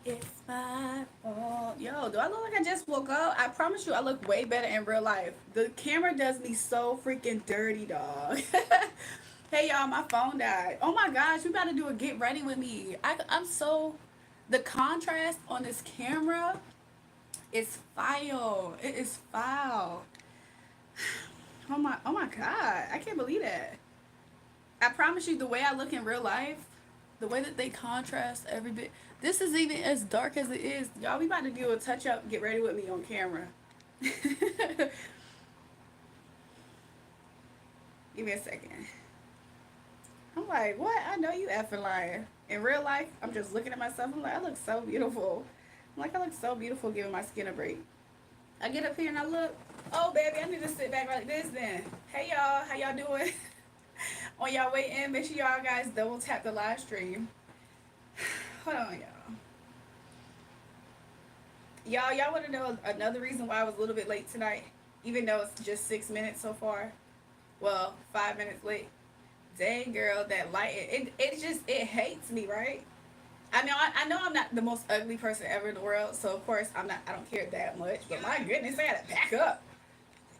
It's my fault. Yo, do I look like I just woke up? I promise you I look way better in real life. The camera does me so freaking dirty, dog. Hey, y'all, my phone died. Oh my gosh, we gotta do a get ready with me. I'm so... The contrast on this camera is foul. It is foul. Oh my god. I can't believe that. I promise you, the way I look in real life, the way that they contrast every bit. This is even as dark as it is. Y'all, we about to do a touch up. Get ready with me on camera. Give me a second. I'm like, what? I know you effing lying. In real life, I'm just looking at myself. I'm like, I look so beautiful. I'm like, I look so beautiful giving my skin a break. I get up here and I look. Oh, baby, I need to sit back like this then. Hey, y'all. How y'all doing? On y'all way in, make sure y'all guys double tap the live stream. Hold on, y'all. Y'all want to know another reason why I was a little bit late tonight, even though it's just 6 minutes so far. Well, 5 minutes late. Dang, girl, that light it just it hates me, right? I know I'm not the most ugly person ever in the world, so of course I don't care that much. But my goodness, I gotta back up.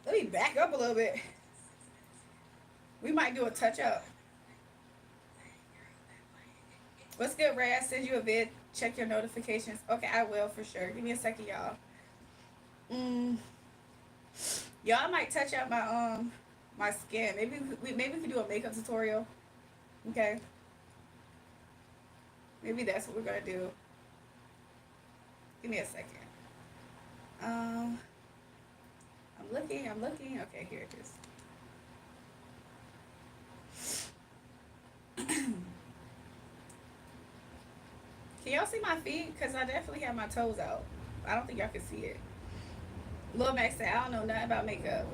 Let me back up a little bit. We might do a touch up. What's good, Ray? I send you a vid. Check your notifications. Okay, I will for sure. Give me a second, y'all. Mm, y'all, I might touch up my skin. Maybe we could do a makeup tutorial. Okay, maybe that's what we're gonna do. Give me a second. Um, I'm looking. I'm looking. Okay, here it is. Can y'all see my feet? Cause I definitely have my toes out. I don't think y'all can see it. Lil Max said, I don't know nothing about makeup.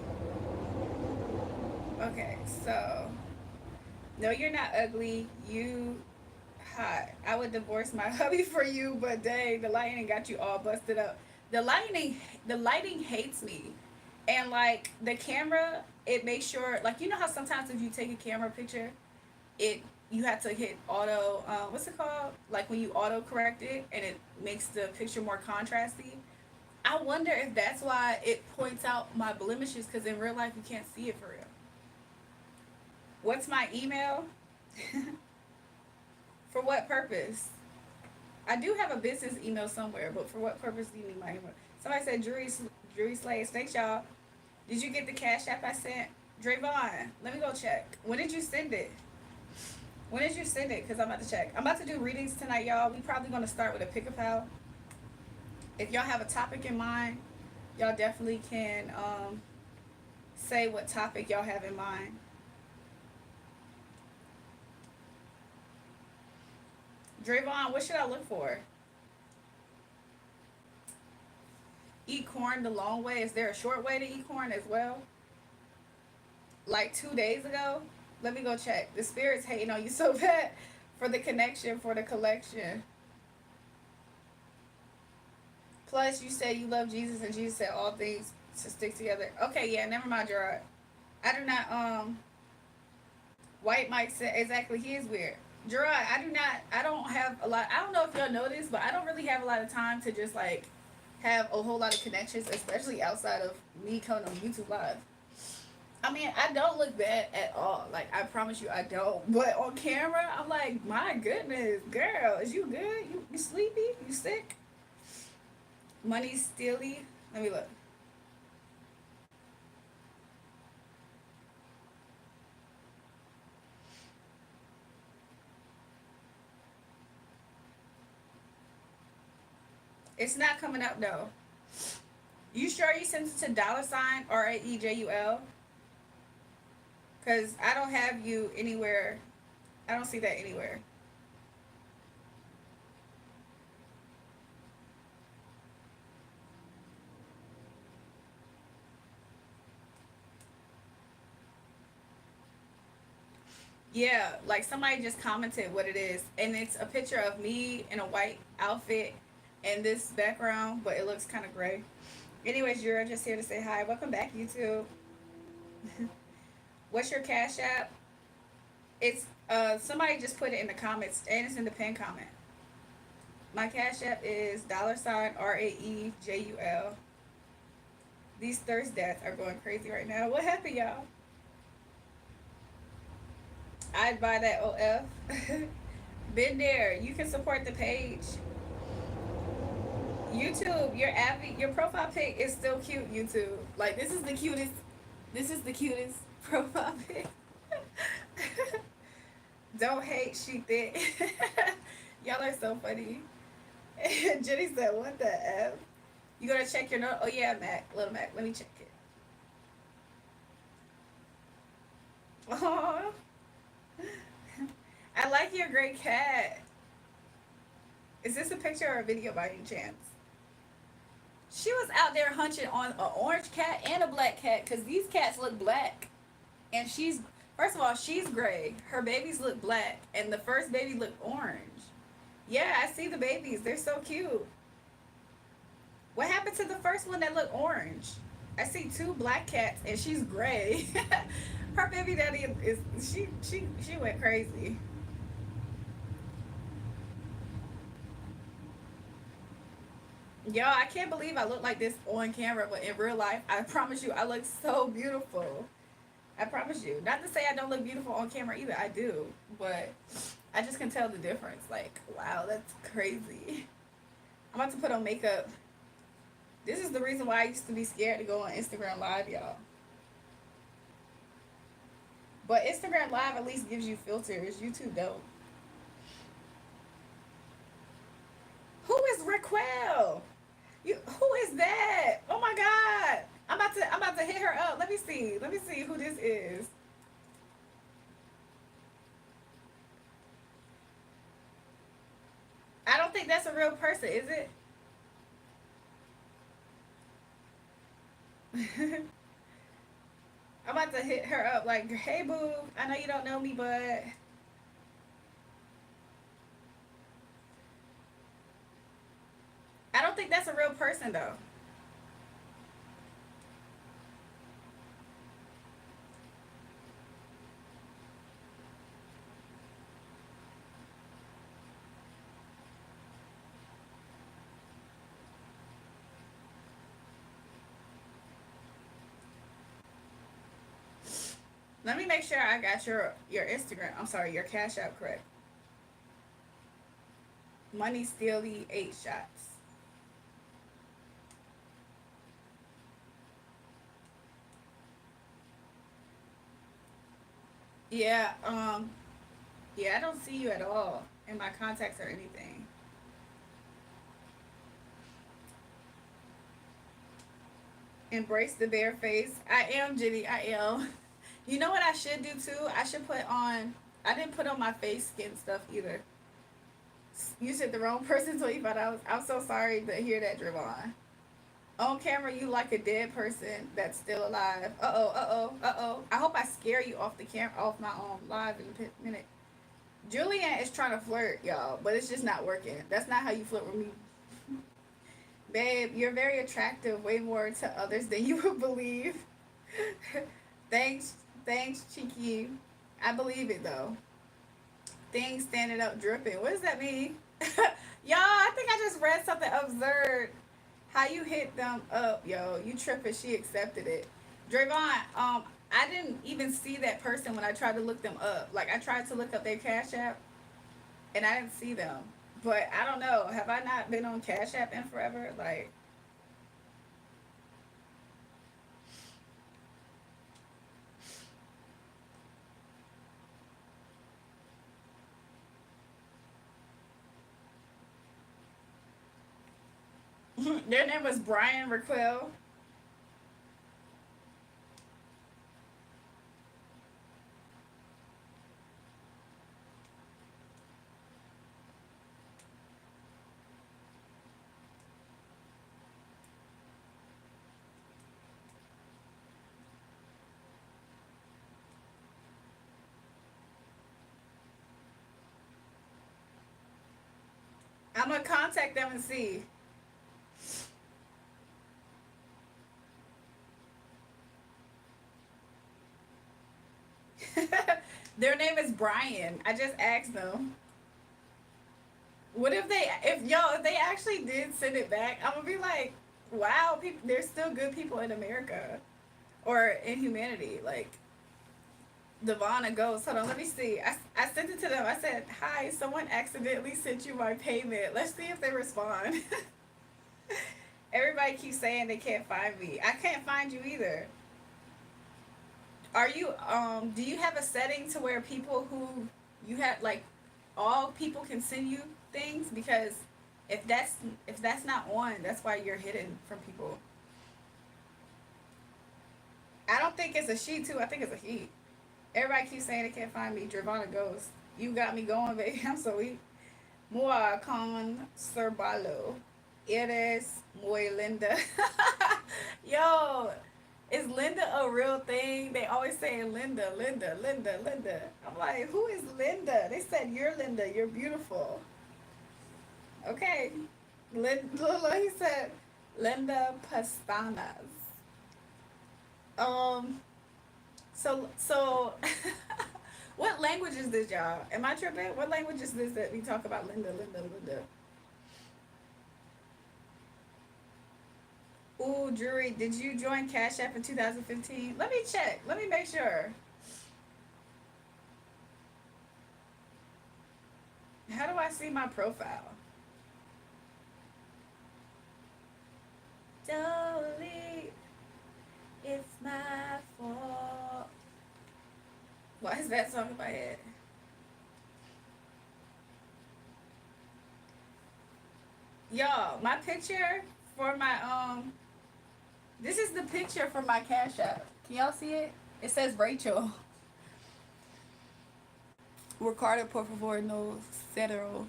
Okay, so no, you're not ugly. You hot. I would divorce my hubby for you, but dang, the lighting got you all busted up. The lighting, the lighting hates me, and like the camera, it makes sure, like you know how sometimes if you take a camera picture, it you have to hit auto. What's it called? Like when you auto correct it, and it makes the picture more contrasty. I wonder if that's why it points out my blemishes, because in real life you can't see it for real. What's my email? For what purpose? I do have a business email somewhere, but for what purpose do you need my email? Somebody said Drury Slays. Thanks, y'all. Did you get the cash app I sent? Drayvon, let me go check. When did you send it? When did you send it? Because I'm about to check. I'm about to do readings tonight, y'all. We probably going to start with a pick a pal. If y'all have a topic in mind, y'all definitely can say what topic y'all have in mind. Drayvon, what should I look for? Eat corn the long way. Is there a short way to eat corn as well? Like 2 days ago? Let me go check. The spirit's hating on you so bad for the connection, for the collection. Plus, you said you love Jesus and Jesus said all things to stick together. Okay, yeah, never mind, Gerard. I do not, White Mike said, exactly, he is weird. Gerard, I don't have a lot, I don't know if y'all know this, but I don't really have a lot of time to just like have a whole lot of connections, especially outside of me coming on YouTube Live. I mean, I don't look bad at all. Like, I promise you, I don't. But on camera, I'm like, my goodness, girl, is you good? You sleepy? You sick? Money steely? Let me look. It's not coming up, though. You sure you sent it to $ RAEJUL? Because I don't have you anywhere. I don't see that anywhere. Yeah, like somebody just commented what it is, and it's a picture of me in a white outfit and this background, but it looks kind of gray. Anyways, you're just here to say hi. Welcome back, YouTube. What's your cash app? It's somebody just put it in the comments, and it's in the pin comment. My Cash App is $RAEJUL. These thirst dads are going crazy right now. What happened, y'all? I'd buy that OF. Been there. You can support the page. YouTube, your profile pic is still cute. YouTube, like this is the cutest. This is the cutest profile pic. Don't hate, she thick. Y'all are so funny. Jenny said, "What the f?" You gotta check your note. Oh yeah, Mac, little Mac. Let me check it. Oh, I like your gray cat. Is this a picture or a video by any chance? She was out there hunching on an orange cat and a black cat because these cats look black. And she's, first of all, she's gray. Her babies look black. And the first baby looked orange. Yeah, I see the babies. They're so cute. What happened to the first one that looked orange? I see two black cats and she's gray. Her baby daddy is, she went crazy. Yo, I can't believe I look like this on camera, but in real life, I promise you, I look so beautiful. I promise you. Not to say I don't look beautiful on camera either. I do, but I just can tell the difference. Like, wow, that's crazy. I'm about to put on makeup. This is the reason why I used to be scared to go on Instagram Live, y'all. But Instagram Live at least gives you filters. YouTube don't. Who is Raquel? Who is that? Oh my god! I'm about to hit her up. Let me see. Let me see who this is. I don't think that's a real person, is it? I'm about to hit her up like, hey boo, I know you don't know me, but I don't think that's a real person though. Let me make sure I got your Instagram. I'm sorry, your Cash App correct. Money Steely 8 shots. Yeah, yeah, I don't see you at all in my contacts or anything. Embrace the bare face. I am, Jenny. I am. You know what I should do too? I should put on. I didn't put on my face skin stuff either. You said the wrong person told you about. I'm so sorry to hear that, Javon. On camera, you like a dead person that's still alive. Uh oh. Uh oh. Uh oh. I hope I scare you off the camera, off my live in a minute. Julian is trying to flirt, y'all, but it's just not working. That's not how you flirt with me. Babe, you're very attractive, way more to others than you would believe. Thanks, thanks, Cheeky. I believe it though. Things standing up dripping. What does that mean? Y'all, I think I just read something absurd. How you hit them up, yo. You tripping, she accepted it. Drayvon, I didn't even see that person when I tried to look them up. Like I tried to look up their Cash App and I didn't see them. But I don't know. Have I not been on Cash App in forever? Like their name was Brian Raquel. I'm gonna contact them and see. Their name is Brian. I just asked them. What if they, if they actually did send it back? I'm gonna be like, wow, people, there's still good people in America or in humanity. Like Devon Ghost. Hold on, let me see. I sent it to them. I said, hi, someone accidentally sent you my payment. Let's see if they respond. Everybody keeps saying they can't find me. I can't find you either. Are you do you have a setting to where people who you have like all people can send you things? Because if that's if that's not on, that's why you're hidden from people. I don't think it's a she too. I think it's a he. Everybody keeps saying they can't find me. Dravana Ghost. You got me going, baby. I'm so weak. Mua con Serbalo. Eres muy linda. Yo, is Linda a real thing? They always say Linda, Linda, Linda, Linda. I'm like, who is Linda? They said you're Linda. You're beautiful. Okay. Linda, he said Linda Pastanas. Um. So, what language is this, y'all? Am I tripping? What language is this that we talk about Linda, Linda, Linda? Ooh, Drury, did you join Cash App in 2015? Let me check. Let me make sure. How do I see my profile? Dolly, it's my fault. Why is that song in my head? Y'all, my picture for my this is the picture for my Cash App. Can y'all see it? It says Rachel. Ricardo, por favor, no cero.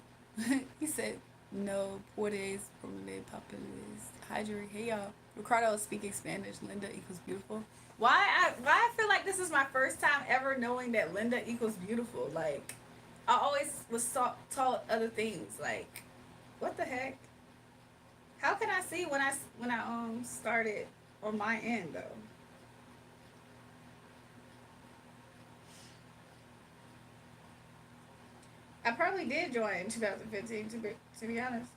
He said, no puedes probably papeles. Hydrate. Hey, y'all. Ricardo is speaking Spanish. Linda equals beautiful. Why I feel like this is my first time ever knowing that Linda equals beautiful. Like, I always was taught other things. Like, what the heck? How can I see when I started on my end though? I probably did join in 2015 to be honest.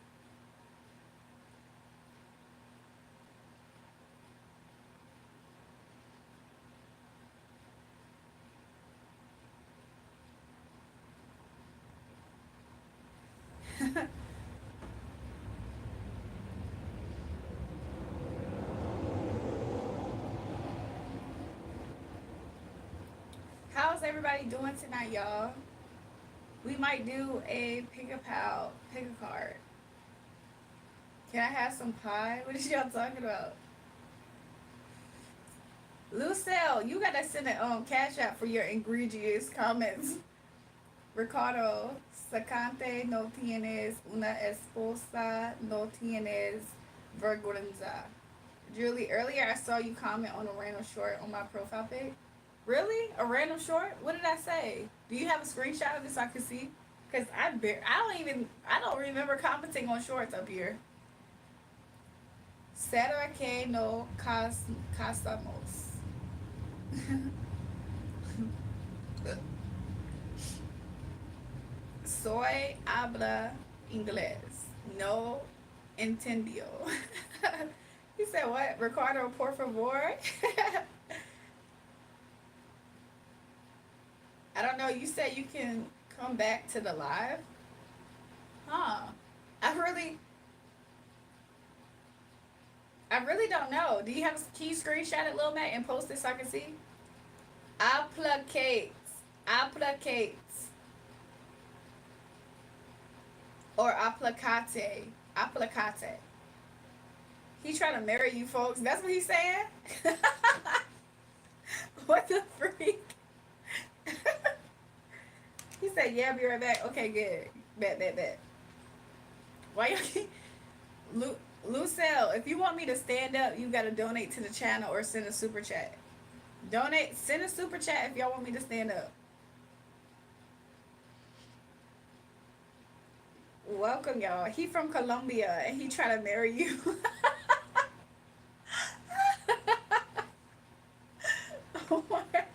How's everybody doing tonight, y'all? We might do a pick a pal, pick a card. Can I have some pie? What is y'all talking about? Lucille, you gotta send a cash out for your egregious comments. Ricardo, Sacante no tienes una esposa, no tienes vergüenza. Julie, earlier I saw you comment on a random short on my profile pic. Really? A random short? What did I say? Do you have a screenshot of this so I can see? Cause I don't remember commenting on shorts up here. Será que no casamos? Soy habla inglés. No entendió. He said what? Ricardo, por favor. I don't know. You said you can come back to the live? Huh. I really I really don't know. Do you have a key screenshot it, Lil Mac, and post it so I can see? Applicates. Applicates. Or applicate. Applicate. He trying to marry you folks. That's what he's saying? What the freak? He said, yeah, I'll be right back. Okay, good. Bet. Why you keep... Lucille, if you want me to stand up, you gotta donate to the channel or send a super chat. Send a super chat if y'all want me to stand up. Welcome, y'all. He from Colombia and he try to marry you. What?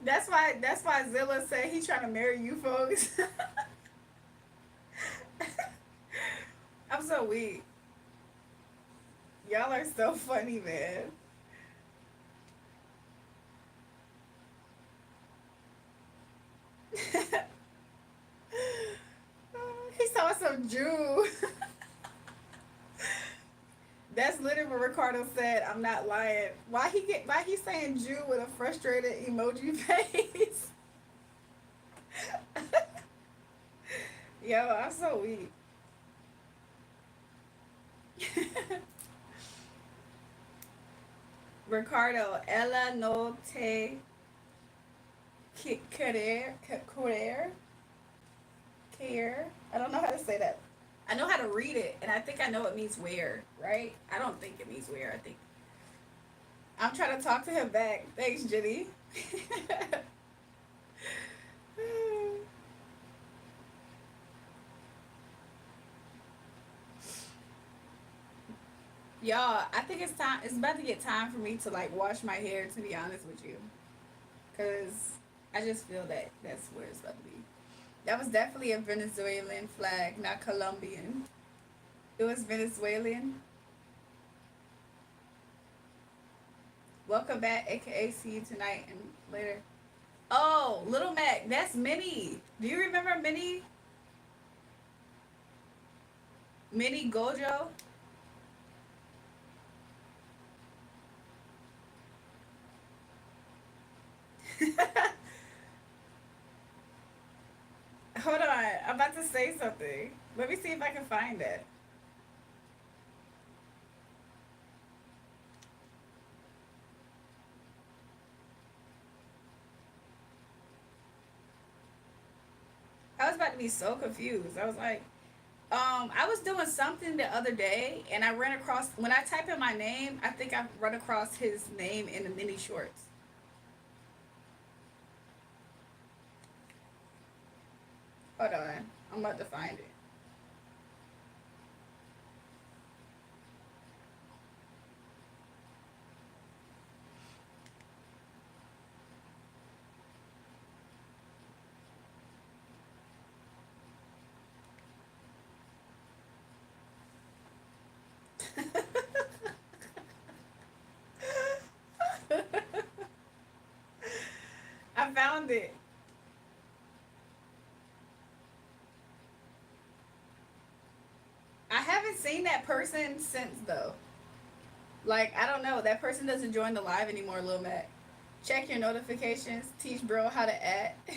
That's why Zilla said he trying to marry you folks. so weak. Y'all are so funny, man. He saw some Jew. That's literally what Ricardo said. I'm not lying. Why he saying Jew with a frustrated emoji face? Yo, I'm so weak. Ricardo, ella no te querer, care. I don't know how to say that. I know how to read it, and I think I know it means where, right? I don't think it means where. I think I'm trying to talk to him back. Thanks, Jenny. Y'all, I think it's time. It's about to get time for me to like wash my hair. To be honest with you, cause I just feel that that's where it's about to be. That was definitely a Venezuelan flag, not Colombian. It was Venezuelan. Welcome back, aka see you tonight and later. Oh, Little Mac, that's Minnie. Do you remember Minnie? Minnie Gojo? Hold on, I'm about to say something. Let me see if I can find it. I was about to be so confused. I was like, I was doing something the other day, and I ran across when I type in my name. I think I run across his name in the mini shorts. Hold on, I'm about to find it. I found it. I haven't seen that person since though. Like I don't know. That person doesn't join the live anymore, Lil Mac. Check your notifications. Teach bro how to act.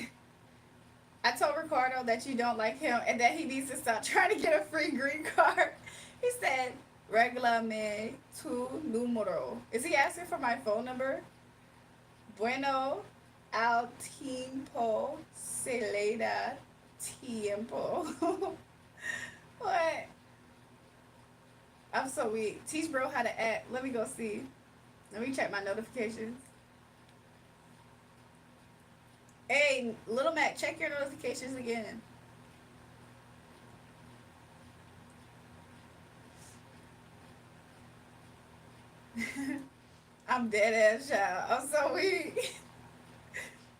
I told Ricardo that you don't like him and that he needs to stop trying to get a free green card. He said, "Reglame tu número." Is he asking for my phone number? Bueno, al tiempo se le da tiempo. What? I'm so weak. Teach bro how to act. Let me go see. Let me check my notifications. Hey, Little Mac, check your notifications again. I'm dead ass child. I'm so weak.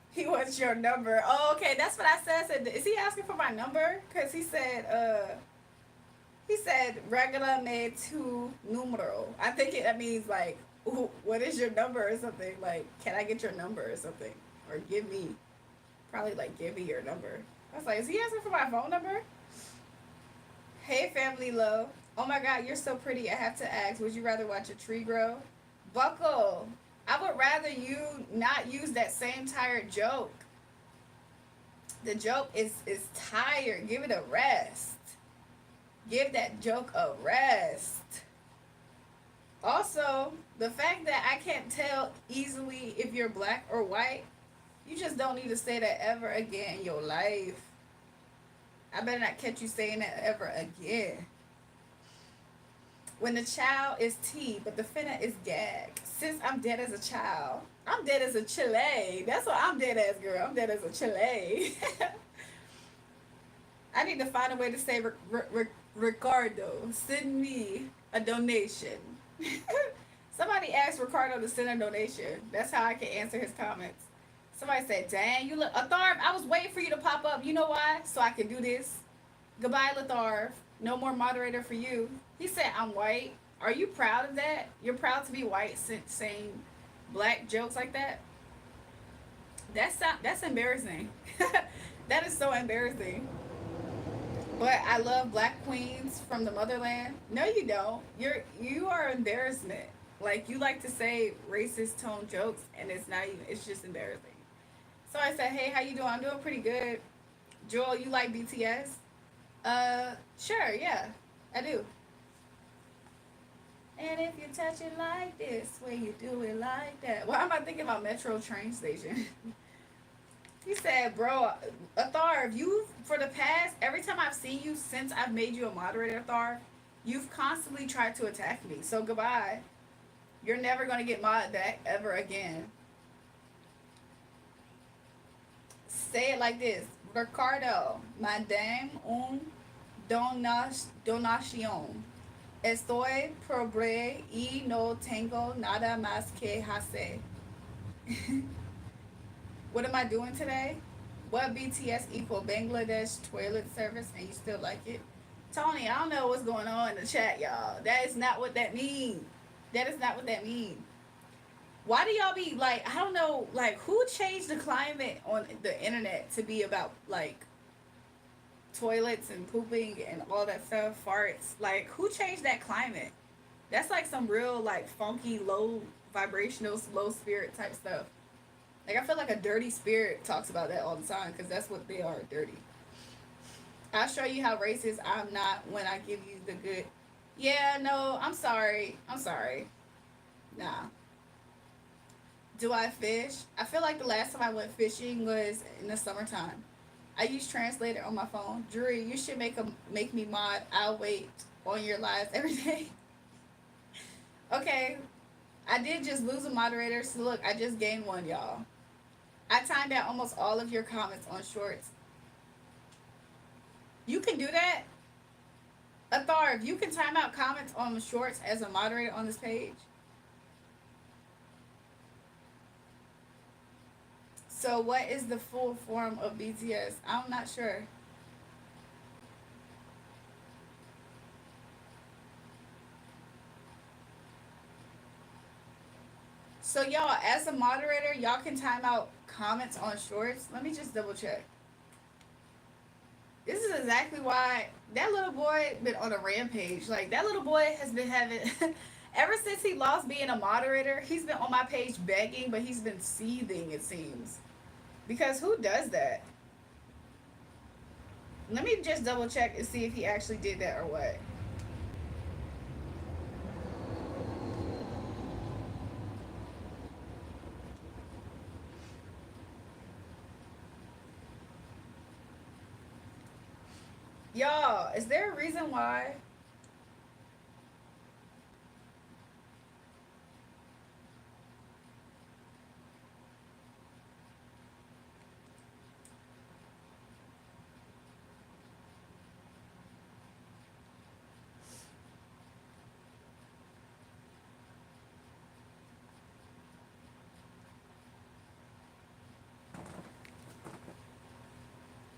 He wants your number. Oh, okay, that's what I said. Is he asking for my number? Cause he said regular made two numero. I think that means like, what is your number or something? Like, can I get your number or something? Or give me, probably like give me your number. I was like, is he asking for my phone number? Hey, family love. Oh my God, you're so pretty. I have to ask, would you rather watch a tree grow? Buckle. I would rather you not use that same tired joke. The joke is tired. Give it a rest. Give that joke a rest. Also, the fact that I can't tell easily if you're black or white, you just don't need to say that ever again in your life. I better not catch you saying that ever again. When the child is T, but the finna is gag. Since I'm dead as a child, I'm dead as a Chile. That's what I'm dead as, girl. I'm dead as a Chile. I need to find a way to say Ricardo, send me a donation. Somebody asked Ricardo to send a donation. That's how I can answer his comments. Somebody said, "Dang, you look Atharv. I was waiting for you to pop up. You know why? So I can do this. Goodbye, Latharv. No more moderator for you. He said, I'm white. Are you proud of that? You're proud to be white since saying black jokes like that? That's embarrassing. That is so embarrassing. But I love black queens from the motherland. No, you don't. You are embarrassment. Like you like to say racist tone jokes, and it's not even. It's just embarrassing. So I said, "Hey, how you doing? I'm doing pretty good." Joel, you like BTS? Sure, yeah, I do. And if you touch it like this, when you do it like that. Why am I thinking about Metro train station? He said, bro, Athar, you, for the past, every time I've seen you since I've made you a moderator, Athar, you've constantly tried to attack me. So goodbye. You're never going to get mod back ever again. Say it like this. Ricardo, madame un donación. Estoy pobre y no tengo nada más que hacer. What am I doing today? What BTS equal Bangladesh toilet service and you still like it? Tony, I don't know what's going on in the chat, y'all. That is not what that means. That is not what that means. Why do y'all be like, I don't know, like who changed the climate on the internet to be about like toilets and pooping and all that stuff, farts? Like who changed that climate? That's like some real like funky low vibrational low spirit type stuff. Like I feel like a dirty spirit talks about that all the time because that's what they are, dirty. I'll show you how racist I'm not when I give you the good. Yeah, no, I'm sorry. I'm sorry. Nah. Do I fish? I feel like the last time I went fishing was in the summertime. I use Translator on my phone. Julrae, you should make me mod. I'll wait on your lives every day. Okay, I did just lose a moderator, so look, I just gained one, y'all. I timed out almost all of your comments on shorts. You can do that? Athar, if you can time out comments on the shorts as a moderator on this page. So what is the full form of BTS? I'm not sure. So y'all, as a moderator, y'all can time out comments on shorts. Let me just double check. This is exactly why that little boy been on a rampage. Like that little boy has been having ever since he lost being a moderator, he's been on my page begging, but he's been seething, it seems. Because who does that? Let me just double check and see if he actually did that or what. Y'all, is there a reason why?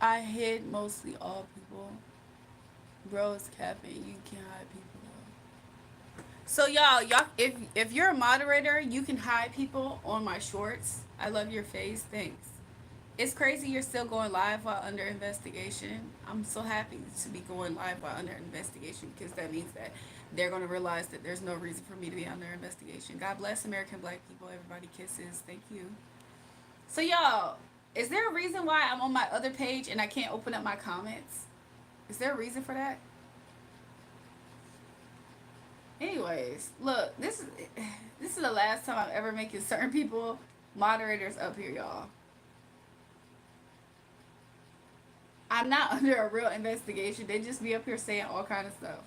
I hid mostly all people. Bros capping, you can hide people. So y'all, if you're a moderator, you can hide people on my shorts. I love your face. Thanks. It's crazy you're still going live while under investigation. I'm so happy to be going live while under investigation because that means that they're going to realize that there's no reason for me to be under investigation. God bless American black people. Everybody kisses. Thank you. So y'all, is there a reason why I'm on my other page and I can't open up my comments? Is there a reason for that? Anyways, look, this is the last time I'm ever making certain people moderators up here, y'all. I'm not under a real investigation. They just be up here saying all kind of stuff.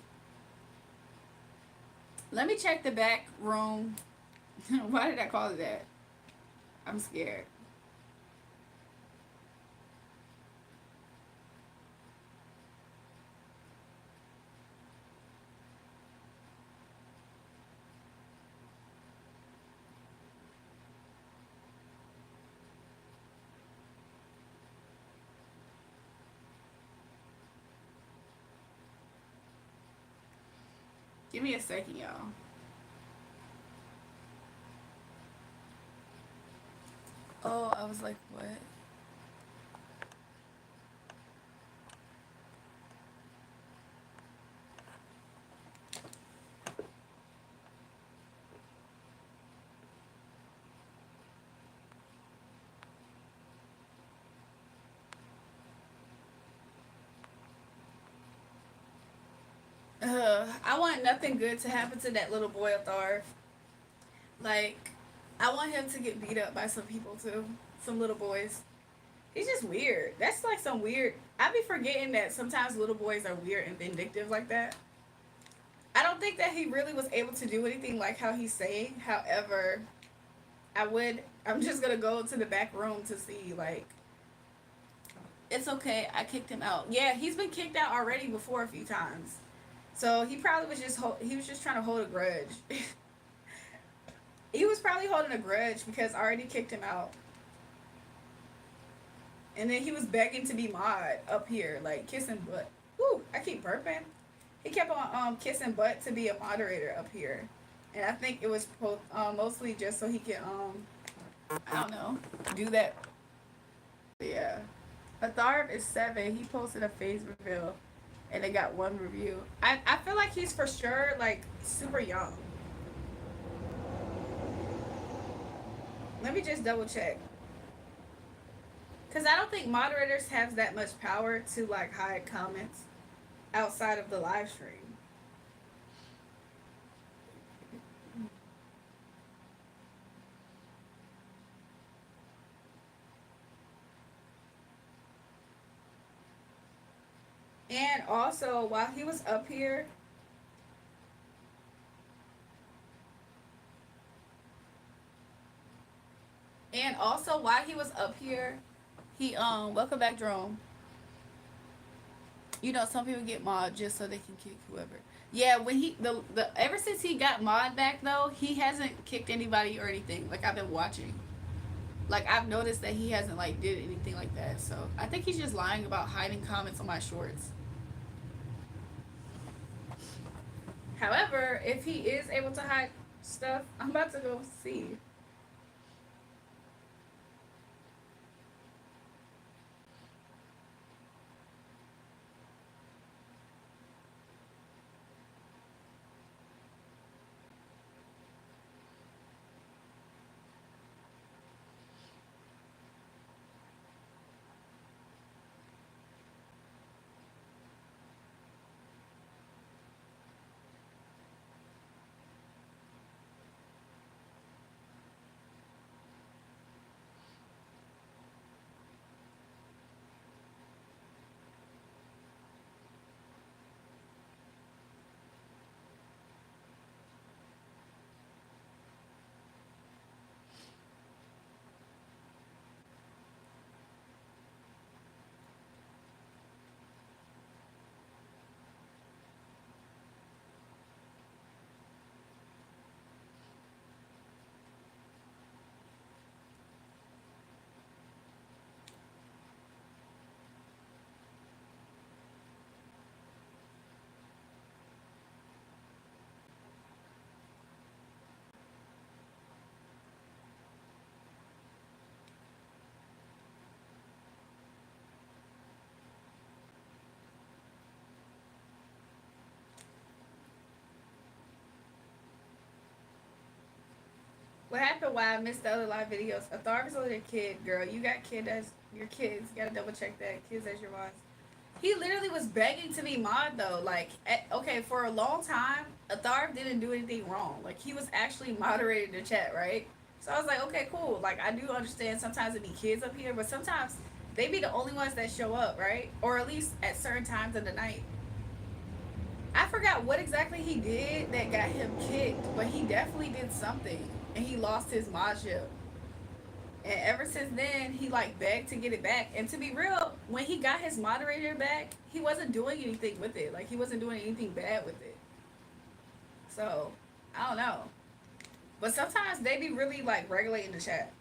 Let me check the back room. Why did I call it that? I'm scared. Give me a second, y'all. Oh, I was like, what? I want nothing good to happen to that little boy up there. Like, I want him to get beat up by some people too. Some little boys. He's just weird. That's like some weird. I be forgetting that sometimes little boys are weird and vindictive like that. I don't think that he really was able to do anything like how he's saying. However, I'm just gonna go to the back room to see. Like, it's okay. I kicked him out. Yeah, he's been kicked out already before a few times. So he probably was just he was just trying to hold a grudge. He was probably holding a grudge because I already kicked him out. And then he was begging to be mod up here, like kissing butt. Woo, I keep burping. He kept on kissing butt to be a moderator up here. And I think it was mostly just so he could I don't know, do that. Yeah. Atharv is 7. He posted a face reveal and it got 1 review. I feel like he's for sure like super young. Let me just double check. Because I don't think moderators have that much power to like hide comments outside of the live stream. And also, while he was up here, he welcome back, Jerome. You know, some people get mod just so they can kick whoever. Yeah, when he the ever since he got mod back though, he hasn't kicked anybody or anything. Like I've been watching. Like I've noticed that he hasn't like did anything like that. So I think he's just lying about hiding comments on my shorts. However, if he is able to hide stuff, I'm about to go see. What happened? Why I missed the other live videos? A Tharvis was your kid, girl. You got kid as your kids. You gotta double check that. Kids as your mods. He literally was begging to be mod though. Like, okay, for a long time, Atharv didn't do anything wrong. Like, he was actually moderating the chat, right? So I was like, okay, cool. Like, I do understand sometimes it be kids up here, but sometimes they be the only ones that show up, right? Or at least at certain times of the night. I forgot what exactly he did that got him kicked, but he definitely did something, and he lost his modship. And ever since then, he like begged to get it back. And to be real, when he got his moderator back, he wasn't doing anything with it. Like he wasn't doing anything bad with it. So I don't know. But sometimes they be really like regulating the chat.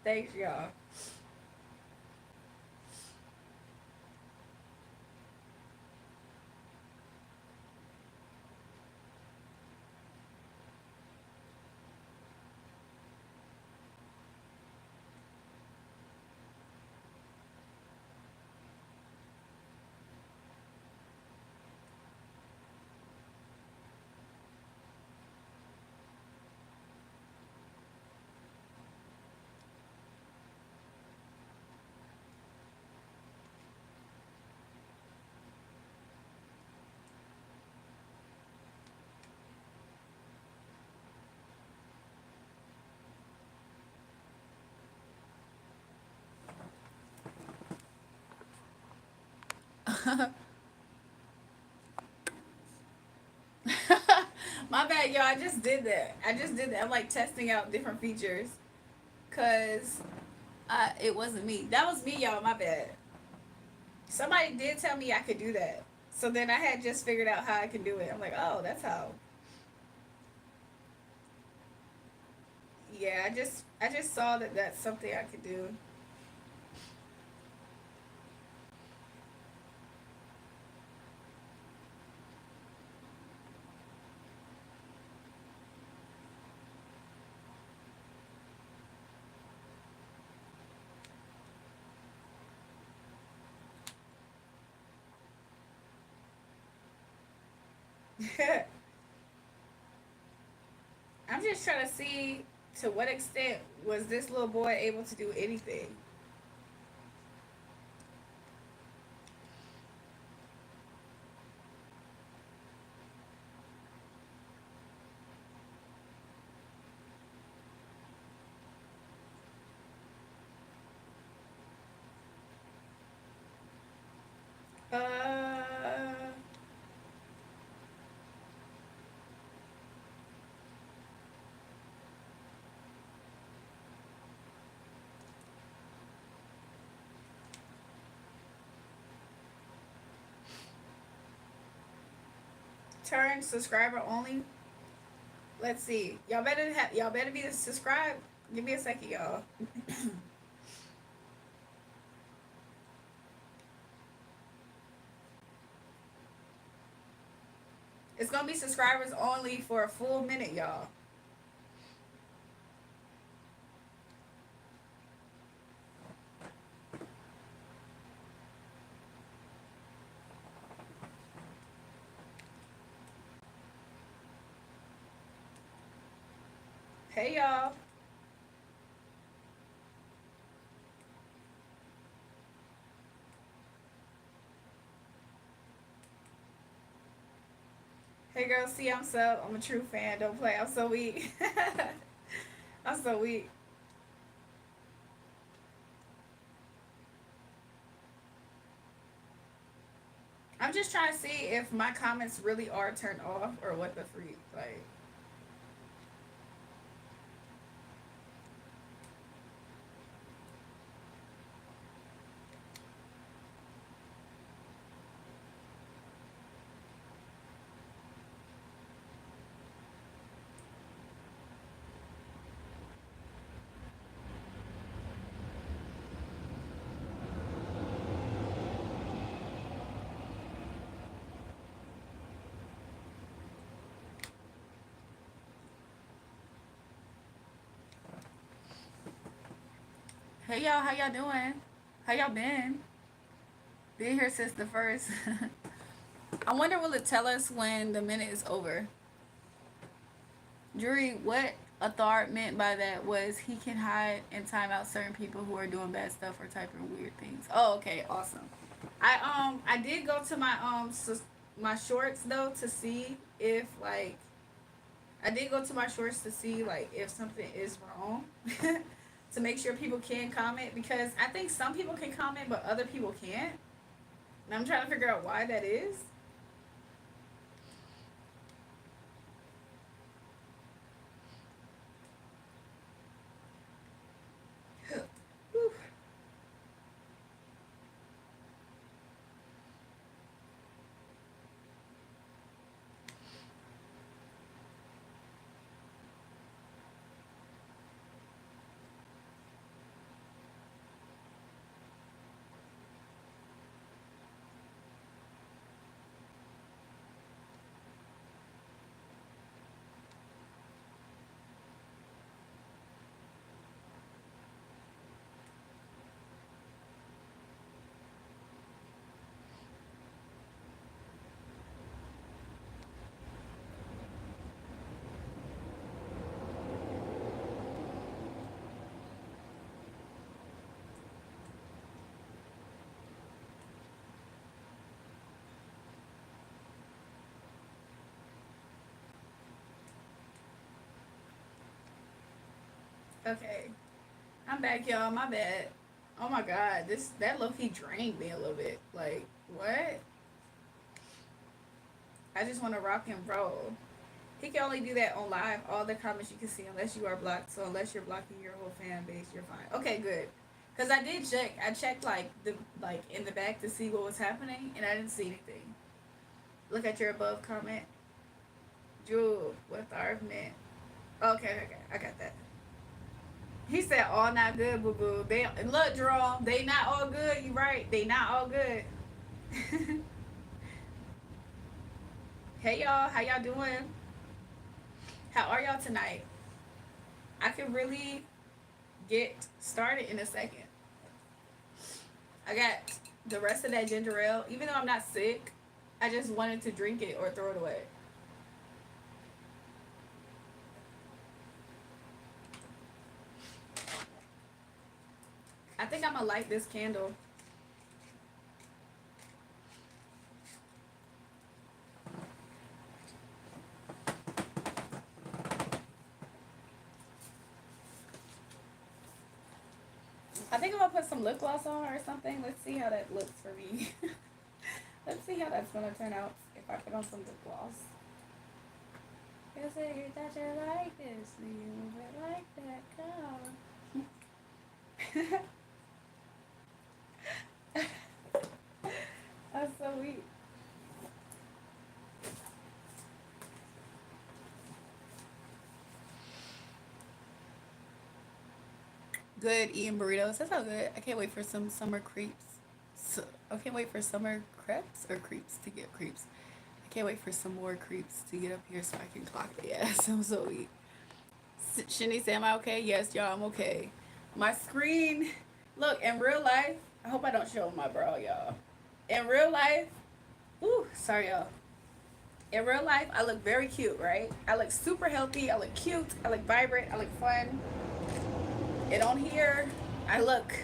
Thanks, y'all. My bad, y'all. I just did that. I just did that. I'm like testing out different features. Cause it wasn't me. That was me, y'all. My bad. Somebody did tell me I could do that. So then I had just figured out how I can do it. I'm like, oh, that's how. Yeah, I just saw that that's something I could do. I'm just trying to see to what extent was this little boy able to do anything. Uh, turn subscriber only. Let's see. Y'all better be subscribed. Give me a second, y'all. It's gonna be subscribers only for a full minute, y'all. Hey, y'all. Hey, girl. See, I'm a true fan. Don't play. I'm so weak. I'm so weak. I'm just trying to see if my comments really are turned off or what the freak. Like, hey, y'all. How y'all doing? How y'all been? Been here since the first. I wonder will it tell us when the minute is over? Jury, what Athar meant by that was he can hide and time out certain people who are doing bad stuff or typing weird things. Oh, okay, awesome. I did go to my shorts though to see if like I did go to my shorts to see like if something is wrong. To make sure people can comment because I think some people can comment but other people can't. And I'm trying to figure out why that is. Okay, I'm back, y'all. My bad. Oh my god, that low key drained me a little bit. Like what? I just want to rock and roll. He can only do that on live. All the comments you can see unless you are blocked. So unless you're blocking your whole fan base, you're fine. Okay, good. Cause I did check. I checked like in the back to see what was happening, and I didn't see anything. Look at your above comment, Jewel with the argument. Okay, I got that. He said all not good, boo boo. They look, Jerome. They not all good. You right. They not all good. Hey y'all, how y'all doing? How are y'all tonight? I can really get started in a second. I got the rest of that ginger ale. Even though I'm not sick, I just wanted to drink it or throw it away. I think I'm gonna light this candle. I think I'm gonna put some lip gloss on or something. Let's see how that looks for me. Let's see how that's gonna turn out if I put on some lip gloss. You say that you like this, you move it like that, come on. That's so weak. Good eating burritos. That's all good. I can't wait for some summer crepes. I can't wait for summer crepes or creeps to get creeps. I can't wait for some more creeps to get up here so I can clock it. Yes, I'm so weak. Shinny say, am I okay? Yes, y'all, I'm okay. My screen, look, in real life, I hope I don't show my bra, y'all. In real life, ooh, sorry, y'all. In real life, I look very cute, right? I look super healthy. I look cute. I look vibrant. I look fun. And on here, I look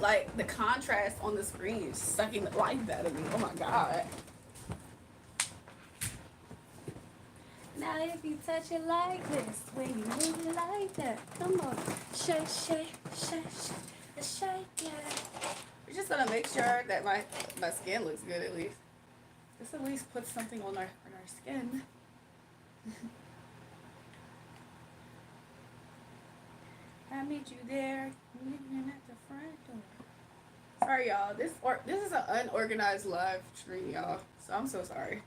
like the contrast on the screen is sucking the life out of me. Oh my god. Now if you touch it like this, when you move it like that, come on, shake, shake, shake, shake, shake it. We're just gonna make sure that my skin looks good at least. Just at least put something on our skin. I meet you there, meeting at the front door. Sorry, y'all. This is an unorganized live stream, y'all. So I'm so sorry.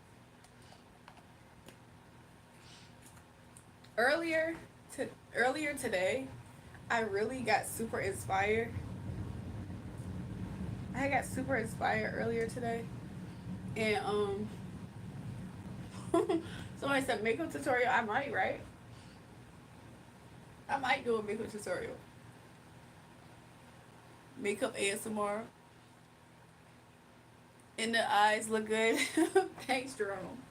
Earlier today, I really got super inspired. I got super inspired earlier today, and somebody said makeup tutorial. I might, right? I might do a makeup tutorial. Makeup ASMR. And the eyes look good. Thanks, Jerome.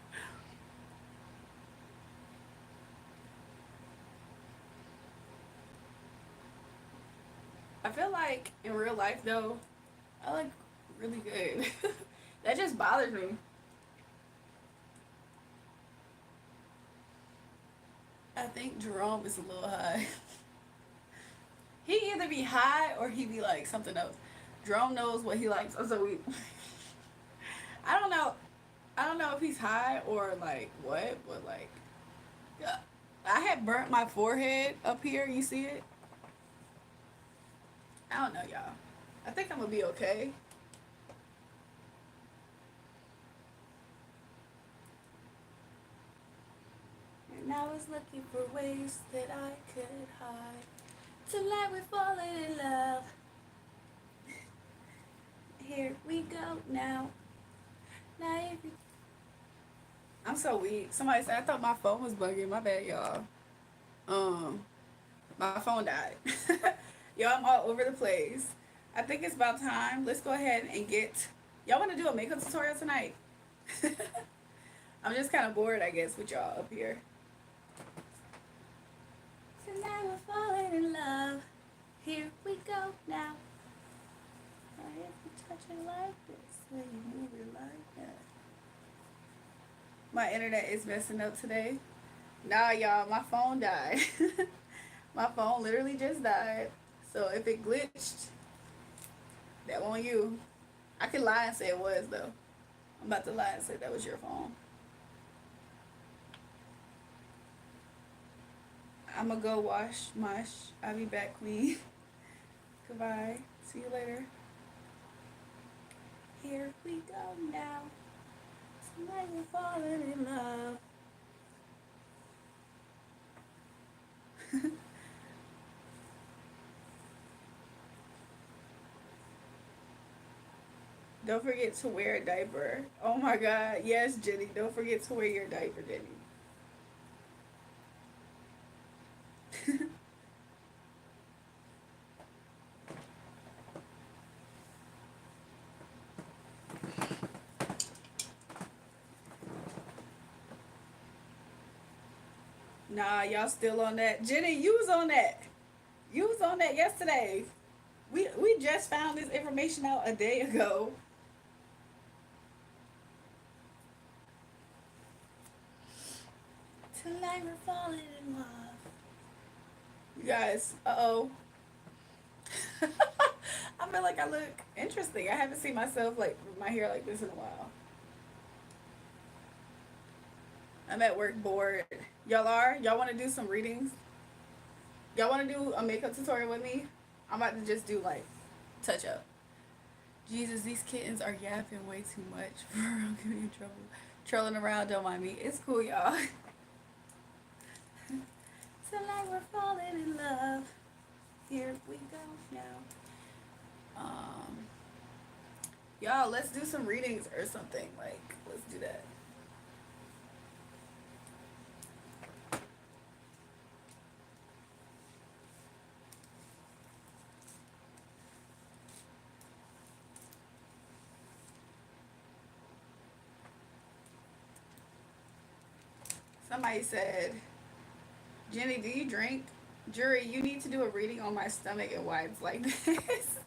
I feel like in real life though, I look really good. That just bothers me. I think Jerome is a little high. He either be high or he be like something else. Jerome knows what he likes. So we I don't know. I don't know if he's high or like what, but like I had burnt my forehead up here. You see it? I don't know, y'all. I think I'm gonna be okay. And I was looking for ways that I could hide. Tonight we're falling in love. Here we go now. Now if you... I'm so weak. Somebody said I thought my phone was bugging. My bad, y'all. My phone died. Y'all, I'm all over the place. I think it's about time. Let's go ahead and get... Y'all want to do a makeup tutorial tonight? I'm just kind of bored, I guess, with y'all up here. Tonight we're falling in love. Here we go now. If you touch it like this, when you move it like that. My internet is messing up today. Nah, y'all, my phone died. My phone literally just died. So if it glitched, that on you. I could lie and say it was though. I'm about to lie and say that was your phone. I'm gonna go wash my. I'll be back, queen. Goodbye. See you later. Here we go now. Tonight we're falling in love. Don't forget to wear a diaper. Oh my God. Yes, Jenny. Don't forget to wear your diaper, Jenny. Nah, y'all still on that. Jenny, you was on that. You was on that yesterday. We just found this information out a day ago. Tonight we're falling in love. You guys, uh-oh. I feel like I look interesting. I haven't seen myself like with my hair like this in a while. I'm at work bored. Y'all are? Y'all want to do some readings? Y'all want to do a makeup tutorial with me? I'm about to just do like touch up. Jesus, these kittens are yapping way too much. I'm getting in trouble. Trolling around, don't mind me. It's cool, y'all. Tonight we're falling in love. Here we go now. Y'all, let's do some readings or something. Like, let's do that. Somebody said, Jenny, do you drink? Jury, you need to do a reading on my stomach and why it's like this.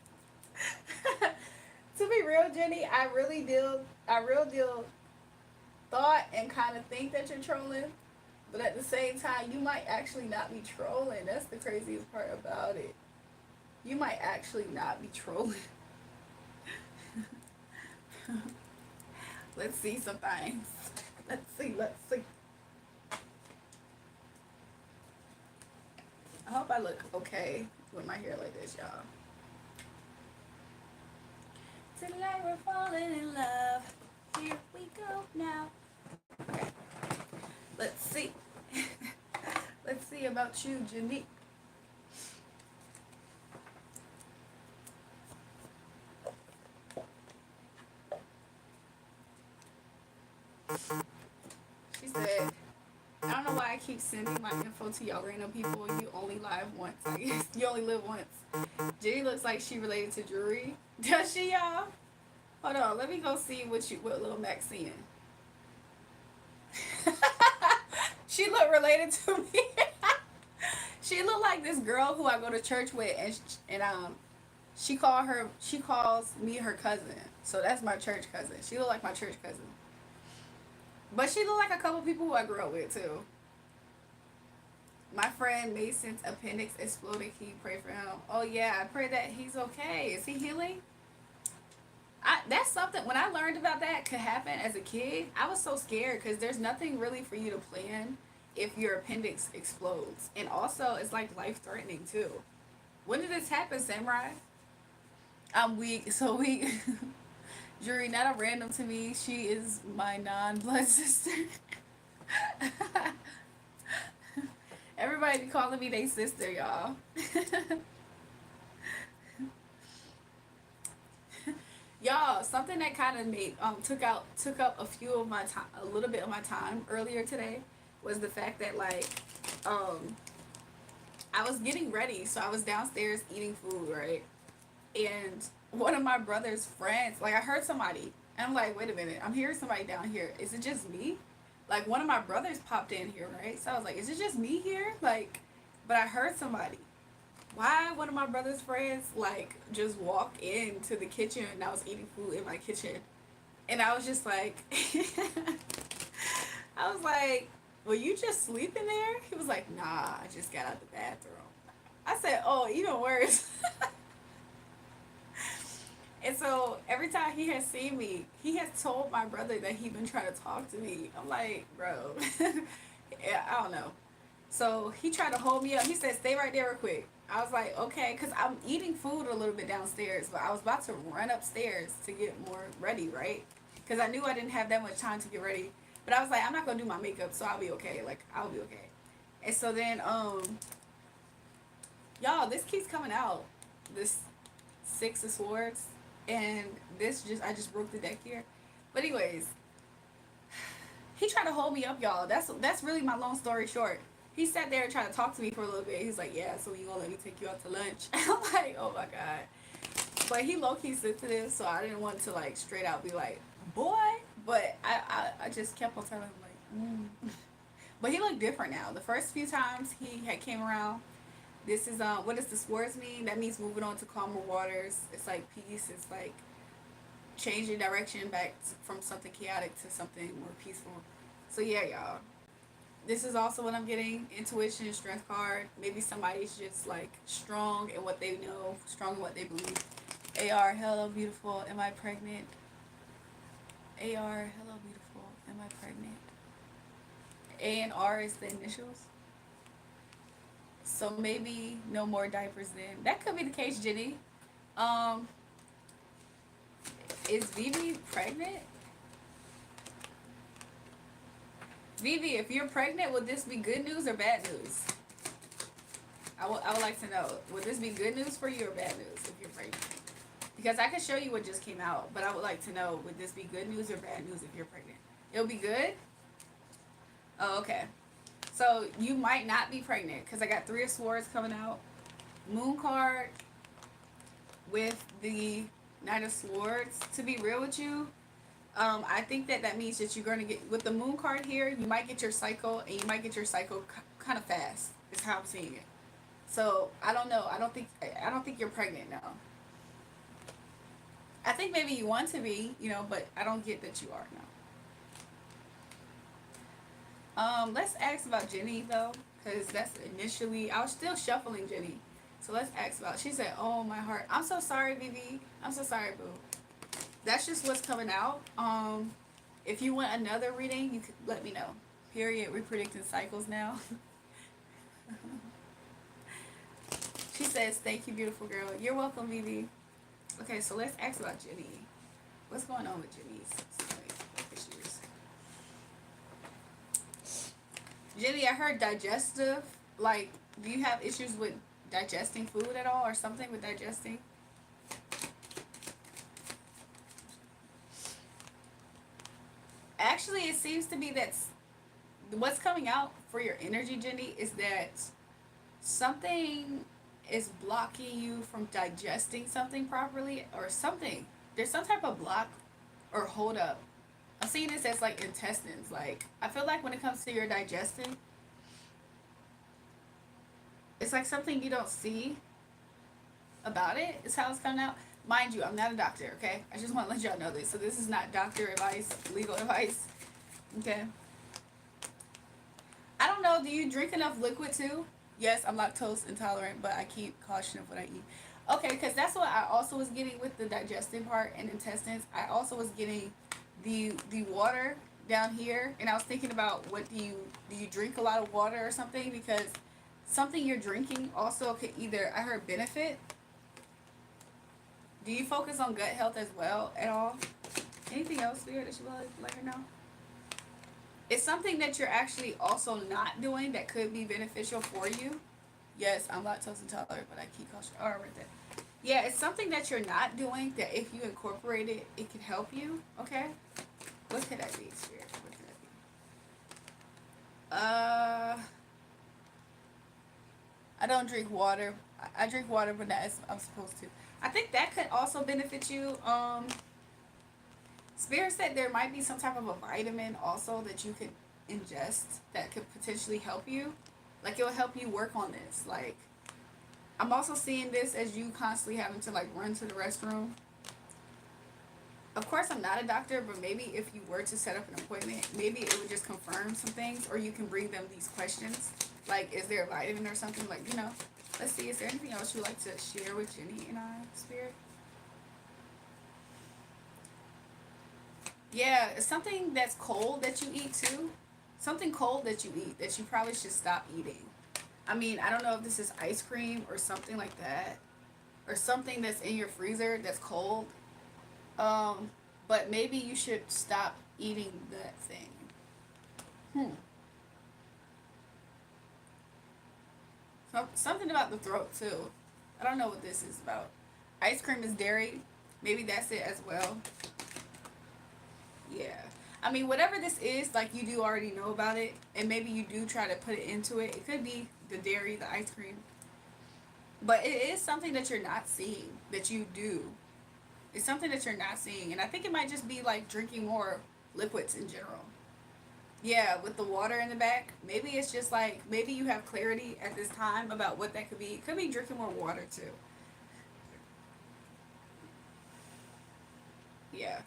To be real, Jenny, I real deal thought and kind of think that you're trolling, but at the same time, you might actually not be trolling. That's the craziest part about it. You might actually not be trolling. Let's see some things. Let's see. I hope I look okay with my hair like this, y'all. Tonight we're falling in love. Here we go now. Okay. Let's see. Let's see about you, Jenny. She said, I don't know why I keep sending my info to y'all random people. You only live once, I guess. You only live once. Jenny looks like she related to Julrae. Does she, y'all? Hold on, let me go see what little Maxine. She look related to me. She look like this girl who I go to church with, and she calls me her cousin. So that's my church cousin. She look like my church cousin. But she look like a couple people who I grew up with too. My friend Mason's appendix exploded. Can you pray for him? Oh yeah, I pray that he's okay. Is he healing? That's something, when I learned about that could happen as a kid, I was so scared because there's nothing really for you to plan if your appendix explodes. And also, it's like life-threatening too. When did this happen, Samurai? I'm weak, so weak. Julrae, not a random to me. She is my non-blood sister. Everybody be calling me their sister, y'all. Y'all, something that kind of made took up a few of my time, a little bit of my time earlier today, was the fact that like I was getting ready, so I was downstairs eating food, right? And one of my brother's friends, like I heard somebody, and I'm like, wait a minute, I'm hearing somebody down here. Is it just me? Like one of my brothers popped in here, right? So I was like, is it just me here? Like, but I heard somebody. Why one of my brother's friends like just walked into the kitchen and I was eating food in my kitchen, and I was just like, I was like, were you just sleeping there? He was like, nah, I just got out the bathroom. I said, oh, even worse. And so every time he has seen me, he has told my brother that he been trying to talk to me. I'm like, bro, yeah, I don't know. So he tried to hold me up. He said, stay right there real quick. I was like, okay, because I'm eating food a little bit downstairs, but I was about to run upstairs to get more ready, right? Because I knew I didn't have that much time to get ready. But I was like, I'm not going to do my makeup, so I'll be okay. Like, I'll be okay. And so then, y'all, this keeps coming out. This Six of Swords. And I just broke the deck here. But anyways, he tried to hold me up, y'all. That's really my long story short. He sat there and tried to talk to me for a little bit. He's like, yeah, so you gonna let me take you out to lunch? I'm like, oh my god. But he low key sensitive, so I didn't want to like straight out be like, boy. But I just kept on telling him like, mm. But he looked different now. The first few times he had came around, this is what does the swords mean? That means moving on to calmer waters. It's like peace. It's like changing direction back from something chaotic to something more peaceful. So yeah, y'all. This is also what I'm getting. Intuition, strength card. Maybe somebody's just like strong in what they know, strong in what they believe. AR, hello beautiful. Am I pregnant? AR, hello beautiful. Am I pregnant? A and R is the initials. So maybe no more diapers then. That could be the case, Jenny. Um, is Vivi pregnant? Vivi, if you're pregnant, would this be good news or bad news? I would like to know. Would this be good news for you or bad news if you're pregnant? Because I can show you what just came out, but I would like to know, would this be good news or bad news if you're pregnant? It'll be good? Oh, okay. So you might not be pregnant because I got Three of Swords coming out. Moon card with the Knight of Swords. To be real with you, I think that means that you're going to get, with the Moon card here, you might get your cycle, and you might get your cycle kind of fast, is how I'm seeing it. So I don't know. I don't think you're pregnant now. I think maybe you want to be, but I don't get that you are now. Let's ask about Jenny though, because that's initially I was still shuffling Jenny. So let's ask about. She said, "Oh my heart, I'm so sorry, Vivi. I'm so sorry, boo." That's just what's coming out. If you want another reading, you could let me know. Period. We're predicting cycles now. She says, "Thank you, beautiful girl. You're welcome, Vivi." Okay, so let's ask about Jenny. What's going on with Jenny's issues? Jenny, I heard digestive. Like, do you have issues with digesting food at all, or something with digesting? Actually, it seems to be that what's coming out for your energy, Jenny, is that something is blocking you from digesting something properly, or something. There's some type of block or hold up. I'm seeing this as like intestines. Like, I feel like when it comes to your digesting, it's like something you don't see about it. Is how it's coming out. Mind you, I'm not a doctor, okay? I just want to let y'all know this. So this is not doctor advice, legal advice, okay? I don't know. Do you drink enough liquid too? Yes, I'm lactose intolerant, but I keep caution of what I eat. Okay, because that's what I also was getting with the digestive part and intestines. I also was getting the water down here, and I was thinking about what do you drink a lot of water or something, because something you're drinking also could either, I heard, benefit. Do you focus on gut health as well at all? Anything else, Spirit, that you want to let her know? It's something that you're actually also not doing that could be beneficial for you. Yes, I'm lactose intolerant, but I keep caution. Oh, right there. Yeah, it's something that you're not doing that if you incorporate it, it can help you. Okay? What could that be, Spirit? What could that be? I don't drink water. I drink water, but not as I'm supposed to. I think that could also benefit you. Spirit said there might be some type of a vitamin also that you could ingest that could potentially help you. Like, it'll help you work on this. Like, I'm also seeing this as you constantly having to like run to the restroom. Of course, I'm not a doctor, but maybe if you were to set up an appointment, maybe it would just confirm some things, or you can bring them these questions. Like, is there a vitamin or something? Like, Let's see, is there anything else you'd like to share with Jenny and I, Spirit? Yeah, it's something that's cold that you eat too. Something cold that you eat that you probably should stop eating. I mean, I don't know if this is ice cream or something like that, or something that's in your freezer that's cold. Um, but maybe you should stop eating that thing. Hmm. Something about the throat too. I don't know what this is about. Ice cream is dairy. Maybe that's it as well. Yeah. I mean, whatever this is, like you do already know about it, and maybe you do try to put it into it. It could be the dairy, the ice cream, but it is something that you're not seeing that you do. It's something that you're not seeing, and I think it might just be like drinking more liquids in general. Yeah, with the water in the back, maybe it's just like maybe you have clarity at this time about what that could be. It could be drinking more water too. Yeah.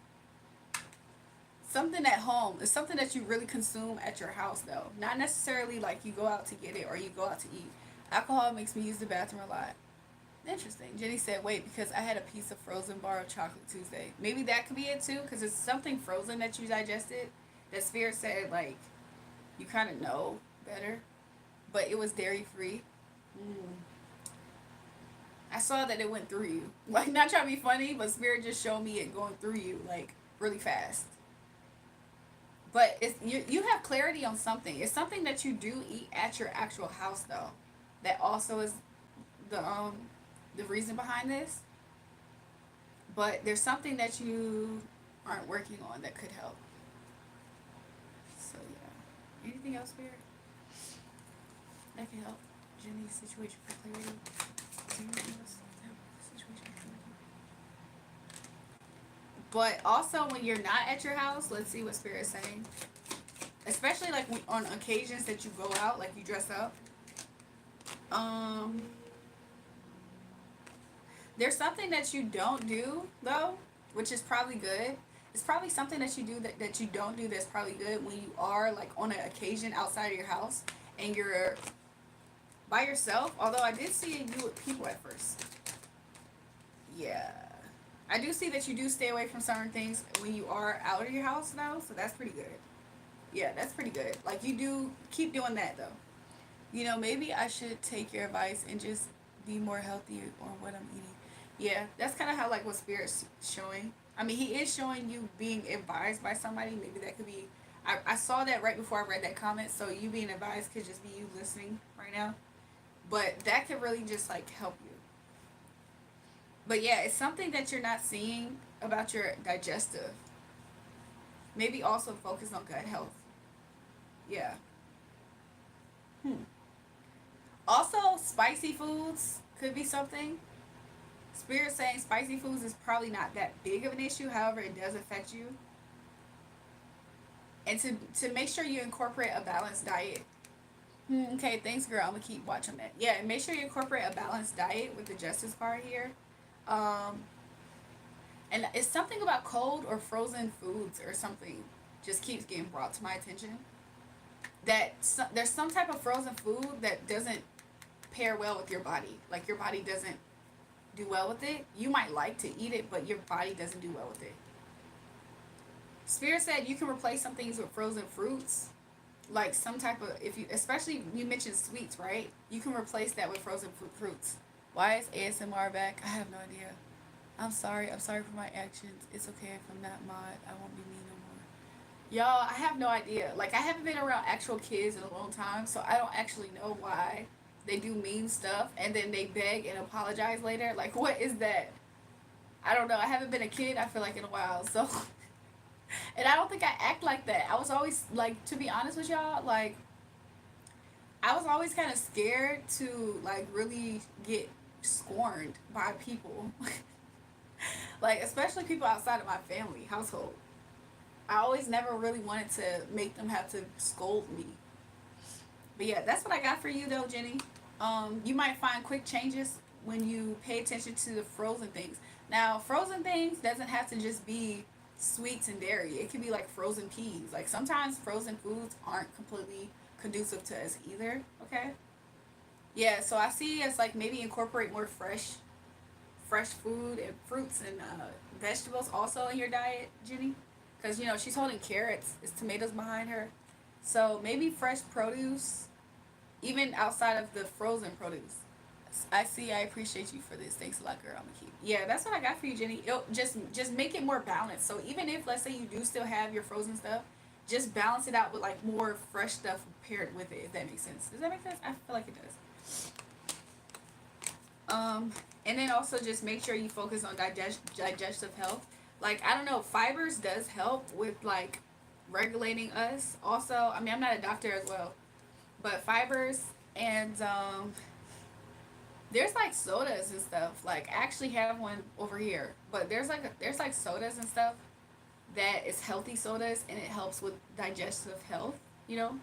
Something at home is something that you really consume at your house though. Not necessarily like you go out to get it or you go out to eat. Alcohol makes me use the bathroom a lot. Interesting. Jenny said, wait, because I had a piece of frozen bar of chocolate Tuesday. Maybe that could be it too, because it's something frozen that you digested. That Spirit said, like, you kind of know better. But it was dairy free. Mm. I saw that it went through you. Like, not trying to be funny, but Spirit just showed me it going through you, like, really fast. But it's you have clarity on something. It's something that you do eat at your actual house though. That also is the um the reason behind this. But there's something that you aren't working on that could help. So yeah. Anything else, Spirit? That can help Jenny's situation for clarity. Is there anything else that help the situation for clarity? But also when you're not at your house, let's see what Spirit's saying. Especially like on occasions that you go out, like you dress up. Um, there's something that you don't do though, which is probably good. It's probably something that you do that you don't do that's probably good when you are like on an occasion outside of your house and you're by yourself. Although I did see you with people at first. Yeah. I do see that you do stay away from certain things when you are out of your house now, so that's pretty good. Yeah, that's pretty good. Like you do keep doing that though. You know, maybe I should take your advice and just be more healthy on what I'm eating. Yeah, that's kind of how like what Spirit's showing. I mean, he is showing you being advised by somebody. Maybe that could be. I saw that right before I read that comment. So you being advised could just be you listening right now. But that could really just like help you. But yeah, it's something that you're not seeing about your digestive. Maybe also focus on gut health. Yeah. Hmm. Also, spicy foods could be something. Spirit saying spicy foods is probably not that big of an issue. However, it does affect you. And to make sure you incorporate a balanced diet. Okay, thanks, girl. I'm gonna keep watching that. Yeah, and make sure you incorporate a balanced diet with the justice card here. Um, and it's something about cold or frozen foods or something just keeps getting brought to my attention. There's some type of frozen food that doesn't pair well with your body. Like your body doesn't do well with it. You might like to eat it, but your body doesn't do well with it. Spirit said you can replace some things with frozen fruits, like some type of if you especially you mentioned sweets, right? You can replace that with frozen fruits. Why is ASMR back? I have no idea. I'm sorry. I'm sorry for my actions. It's okay if I'm not mod. I won't be mean no more. Y'all, I have no idea. Like I haven't been around actual kids in a long time, so I don't actually know why they do mean stuff and then they beg and apologize later. Like what is that? I don't know. I haven't been a kid, I feel like, in a while. So and I don't think I act like that. I was always like, to be honest with y'all, like I was always kind of scared to like really get scorned by people. Like especially people outside of my family household. I always never really wanted to make them have to scold me. But yeah, that's what I got for you though, Jenny. You might find quick changes when you pay attention to the frozen things. Now, frozen things doesn't have to just be sweets and dairy. It could be like frozen peas. Like sometimes frozen foods aren't completely conducive to us either. Okay. Yeah, so I see as like maybe incorporate more fresh food and fruits and vegetables also in your diet, Jenny, because you know she's holding carrots, it's tomatoes behind her, so maybe fresh produce, even outside of the frozen produce. I see. I appreciate you for this. Thanks a lot, girl. I'm gonna keep. Yeah, that's what I got for you, Jenny. It'll just make it more balanced. So even if let's say you do still have your frozen stuff, just balance it out with like more fresh stuff paired with it. If that makes sense. Does that make sense? I feel like it does. Um, and then also just make sure you focus on digestive health. Like I don't know, fibers does help with like regulating us. Also, I mean I'm not a doctor as well, but fibers and there's like sodas and stuff. Like I actually have one over here, but there's like sodas and stuff that is healthy sodas and it helps with digestive health. You know,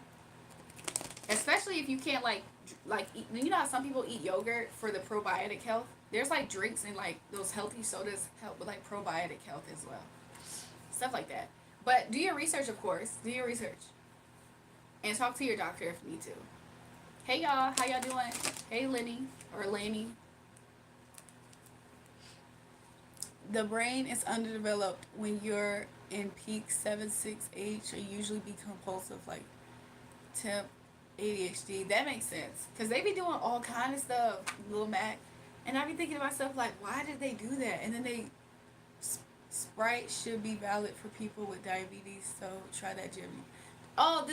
especially if you can't like eat, you know how some people eat yogurt for the probiotic health. There's like drinks and like those healthy sodas help with like probiotic health as well, stuff like that. But do your research, of course. Do your research and talk to your doctor if you need to. Hey y'all, how y'all doing? Hey Lenny or Laney. The brain is underdeveloped when you're in peak 7-6 age, or usually be compulsive like temp ADHD. That makes sense because they be doing all kind of stuff, Lil Mac, and I be thinking to myself like, why did they do that? And then they Sprite should be valid for people with diabetes, so try that, Jimmy. Oh,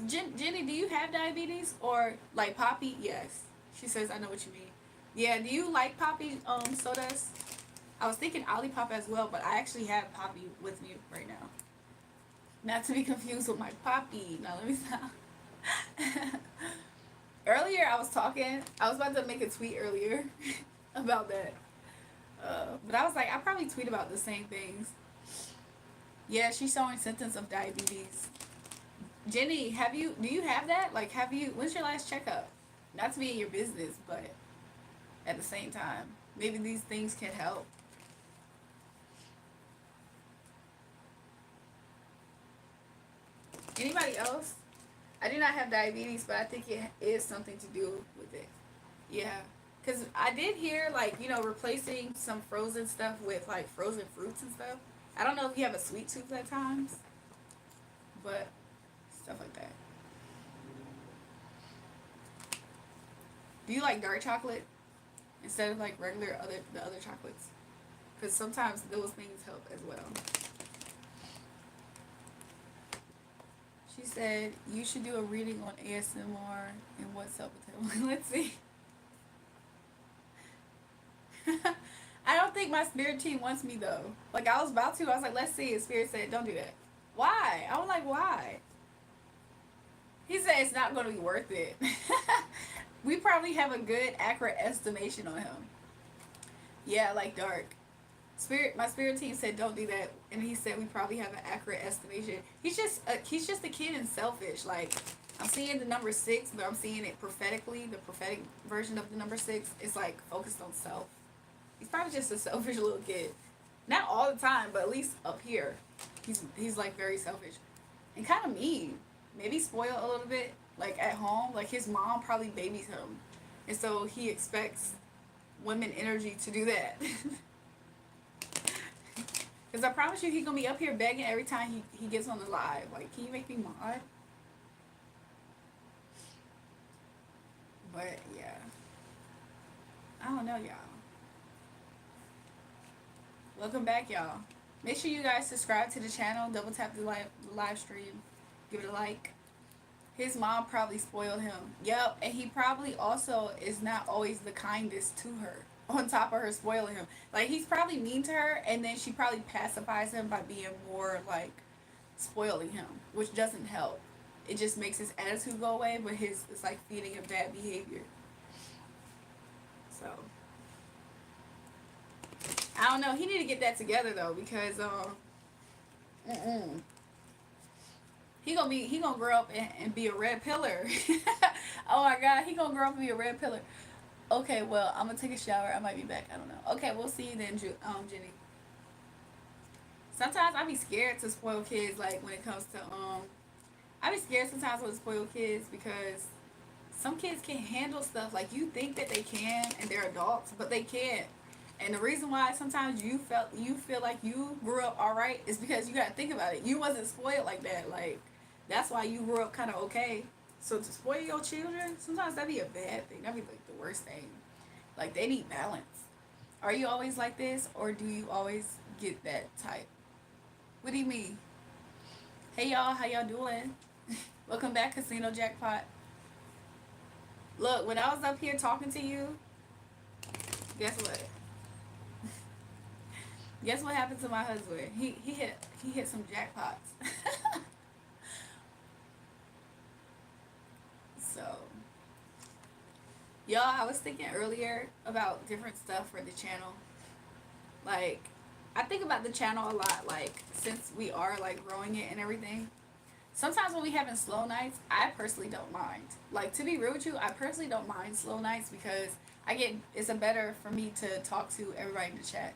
Jenny, do you have diabetes or like Poppy? Yes, she says I know what you mean. Yeah, do you like Poppy sodas? I was thinking Olipop as well, but I actually have Poppy with me right now. Not to be confused with my Poppy. Now let me stop. Earlier I was talking. I was about to make a tweet earlier about that, but I was like, I probably tweet about the same things. Yeah, she's showing symptoms of diabetes. Jenny, do you have that? Like, when's your last checkup? Not to be in your business, but at the same time, maybe these things can help. Anybody else? I do not have diabetes, but I think it is something to do with it. Yeah. Because I did hear, like, you know, replacing some frozen stuff with, like, frozen fruits and stuff. I don't know if you have a sweet tooth at times, but stuff like that. Do you like dark chocolate instead of, like, the other chocolates? Because sometimes those things help as well. She said, you should do a reading on ASMR and what's up with him. Let's see. I don't think my spirit team wants me though. Like I was about to. I was like, let's see. And spirit said, don't do that. Why? I was like, why? He said it's not going to be worth it. We probably have a good, accurate estimation on him. Yeah, like dark. My spirit team said don't do that, and he said we probably have an accurate estimation. He's just a kid and selfish. Like I'm seeing the number 6, but I'm seeing it prophetically. The prophetic version of the number 6 is like focused on self. He's probably just a selfish little kid. Not all the time, but at least up here, he's like very selfish and kind of mean. Maybe spoiled a little bit. Like at home, like his mom probably babies him, and so he expects women energy to do that. Because I promise you, he gonna be up here begging every time he gets on the live. Like, can you make me mod? But yeah, I don't know, y'all. Welcome back, y'all. Make sure you guys subscribe to the channel. Double tap the live stream. Give it a like. His mom probably spoiled him. Yep, and he probably also is not always the kindest to her. On top of her spoiling him, like he's probably mean to her, and then she probably pacifies him by being more like spoiling him, which doesn't help. It just makes his attitude go away, but it's like feeding him bad behavior. So I don't know. He need to get that together though, because he gonna grow up and be a red pillar. Oh my god, he gonna grow up and be a red pillar. Okay, well, I'm gonna take a shower. I might be back. I don't know. Okay, we'll see you then, Jenny. Sometimes I be scared to spoil kids. Like when it comes to I be scared sometimes with spoiled kids because some kids can handle stuff like you think that they can, and they're adults, but they can't. And the reason why sometimes you feel like you grew up all right is because you got to think about it. You wasn't spoiled like that. Like that's why you grew up kind of okay. So to spoil your children, sometimes that'd be a bad thing. That'd be like the worst thing. Like they need balance. Are you always like this, or do you always get that type? What do you mean? Hey y'all, how y'all doing? Welcome back, Casino Jackpot. Look, when I was up here talking to you, guess what? Guess what happened to my husband? He hit some jackpots. So, y'all, I was thinking earlier about different stuff for the channel. Like, I think about the channel a lot. Like, since we are like growing it and everything. Sometimes when we having slow nights, I personally don't mind. Like to be real with you, I personally don't mind slow nights because it's a better for me to talk to everybody in the chat.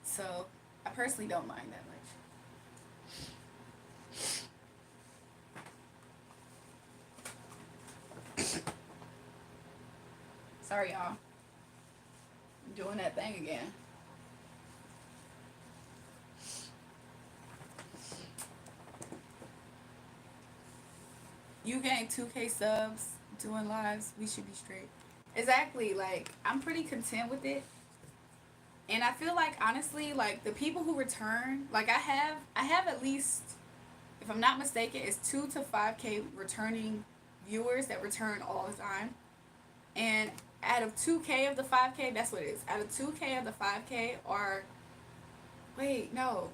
So I personally don't mind that much. Sorry y'all. I'm doing that thing again. You getting 2K subs, doing lives, we should be straight. Exactly, like I'm pretty content with it. And I feel like honestly, like the people who return, like I have at least, if I'm not mistaken, it's 2 to 5K returning viewers that return all the time. And out of 2K of the 5K, that's what it is. Out of 2K of the 5K are, wait, no.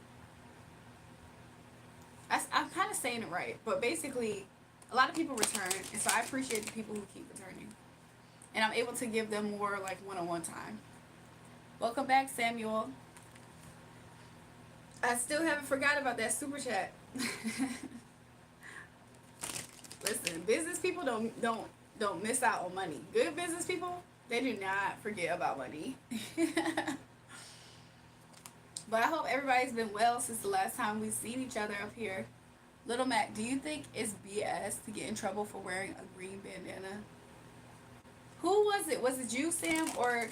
I'm kind of saying it right, but basically, a lot of people return, and so I appreciate the people who keep returning. And I'm able to give them more like one-on-one time. Welcome back, Samuel. I still haven't forgot about that super chat. Listen, business people don't miss out on money. Good business people, they do not forget about money. But I hope everybody's been well since the last time we've seen each other up here. Little Mac, do you think it's BS to get in trouble for wearing a green bandana? Who was it? Was it you, Sam, or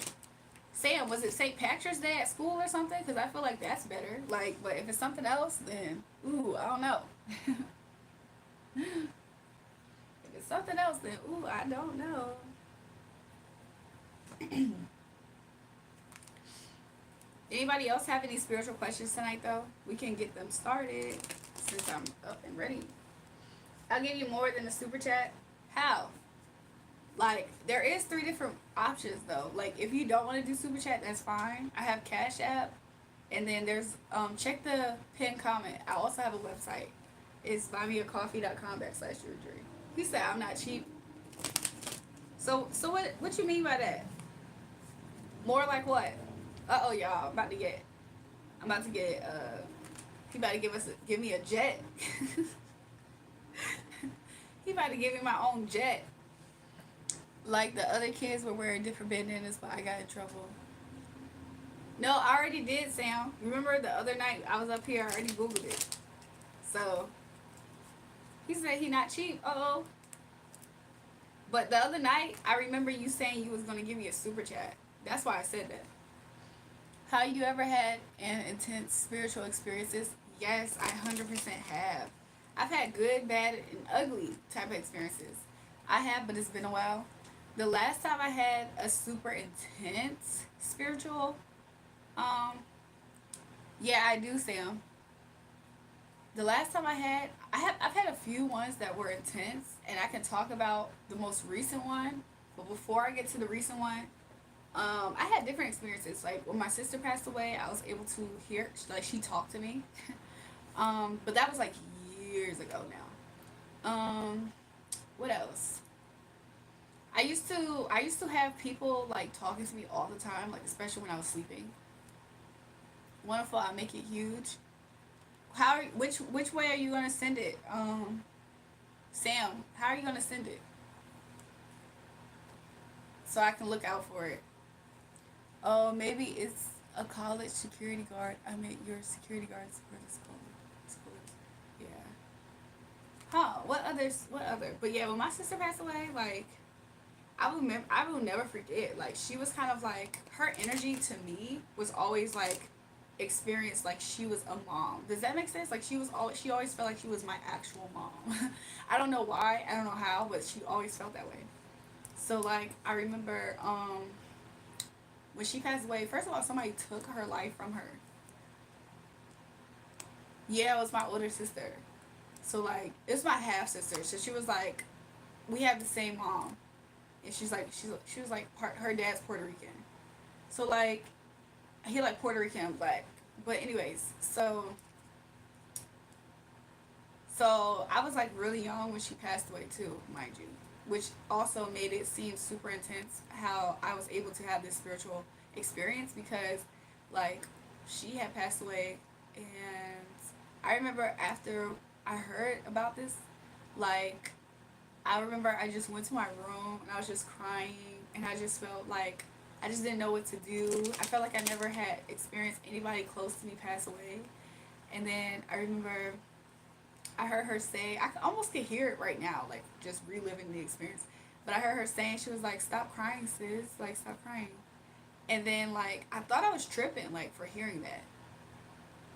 Sam? Was it St. Patrick's Day at school or something? Because I feel like that's better. Like, but if it's something else, then ooh, I don't know. If it's something else, then ooh, I don't know. Anybody else have any spiritual questions tonight, though? We can get them started since I'm up and ready. I'll give you more than a super chat. How? Like, there is 3 different options, though. Like, if you don't want to do super chat, that's fine. I have Cash App. And then there's, check the pinned comment. I also have a website. It's buymeacoffee.com/JulraeJulrae. He said I'm not cheap. So what you mean by that? More like what? Uh-oh, y'all. I'm about to get, he about to give me a jet. He about to give me my own jet. Like the other kids were wearing different bandanas, but I got in trouble. No, I already did, Sam. Remember the other night I was up here, I already Googled it. So, he said he not cheap. Uh-oh. But the other night, I remember you saying you was going to give me a super chat. That's why I said that. How you ever had an intense spiritual experiences? Yes, I 100% have. I've had good, bad, and ugly type of experiences. I have, but it's been a while. The last time I had a super intense spiritual, yeah, I do, Sam. The last time I've had a few ones that were intense, and I can talk about the most recent one. But before I get to the recent one, I had different experiences. Like when my sister passed away, I was able to hear, like she talked to me. But that was like years ago now. What else? I used to have people like talking to me all the time, like especially when I was sleeping. Wonderful, I make it huge. Which way are you gonna send it? Sam, how are you gonna send it? So I can look out for it. Oh, maybe it's a college security guard. I mean, your security guards for the school. Yeah. Huh? What other others, what other? But yeah, when my sister passed away, like I will never forget. Like she was kind of like her energy to me was always like experienced like she was a mom. Does that make sense? Like she always felt like she was my actual mom. I don't know why, I don't know how, but she always felt that way. So like I remember when she passed away, first of all somebody took her life from her. Yeah, it was my older sister. So like it's my half sister. So she was like we have the same mom. And she was like her dad's Puerto Rican. So like he like Puerto Rican and black. But anyways, so I was like really young when she passed away too, mind you, which also made it seem super intense how I was able to have this spiritual experience because like she had passed away and I remember after I heard about this, like I remember I just went to my room and I was just crying and I just felt like I just didn't know what to do. I felt like I never had experienced anybody close to me pass away. And then I remember I heard her say, almost could hear it right now, like just reliving the experience. But I heard her saying, she was like, "Stop crying, sis. Like, stop crying." And then, like, I thought I was tripping, like, for hearing that.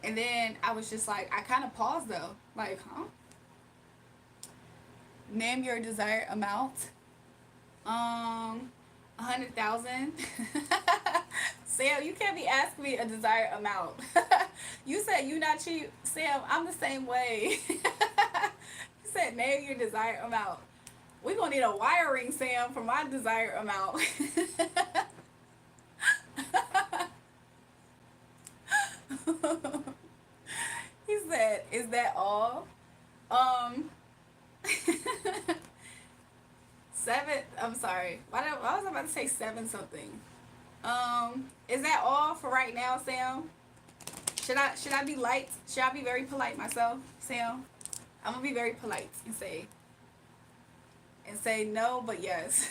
And then I was just like, I kind of paused though. Like, huh? Name your desired amount. 100,000. Sam, you can't be asking me a desired amount. You said you not cheap. Sam, I'm the same way. You said name your desired amount. We're gonna need a wiring, Sam, for my desired amount. He said, "Is that all?" Um, seven. I'm sorry. Why was I about to say seven something? Is that all for right now, Sam? Should I be light? Should I be very polite myself, Sam? I'm gonna be very polite and say no, but yes.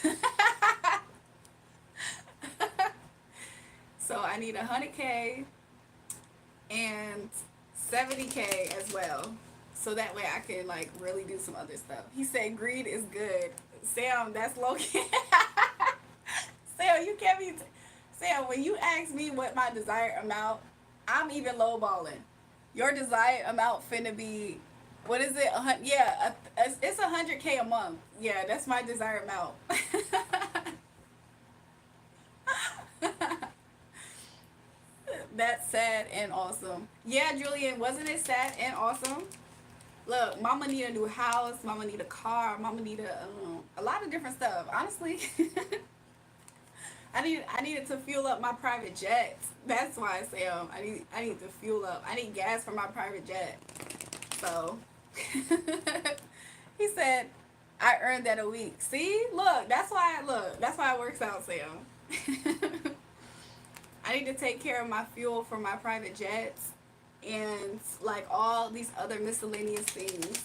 So I need 100K and 70K as well, so that way I can like really do some other stuff. He said greed is good. Sam, that's low key. Sam, you can't be. Sam, when you ask me what my desired amount, I'm even lowballing. Your desired amount finna be, what is it? Yeah, it's 100K a month. Yeah, that's my desired amount. That's sad and awesome. Yeah, Julian, wasn't it sad and awesome? Look, mama need a new house, mama need a car, mama need a lot of different stuff. Honestly, I needed to fuel up my private jet. That's why I say I need to fuel up. I need gas for my private jet. So he said I earned that a week. See, that's why it works out, Sam. I need to take care of my fuel for my private jets and like all these other miscellaneous things.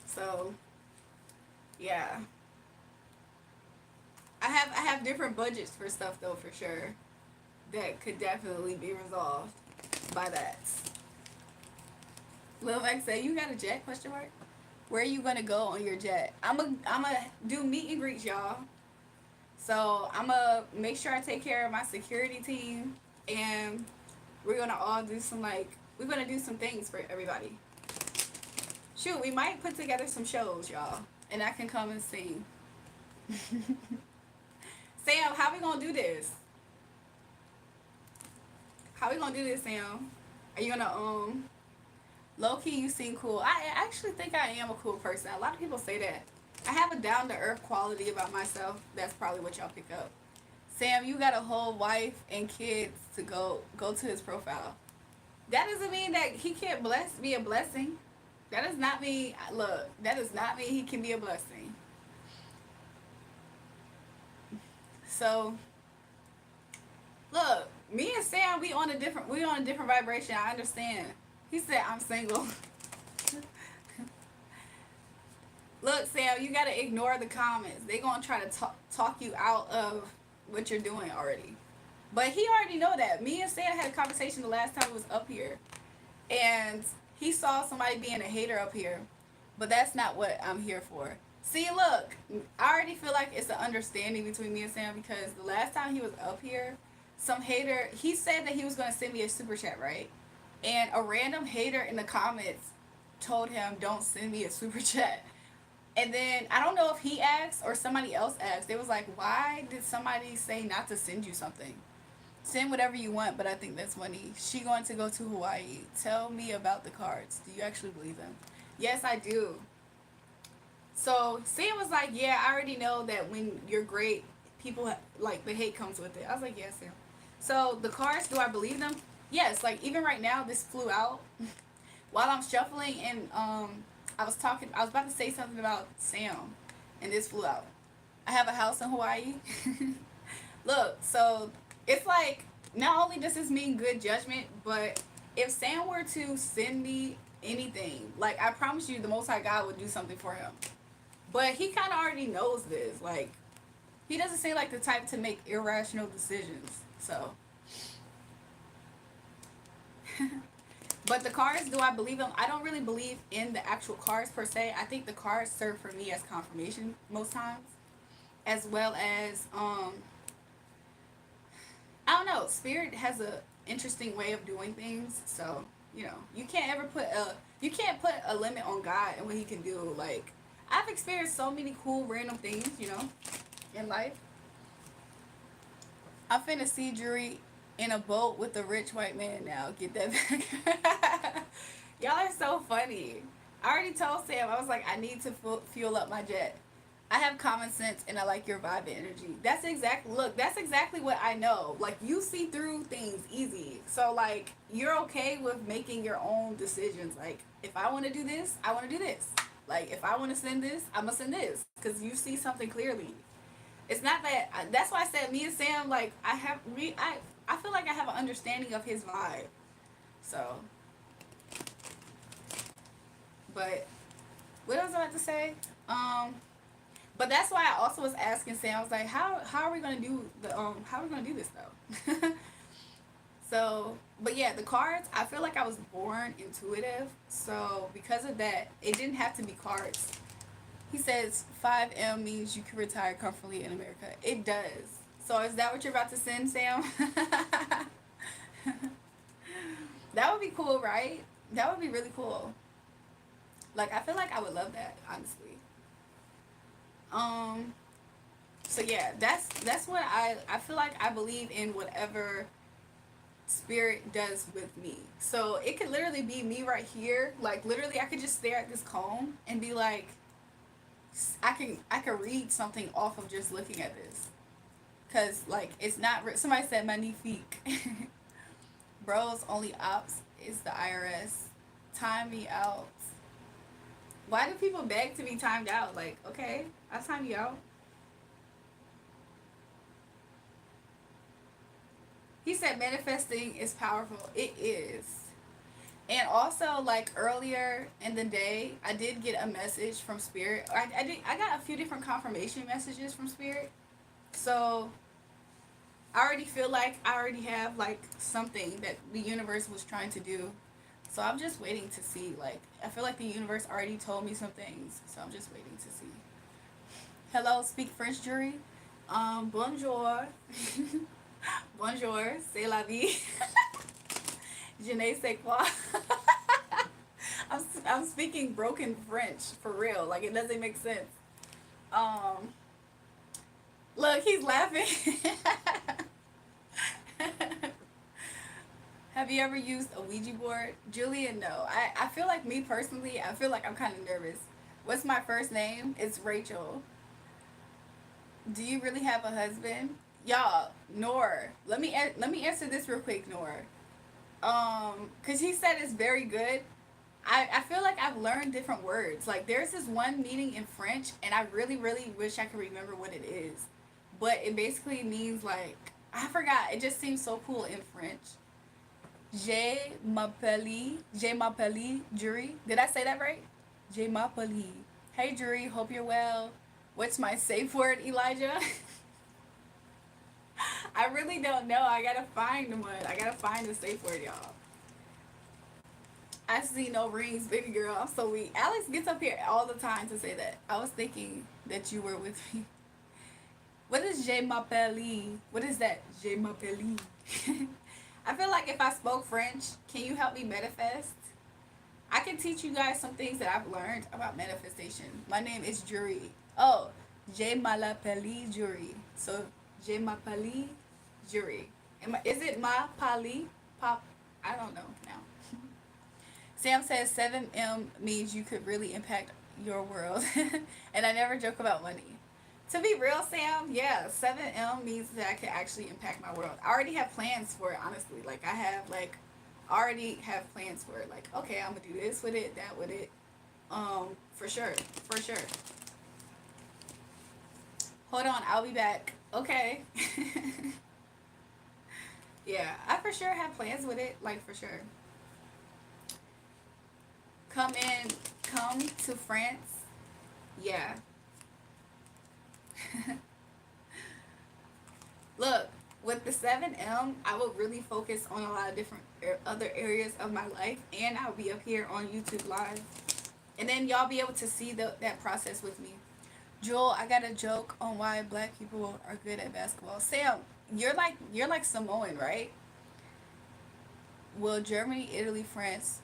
So yeah. I have different budgets for stuff though for sure. That could definitely be resolved by that. Lil X say you got a jet question mark? Where are you gonna go on your jet? I'm a do meet and greets, y'all. So I'm gonna make sure I take care of my security team, and we're gonna all do some we're gonna do some things for everybody. Shoot, we might put together some shows, y'all, and I can come and sing. Sam, how we gonna do this? How we gonna do this, Sam? Are you gonna low key? You seem cool. I actually think I am a cool person. A lot of people say that. I have a down to earth quality about myself. That's probably what y'all pick up. Sam, you got a whole wife and kids to go to his profile. That doesn't mean that he can't be a blessing. That does not mean look. That does not mean he can be a blessing. So look, me and Sam, we on a different vibration. I understand. He said I'm single. Look, Sam, you gotta ignore the comments. They gonna try to talk you out of what you're doing already. But he already know that. Me and Sam had a conversation the last time he was up here, and he saw somebody being a hater up here. But that's not what I'm here for. See, look, I already feel like it's an understanding between me and Sam because the last time he was up here, some hater, he said that he was going to send me a super chat, right? And a random hater in the comments told him, don't send me a super chat. And then I don't know if he asked or somebody else asked. They was like, why did somebody say not to send you something? Send whatever you want, but I think that's funny. She going to go to Hawaii. Tell me about the cards. Do you actually believe them? Yes, I do. So Sam was like, yeah, I already know that when you're great, people like the hate comes with it. I was like, yes, Sam. So the cards, do I believe them? Yes. Like even right now, this flew out while I'm shuffling, and I was talking. I was about to say something about Sam, and this flew out. I have a house in Hawaii. Look, so it's like not only does this mean good judgment, but if Sam were to send me anything, like I promise you, the Most High God would do something for him. But he kind of already knows this. Like he doesn't seem like the type to make irrational decisions. So, but the cards, do I believe them? I don't really believe in the actual cards per se. I think the cards serve for me as confirmation most times, as well as I don't know. Spirit has a interesting way of doing things. So you can't ever put a limit on God and what He can do. Like I've experienced so many cool random things, in life. I'm finna see Jury in a boat with a rich white man now. Get that back. Y'all are so funny. I already told Sam, I was like, I need to fuel up my jet. I have common sense and I like your vibe and energy. That's exactly what I know. Like you see through things easy. So like you're okay with making your own decisions. Like if I want to do this, I want to do this. Like if I want to send this, I'm gonna send this because you see something clearly. It's not that. That's why I said me and Sam. Like I feel like I have an understanding of his vibe. So, but what was I about to say? But that's why I also was asking Sam. I was like, how are we gonna do the how are we gonna do this though? So, but yeah, the cards. I feel like I was born intuitive. So because of that, it didn't have to be cards. He says 5M means you can retire comfortably in America. It does. So is that what you're about to send, Sam? That would be cool, right? That would be really cool. Like I feel like I would love that, honestly. Um so yeah, that's what I feel like I believe in whatever spirit does with me. So it could literally be me right here. Like literally I could just stare at this comb and be like I can read something off of just looking at this. Cause like it's not somebody said magnifique. Bros only ops is the IRS. Time me out. Why do people beg to be timed out? Like, okay, I'll time you out. He said manifesting is powerful. It is. And also, like earlier in the day, I did get a message from Spirit. I got a few different confirmation messages from Spirit. So I already feel like I already have like something that the universe was trying to do. So I'm just waiting to see. Like I feel like the universe already told me some things. So I'm just waiting to see. Hello, speak French, jury. Bonjour. Bonjour, c'est la vie. Je ne sais quoi. I'm speaking broken French for real. Like it doesn't make sense. Um, Look, he's laughing. Have you ever used a Ouija board? Julian, no. I feel like me personally, I feel like I'm kind of nervous. What's my first name? It's Rachel. Do you really have a husband? Y'all, Nor. Let me answer this real quick, Nor. Cause he said it's very good. I feel like I've learned different words. Like there's this one meaning in French, and I really really wish I could remember what it is, but it basically means like I forgot. It just seems so cool in French. Je m'appelle, Jury. Did I say that right? Je m'appelle. Hey, Jury. Hope you're well. What's my safe word, Elijah? I really don't know. I gotta find one. I gotta find the safe word, y'all. I see no rings, baby girl. I'm so weak. Alex gets up here all the time to say that. I was thinking that you were with me. What is Je m'appelle? What is that? Je m'appelle. I feel like if I spoke French, can you help me manifest? I can teach you guys some things that I've learned about manifestation. My name is Julrae. Oh, Je m'appelle Julrae. So, Je m'appelle Julrae. Is it ma pali? Pop? I don't know now. Sam says 7M means you could really impact your world. And I never joke about money. To be real, Sam, yeah, 7M means that I can actually impact my world. I already have plans for it, honestly. Like, I have, like, already have plans for it. Like, okay, I'm gonna do this with it, that with it. For sure, for sure. Hold on, I'll be back. Okay. Yeah, I for sure have plans with it, like, for sure. Come to France. Yeah. Look, with the 7M, I will really focus on a lot of different other areas of my life, and I'll be up here on YouTube Live. And then y'all be able to see that process with me. Joel, I got a joke on why black people are good at basketball. Sam, you're like Samoan, right? Will Germany, Italy, France,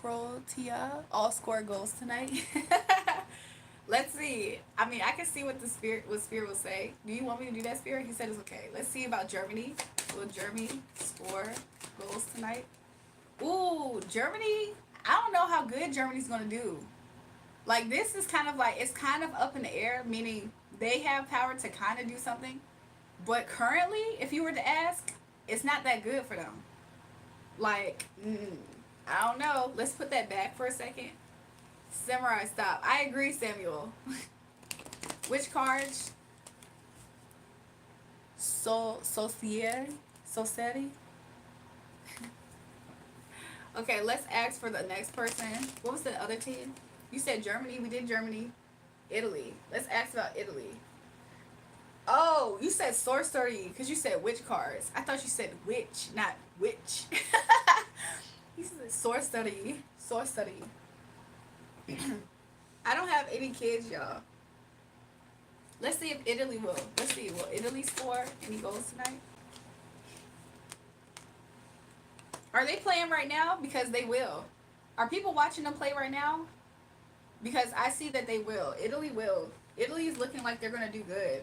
Croatia all score goals tonight? Let's see. I mean, I can see what Spirit will say. Do you want me to do that, Spirit? He said it's okay. Let's see about Germany. Will Germany score goals tonight? Ooh, Germany. I don't know how good Germany's gonna do. Like, this is kind of like, it's kind of up in the air, meaning they have power to kind of do something. But currently, if you were to ask, it's not that good for them. Like, I don't know. Let's put that back for a second. Samurai, stop. I agree, Samuel. Which cards? Society? Okay, let's ask for the next person. What was the other team? You said Germany. We did Germany. Italy. Let's ask about Italy. Oh, you said sorcery because you said witch cards. I thought you said witch, not witch. You said sorcery. Sorcery. I don't have any kids, y'all. Let's see if Italy will. Let's see. Will Italy score any goals tonight? Are they playing right now? Because they will. Are people watching them play right now? Because I see that they will. Italy will. Italy is looking like they're going to do good.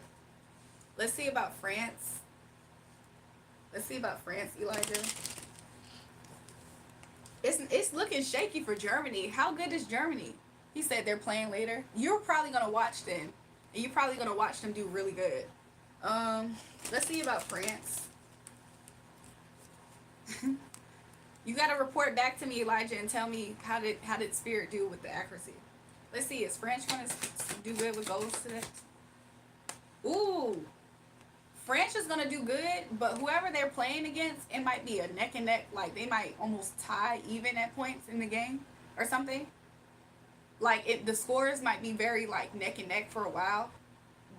Let's see about France. Let's see about France, Elijah. It's looking shaky for Germany. How good is Germany? He said they're playing later. You're probably going to watch them. And you're probably going to watch them do really good. Let's see about France. You got to report back to me, Elijah, and tell me how did Spirit do with the accuracy. Let's see. Is France going to do good with goals today? Ooh. France is going to do good, but whoever they're playing against, it might be a neck and neck. Like, they might almost tie even at points in the game or something. Like, the scores might be very, like, neck and neck for a while,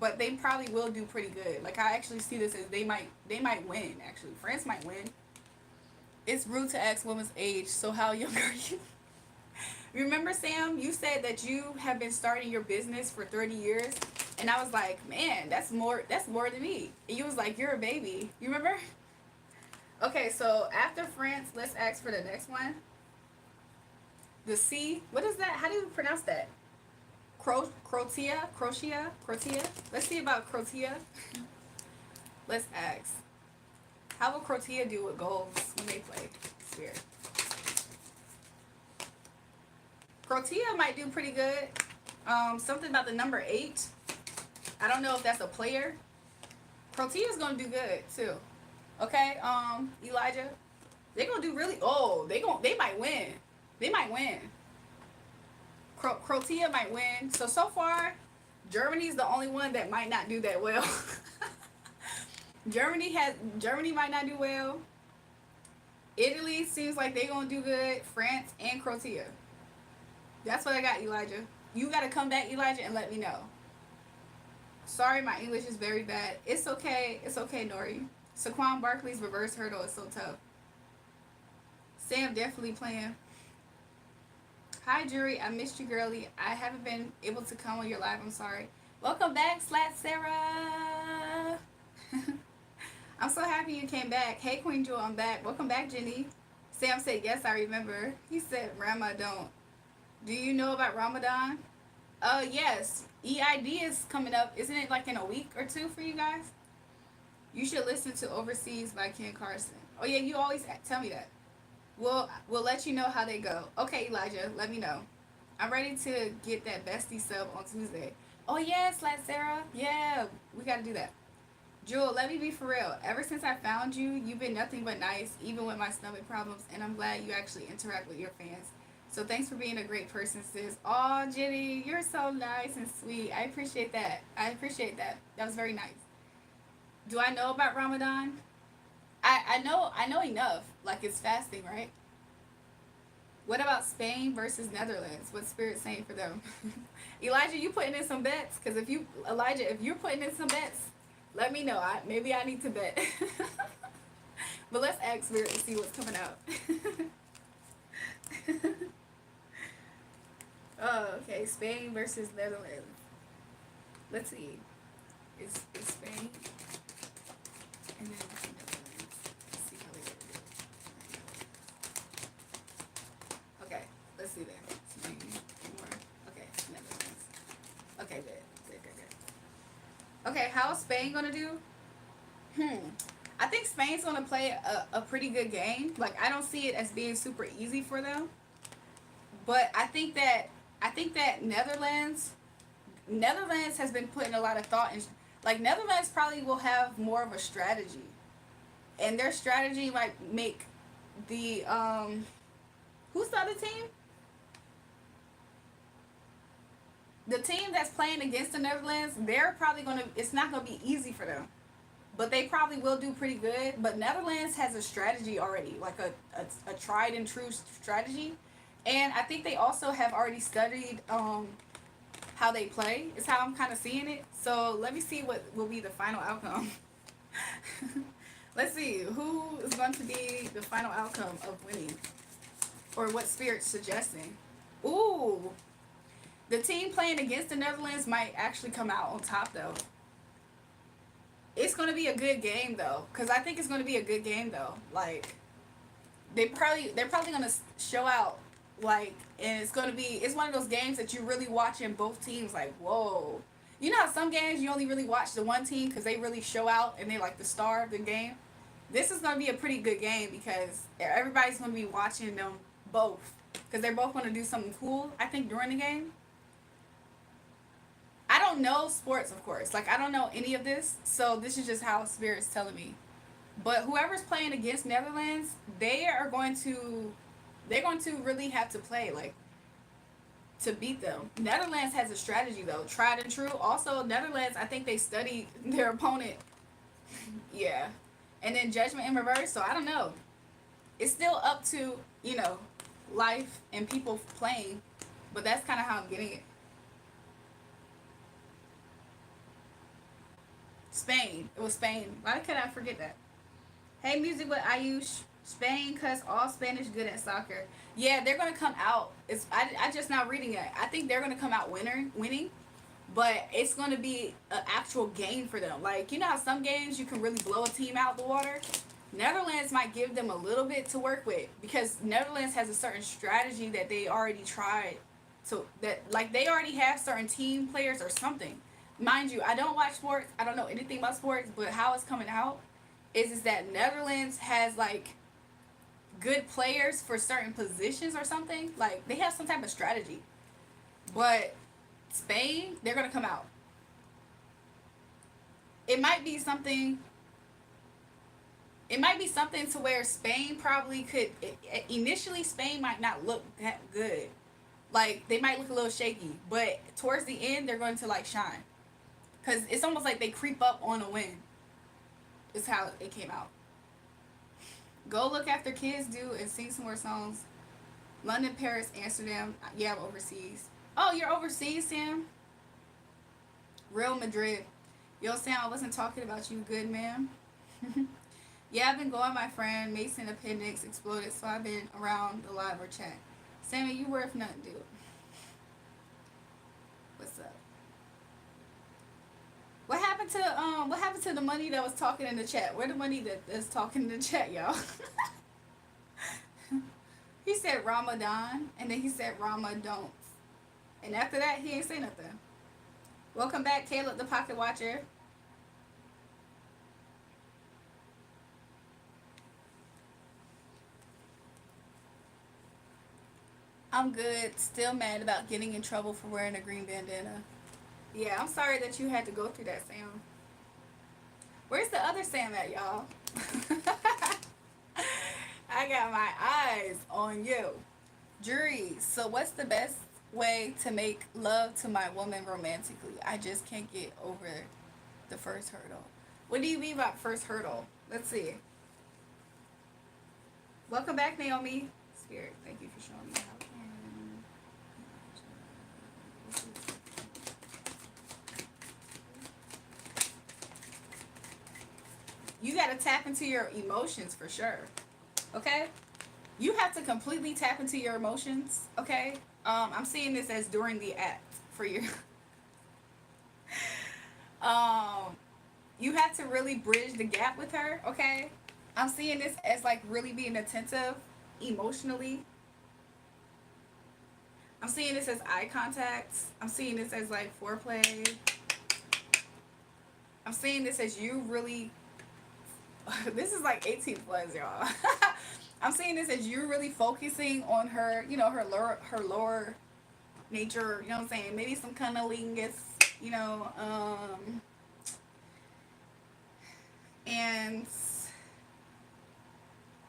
but they probably will do pretty good. Like, I actually see this as they might win, actually. France might win. It's rude to ask women's age, so how young are you? Remember, Sam, you said that you have been starting your business for 30 years, and I was like, man, that's more than me. And you was like, you're a baby. You remember? Okay, so after France, let's ask for the next one. The C, what is that? How do you pronounce that? Croatia? Let's see about Croatia. Let's ask. How will Croatia do with goals when they play? Spirit. Croatia might do pretty good. Something about the number 8. I don't know if that's a player. Croatia's gonna do good too. Okay, Elijah. They're gonna do really they might win. They might win. Croatia might win. So far, Germany's the only one that might not do that well. Germany might not do well. Italy seems like they're gonna do good. France and Croatia. That's what I got, Elijah. You gotta come back, Elijah, and let me know. Sorry, my English is very bad. It's okay. It's okay, Nori. Saquon Barkley's reverse hurdle is so tough. Sam definitely playing. Hi, Jury. I missed you, girly. I haven't been able to come on your live. I'm sorry. Welcome back, Slat Sarah. I'm so happy you came back. Hey, Queen Jewel, I'm back. Welcome back, Jenny. Sam said, yes, I remember. He said, Ramadan. Do you know about Ramadan? Yes. EID is coming up. Isn't it like in a week or two for you guys? You should listen to Overseas by Ken Carson. Oh, yeah, you always tell me that. We'll let you know how they go. Okay, Elijah, let me know. I'm ready to get that bestie sub on Tuesday. Oh, yes, Slat Sarah. Yeah, we got to do that. Jewel, let me be for real. Ever since I found you, you've been nothing but nice, even with my stomach problems, and I'm glad you actually interact with your fans. So thanks for being a great person, sis. Oh, Jenny, you're so nice and sweet. I appreciate that. I appreciate that. That was very nice. Do I know about Ramadan? I know enough. Like it's fasting, right? What about Spain versus Netherlands? What's Spirit saying for them? Elijah, you putting in some bets? Because if you're putting in some bets, let me know. Maybe I need to bet. But let's ask Spirit to see what's coming out. Oh, okay. Spain versus Netherlands. Let's see. It's Spain and then Netherlands. Let's see how they do it. Okay, let's see then. Spain more. Okay, Netherlands. Okay, good. Okay, how's Spain gonna do? I think Spain's gonna play a pretty good game. Like I don't see it as being super easy for them. But I think that Netherlands has been putting a lot of thought in. Like Netherlands probably will have more of a strategy, and their strategy might make the who's the other team? The team that's playing against the Netherlands, they're probably gonna. It's not gonna be easy for them, but they probably will do pretty good. But Netherlands has a strategy already, like a tried and true strategy, and I think they also have already studied how they play. Is how I'm kind of seeing it. So let me see what will be the final outcome. Let's see who is going to be the final outcome of winning, or what Spirit's suggesting. Ooh, the team playing against the Netherlands might actually come out on top though. It's going to be a good game though, because I think it's going to be a good game though. Like they're probably going to show out, like, and it's one of those games that you really watch in both teams. Like, whoa, you know how some games you only really watch the one team because they really show out and they're like the star of the game. This is going to be a pretty good game because everybody's going to be watching them both because they're both going to do something cool, I think, during the game. I don't know sports, of course. Like, I don't know any of this, so this is just how Spirit's telling me. But whoever's playing against Netherlands, they're going to really have to play, like, to beat them. Netherlands has a strategy, though, tried and true. Also, Netherlands, I think they studied their opponent. Yeah. And then Judgment in reverse, so I don't know. It's still up to, life and people playing, but that's kind of how I'm getting it. Spain. It was Spain. Why could I forget that? Hey, Music with Ayush. Spain, cause all Spanish good at soccer. Yeah, they're gonna come out. I just now reading it. I think they're gonna come out winning, but it's gonna be an actual game for them. Like, you know how some games you can really blow a team out the water. Netherlands might give them a little bit to work with because Netherlands has a certain strategy that they already tried. So that, like, they already have certain team players or something. Mind you, I don't watch sports. I don't know anything about sports, but how it's coming out is that Netherlands has like good players for certain positions or something. Like they have some type of strategy. But Spain, they're gonna come out. It might be something. It might be something to where Spain probably could. Initially, Spain might not look that good. Like they might look a little shaky, but towards the end, they're going to like shine. Cause it's almost like they creep up on a win. Is how it came out. Go look after kids do and sing some more songs. London, Paris, Amsterdam. Yeah, I'm overseas. Oh, you're overseas, Sam? Real Madrid. Yo, Sam, I wasn't talking about you, good man. Yeah, I've been going. My friend Mason appendix exploded, so I've been around the live or chat. Sammy, you worth nothing, dude. What's up? What happened to the money that was talking in the chat? Where the money that is talking in the chat, y'all? He said Ramadan, and then he said Ramadan, and after that he ain't say nothing. Welcome back, Caleb the Pocket Watcher. I'm good. Still mad about getting in trouble for wearing a green bandana. Yeah, I'm sorry that you had to go through that, Sam. Where's the other Sam at, y'all? I got my eyes on you. Jury, so what's the best way to make love to my woman romantically? I just can't get over the first hurdle. What do you mean by first hurdle? Let's see. Welcome back, Naomi. Spirit, thank you for showing me how you got to tap into your emotions for sure. Okay? You have to completely tap into your emotions. Okay? I'm seeing this as during the act for you. um, you have to really bridge the gap with her. Okay? I'm seeing this as like really being attentive emotionally. I'm seeing this as eye contact. I'm seeing this as like foreplay. I'm seeing this as you really. This is like 18 plus, y'all. I'm seeing this as you really focusing on her, you know, her lower nature. You know what I'm saying? Maybe some cunnilingus, you know, and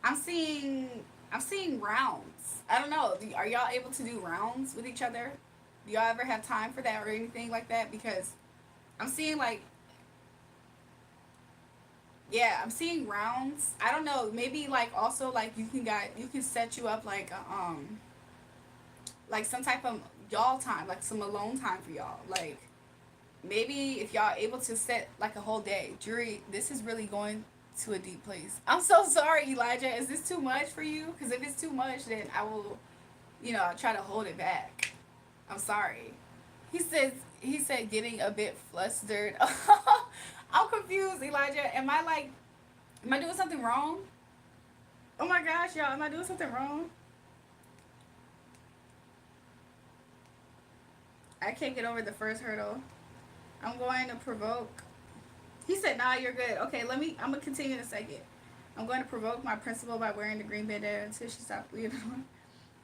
I'm seeing I'm seeing rounds. I don't know. Are y'all able to do rounds with each other? Do y'all ever have time for that or anything like that? Because I'm seeing like, yeah, I'm seeing rounds. I don't know. Maybe like also like you can set you up like some type of y'all time, like some alone time for y'all. Like maybe if y'all able to set like a whole day. Jury, this is really going to a deep place. I'm so sorry, Elijah. Is this too much for you? Because if it's too much, then I will, you know, try to hold it back. I'm sorry. He says he said getting a bit flustered. I'm confused, Elijah. Am I doing something wrong? Oh my gosh, y'all, am I doing something wrong? I can't get over the first hurdle. I'm going to provoke. He said, nah, you're good. Okay, I'm going to continue in a second. I'm going to provoke my principal by wearing the green bandana until she stops leaving.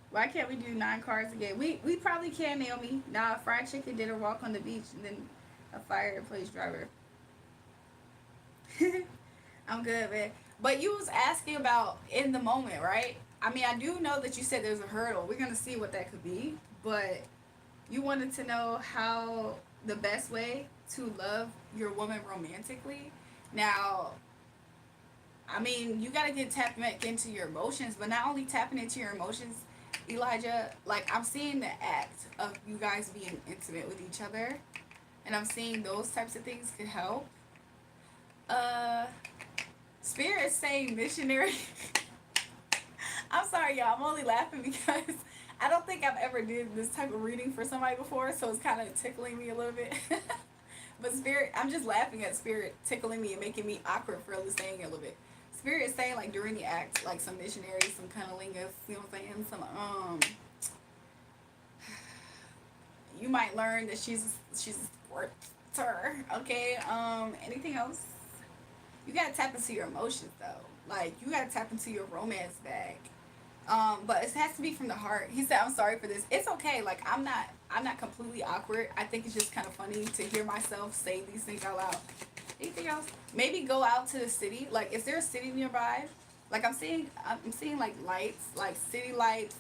Why can't we do 9 cards again? We probably can, Naomi. Nah, fried chicken did a walk on the beach and then a fireplace driver. I'm good, man. But you was asking about in the moment, right? I mean, I do know that you said there's a hurdle. We're going to see what that could be. But you wanted to know how the best way to love your woman romantically. Now, I mean, you got to get tapping back into your emotions, but not only tapping into your emotions, Elijah, like I'm seeing the act of you guys being intimate with each other, and I'm seeing those types of things could help. Uh, Spirit is saying missionary. I'm sorry, y'all. I'm only laughing because I don't think I've ever did this type of reading for somebody before, so it's kind of tickling me a little bit. But Spirit, I'm just laughing at Spirit tickling me and making me awkward for saying it a little bit. Spirit is saying like during the act, like some missionary, some cunnilingus, you know what I'm saying? You might learn that she's a squirter. Okay. Anything else? You gotta tap into your emotions though. Like you gotta tap into your romance bag. But it has to be from the heart. He said, "I'm sorry for this. It's okay. Like I'm not completely awkward. I think it's just kind of funny to hear myself say these things out loud." Anything else? Maybe go out to the city. Like, is there a city nearby? Like I'm seeing like lights, like city lights.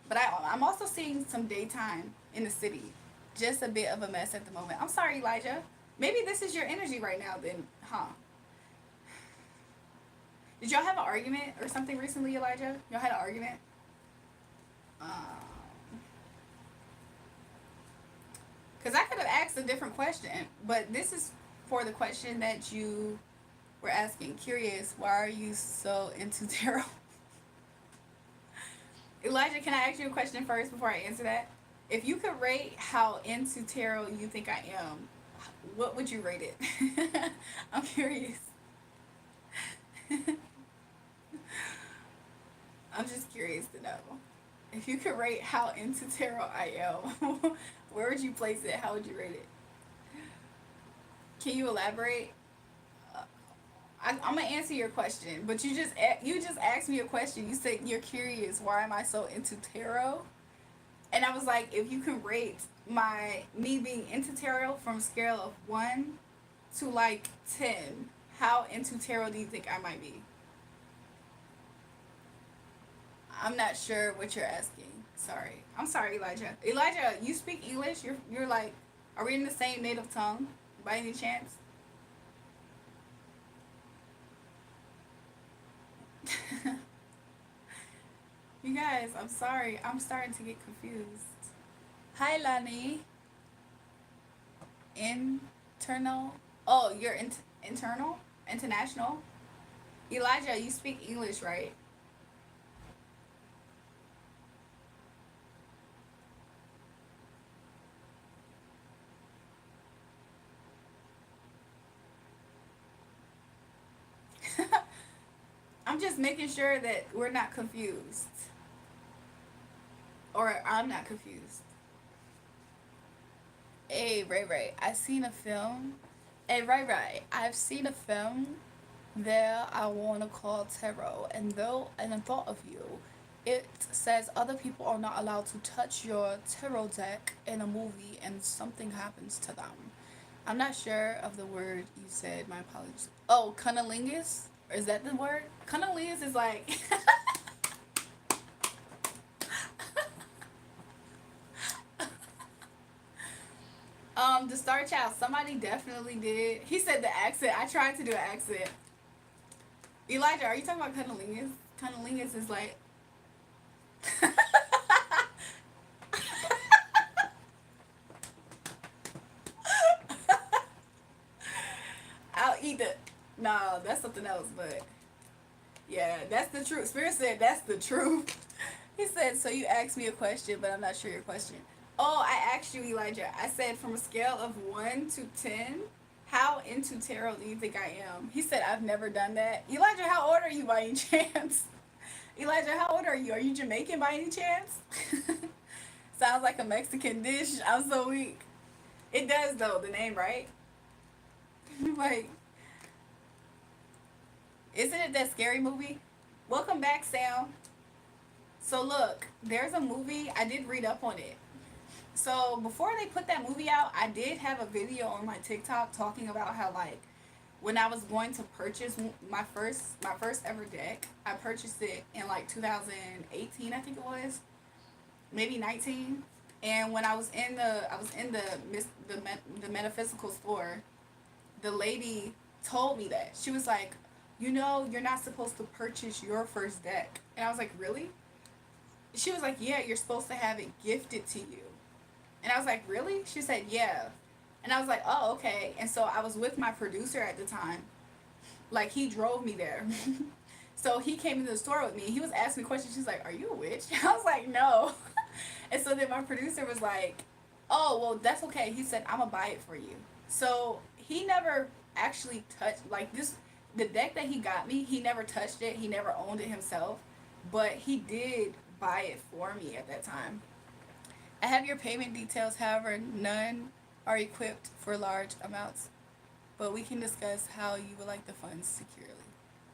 But I'm also seeing some daytime in the city. Just a bit of a mess at the moment. I'm sorry, Elijah. Maybe this is your energy right now. Then, huh? Did y'all have an argument or something recently, Elijah? Y'all had an argument? Because I could have asked a different question, but this is for the question that you We're asking, curious, why are you so into tarot? Elijah, can I ask you a question first before I answer that? If you could rate how into tarot you think I am, what would you rate it? I'm curious. I'm just curious to know. If you could rate how into tarot I am, where would you place it? How would you rate it? Can you elaborate? Uh, I'm gonna answer your question, but you just asked me a question. You said you're curious. Why am I so into tarot? And I was like, if you can rate my me being into tarot from a scale of 1 to like 10, how into tarot do you think I might be? I'm not sure what you're asking. Sorry. I'm sorry, Elijah. Elijah, you speak English? You're like, are we in the same native tongue by any chance? You guys, I'm sorry. I'm starting to get confused. Hi, Lani. Internal. Oh, you're internal? International? Elijah, you speak English, right? I'm just making sure that we're not confused. Or I'm not confused. Hey, Ray Ray, I've seen a film. Hey, Ray Ray, I've seen a film there I want to call tarot, and the thought of you, it says other people are not allowed to touch your tarot deck in a movie and something happens to them. I'm not sure of the word you said, my apologies. Oh, cunnilingus? Is that the word? Cunnilingus is like the Star Child, somebody definitely did. He said the accent. I tried to do an accent. Elijah, are you talking about cunnilingus? Cunnilingus is like I'll eat it. No, that's something else, but yeah, that's the truth. Spirit said that's the truth. He said, so you asked me a question, but I'm not sure your question. Oh, I asked you, Elijah. I said from a scale of 1 to 10, how into tarot do you think I am? He said, I've never done that. Elijah, how old are you by any chance? Elijah, how old are you? Are you Jamaican by any chance? Sounds like a Mexican dish. I'm so weak. It does though, the name, right? Like, isn't it that scary movie? Welcome back, Sam. So look, there's a movie, I did read up on it. So before they put that movie out, I did have a video on my TikTok talking about how like when I was going to purchase my first ever deck, I purchased it in like 2018, I think it was, maybe 19. And when I was in the metaphysical store, the lady told me that. She was like, "You know, you're not supposed to purchase your first deck." And I was like, "Really?" She was like, "Yeah, you're supposed to have it gifted to you." And I was like, "Really?" She said, "Yeah." And I was like, "Oh, okay." And so I was with my producer at the time. Like, he drove me there. So he came into the store with me. He was asking me questions. She's like, "Are you a witch?" I was like, "No." And so then my producer was like, "Oh, well, that's okay." He said, "I'm going to buy it for you." So he never actually touched, like, this, the deck that he got me, he never touched it. He never owned it himself. But he did buy it for me at that time. I have your payment details, however, none are equipped for large amounts, but we can discuss how you would like the funds securely.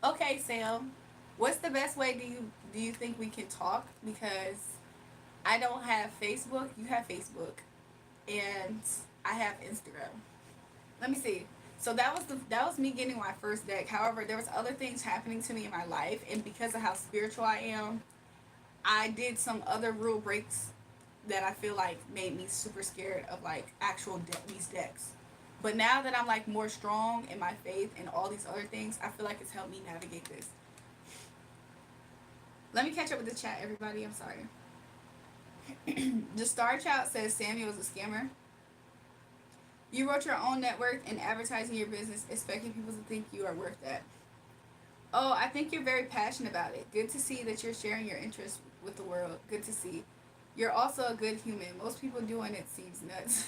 Okay, Sam. What's the best way do you think we can talk? Because I don't have Facebook. You have Facebook, and I have Instagram. Let me see. So that was me getting my first deck. However, there was other things happening to me in my life, and because of how spiritual I am, I did some other rule breaks that I feel like made me super scared of like these decks. But now that I'm like more strong in my faith and all these other things, I feel like it's helped me navigate this. Let me catch up with the chat, everybody. I'm sorry. The Star Child says Samuel is a scammer. You wrote your own net worth and advertising your business, expecting people to think you are worth that. Oh, I think you're very passionate about it. Good to see that you're sharing your interests with the world. Good to see. You're also a good human. Most people doing it seems nuts.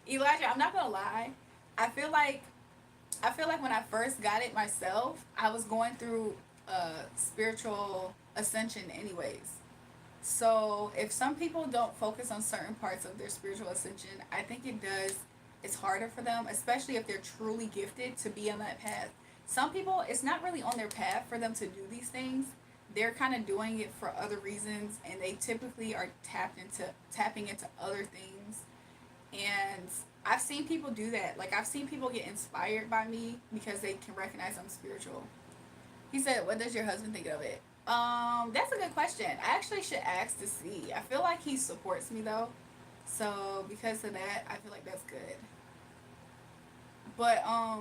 Elijah, I'm not gonna lie. I feel like I feel like when I first got it myself, I was going through a spiritual ascension anyways. So if some people don't focus on certain parts of their spiritual ascension, I think it does. It's harder for them, especially if they're truly gifted to be on that path. Some people, it's not really on their path for them to do these things. They're kind of doing it for other reasons, and they typically are tapping into other things. And I've seen people do that. Like I've seen people get inspired by me because they can recognize I'm spiritual. He said, "What does your husband think of it?" That's a good question. I actually should ask to see. I feel like he supports me though, so because of that, I feel like that's good. But I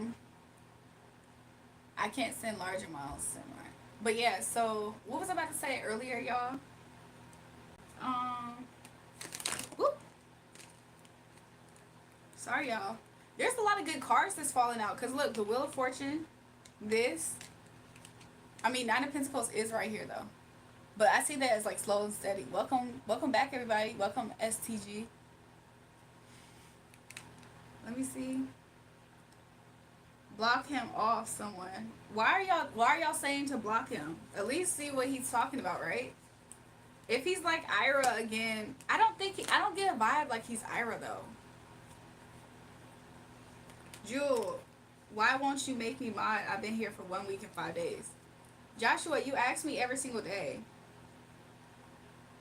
can't send large amounts. Similar. But yeah. So what was I about to say earlier, y'all? Um, whoop. Sorry, y'all. There's a lot of good cards that's falling out. Cause look, the Wheel of Fortune. This. I mean, Nine of Pentacles is right here though. But I see that as like slow and steady. Welcome back, everybody. Welcome, STG. Let me see. Block him off, someone. Why are y'all saying to block him? At least see what he's talking about, right? If he's like Ira again, I don't get a vibe like he's Ira though. Jewel, why won't you make me mod? I've been here for 1 week and 5 days. Joshua, you ask me every single day.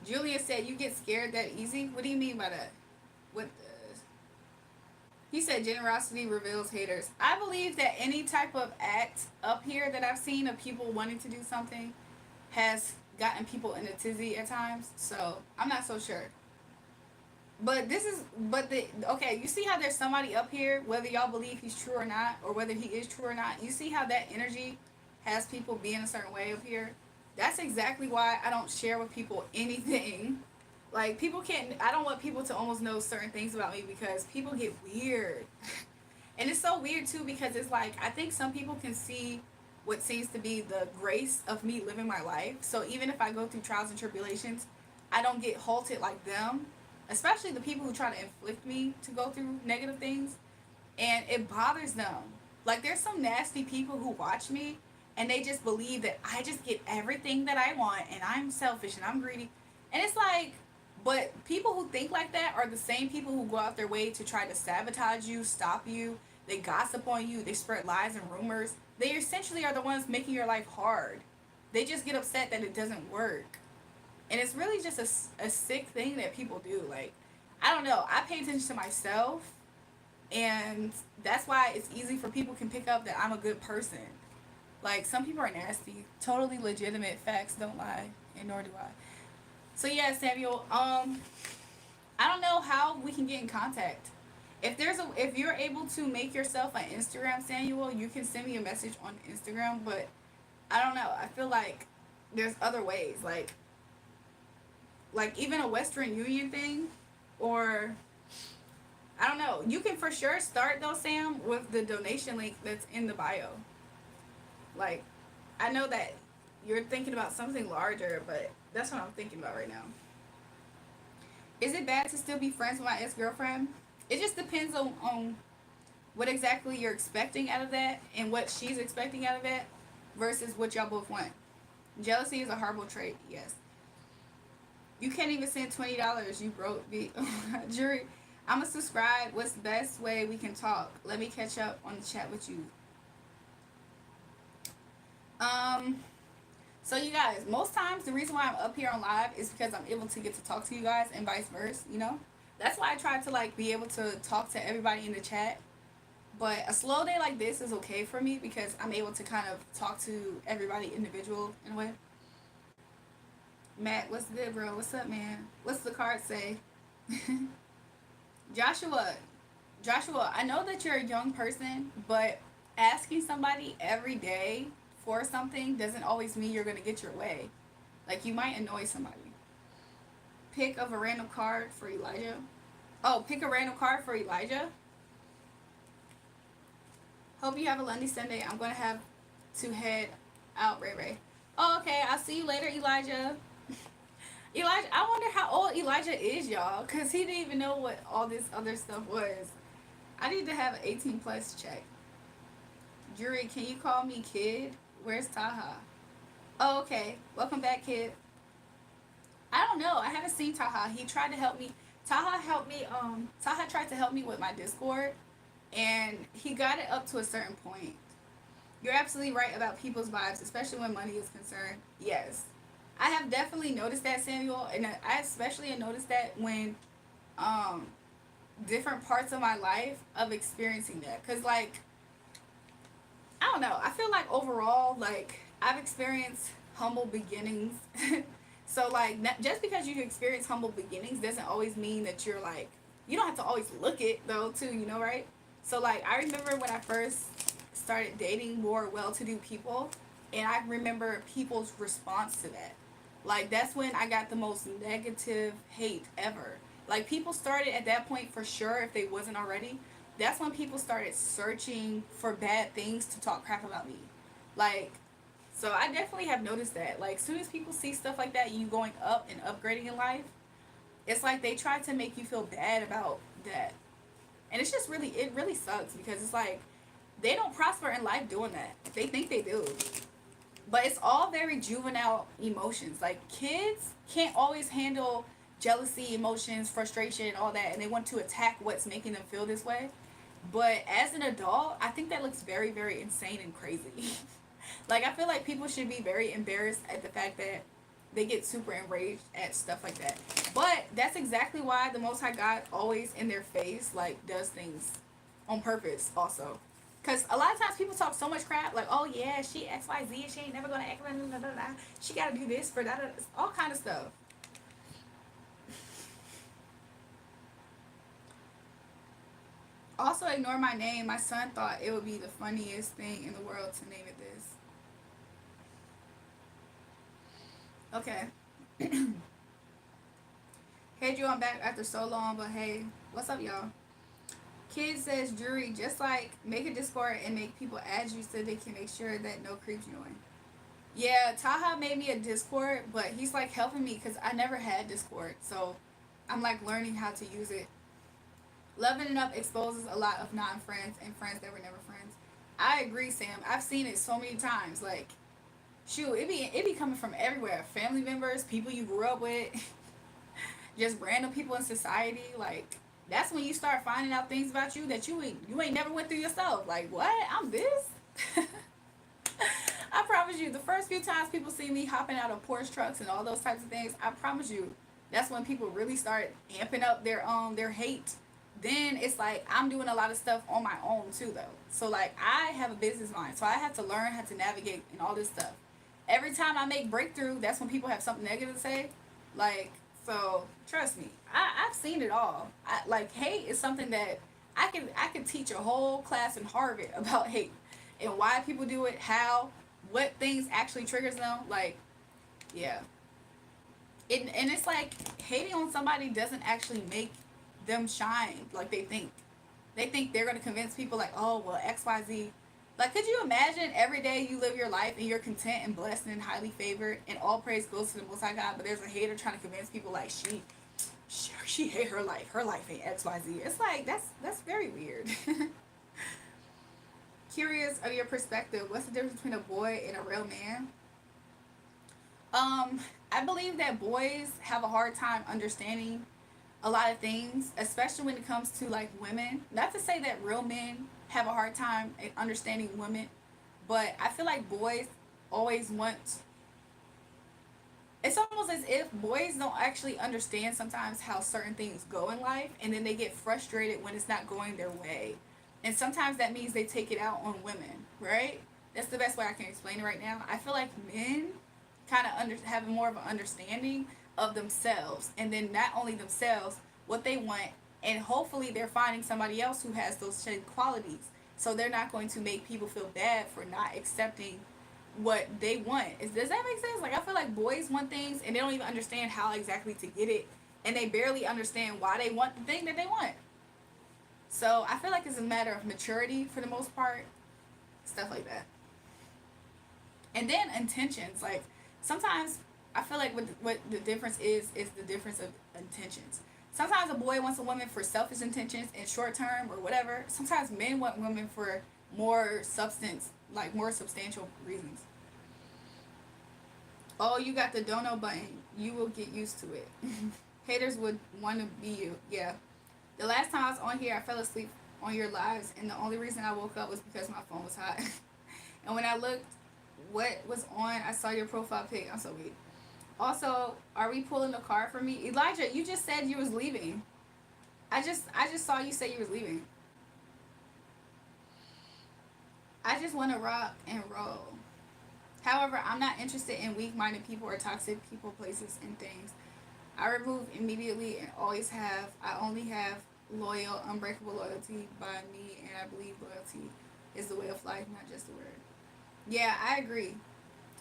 Julia said you get scared that easy. What do you mean by that? What the... He said generosity reveals haters. I believe that any type of act up here that I've seen of people wanting to do something has gotten people in a tizzy at times. So I'm not so sure. Okay, you see how there's somebody up here, whether y'all believe he's true or not, or whether he is true or not, you see how that energy has people being a certain way up here? That's exactly why I don't share with people anything. Like, people can't, I don't want people to almost know certain things about me because people get weird. And it's so weird too because it's like, I think some people can see what seems to be the grace of me living my life. So even if I go through trials and tribulations, I don't get halted like them, especially the people who try to inflict me to go through negative things. And it bothers them. Like, there's some nasty people who watch me and they just believe that I just get everything that I want and I'm selfish and I'm greedy. And it's like, but people who think like that are the same people who go out their way to try to sabotage you, stop you. They gossip on you. They spread lies and rumors. They essentially are the ones making your life hard. They just get upset that it doesn't work. And it's really just a sick thing that people do. Like, I don't know. I pay attention to myself. And that's why it's easy for people can pick up that I'm a good person. Like, some people are nasty. Totally legitimate. Facts don't lie. And nor do I. So yeah, Samuel, I don't know how we can get in contact. If you're able to make yourself an Instagram, Samuel, you can send me a message on Instagram, but I don't know. I feel like there's other ways, like even a Western Union thing, or I don't know. You can for sure start though, Sam, with the donation link that's in the bio. Like, I know that you're thinking about something larger, but that's what I'm thinking about right now. Is it bad to still be friends with my ex-girlfriend? It just depends on what exactly you're expecting out of that and what she's expecting out of it versus what y'all both want. Jealousy is a horrible trait, yes. You can't even send $20. You broke me. Jury, I'm going to subscribe. What's the best way we can talk? Let me catch up on the chat with you. So you guys, most times the reason why I'm up here on live is because I'm able to get to talk to you guys and vice versa, you know? That's why I try to like be able to talk to everybody in the chat. But a slow day like this is okay for me because I'm able to kind of talk to everybody individual in a way. Matt, what's good, bro? What's up, man? What's the card say? Joshua, I know that you're a young person, but asking somebody every day for something doesn't always mean you're going to get your way. Like, you might annoy somebody. Pick of a random card for Elijah. Oh, pick a random card for Elijah. Hope you have a lovely Sunday. I'm gonna have to head out, Ray Ray. Oh, okay. I'll see you later, Elijah. Elijah, I wonder how old Elijah is, y'all, because he didn't even know what all this other stuff was. I need to have an 18 plus check. Julrae, can you call me kid? Where's Taha? Oh, okay. Welcome back, kid. I don't know. I haven't seen Taha. He tried to help me. Taha helped me. Taha tried to help me with my Discord, and he got it up to a certain point. You're absolutely right about people's vibes, especially when money is concerned. Yes, I have definitely noticed that, Samuel, and I especially have noticed that when um different parts of my life of experiencing that. Cause like I don't know, I feel like overall like I've experienced humble beginnings. So like just because you experience humble beginnings doesn't always mean that you're like you don't have to always look it though too, you know, right? So like I remember when I first started dating more well-to-do people, and I remember people's response to that. Like that's when I got the most negative hate ever. Like people started at that point for sure if they wasn't already. That's when people started searching for bad things to talk crap about me. Like so I definitely have noticed that. Like as soon as people see stuff like that, you going up and upgrading in life, it's like they try to make you feel bad about that. And it's just really it really sucks because it's like they don't prosper in life doing that. They think they do. But it's all very juvenile emotions. Like kids can't always handle jealousy, emotions, frustration, all that, and they want to attack what's making them feel this way. But as an adult, I think that looks very, very insane and crazy. Like I feel like people should be very embarrassed at the fact that they get super enraged at stuff like that. But that's exactly why the Most High God always in their face like does things on purpose also. Cause a lot of times people talk so much crap, like, oh yeah, she X Y Z, she ain't never gonna act, blah, blah, blah, blah. She gotta do this for that, all kind of stuff. Also, ignore my name. My son thought it would be the funniest thing in the world to name it this. Okay. Hey, Drew, I'm back after so long, but hey, what's up, y'all? Kid says, Julrae, just like make a Discord and make people add you so they can make sure that no creeps join. Yeah, Taha made me a Discord, but he's like helping me because I never had Discord, so I'm like learning how to use it. Loving it up exposes a lot of non-friends and friends that were never friends. I agree, Sam. I've seen it so many times. Like, shoot, it be coming from everywhere. Family members, people you grew up with, just random people in society. Like, that's when you start finding out things about you that you ain't never went through yourself. Like, what? I'm this. I promise you, the first few times people see me hopping out of Porsche trucks and all those types of things, I promise you, that's when people really start amping up their hate. Then it's like I'm doing a lot of stuff on my own too though. So like I have a business mind, so I have to learn how to navigate and all this stuff. Every time I make breakthrough, that's when people have something negative to say. Like so, trust me, I've seen it all. Like hate is something that I can teach a whole class in Harvard about hate and why people do it, how, what things actually triggers them. Like yeah, and it's like hating on somebody doesn't actually make them shine like they think. They think they're gonna convince people like, oh well, X Y Z. Like, could you imagine every day you live your life and you're content and blessed and highly favored, and all praise goes to the Most High God, but there's a hater trying to convince people like she hate her life. Her life ain't X Y Z. It's like that's very weird. Curious of your perspective. What's the difference between a boy and a real man? Um, I believe that boys have a hard time understanding a lot of things, especially when it comes to like women. Not to say that real men have a hard time understanding women, but I feel like boys always want. It's almost as if boys don't actually understand sometimes how certain things go in life, and then they get frustrated when it's not going their way. And sometimes that means they take it out on women, right? That's the best way I can explain it right now. I feel like men kind of have more of an understanding of themselves, and then not only themselves, what they want, and hopefully they're finding somebody else who has those same qualities, so they're not going to make people feel bad for not accepting what they want. Does that make sense? Like I feel like boys want things and they don't even understand how exactly to get it, and they barely understand why they want the thing that they want. So I feel like it's a matter of maturity for the most part, stuff like that. And then intentions, like sometimes I feel like what the difference is the difference of intentions. Sometimes a boy wants a woman for selfish intentions and short term or whatever. Sometimes men want women for more substance, like more substantial reasons. Oh, you got the dono button. You will get used to it. Haters would want to be you. Yeah. The last time I was on here, I fell asleep on your lives, and the only reason I woke up was because my phone was hot. And when I looked what was on, I saw your profile pic. I'm so weak. Also, are we pulling a car for me? Elijah, you just said you was leaving. I just saw you say you was leaving. I just want to rock and roll. However, I'm not interested in weak-minded people or toxic people, places, and things. I remove immediately and always have. I only have loyal, unbreakable loyalty by me, and I believe loyalty is the way of life, not just a word. Yeah, I agree.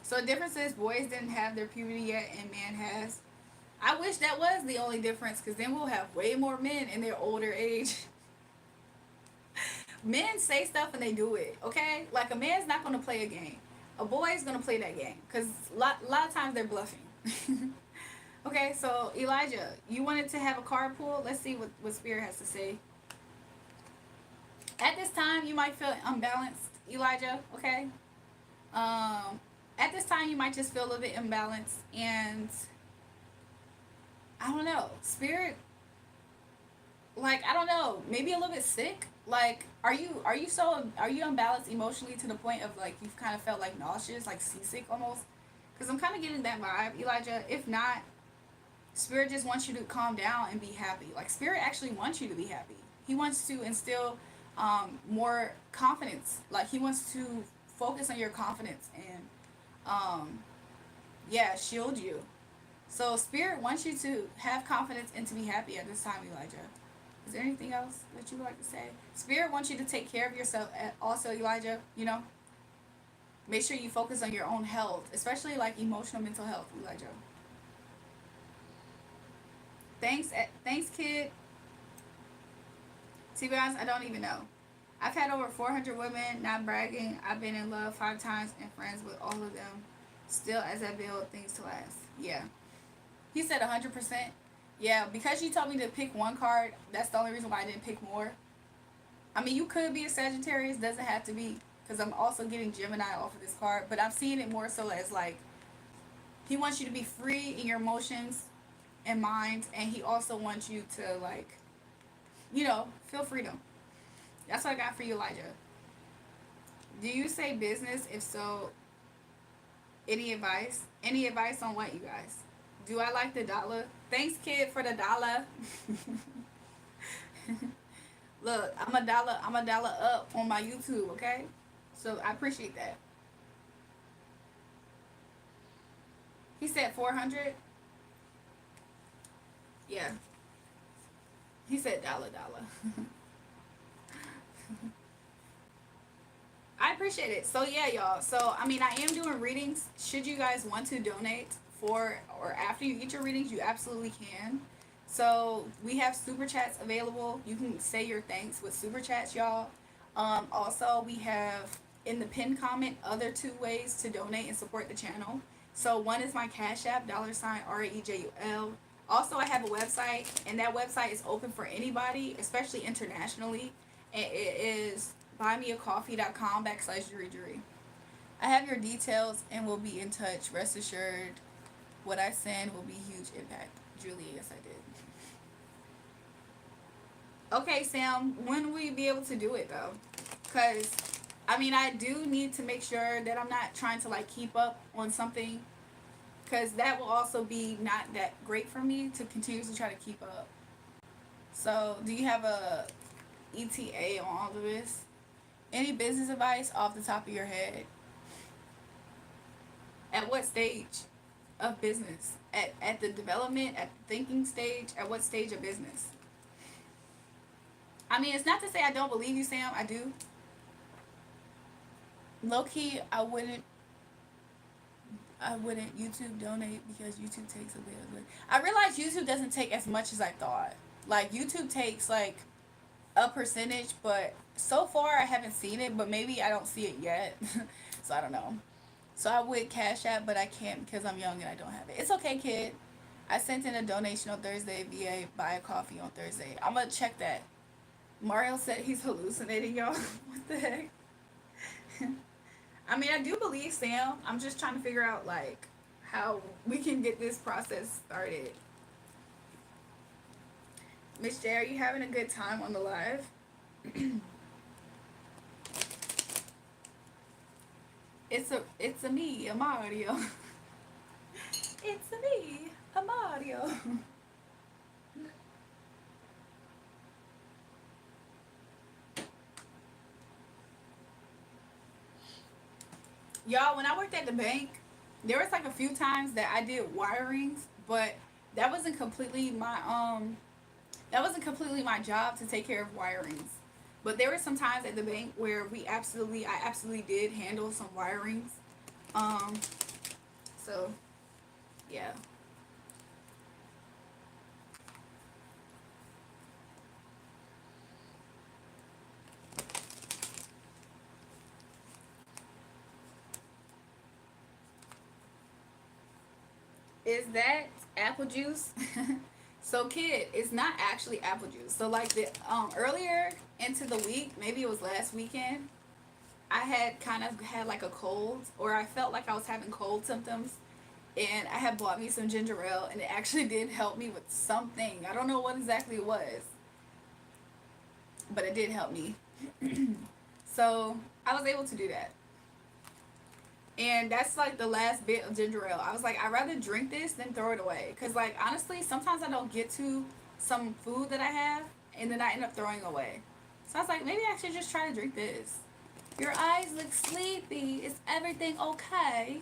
So the difference is boys didn't have their puberty yet, and man has. I wish that was the only difference, because then we'll have way more men in their older age. Men say stuff and they do it, okay? Like a man's not going to play a game. A boy is going to play that game, because lot of times they're bluffing. Okay, so Elijah, you wanted to have a carpool. Let's see what Spirit has to say. At this time, you might feel unbalanced, Elijah, okay? At this time, you might just feel a little bit imbalanced, and I don't know. Spirit, like, I don't know, maybe a little bit sick. Like, are you unbalanced emotionally to the point of like you've kind of felt like nauseous, like seasick almost? Because I'm kind of getting that vibe, Elijah. If not, Spirit just wants you to calm down and be happy. Like Spirit actually wants you to be happy. He wants to instill more confidence. Like he wants to focus on your confidence and yeah, shield you. So Spirit wants you to have confidence and to be happy at this time, Elijah. Is there anything else that you would like to say? Spirit wants you to take care of yourself. Also, Elijah, you know, make sure you focus on your own health, especially like emotional, mental health, Elijah. Thanks, kid. To be honest, I don't even know. I've had over 400 women, not bragging. I've been in love 5 times and friends with all of them. Still, as I build things to last. Yeah. He said 100%. Yeah, because you told me to pick one card, that's the only reason why I didn't pick more. I mean, you could be a Sagittarius, doesn't have to be, because I'm also getting Gemini off of this card, but I'm seeing it more so as like, he wants you to be free in your emotions and mind, and he also wants you to like, you know, feel freedom. That's what I got for you, Elijah. Do you say business? If so, any advice? Any advice on what, you guys? Do I like the dollar? Thanks, kid, for the dollar. Look, I'm a dollar up on my YouTube, okay? So I appreciate that. He said 400. Yeah. He said dollar. I appreciate it. So yeah, y'all. So I mean, I am doing readings. Should you guys want to donate for or after you get your readings, you absolutely can. So we have super chats available. You can say your thanks with super chats, y'all. Also, we have in the pinned comment other 2 ways to donate and support the channel. So one is my Cash App, $REJUL. Also, I have a website, and that website is open for anybody, especially internationally. And it is buymeacoffee.com/JulraeJulrae. I have your details and will be in touch. Rest assured, what I send will be huge impact. Julie, yes, I did. Okay, Sam, when will you be able to do it, though? Because, I mean, I do need to make sure that I'm not trying to, like, keep up on something. Because that will also be not that great for me to continuously try to keep up. So, do you have a ETA on all of this? Any business advice off the top of your head? At what stage of business? At the development, at the thinking stage? At what stage of business? I mean, it's not to say I don't believe you, Sam. I do. Low key, I wouldn't. I wouldn't YouTube donate because YouTube takes a bit of it. I realize YouTube doesn't take as much as I thought. Like YouTube takes like a percentage, but so far I haven't seen it, but maybe I don't see it yet. So I don't know. So I would Cash App, but I can't because I'm young and I don't have it. It's okay, kid. I sent in a donation on Thursday via buy a coffee on Thursday. I'm gonna check that. Mario said he's hallucinating, y'all. What the heck? I mean, I do believe Sam. I'm just trying to figure out like how we can get this process started. Miss J, are you having a good time on the live? It's a me, a Mario. It's a me, a Mario. Y'all, when I worked at the bank, there was like a few times that I did wirings, but that wasn't completely my that wasn't completely my job to take care of wirings. But there were some times at the bank where I absolutely did handle some wirings. Um, so yeah. Is that apple juice? So kid, it's not actually apple juice. So like the earlier into the week, maybe it was last weekend, I had kind of had like a cold, or I felt like I was having cold symptoms, and I had bought me some ginger ale, and it actually did help me with something. I don't know what exactly it was, but it did help me. So I was able to do that. And that's like the last bit of ginger ale. I was like, I'd rather drink this than throw it away. Because, like, honestly, sometimes I don't get to some food that I have, and then I end up throwing away. So I was like, maybe I should just try to drink this. Your eyes look sleepy. Is everything okay?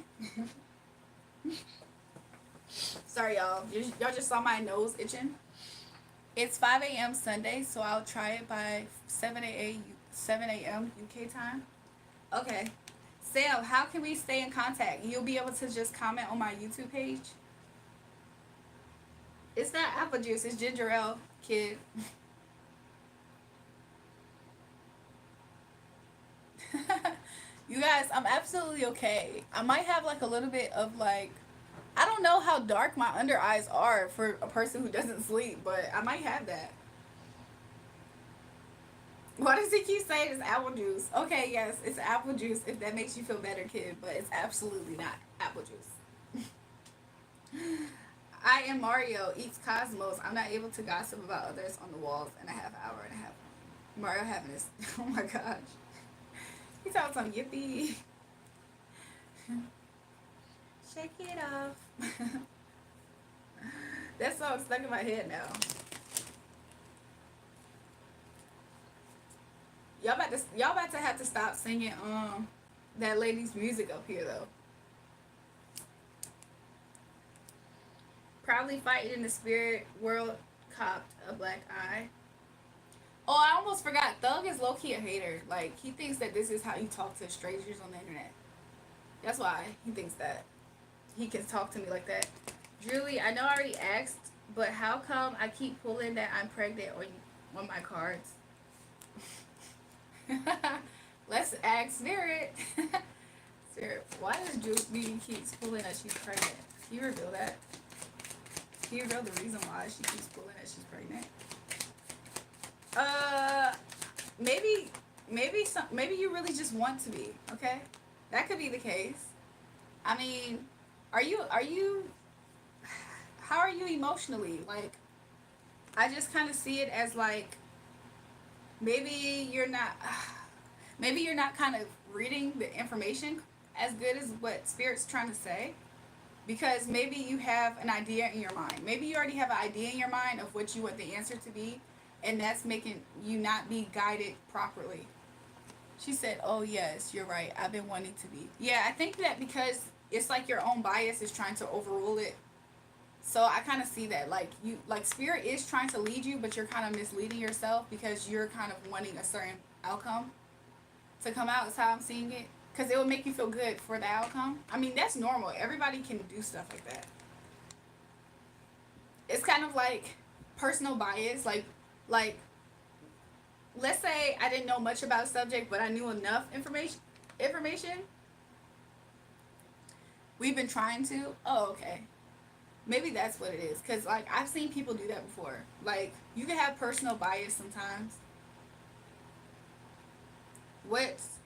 Sorry, y'all. Y'all just saw my nose itching. It's 5 a.m. Sunday, so I'll try it by 7 a.m. UK time. Okay. Sam, how can we stay in contact? You'll be able to just comment on my YouTube page. It's not apple juice, it's ginger ale, kid. You guys, I'm absolutely okay. I might have like a little bit of like, I don't know how dark my under eyes are for a person who doesn't sleep, but I might have that. Why does he keep saying it's apple juice? Okay, yes, it's apple juice if that makes you feel better, kid, but it's absolutely not apple juice. I am Mario, eats Cosmos. I'm not able to gossip about others on the walls in a half hour and a half. Mario having this. Oh my gosh. He talking some yippee. Shake it off. That song's stuck in my head now. Y'all about to have to stop singing that lady's music up here though. Probably fighting in the spirit world, copped a black eye. Oh, I almost forgot. Thug is low key a hater. Like he thinks that this is how you talk to strangers on the internet. That's why he thinks that he can talk to me like that. Julie, I know I already asked, but how come I keep pulling that I'm pregnant on my cards? Let's ask Spirit. Spirit, why does Judy keeps pulling that she's pregnant? Can you reveal that? Can you reveal the reason why she keeps pulling that she's pregnant? Uh, maybe you really just want to be. Okay, that could be the case. I mean, are you how are you emotionally? Like, I just kind of see it as like maybe you're not maybe you're not kind of reading the information as good as what Spirit's trying to say, because maybe you have an idea in your mind. Maybe you already have an idea in your mind of what you want the answer to be, and that's making you not be guided properly. She said, "Oh yes, you're right. I've been wanting to be." Yeah, I think that because it's like your own bias is trying to overrule it. So I kind of see that, like Spirit is trying to lead you, but you're kind of misleading yourself because you're kind of wanting a certain outcome to come out. Is how I'm seeing it. because it will make you feel good for the outcome. I mean, that's normal. Everybody can do stuff like that. It's kind of like personal bias. Like let's say I didn't know much about a subject, but I knew enough information. We've been trying to. Oh, okay. Maybe that's what it is. Cause like I've seen people do that before. Like you can have personal bias sometimes.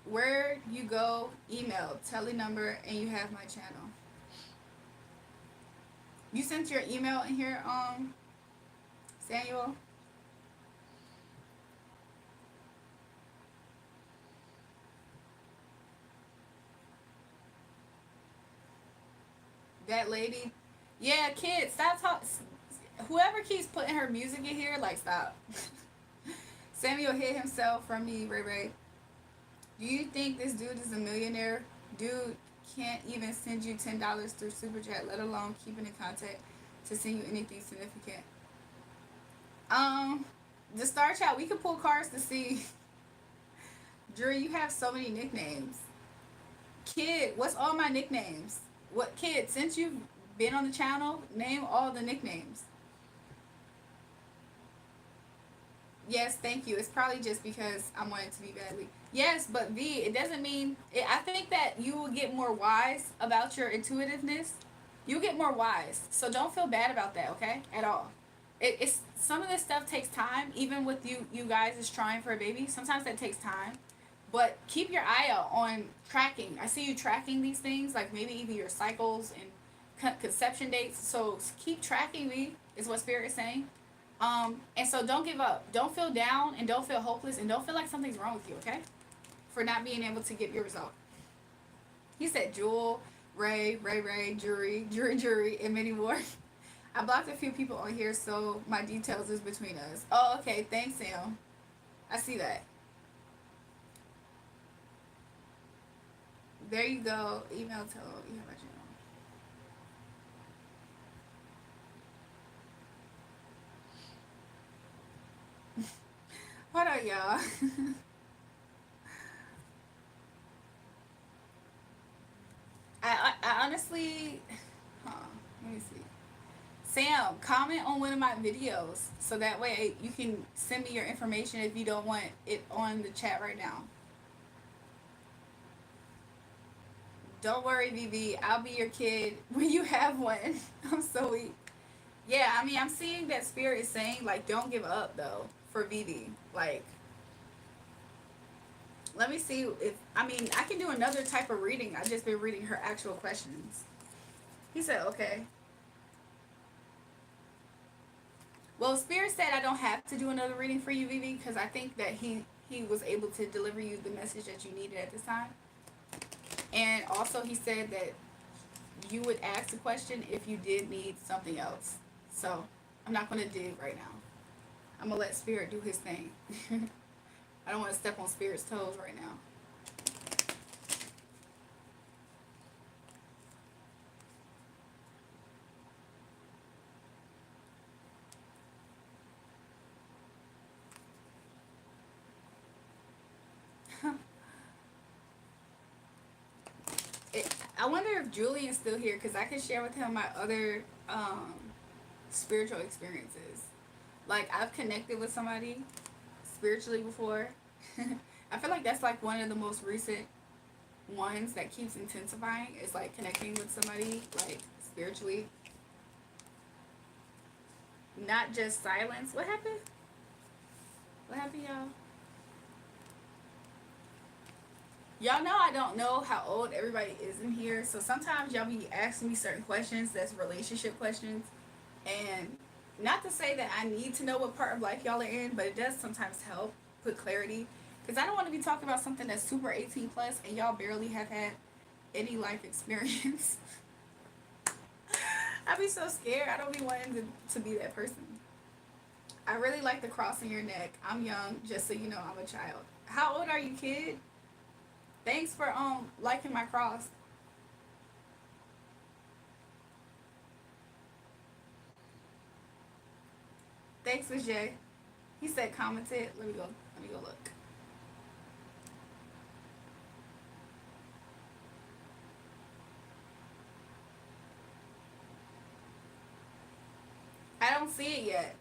Where you go, email, tele number, and you have my channel. You sent your email in here, Samuel. That lady. Yeah, kids, stop talking. Whoever keeps putting her music in here, like stop. Samuel hit himself from me, Ray Ray. Do you think this dude is a millionaire? Dude can't even send you $10 through Super Chat, let alone keeping in contact to send you anything significant. Um, the Star Chat, we can pull cards to see. Jury, you have so many nicknames. Kid, what's all my nicknames? What kid? Since you've been on the channel, name all the nicknames. Yes, thank you. It's probably just because I want it to be badly. Yes, but V, it doesn't mean. I think that you will get more wise about your intuitiveness. You'll get more wise. So don't feel bad about that, okay? At all. It's some of this stuff takes time. Even with you guys is trying for a baby. Sometimes that takes time. But keep your eye out on tracking. I see you tracking these things, like maybe even your cycles and conception dates. So keep tracking me, is what Spirit is saying. And so don't give up. Don't feel down and don't feel hopeless and don't feel like something's wrong with you, okay? For not being able to get your result. He said Jewel, Ray, Jury, and many more. I blocked a few people on here, so my details is between us. Oh, okay. Thanks, Sam. I see that. There you go. Email tell you have my channel. Hold on, y'all. I honestly, huh, let me see. Sam, comment on one of my videos so that way you can send me your information if you don't want it on the chat right now. Don't worry, BB. I'll be your kid when you have one. I'm so weak. Yeah, I mean, I'm seeing that Spirit is saying, like, don't give up, though, for Vivi. Like, let me see if, I mean, I can do another type of reading. I just been reading her actual questions. He said, okay. Well, Spirit said I don't have to do another reading for you, Vivi, because I think that he was able to deliver you the message that you needed at this time. And also he said that you would ask a question if you did need something else. So I'm not going to dig right now. I'm going to let Spirit do his thing. I don't want to step on Spirit's toes right now. I wonder if Julian's still here because I can share with him my other spiritual experiences. Like I've connected with somebody spiritually before. I feel like that's like one of the most recent ones that keeps intensifying. It's like connecting with somebody like spiritually. Not just silence. What happened? What happened, y'all? Y'all know I don't know how old everybody is in here, so sometimes y'all be asking me certain questions that's relationship questions. And not to say that I need to know what part of life y'all are in, but it does sometimes help put clarity. Because I don't want to be talking about something that's super 18 plus and y'all barely have had any life experience. I'd be so scared. I don't be wanting to be that person. I really like the cross in your neck. I'm young, just so you know I'm a child. How old are you, kid? Thanks for liking my cross. Thanks, Vijay. He said commented. Let me go look. see it yet.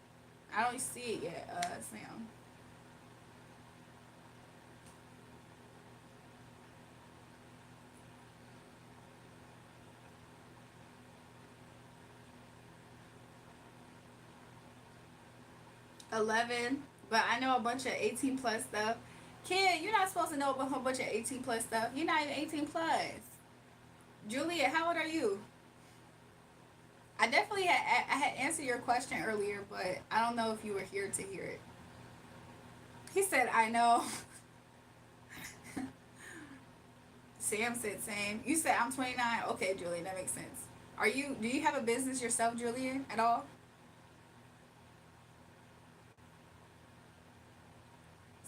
I don't see it yet, Sam. 11, but I know a bunch of 18 plus stuff. Kid, you're not supposed to know a whole bunch of 18 plus stuff. You're not even 18 plus. Juliet, how old are you? I definitely I had answered your question earlier, but I don't know if you were here to hear it. He said, I know. Sam said same. You said I'm 29. Okay, Julian, that makes sense. Do you have a business yourself, Julian, at all?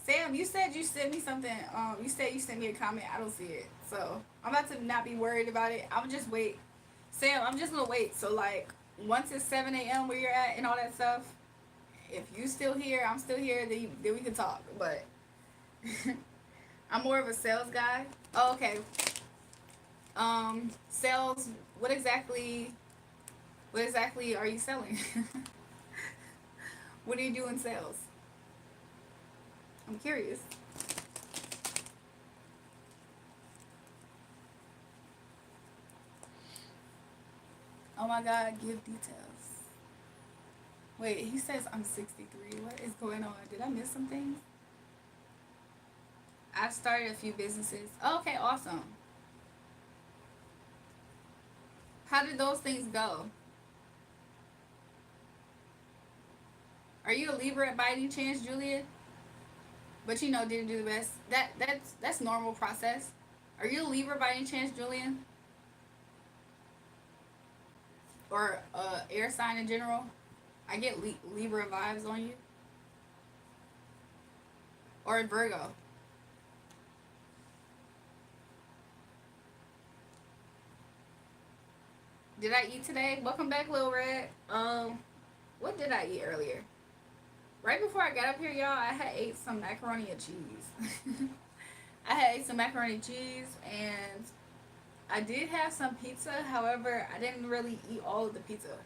Sam, you said you sent me something. You said you sent me a comment. I don't see it. So I'm about to not be worried about it. I'm just wait. Sam, I'm just gonna wait. So like once it's 7 a.m. where you're at and all that stuff, if you still here, I'm still here, then we can talk. But I'm more of a sales guy. Oh, okay. Sales. What exactly are you selling? What do you do in sales? I'm curious. Oh my God, give details. Wait, he says I'm 63. What is going on? Did I miss something? I've started a few businesses. Oh, okay, awesome. How did those things go? Are you a Libra by any chance, Julia? But you know, didn't do the best. That's normal process. Are you a Libra by any chance, Julian? Or air sign in general? I get Libra vibes on you. Or Virgo. Did I eat today? Welcome back, Lil Red. What did I eat earlier? Right before I got up here, y'all, I had ate some macaroni and cheese. I had ate some macaroni and cheese, and I did have some pizza. However, I didn't really eat all of the pizza.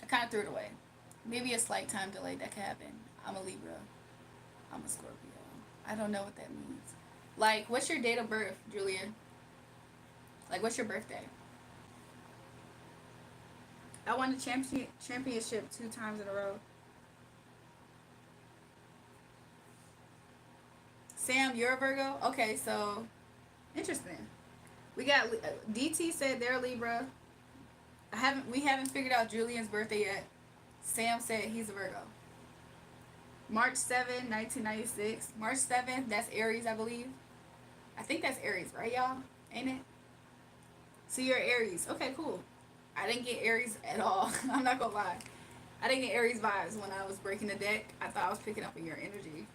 I kind of threw it away. Maybe a slight time delay that could happen. I'm a Libra. I'm a Scorpio. I don't know what that means. Like, what's your date of birth, Julian? Like, what's your birthday? I won the championship 2 times in a row. Sam, you're a Virgo? Okay, so interesting. We got DT said they're Libra. We haven't figured out Julian's birthday yet. Sam said he's a Virgo. March 7, 1996. March 7th, that's Aries, I believe. I think that's Aries, right, y'all? Ain't it? So you're Aries. Okay, cool. I didn't get Aries at all. I'm not gonna lie. I didn't get Aries vibes when I was breaking the deck. I thought I was picking up on your energy.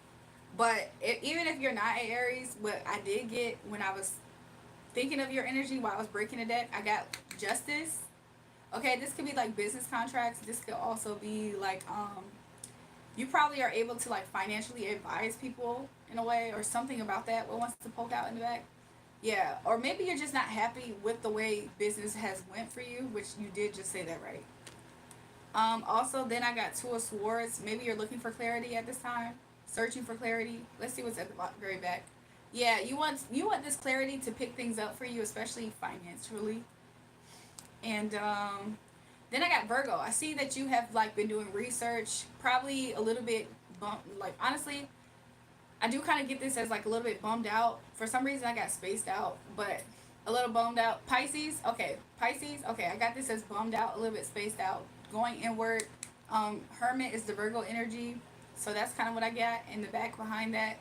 But even if you're not an Aries, what I did get when I was thinking of your energy while I was breaking the deck, I got Justice. Okay, this could be like business contracts. This could also be like you probably are able to like financially advise people in a way or something about that. What wants to poke out in the back? Yeah, or maybe you're just not happy with the way business has went for you, which you did just say that right. Also, then I got Two of Swords. Maybe you're looking for clarity at this time, searching for clarity. Let's see what's at the very back. Yeah, you want this clarity to pick things up for you, especially financially. And then I got Virgo. I see that you have like been doing research, probably a little bit like honestly, I do kind of get this as like a little bit bummed out. For some reason, I got spaced out, but a little bummed out. Pisces, okay. Pisces, okay. I got this as bummed out, a little bit spaced out, going inward. Hermit is the Virgo energy, so that's kind of what I got. In the back behind that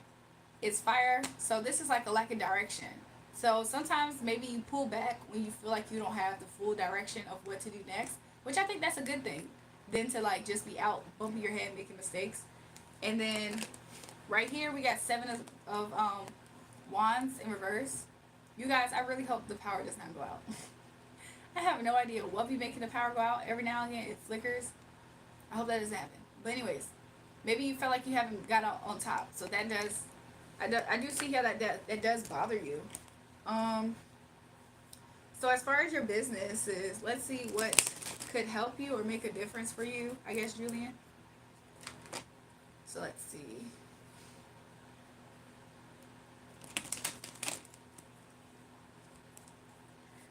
is fire. So this is like a lack of direction. So sometimes maybe you pull back when you feel like you don't have the full direction of what to do next, which I think that's a good thing. Than to like just be out bumping your head, making mistakes, and then right here we got 7 of wands in reverse. You guys, I really hope the power does not go out. I have no idea what be making the power go out. Every now and again it flickers. I hope that doesn't happen. But anyways, maybe you felt like you haven't got out on top. So that does, I do see how that does bother you. So as far as your business is, let's see what could help you or make a difference for you, I guess, Julian. So let's see.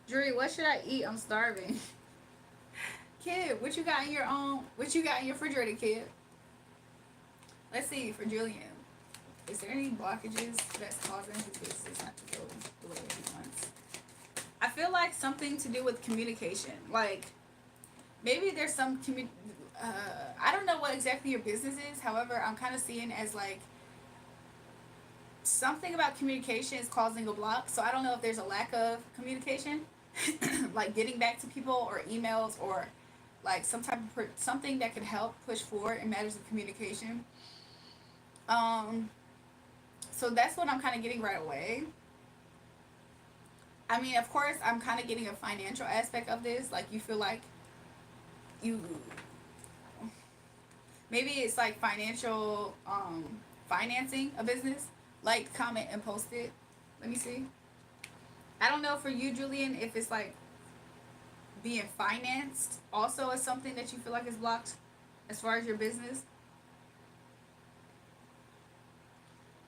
Julrae, what should I eat? I'm starving. Kid, what you got in your what you got in your refrigerator, kid? Let's see for Julian. Is there any blockages that's causing his business not to go the way he wants? I feel like something to do with communication. Like maybe there's some I don't know what exactly your business is. However, I'm kind of seeing as like something about communication is causing a block. So I don't know if there's a lack of communication, like getting back to people or emails or like some type of something that could help push forward in matters of communication. Um, so that's what I'm kind of getting right away. I mean, of course, I'm kind of getting a financial aspect of this. Like you feel like you maybe it's like financial financing a business. Like, comment, and post it. Let me see. I don't know for you, Julian, if it's like being financed also is something that you feel like is blocked as far as your business.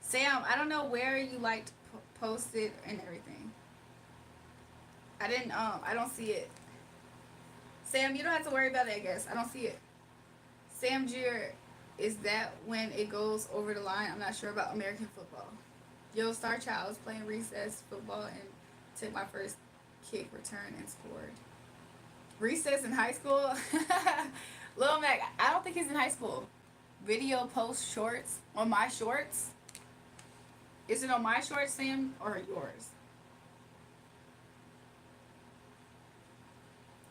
Sam, I don't know where you like to post it and everything. I don't see it. Sam, you don't have to worry about it, I guess. I don't see it. Sam Jr., is that when it goes over the line? I'm not sure about American football. Yo, Star Child was playing recess football and took my first kick return and scored. Recess in high school? Lil Mac, I don't think he's in high school. Video post shorts on my shorts. Is it on my shorts, Sam, or yours?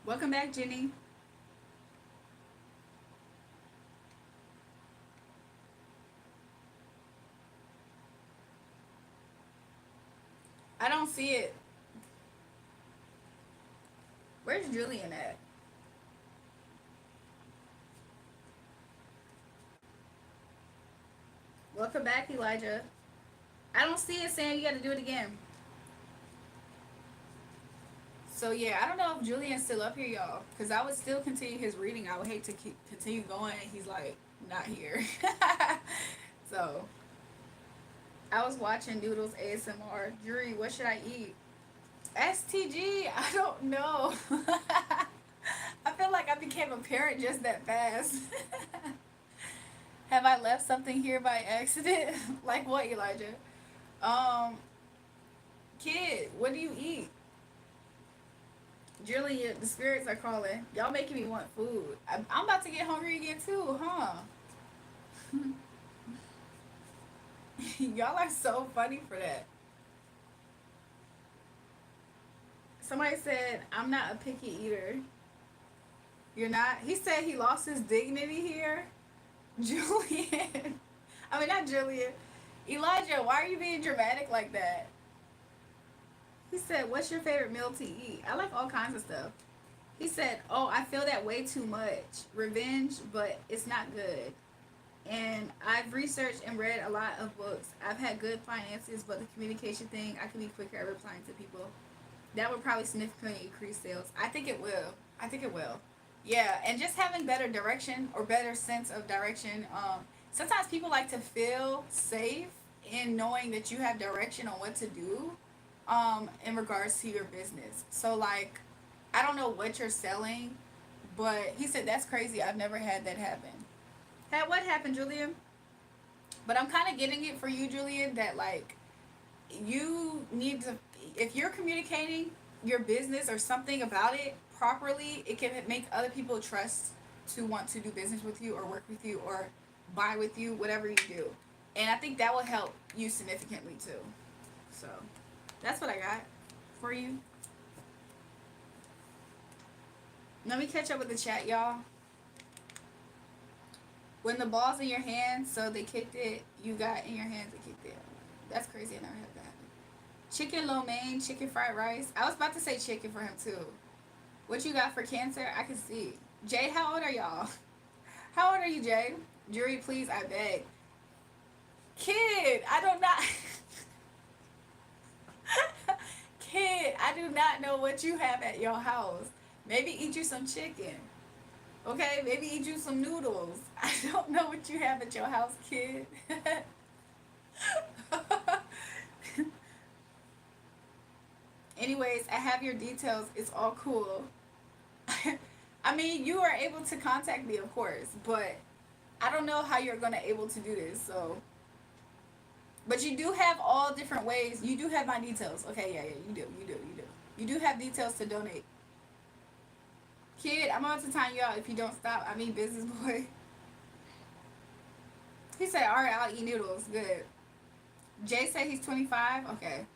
Welcome back, Jenny. I don't see it. Where's Julian at? Welcome back, Elijah. I don't see it, Sam. You got to do it again. So yeah, I don't know if Julian's still up here, y'all, because I would still continue his reading. I would hate to keep continue going. He's like not here. So I was watching Doodles ASMR. Julrae, what should I eat? STG. I don't know. I feel like I became a parent just that fast. Have I left something here by accident? Like what, Elijah? Um, Kid, what do you eat? Julian, the spirits are calling. Y'all making me want food. I'm about to get hungry again too, huh? Y'all are so funny for that. Somebody said, I'm not a picky eater. You're not? He said he lost his dignity here. Julian. I mean, not Julian. Elijah, why are you being dramatic like that? He said, what's your favorite meal to eat? I like all kinds of stuff. He said, oh, I feel that way too much. Revenge, but it's not good. And I've researched and read a lot of books. I've had good finances, but the communication thing, I can be quicker at replying to people. That would probably significantly increase sales. I think it will. I think it will. Yeah, and just having better direction or better sense of direction. Sometimes people like to feel safe in knowing that you have direction on what to do in regards to your business. So, like, I don't know what you're selling, but he said, that's crazy. I've never had that happen. Had what happened, Julian? But I'm kind of getting it for you, Julian, that, like, you need to, if you're communicating your business or something about it properly, it can make other people trust to want to do business with you or work with you or buy with you, whatever you do. And I think that will help you significantly too. So that's what I got for you. Let me catch up with the chat, y'all. When the ball's in your hands, so they kicked it, you got in your hands and kicked it. That's crazy. I never had that. Chicken lo mein, chicken fried rice. I was about to say chicken for him too. What you got for cancer? I can see. Jay, how old are y'all? How old are you, Jay? Julrae, please, I beg. Kid, I do not. Kid, I do not know what you have at your house. Maybe eat you some chicken. Okay, maybe eat you some noodles. I don't know what you have at your house, kid. Anyways, I have your details. It's all cool. I mean, you are able to contact me, of course, but I don't know how you're gonna able to do this. So, but you do have all different ways. You do have my details. Okay, yeah, you do, You do have details to donate. Kid, I'm about to time you out if you don't stop. I mean, business boy. He said, "All right, I'll eat noodles." Good. Jay said he's 25. Okay.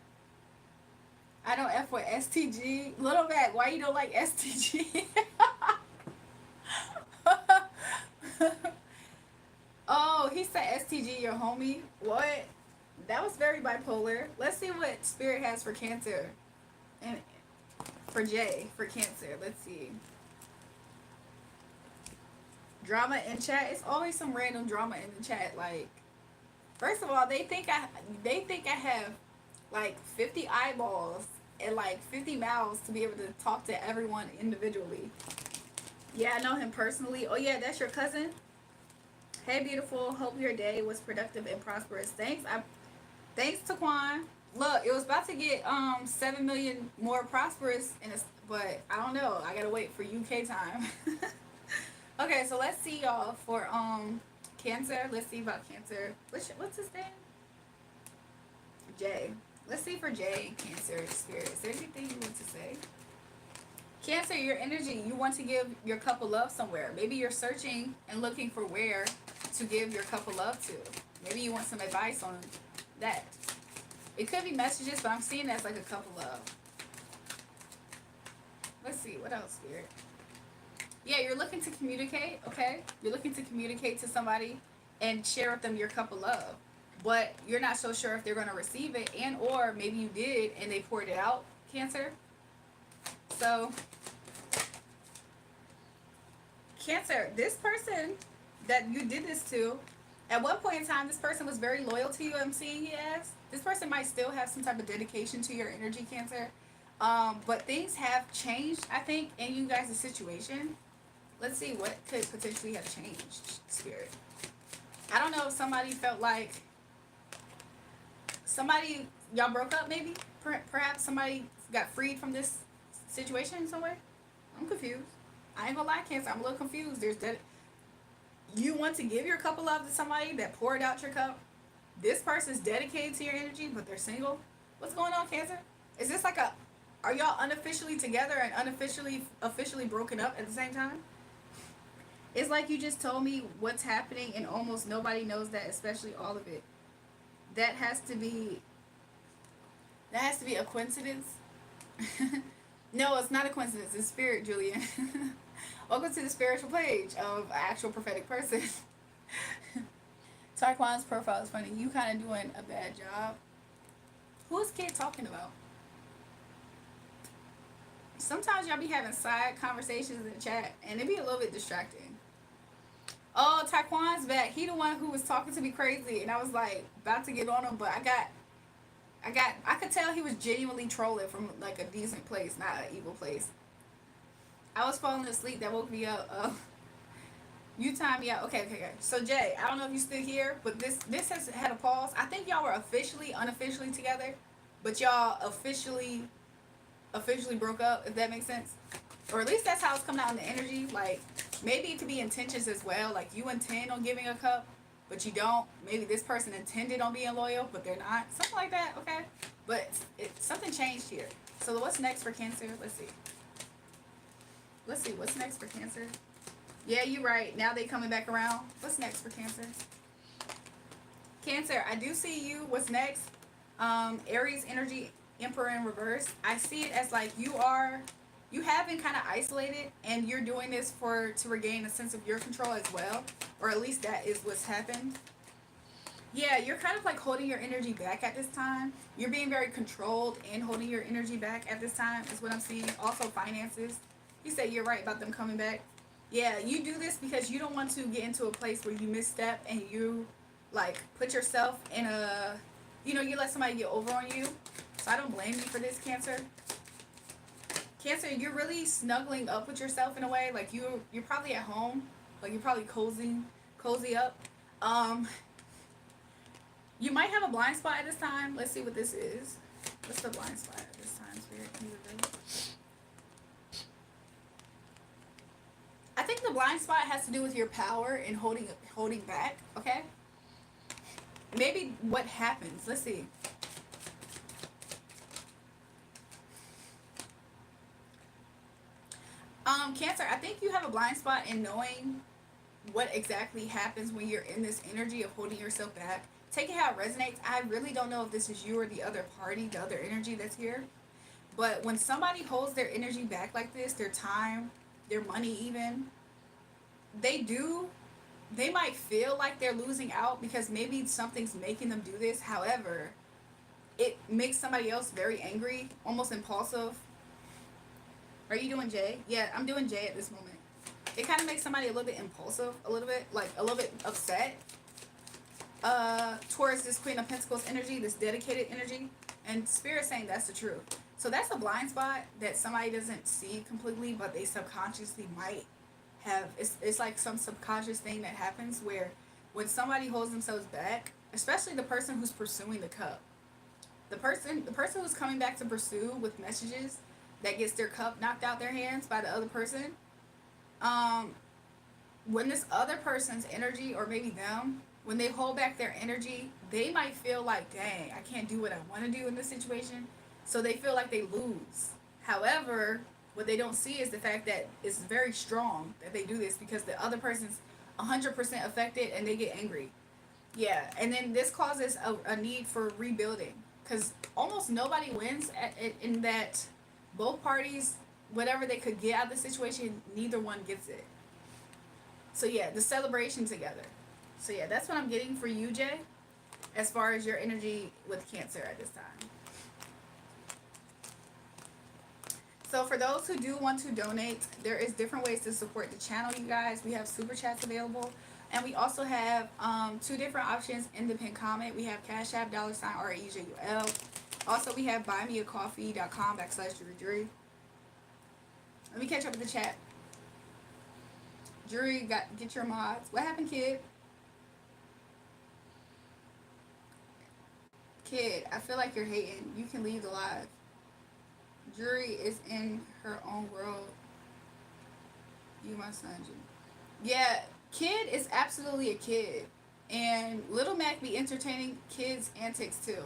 I don't F with STG. Little Mac, why you don't like STG? Oh, he said STG, your homie. What? That was very bipolar. Let's see what Spirit has for Cancer. And for Jay, for Cancer. Let's see. Drama in chat. It's always some random drama in the chat. Like, first of all, they think I have like 50 eyeballs and like 50 mouths to be able to talk to everyone individually. Yeah, I know him personally. Oh yeah, that's your cousin. Hey, beautiful. Hope your day was productive and prosperous. Thanks, Taquan. Look, it was about to get 7 million more prosperous, but I don't know. I gotta wait for UK time. Okay, so let's see y'all for Cancer. Let's see about Cancer. What's his name? Jay. Let's see for Jay, Cancer, Spirit. Is there anything you want to say? Cancer, your energy. You want to give your cup of love somewhere. Maybe you're searching and looking for where to give your cup of love to. Maybe you want some advice on that. It could be messages, but I'm seeing it as like a cup of love. Let's see. What else, Spirit? Yeah, you're looking to communicate, okay? You're looking to communicate to somebody and share with them your cup of love. But you're not so sure if they're going to receive it, and or maybe you did and they poured it out, Cancer. So, Cancer, this person that you did this to, at one point in time, this person was very loyal to you. I'm seeing it as this person might still have some type of dedication to your energy, Cancer. But things have changed, I think, in you guys' situation. Let's see what could potentially have changed, Spirit. I don't know if somebody felt like y'all broke up, maybe. Perhaps somebody got freed from this situation in some way. I'm confused. I ain't gonna lie, Cancer. I'm a little confused. You want to give your cup of love to somebody that poured out your cup. This person's dedicated to your energy, but they're single. What's going on, Cancer? Is this like a? Are y'all unofficially together and officially broken up at the same time? It's like you just told me what's happening, and almost nobody knows that, especially all of it. That has to be. That has to be a coincidence. No, it's not a coincidence. It's spirit, Julian. Welcome to the spiritual page of an actual prophetic person. Taekwon's profile is funny. You kind of doing a bad job. Who is kid talking about? Sometimes y'all be having side conversations in the chat, and it be a little bit distracting. Oh, Taekwon's back. He the one who was talking to me crazy, and I was like about to get on him, but I could tell he was genuinely trolling from like a decent place, not an evil place. I was falling asleep. That woke me up. You timed me out. Okay. So Jay, I don't know if you still here, but this has had a pause. I think y'all were unofficially together, but y'all officially broke up. If that makes sense, or at least that's how it's coming out in the energy. Like maybe it could be intentions as well. Like you intend on giving a cup, but you don't. Maybe this person intended on being loyal, but they're not. Something like that. Okay, but something changed here. So what's next for Cancer? Let's see. What's next for Cancer. Yeah, you're right. Now they coming back around. What's next for Cancer? Cancer, I do see you. What's next? Aries energy, Emperor in reverse. I see it as like you have been kind of isolated, and you're doing this to regain a sense of your control as well, or at least that is what's happened. Yeah, you're kind of like holding your energy back at this time. You're being very controlled and holding your energy back at this time is what I'm seeing. Also finances. You said you're right about them coming back. Yeah, you do this because you don't want to get into a place where you misstep and you like put yourself in you let somebody get over on you. So I don't blame you for this, Cancer. Cancer, you're really snuggling up with yourself in a way. Like you're probably at home, like you're probably cozy up. Um, you might have a blind spot at this time. Let's see what this is. What's the blind spot at this time, Spirit? Can you reveal? I think the blind spot has to do with your power and holding back. Okay. Maybe what happens. Let's see. Cancer, I think you have a blind spot in knowing what exactly happens when you're in this energy of holding yourself back. Take it how it resonates. I really don't know if this is you or the other party, the other energy that's here. But when somebody holds their energy back like this, their time, their money even, they do, they might feel like they're losing out because maybe something's making them do this. However, it makes somebody else very angry, almost impulsive. Are you doing J? Yeah, I'm doing J at this moment. It kind of makes somebody a little bit impulsive, a little bit, like a little bit upset towards this Queen of Pentacles energy, this dedicated energy. And Spirit saying that's the truth. So that's a blind spot that somebody doesn't see completely, but they subconsciously might have. It's like some subconscious thing that happens where when somebody holds themselves back, especially the person who's pursuing the cup, the person who's coming back to pursue with messages that gets their cup knocked out their hands by the other person, um, when this other person's energy, or maybe them, when they hold back their energy, they might feel like, dang, I can't do what I want to do in this situation. So they feel like they lose. However, what they don't see is the fact that it's very strong that they do this because the other person's 100% affected and they get angry. Yeah, and then this causes a need for rebuilding because almost nobody wins in that both parties, whatever they could get out of the situation, neither one gets it. So yeah, the celebration together. So yeah, that's what I'm getting for you, Jay, as far as your energy with Cancer at this time. So for those who do want to donate, there is different ways to support the channel, you guys. We have super chats available. And we also have two different options in the pinned comment. We have Cash App, $REJUL. Also, we have buymeacoffee.com/JulraeJulrae. Let me catch up with the chat. Jury, get your mods. What happened, kid? Kid, I feel like you're hating. You can leave the live. Jury is in her own world. You, my son, Jury. Yeah, kid is absolutely a kid. And Little Mac be entertaining kids' antics too.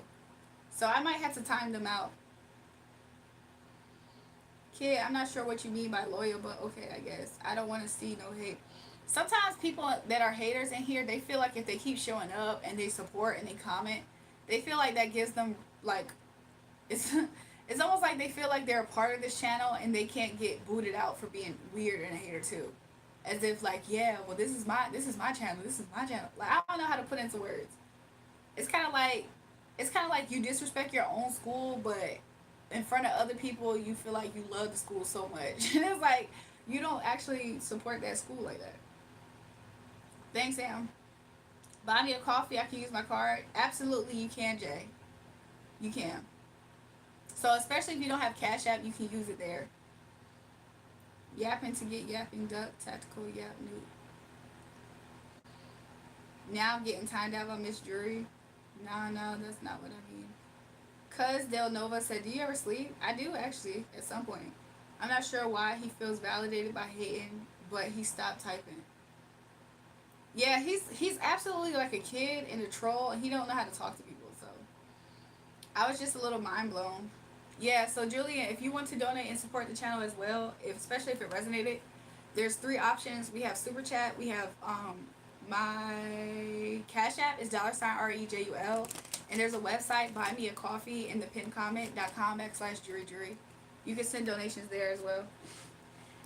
So I might have to time them out. Kid, I'm not sure what you mean by loyal, but okay, I guess. I don't want to see no hate. Sometimes people that are haters in here, they feel like if they keep showing up and they support and they comment, they feel like that gives them, like, it's it's almost like they feel like they're a part of this channel and they can't get booted out for being weird and a hater too. As if like, yeah, well this is my channel, this is my channel. Like, I don't know how to put into words. It's kind of like you disrespect your own school, but in front of other people you feel like you love the school so much. And it's like you don't actually support that school like that. Thanks, Sam. Buy me a coffee, I can use my card. Absolutely you can, Jay. You can. So especially if you don't have Cash App, you can use it there. Yapping to get yapping duck, tactical yap new. Now I'm getting timed out by Miss Jury. No, that's not what I mean. Cuz Del Nova said, do you ever sleep? I do actually, at some point. I'm not sure why he feels validated by hating, but he stopped typing. Yeah, he's absolutely like a kid and a troll, and he don't know how to talk to people, so I was just a little mind blown. Yeah, so Julian, if you want to donate and support the channel as well, especially if it resonated, there's three options. We have super chat. We have my Cash App is $REJUL, and there's a website, Buy Me a Coffee, in the pinned comment.com/JulraeJulrae. You can send donations there as well.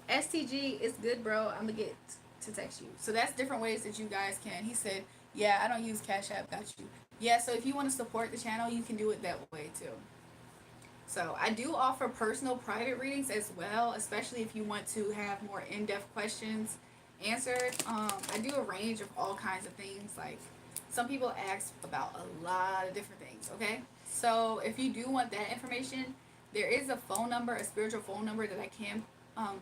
STG is good, bro. I'm gonna get to text you. So that's different ways that you guys can. He said, yeah, I don't use Cash App. Got you. Yeah, so if you want to support the channel, you can do it that way too. So I do offer personal private readings as well, especially if you want to have more in-depth questions answered. I do a range of all kinds of things. Like some people ask about a lot of different things, okay? So if you do want that information, There is a phone number, a spiritual phone number that I can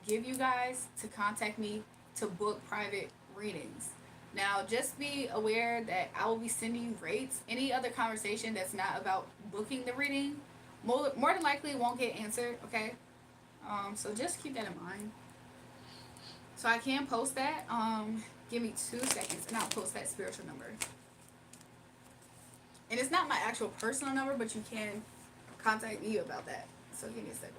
give you guys to contact me to book private readings. Now, just be aware that I will be sending you rates. Any other conversation that's not about booking the reading, more than likely won't get answered. Okay, so just keep that in mind. So I can post that. Give me 2 seconds, and I'll post that spiritual number. And it's not my actual personal number, but you can contact me about that. So give me a second.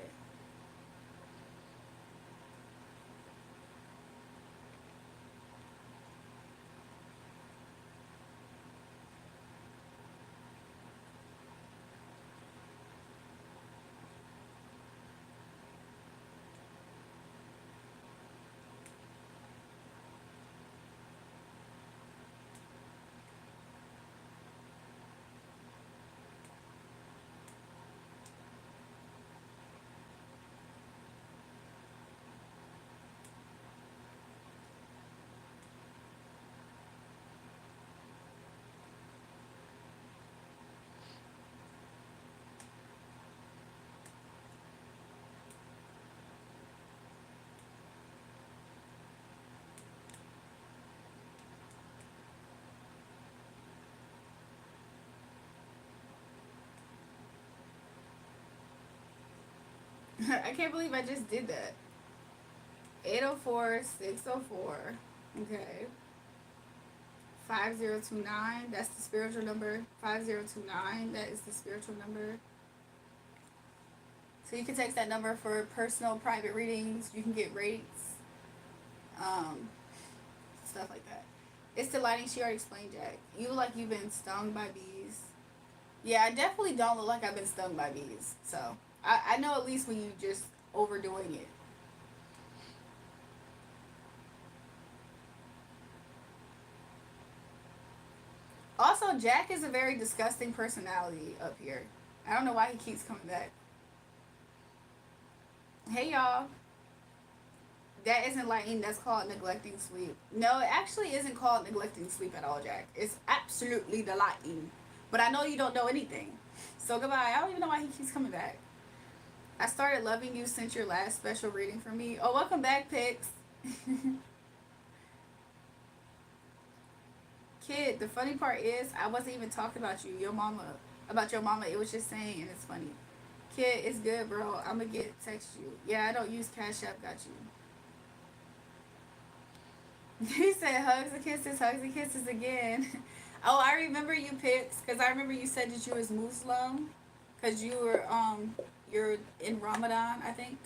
I can't believe I just did that. 804-604. Okay. 5029. That's the spiritual number. 5029. That is the spiritual number. So you can text that number for personal private readings. You can get rates. Um, Stuff like that. It's the lighting. She already explained, Jack. You look like you've been stung by bees. Yeah, I definitely don't look like I've been stung by bees. So I know at least when you just overdoing it. Also, Jack is a very disgusting personality up here. I don't know why he keeps coming back. Hey y'all. That isn't lighting, that's called neglecting sleep. No, it actually isn't called neglecting sleep at all, Jack. It's absolutely the lighting. But I know you don't know anything. So goodbye. I don't even know why he keeps coming back. I started loving you since your last special reading for me. Oh, welcome back, Pix. Kid, the funny part is I wasn't even talking about you, your mama. About your mama. It was just saying, and it's funny. Kid, it's good, bro. I'ma get text you. Yeah, I don't use Cash App. Got you. He said hugs and kisses again. Oh, I remember you, Pix, because I remember you said that you was Muslim, because you're in Ramadan, I think,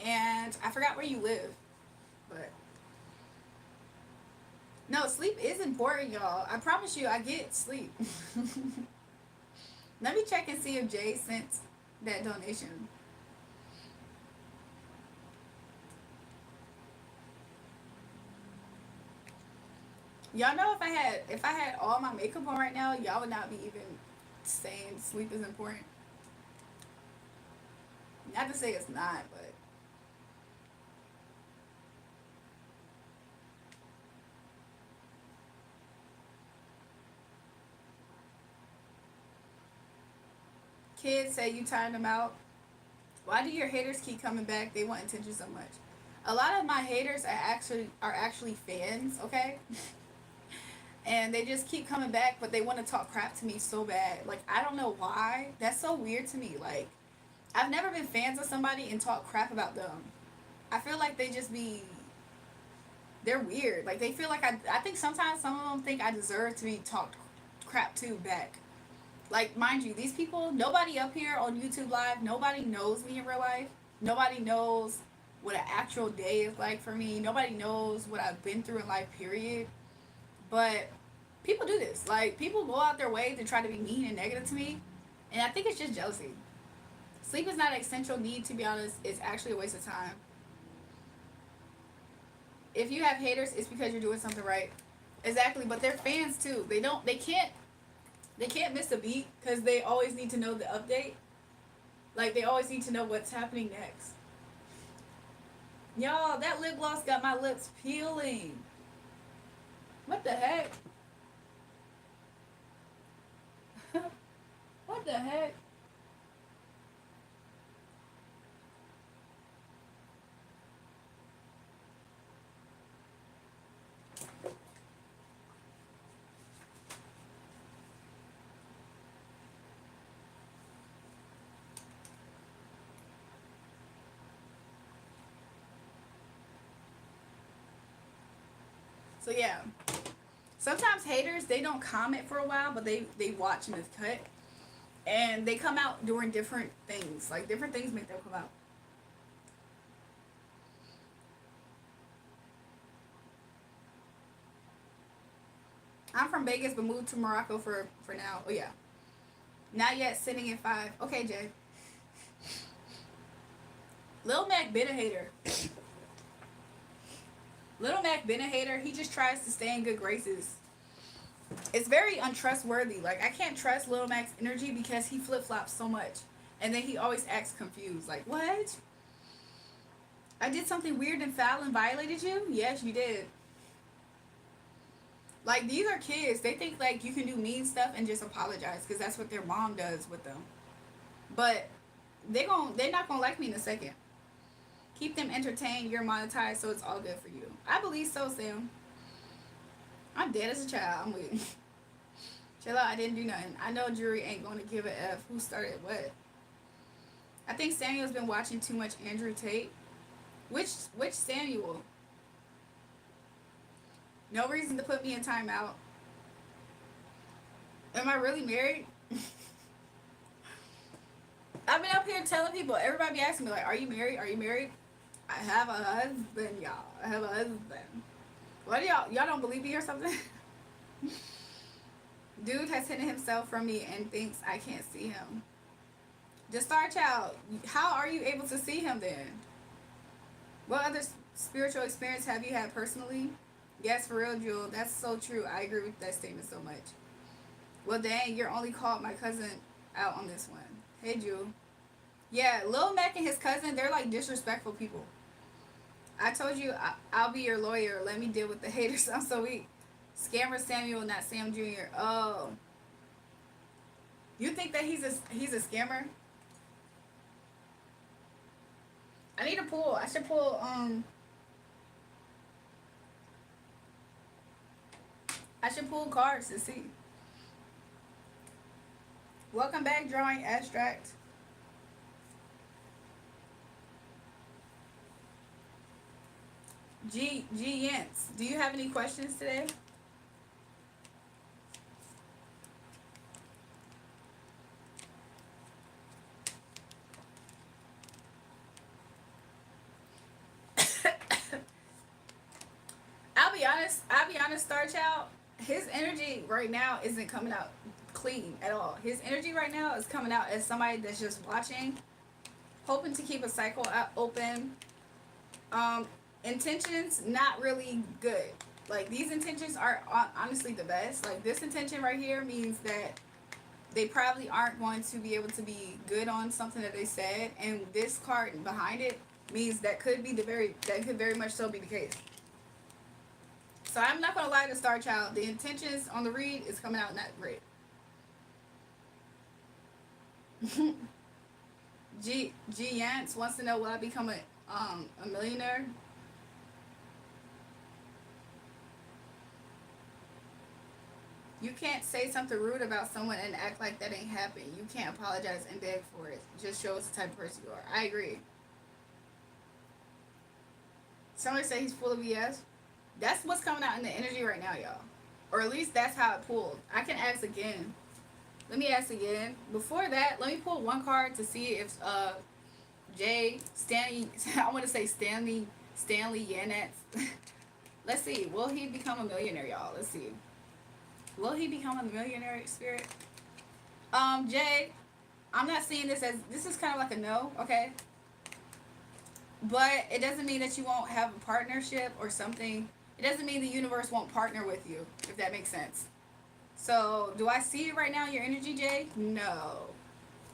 and I forgot where you live, but no, sleep is important, y'all. I promise you, I get sleep. Let me check and see if Jay sent that donation. Y'all know if I had all my makeup on right now, y'all would not be even saying sleep is important. Not to say it's not, but kids say you tired them out. Why do your haters keep coming back? They want attention so much. A lot of my haters are actually fans, okay? And they just keep coming back, but they want to talk crap to me so bad. Like I don't know why. That's so weird to me. Like I've never been fans of somebody and talk crap about them. I feel like they're weird. Like they feel like I think sometimes some of them think I deserve to be talked crap to back. Like mind you, these people, nobody up here on YouTube Live, nobody knows me in real life. Nobody knows what an actual day is like for me. Nobody knows what I've been through in life, period. But people do this. Like people go out their way to try to be mean and negative to me, and I think it's just jealousy. Sleep is not an essential need, to be honest. It's actually a waste of time. If you have haters, it's because you're doing something right. Exactly, but they're fans too. They can't miss a beat because they always need to know the update. Like they always need to know what's happening next. Y'all, that lip gloss got my lips peeling. What the heck? What the heck? So yeah, sometimes haters, they don't comment for a while, but they watch and it's cut, and they come out during different things. Like different things make them come out. I'm from Vegas, but moved to Morocco for now. Oh yeah, not yet. Sitting in 5. Okay, Jay. Lil Mac been a hater. Lil Mac been a hater. He just tries to stay in good graces. It's very untrustworthy. Like I can't trust Lil Mac's energy because he flip flops so much, and then he always acts confused. Like what? I did something weird and foul and violated you? Yes, you did. Like these are kids. They think like you can do mean stuff and just apologize because that's what their mom does with them. But they're not gonna like me in a second. Keep them entertained. You're monetized, so it's all good for you. I believe so, Sam. I'm dead as a child. I'm weak. Chill out. I didn't do nothing. I know Jury ain't gonna give a F. Who started what? I think Samuel's been watching too much Andrew Tate. Which Samuel? No reason to put me in timeout. Am I really married? I've been up here telling people. Everybody be asking me like, "Are you married? Are you married?" I have a husband, y'all. I have a husband. What do y'all don't believe me or something? Dude has hidden himself from me and thinks I can't see him. The Star Child, how are you able to see him then? What other spiritual experience have you had personally? Yes, for real, Jewel. That's so true. I agree with that statement so much. Well, dang, you're only called my cousin out on this one. Hey, Jewel. Yeah, Lil Mac and his cousin, they're like disrespectful people. I told you I'll be your lawyer. Let me deal with the haters. I'm so weak. Scammer Samuel, not Sam Jr. Oh. You think that he's a scammer? I need to pull. I should pull I should pull cards to see. Welcome back, Drawing Abstract. G Yance, do you have any questions today? I'll be honest, Star Child. His energy right now isn't coming out clean at all. His energy right now is coming out as somebody that's just watching, hoping to keep a cycle open. Um, Intentions not really good. Like these intentions are honestly the best. Like this intention right here means that they probably aren't going to be able to be good on something that they said, and this card behind it means that could very much so be the case. So I'm not gonna lie to Star Child. The intentions on the read is coming out not great. G Yance wants to know, will I become a millionaire? You can't say something rude about someone and act like that ain't happened. You can't apologize and beg for it. Just shows the type of person you are. I agree. Somebody say he's full of BS. That's what's coming out in the energy right now, y'all. Or at least that's how it pulled. I can ask again. Let me ask again. Before that, let me pull one card to see if Jay Stanley I want to say Stanley Yanetz. Let's see. Will he become a millionaire, y'all? Let's see. Will he become a millionaire, Spirit? Jay, I'm not seeing this as, this is kind of like a no, okay? But it doesn't mean that you won't have a partnership or something. It doesn't mean the universe won't partner with you, if that makes sense. So, do I see it right now in your energy, Jay? No.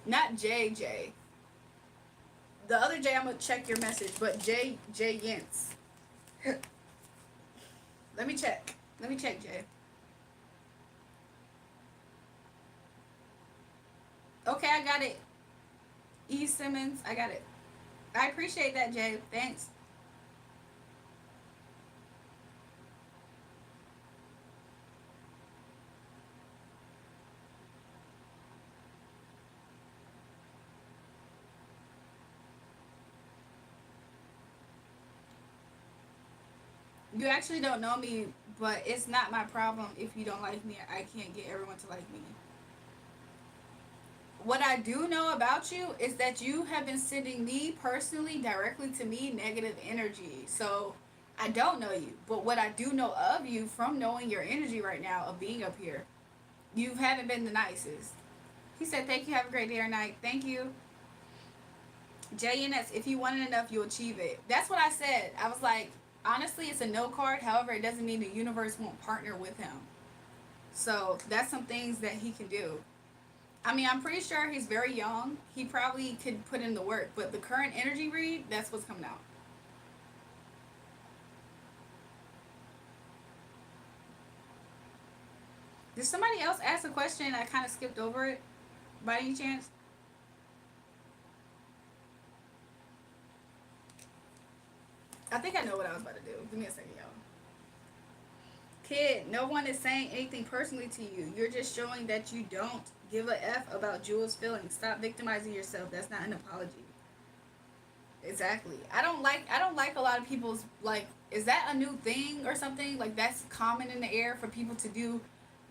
Not J. The other J, I'm going to check your message, but J Yentz. Let me check, Jay. Okay, I got it. E. Simmons, I got it. I appreciate that, Jay. Thanks. You actually don't know me, But it's not my problem if you don't like me. I can't get everyone to like me. What I do know about you is that you have been sending me personally, directly to me, negative energy. So I don't know you. But what I do know of you from knowing your energy right now of being up here, you haven't been the nicest. He said, thank you. Have a great day or night. Thank you. JNS, if you want it enough, you'll achieve it. That's what I said. I was like, honestly, it's a no card. However, it doesn't mean the universe won't partner with him. So that's some things that he can do. I mean, I'm pretty sure he's very young. He probably could put in the work, but the current energy read, that's what's coming out. Did somebody else ask a question and I kind of skipped over it by any chance? I think I know what I was about to do. Give me a second, y'all. Kid, no one is saying anything personally to you. You're just showing that you don't give a F about Jules' feelings. Stop victimizing yourself. That's not an apology. Exactly. I don't like a lot of people's like is that a new thing or something? Like that's common in the air for people to do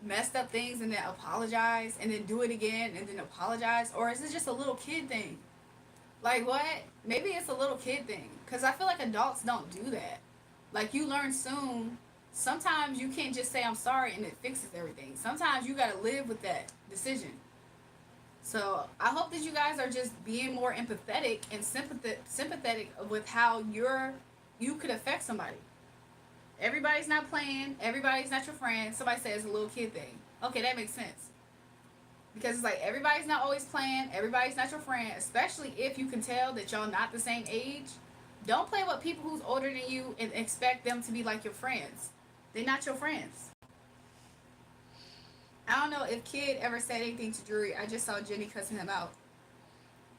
messed up things and then apologize and then do it again and then apologize, or is it just a little kid thing? Like what? Maybe it's a little kid thing cuz I feel like adults don't do that. Like you learn soon, sometimes you can't just say I'm sorry and it fixes everything. Sometimes you got to live with that decision. So I hope that you guys are just being more empathetic and sympathetic with how you could affect somebody. Everybody's not playing. Everybody's not your friend. Somebody says it's a little kid thing. Okay, that makes sense. Because it's like everybody's not always playing. Everybody's not your friend. Especially if you can tell that y'all not the same age. Don't play with people who's older than you and expect them to be like your friends. They're not your friends. I don't know if Kid ever said anything to Drury. I just saw Jenny cussing him out.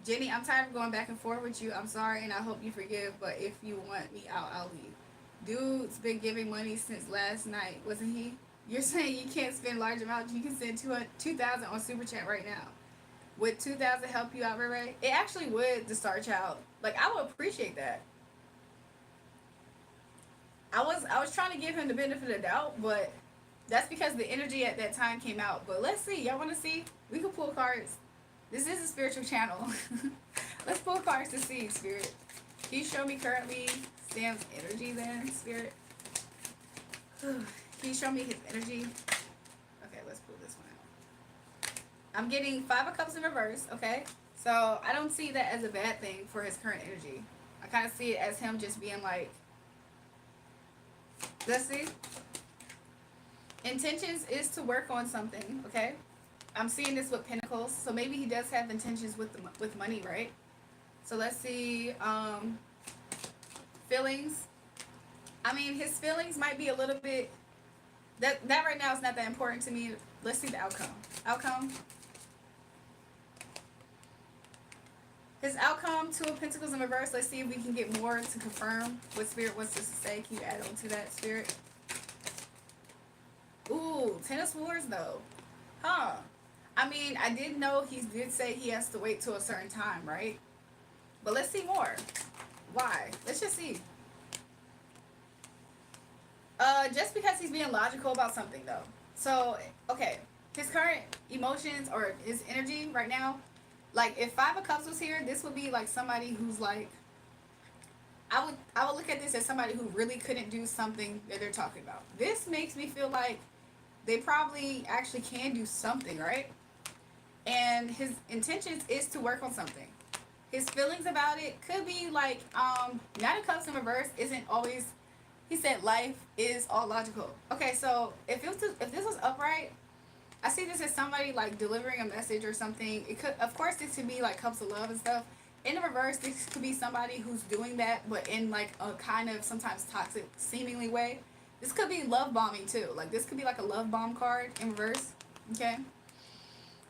Jenny, I'm tired of going back and forth with you. I'm sorry and I hope you forgive, but if you want me out, I'll leave. Dude's been giving money since last night, wasn't he? You're saying you can't spend large amounts. You can send 2,000 on Super Chat right now. Would 2,000 help you out, Ray Ray? It actually would, the Star Child. Like, I would appreciate that. I was trying to give him the benefit of the doubt, but that's because the energy at that time came out. But let's see. Y'all want to see? We can pull cards. This is a spiritual channel. Let's pull cards to see, Spirit. Can you show me currently Sam's energy then, Spirit? Can you show me his energy? Okay, let's pull this one out. I'm getting 5 of Cups in reverse, okay? So I don't see that as a bad thing for his current energy. I kind of see it as him just being like, let's see. Intentions is to work on something, okay? I'm seeing this with Pentacles, so maybe he does have intentions with money, right? So let's see. Feelings. I mean, his feelings might be a little bit. That right now is not that important to me. Let's see the outcome. Outcome. His outcome, 2 of Pentacles in reverse. Let's see if we can get more to confirm what Spirit wants us to say. Can you add on to that, Spirit? Ooh, 10 of Swords though. Huh. I mean, I did know he did say he has to wait till a certain time, right? But let's see more. Why? Let's just see. Just because he's being logical about something though. So, okay. His current emotions or his energy right now, like if 5 of Cups was here, this would be like somebody who's like, I would look at this as somebody who really couldn't do something that they're talking about. This makes me feel like they probably actually can do something, right? And his intentions is to work on something. His feelings about it could be like, 9 of Cups in reverse isn't always, he said life is all logical. Okay, so if this was upright, I see this as somebody like delivering a message or something. It could, of course, this could be like Cups of Love and stuff. In the reverse, this could be somebody who's doing that, but in like a kind of sometimes toxic, seemingly way. This could be love bombing too. Like this could be like a love bomb card in reverse. Okay.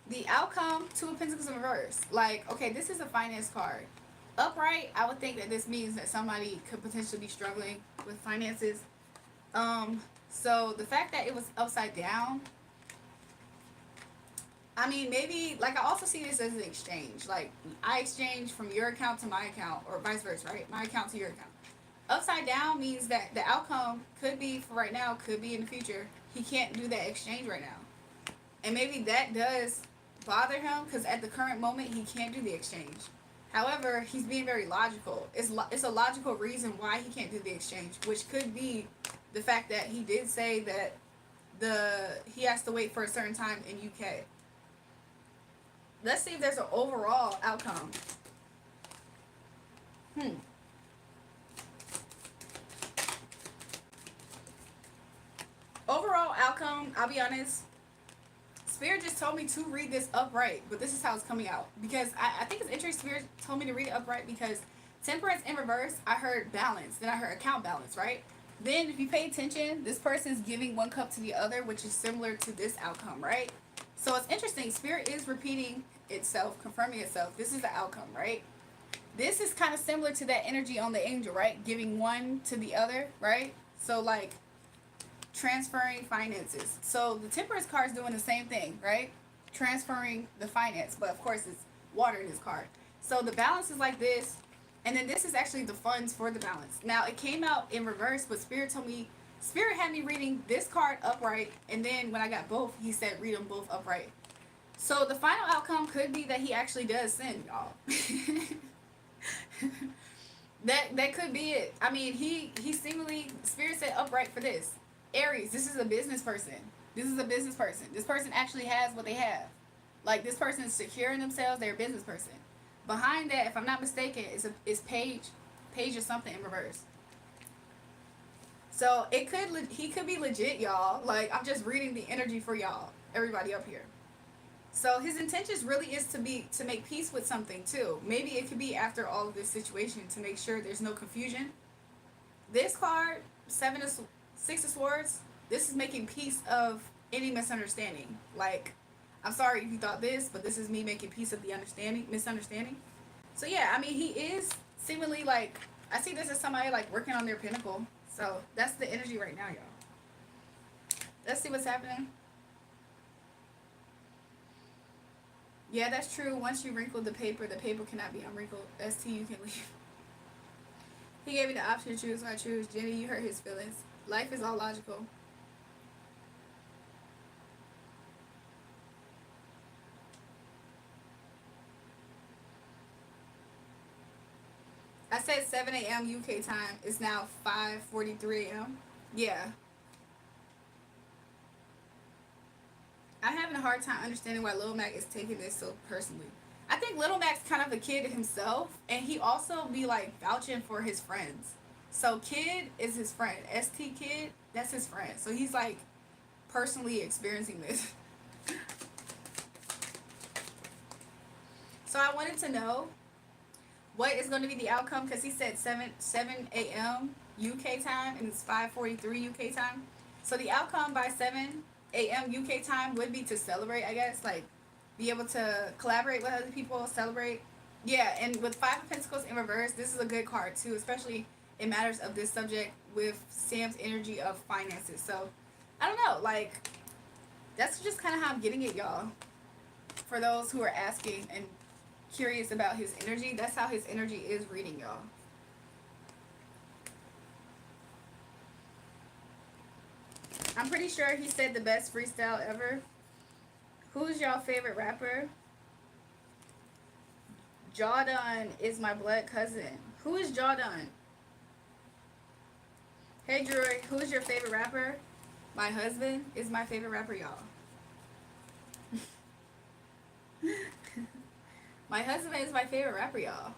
The outcome, 2 of Pentacles in reverse. Like, okay, this is a finance card. Upright, I would think that this means that somebody could potentially be struggling with finances. So the fact that it was upside down, I mean, maybe, like, I also see this as an exchange. Like, I exchange from your account to my account, or vice versa, right? My account to your account. Upside down means that the outcome could be for right now, could be in the future. He can't do that exchange right now. And maybe that does bother him because at the current moment he can't do the exchange. However, he's being very logical. It's a logical reason why he can't do the exchange, which could be the fact that he did say that he has to wait for a certain time in UK. Let's see if there's an overall outcome. Overall outcome, I'll be honest, Spirit just told me to read this upright, but this is how it's coming out. Because I think it's interesting, Spirit told me to read it upright because Temperance in reverse, I heard balance. Then I heard account balance, right? Then if you pay attention, this person's giving one cup to the other, which is similar to this outcome, right? So it's interesting. Spirit is repeating itself, confirming itself. This is the outcome, right? This is kind of similar to that energy on the angel, right? Giving one to the other, right? So like transferring finances. So the temperance card is doing the same thing, right? Transferring the finance, but of course it's water in this card. So the balance is like this, and then this is actually the funds for the balance. Now it came out in reverse, but Spirit told me, Spirit had me reading this card upright, and then when I got both, he said read them both upright. So the final outcome could be that he actually does sin, y'all. that could be it. I mean, he seemingly, Spirit said upright for this. Aries, this is a business person. This is a business person. This person actually has what they have. Like, this person is secure in themselves. They're a business person. Behind that, if I'm not mistaken, is page or something in reverse. So he could be legit, y'all. Like, I'm just reading the energy for y'all, everybody up here. So his intentions really is to make peace with something too. Maybe it could be after all of this situation to make sure there's no confusion. This card, 6 of Swords, this is making peace of any misunderstanding. Like, I'm sorry if you thought this, but this is me making peace of the misunderstanding. So yeah, I mean, he is seemingly like, I see this as somebody like working on their pinnacle. So that's the energy right now, y'all. Let's see what's happening. Yeah, that's true. Once you wrinkle the paper cannot be unwrinkled. ST, you can leave. He gave me the option to choose, so I choose. Jenny, you hurt his feelings. Life is all logical. I said 7 a.m. UK time. It's now 5:43 a.m. Yeah. I'm having a hard time understanding why Lil Mac is taking this so personally. I think Little Mac's kind of a kid himself, and he also be like vouching for his friends. So Kid is his friend. ST Kid, that's his friend. So he's like personally experiencing this. So I wanted to know what is going to be the outcome because he said 7 a.m. UK time and it's 5:43 UK time. So the outcome by 7 a.m. UK time would be to celebrate, I guess, like be able to collaborate with other people, celebrate. Yeah, and with 5 of Pentacles in reverse, this is a good card too, especially in matters of this subject with Sam's energy of finances. So I don't know, like that's just kind of how I'm getting it, y'all. For those who are asking and curious about his energy, that's how his energy is reading, y'all. I'm pretty sure he said the best freestyle ever. Who's y'all favorite rapper? Jawdon is my blood cousin. Who is Jawdon? Hey Julrae, who is your favorite rapper? My husband is my favorite rapper, y'all. My husband is my favorite rapper, y'all.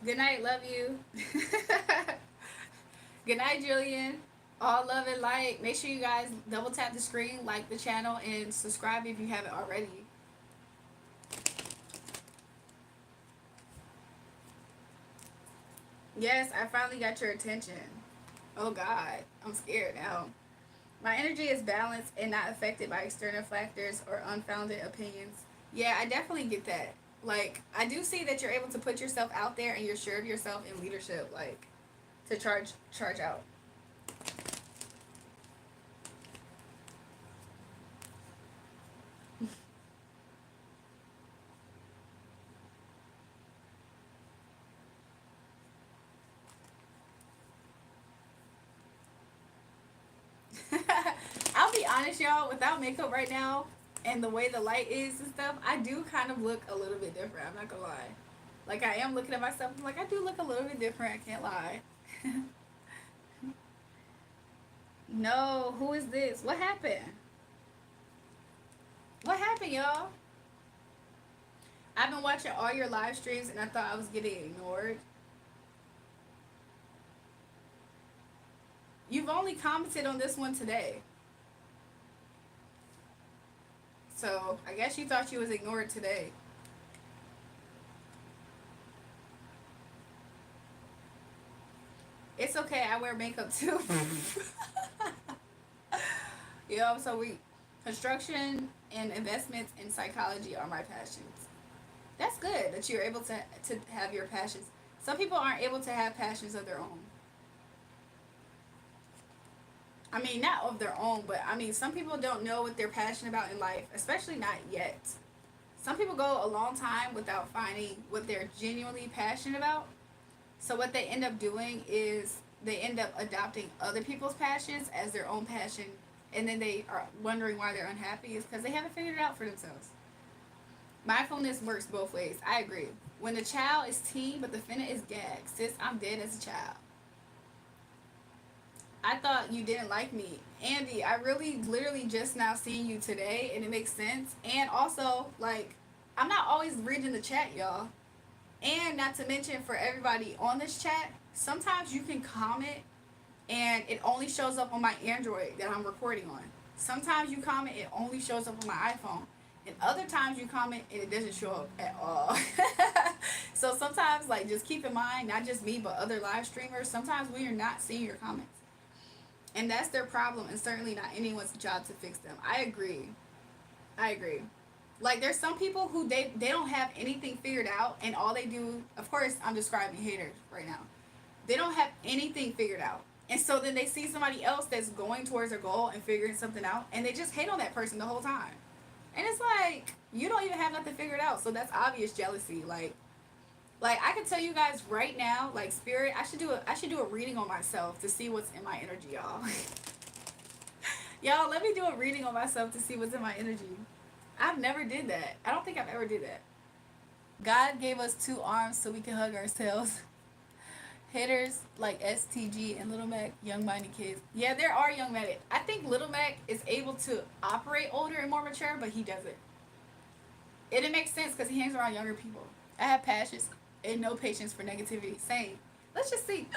Good night, love you. Good night, Julian. All love and light. Make sure you guys double tap the screen, like the channel, and subscribe if you haven't already. Yes, I finally got your attention. Oh God, I'm scared now. My energy is balanced and not affected by external factors or unfounded opinions. Yeah, I definitely get that. Like, I do see that you're able to put yourself out there and you're sure of yourself in leadership, like, to charge out. honest, y'all, without makeup right now and the way the light is and stuff, I do kind of look a little bit different. I'm not gonna lie. Like, I am looking at myself, I'm like, I do look a little bit different. I can't lie. No, who is this? What happened? What happened, y'all? I've been watching all your live streams and I thought I was getting ignored. You've only commented on this one today. So I guess you thought you was ignored today. It's okay, I wear makeup too. Yo, I'm so weak. Construction and investments in psychology are my passions. That's good that you're able to have your passions. Some people aren't able to have passions of their own. I mean, not of their own, but I mean, some people don't know what they're passionate about in life, especially not yet. Some people go a long time without finding what they're genuinely passionate about. So what they end up doing is they end up adopting other people's passions as their own passion, and then they are wondering why they're unhappy is because they haven't figured it out for themselves. Mindfulness works both ways. I agree. When the child is teen, but the finna is gag. Sis, I'm dead as a child. I thought you didn't like me. Andy, I really literally just now seeing you today and it makes sense. And also, like, I'm not always reading the chat, y'all. And not to mention for everybody on this chat, sometimes you can comment and it only shows up on my Android that I'm recording on. Sometimes you comment, it only shows up on my iPhone. And other times you comment and it doesn't show up at all. So sometimes, like, just keep in mind, not just me, but other live streamers, sometimes we are not seeing your comments. And that's their problem, and certainly not anyone's job to fix them. I agree. I agree. Like, there's some people who they don't have anything figured out, and all they do, of course, I'm describing haters right now. They don't have anything figured out. And so then they see somebody else that's going towards their goal and figuring something out, and they just hate on that person the whole time. And it's like, you don't even have nothing figured out, so that's obvious jealousy. Like I can tell you guys right now, like spirit, I should do a reading on myself to see what's in my energy, y'all. Y'all, let me do a reading on myself to see what's in my energy. I've never did that. I don't think I've ever did that. God gave us two arms so we can hug ourselves. Haters like STG and Little Mac, young-minded kids. Yeah, there are young-minded. I think Little Mac is able to operate older and more mature, but he doesn't. It makes sense because he hangs around younger people. I have passions and no patience for negativity. Same. Let's just see.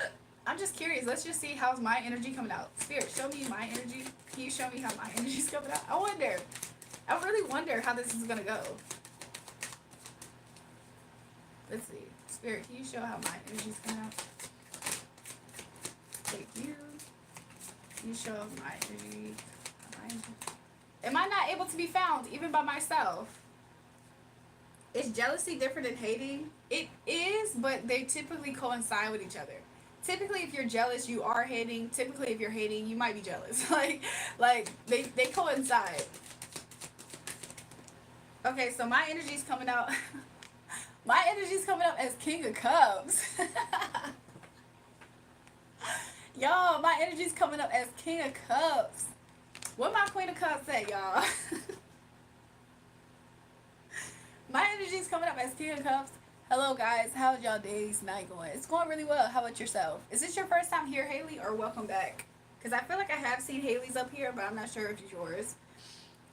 I'm just curious. Let's just see how's my energy coming out. Spirit, show me my energy. Can you show me how my energy's coming out? I wonder. I really wonder how this is going to go. Let's see. Spirit, can you show how my energy's coming out? Thank you. Can you show my energy? Am I not able to be found even by myself? Is jealousy different than hating? It is, but they typically coincide with each other. Typically, if you're jealous, you are hating. Typically, if you're hating, you might be jealous. like they coincide. Okay, so my energy's coming out. My energy's coming up as King of Cups. Y'all, my energy's coming up as King of Cups. What my Queen of Cups say, y'all? My energy's coming up as King of Cups. Hello, guys. How's y'all day's night going? It's going really well. How about yourself? Is this your first time here, Haley, or welcome back? Because I feel like I have seen Haley's up here, but I'm not sure if it's yours.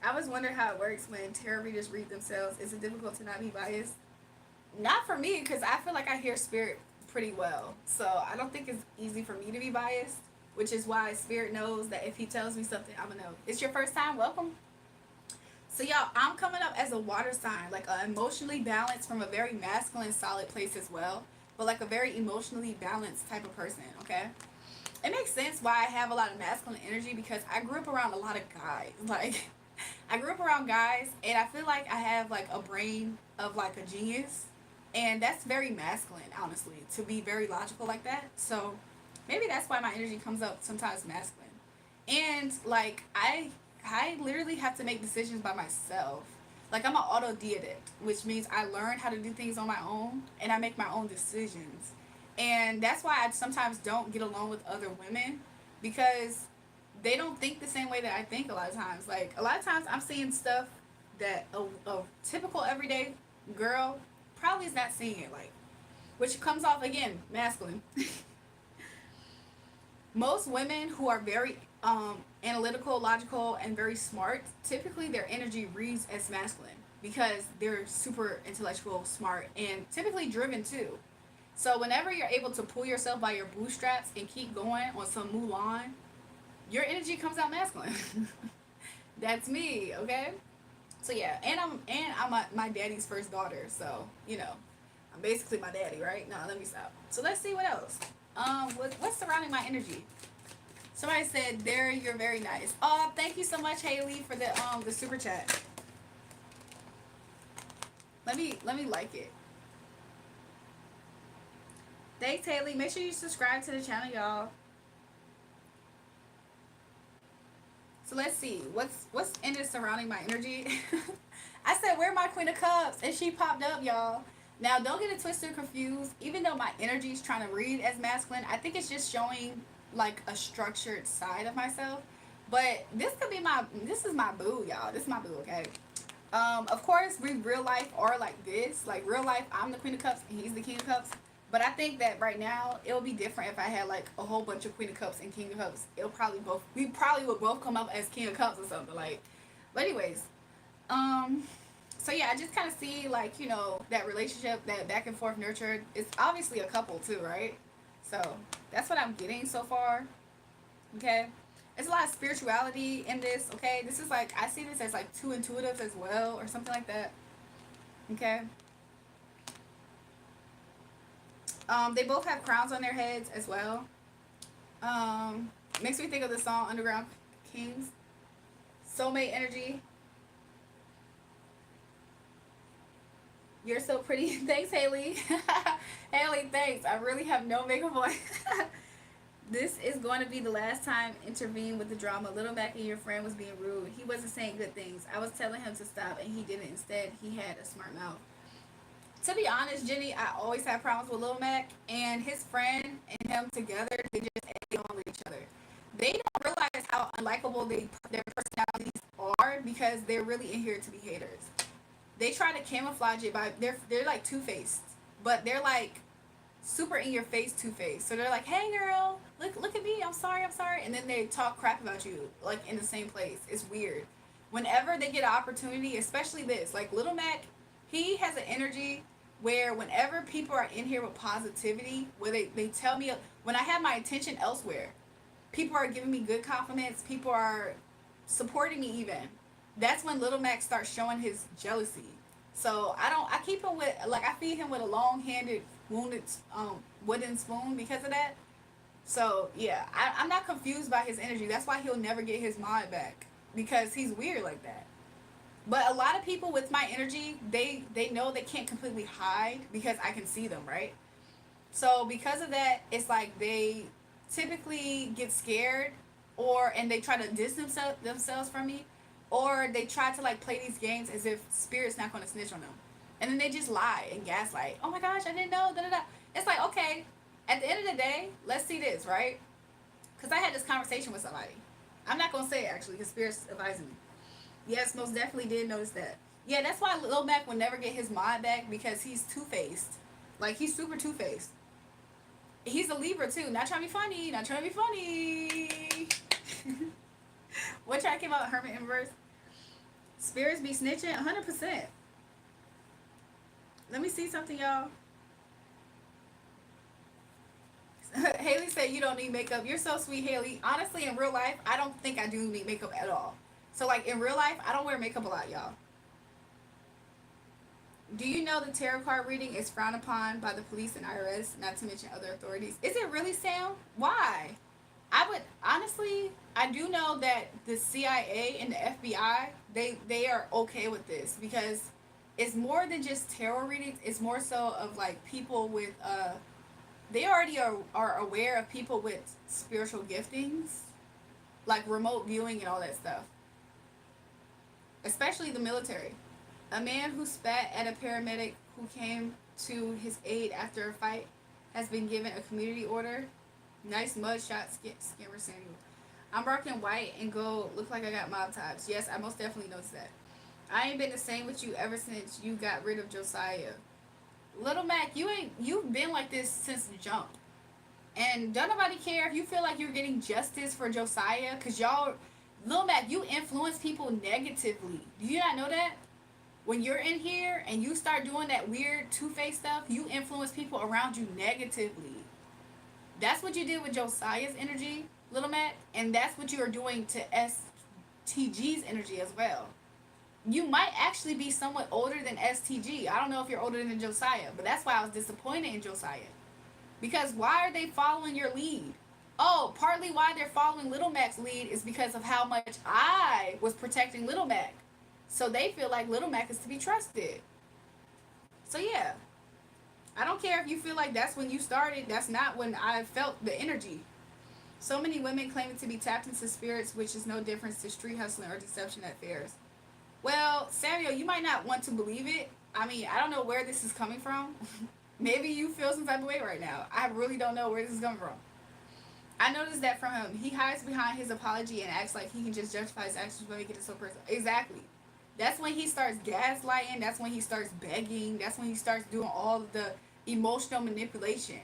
I was wondering how it works when tarot readers read themselves. Is it difficult to not be biased? Not for me, because I feel like I hear spirit pretty well. So I don't think it's easy for me to be biased, which is why spirit knows that if he tells me something, I'm going to know. It's your first time? Welcome. So y'all, I'm coming up as a water sign, like emotionally balanced from a very masculine, solid place as well, but like a very emotionally balanced type of person, okay? It makes sense why I have a lot of masculine energy because I grew up around a lot of guys. Like, I grew up around guys, and I feel like I have like a brain of like a genius, and that's very masculine, honestly, to be very logical like that. So maybe that's why my energy comes up sometimes masculine. And like I literally have to make decisions by myself. Like, I'm an autodidact, which means I learn how to do things on my own, and I make my own decisions. And that's why I sometimes don't get along with other women, because they don't think the same way that I think a lot of times. Like, a lot of times I'm seeing stuff that a typical everyday girl probably is not seeing it, like, which comes off, again, masculine. Most women who are very analytical, logical, and very smart, typically their energy reads as masculine because they're super intellectual, smart, and typically driven too. So whenever you're able to pull yourself by your bootstraps and keep going on some Mulan, your energy comes out masculine. That's me, okay? So yeah, and I'm my daddy's first daughter, so you know, I'm basically my daddy, right? No, let me stop. So let's see what else. What's surrounding my energy? Somebody said, "There, you're very nice." Oh, thank you so much, Haley, for the super chat. Let me like it. Thanks, Haley. Make sure you subscribe to the channel, y'all. So let's see what's in it surrounding my energy. I said, "Where my Queen of Cups?" and she popped up, y'all. Now, don't get it twisted or confused. Even though my energy is trying to read as masculine, I think it's just showing like a structured side of myself. But this is my boo, y'all. This is my boo, okay? Of course, we real life are like this. Like real life, I'm the Queen of Cups and he's the King of Cups. But I think that right now it would be different if I had like a whole bunch of Queen of Cups and King of Cups. We probably would both come up as King of Cups or something like. But anyways, um, so yeah, I just kind of see like that relationship, that back and forth nurture. It's obviously a couple too, right? So that's what I'm getting so far. Okay, it's a lot of spirituality in this. Okay, this is like I see this as like too intuitive as well, or something like that. Okay. They both have crowns on their heads as well. Makes me think of the song Underground Kings. Soulmate energy. You're so pretty. Thanks, Haley. Haley, thanks. I really have no makeup on. This is going to be the last time intervene with the drama. Little Mac and your friend was being rude. He wasn't saying good things. I was telling him to stop and he didn't. Instead, he had a smart mouth. To be honest, Jenny, I always have problems with Lil Mac and his friend and him together. They just get on with each other. They don't realize how unlikable their personalities are because they're really in here to be haters. They try to camouflage it by they're like two faced, but they're like super in your face two faced. So they're like, "Hey girl, look at me. I'm sorry," and then they talk crap about you like in the same place. It's weird. Whenever they get an opportunity, especially this, like Little Mac, he has an energy where whenever people are in here with positivity, where they tell me when I have my attention elsewhere, people are giving me good compliments, people are supporting me even. That's when Little Mac starts showing his jealousy. So I keep him with like I feed him with a long handed wounded wooden spoon because of that. So yeah, I'm not confused by his energy. That's why he'll never get his mind back because he's weird like that. But a lot of people with my energy, they know they can't completely hide because I can see them, right? So because of that, it's like they typically get scared and they try to distance themselves from me, or they try to like play these games as if spirit's not going to snitch on them. And then they just lie and gaslight. "Oh my gosh, I didn't know, da da da." It's like, okay, at the end of the day, let's see this, right? Because I had this conversation with somebody. I'm not going to say it actually because spirit's advising me. Yes, most definitely did notice that. Yeah, that's why Lil Mac will never get his mind back because he's two faced. Like he's super two faced. He's a Libra too. Not trying to be funny. Not trying to be funny. What track came out? Hermit in verse. Spirits be snitching 100%. Let me see something, y'all. Haley said you don't need makeup. You're so sweet, Haley. Honestly, in real life, I don't think I do need makeup at all. So like in real life, I don't wear makeup a lot, y'all. Do you know the tarot card reading is frowned upon by the police and IRS, not to mention other authorities? Is it really, Sam? Why? I would honestly, I do know that the CIA and the FBI, they are okay with this because it's more than just tarot readings. It's more so of like people with they already are aware of people with spiritual giftings, like remote viewing and all that stuff, especially the military. A man who spat at a paramedic who came to his aid after a fight has been given a community order. Nice mud shot, Skimmer Samuel. I'm rocking white and gold. Look like I got mob ties. Yes, I most definitely noticed that. I ain't been the same with you ever since you got rid of Josiah. Little Mac, you've been like this since the jump. And don't nobody care if you feel like you're getting justice for Josiah, cause y'all, Lil Mac, you influence people negatively. Do you not know that? When you're in here and you start doing that weird two-faced stuff, you influence people around you negatively. That's what you did with Josiah's energy, Little Mac, and that's what you are doing to STG's energy as well. You might actually be somewhat older than STG. I don't know if you're older than Josiah, but that's why I was disappointed in Josiah. Because why are they following your lead? Oh, partly why they're following Little Mac's lead is because of how much I was protecting Little Mac. So they feel like Little Mac is to be trusted. So yeah, I don't care if you feel like that's when you started. That's not when I felt the energy. So many women claiming to be tapped into spirits, which is no difference to street hustling or deception at fairs. Well, Samuel, you might not want to believe it. I mean, I don't know where this is coming from. Maybe you feel some type of way right now. I really don't know where this is coming from. I noticed that from him. He hides behind his apology and acts like he can just justify his actions by making it so personal. Exactly. That's when he starts gaslighting. That's when he starts begging. That's when he starts doing all of the emotional manipulation.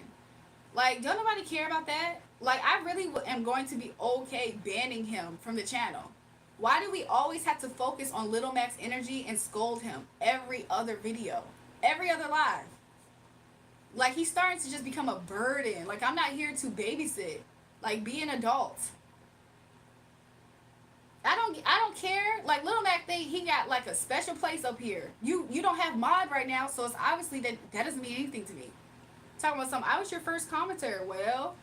Like, don't nobody care about that? Like, I really am going to be okay banning him from the channel. Why do we always have to focus on Little Mac's energy and scold him every other video? Every other live? Like, he's starting to just become a burden. Like, I'm not here to babysit. Like, be an adult. I don't care. Like, Little Mac think he got like a special place up here. You don't have mod right now, so it's obviously that doesn't mean anything to me. Talking about something. I was your first commentator. Well,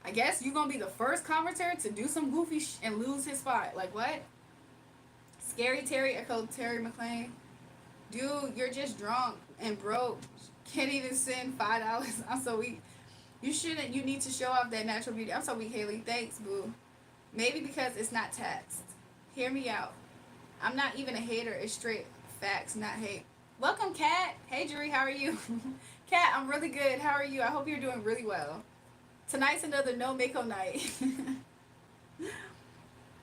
I guess you're gonna be the first commentator to do some goofy and lose his spot. Like what? Scary Terry echoed Terry McLean. Dude, you're just drunk and broke. Can't even send $5. I'm so weak. You shouldn't. You need to show off that natural beauty. I'm so weak, Haley. Thanks, boo. Maybe because it's not taxed. Hear me out. I'm not even a hater. It's straight facts, not hate. Welcome, Kat. Hey, Jury. How are you? Kat, I'm really good. How are you? I hope you're doing really well. Tonight's another no Mako night.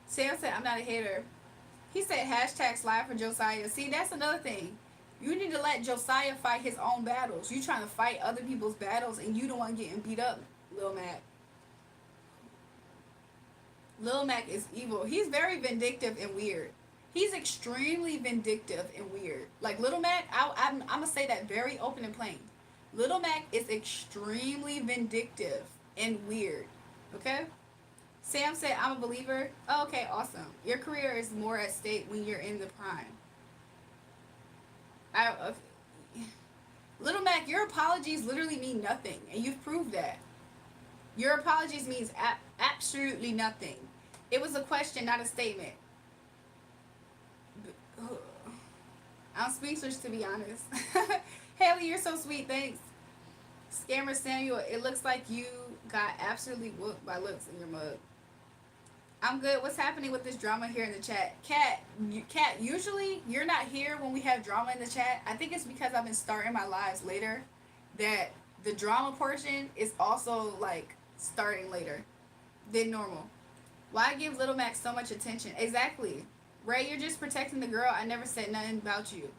Sam said, I'm not a hater. He said hashtag slide for Josiah. See, that's another thing. You need to let Josiah fight his own battles. You trying to fight other people's battles and you the one getting beat up, Lil Mac. Lil Mac is evil. He's very vindictive and weird. He's extremely vindictive and weird. Like Little Mac, I'm gonna say that very open and plain. Little Mac is extremely vindictive and weird. Okay? Sam said, I'm a believer. Oh, okay, awesome. Your career is more at stake when you're in the prime. Little Mac, your apologies literally mean nothing, and you've proved that. Your apologies means absolutely nothing. It was a question, not a statement. I'm speechless, to be honest. Haley, you're so sweet. Thanks. Scammer Samuel, it looks like you got absolutely whooped by looks in your mug. I'm good. What's happening with this drama here in the chat? Kat, usually you're not here when we have drama in the chat. I think it's because I've been starting my lives later that the drama portion is also like starting later than normal. Why give Little Mac so much attention? Exactly. Ray, you're just protecting the girl. I never said nothing about you.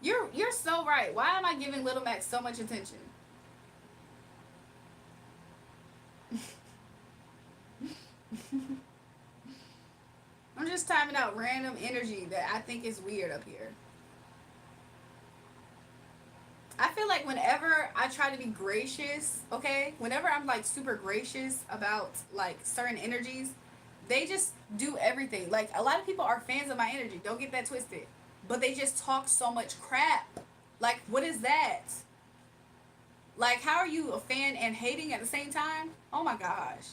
You're so right. Why am I giving Little Mac so much attention? I'm just timing out random energy that I think is weird up here. I feel like whenever I try to be gracious, okay, whenever I'm like super gracious about like certain energies, they just do everything. Like a lot of people are fans of my energy. Don't get that twisted. But they just talk so much crap. Like, what is that? Like, how are you a fan and hating at the same time? Oh my gosh.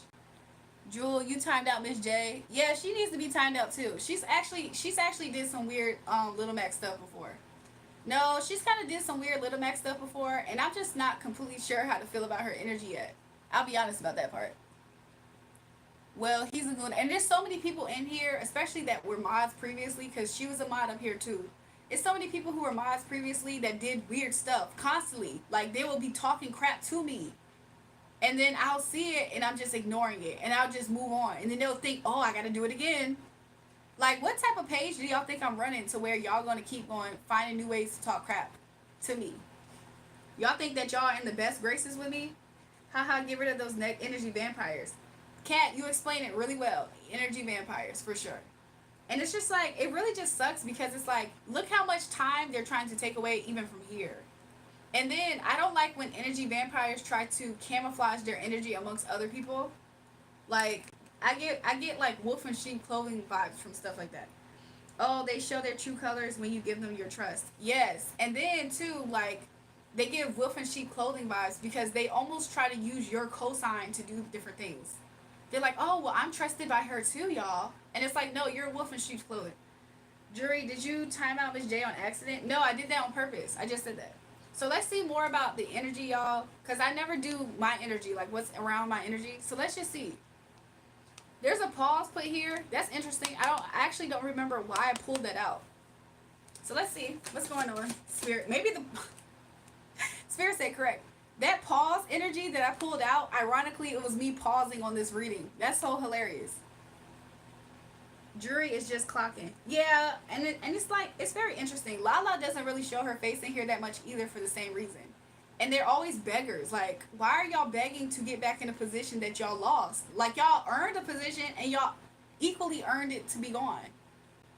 Jewel, you timed out Miss J. Yeah, she needs to be timed out too. She's actually did some weird Little Mac stuff before. No, she's kind of did some weird Little Mac stuff before, and I'm just not completely sure how to feel about her energy yet. I'll be honest about that part. Well, he's a good, and there's so many people in here, especially that were mods previously, because she was a mod up here too. It's so many people who were mods previously that did weird stuff constantly. Like, they will be talking crap to me. And then I'll see it and I'm just ignoring it and I'll just move on. And then they'll think, oh, I got to do it again. Like, what type of page do y'all think I'm running to where y'all going to keep going, finding new ways to talk crap to me? Y'all think that y'all are in the best graces with me? Haha, get rid of those energy vampires. Kat, you explain it really well. Energy vampires, for sure. And it's just like, it really just sucks because it's like, look how much time they're trying to take away even from here. And then I don't like when energy vampires try to camouflage their energy amongst other people. Like, I get like wolf and sheep clothing vibes from stuff like that. Oh, they show their true colors when you give them your trust. Yes. And then too, like, they give wolf and sheep clothing vibes because they almost try to use your cosign to do different things. They're like, oh, well, I'm trusted by her too, y'all. And it's like, no, you're wolf in sheep's clothing. Jury, did you time out Miss J on accident? No, I did that on purpose. I just said that. So let's see more about the energy, y'all. Because I never do my energy, like what's around my energy. So let's just see. There's a pause put here. That's interesting. I actually don't remember why I pulled that out. So let's see what's going on. Spirit, maybe the Spirit said correct. That pause energy that I pulled out, ironically, it was me pausing on this reading. That's so hilarious. Jury is just clocking. Yeah, and it's like, it's very interesting. Lala doesn't really show her face in here that much either for the same reason. And they're always beggars. Like, why are y'all begging to get back in a position that y'all lost? Like, y'all earned a position and y'all equally earned it to be gone.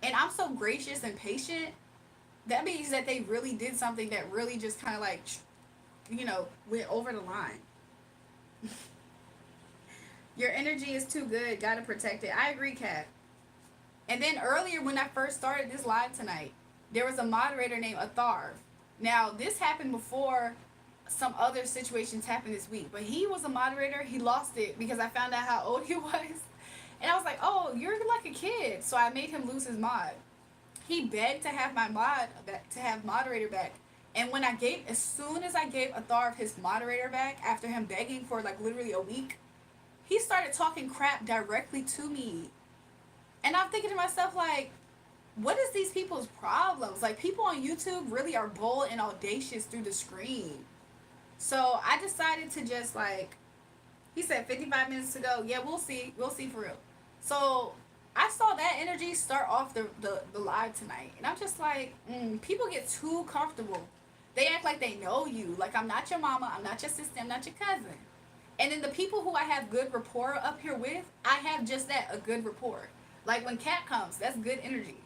And I'm so gracious and patient. That means that they really did something that really just kind of like, went over the line. Your energy is too good. Gotta protect it. I agree, Kat. And then earlier when I first started this live tonight, there was a moderator named Atharv. Now, this happened before some other situations happened this week, but he was a moderator. He lost it because I found out how old he was. And I was like, oh, you're like a kid. So I made him lose his mod. He begged to have my mod back, to have moderator back. And when as soon as I gave Atharv his moderator back, after him begging for like literally a week, he started talking crap directly to me. And I'm thinking to myself, like, what is these people's problems? Like, people on YouTube really are bold and audacious through the screen. So I decided to just, like, he said 55 minutes ago, yeah, we'll see. We'll see for real. So I saw that energy start off the live tonight. And I'm just like, people get too comfortable. They act like they know you. Like, I'm not your mama. I'm not your sister. I'm not your cousin. And then the people who I have good rapport up here with, I have just that, a good rapport. Like, when Kat comes, that's good energy.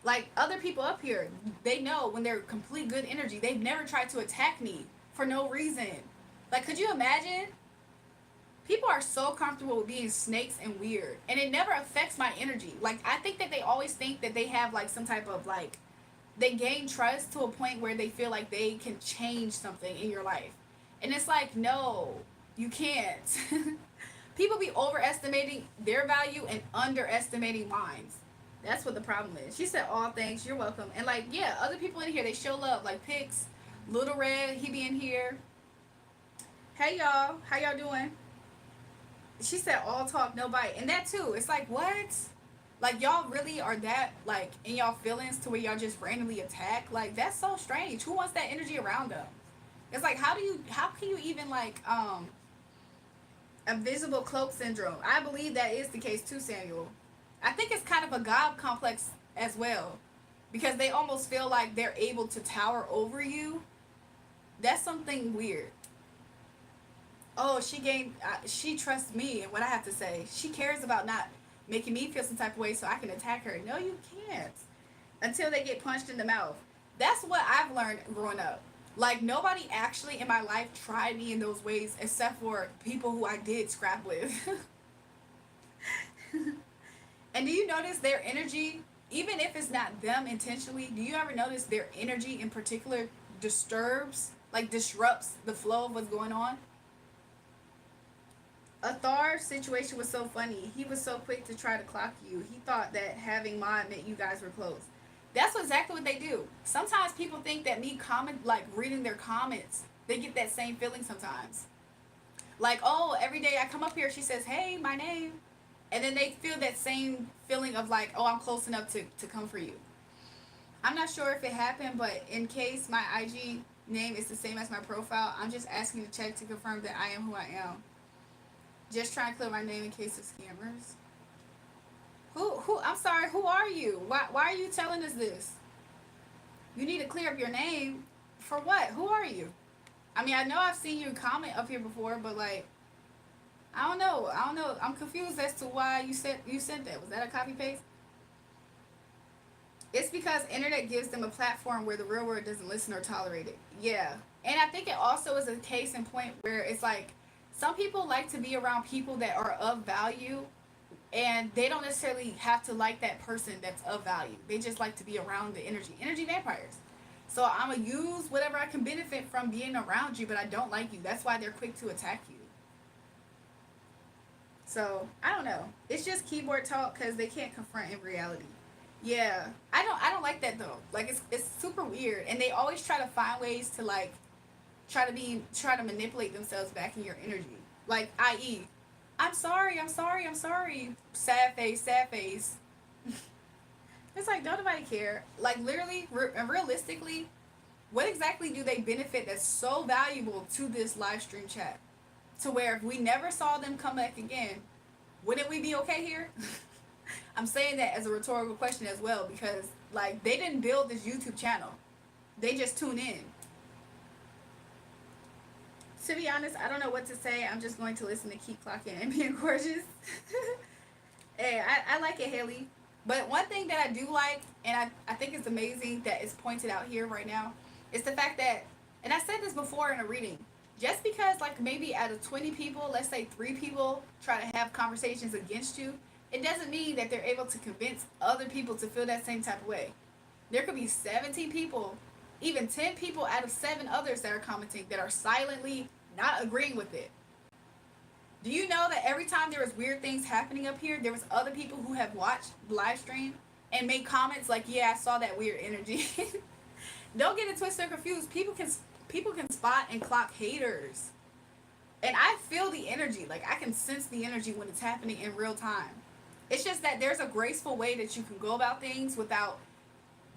Like, other people up here, they know when they're complete good energy. They've never tried to attack me for no reason. Like, could you imagine? People are so comfortable with being snakes and weird. And it never affects my energy. Like, I think that they always think that they have, like, some type of, like, they gain trust to a point where they feel like they can change something in your life. And it's like, no, you can't. People be overestimating their value and underestimating mine. That's what the problem is. She said, "All thanks, you're welcome." And like, yeah, other people in here, they show love. Like Pix, Little Red, he be in here. Hey y'all, how y'all doing? She said, "All talk, no bite," and that too. It's like, what? Like, y'all really are that like in y'all feelings to where y'all just randomly attack? Like, that's so strange. Who wants that energy around them? It's like, how can you even like invisible cloak syndrome? I believe that is the case too, Samuel. I think it's kind of a God complex as well, because they almost feel like they're able to tower over you. That's something weird. Oh, she trusts me and what I have to say. She cares about not making me feel some type of way so I can attack her. No, you can't. Until they get punched in the mouth. That's what I've learned growing up. Like, nobody actually in my life tried me in those ways except for people who I did scrap with. And do you notice their energy, even if it's not them intentionally, do you ever notice their energy in particular disrupts the flow of what's going on? Athar's situation was so funny. He was so quick to try to clock you. He thought that having mod meant you guys were close. That's exactly what they do. Sometimes people think that me reading their comments, they get that same feeling sometimes. Like, oh, every day I come up here, she says, hey, my name. And then they feel that same feeling of like, oh, I'm close enough to come for you. I'm not sure if it happened, but in case my IG name is the same as my profile, I'm just asking to check to confirm that I am who I am. Just trying to clear my name in case of scammers. Who, I'm sorry, who are you? Why are you telling us this? You need to clear up your name. For what? Who are you? I mean, I know I've seen you comment up here before, but like, I don't know. I don't know. I'm confused as to why you sent that. Was that a copy paste? It's because internet gives them a platform where the real world doesn't listen or tolerate it. Yeah. And I think it also is a case in point where it's like some people like to be around people that are of value, and they don't necessarily have to like that person that's of value. They just like to be around the energy vampires. So I'm gonna use whatever I can benefit from being around you, but I don't like you. That's why they're quick to attack you. So I don't know. It's just keyboard talk because they can't confront in reality. Yeah, I don't like that though. Like it's super weird, and they always try to find ways to like try to manipulate themselves back in your energy. Like, i.e., I'm sorry, I'm sorry, I'm sorry. Sad face, sad face. It's like, don't nobody care. Like, literally, realistically, what exactly do they benefit that's so valuable to this live stream chat? To where if we never saw them come back again, wouldn't we be okay here? I'm saying that as a rhetorical question as well because, like, they didn't build this YouTube channel. They just tune in. To be honest, I don't know what to say. I'm just going to listen to Keep Clocking and being gorgeous. Hey, I like it, Haley. But one thing that I do like, and I think it's amazing that it's pointed out here right now, is the fact that, and I said this before in a reading, just because, like, maybe out of 20 people, let's say 3 people try to have conversations against you, it doesn't mean that they're able to convince other people to feel that same type of way. There could be 17 people, even 10 people out of 7 others that are commenting that are silently not agreeing with it. Do you know that every time there was weird things happening up here, there was other people who have watched the live stream and made comments like, "Yeah, I saw that weird energy." Don't get it twisted or confused. People can spot and clock haters, and I feel the energy. Like, I can sense the energy when it's happening in real time. It's just that there's a graceful way that you can go about things without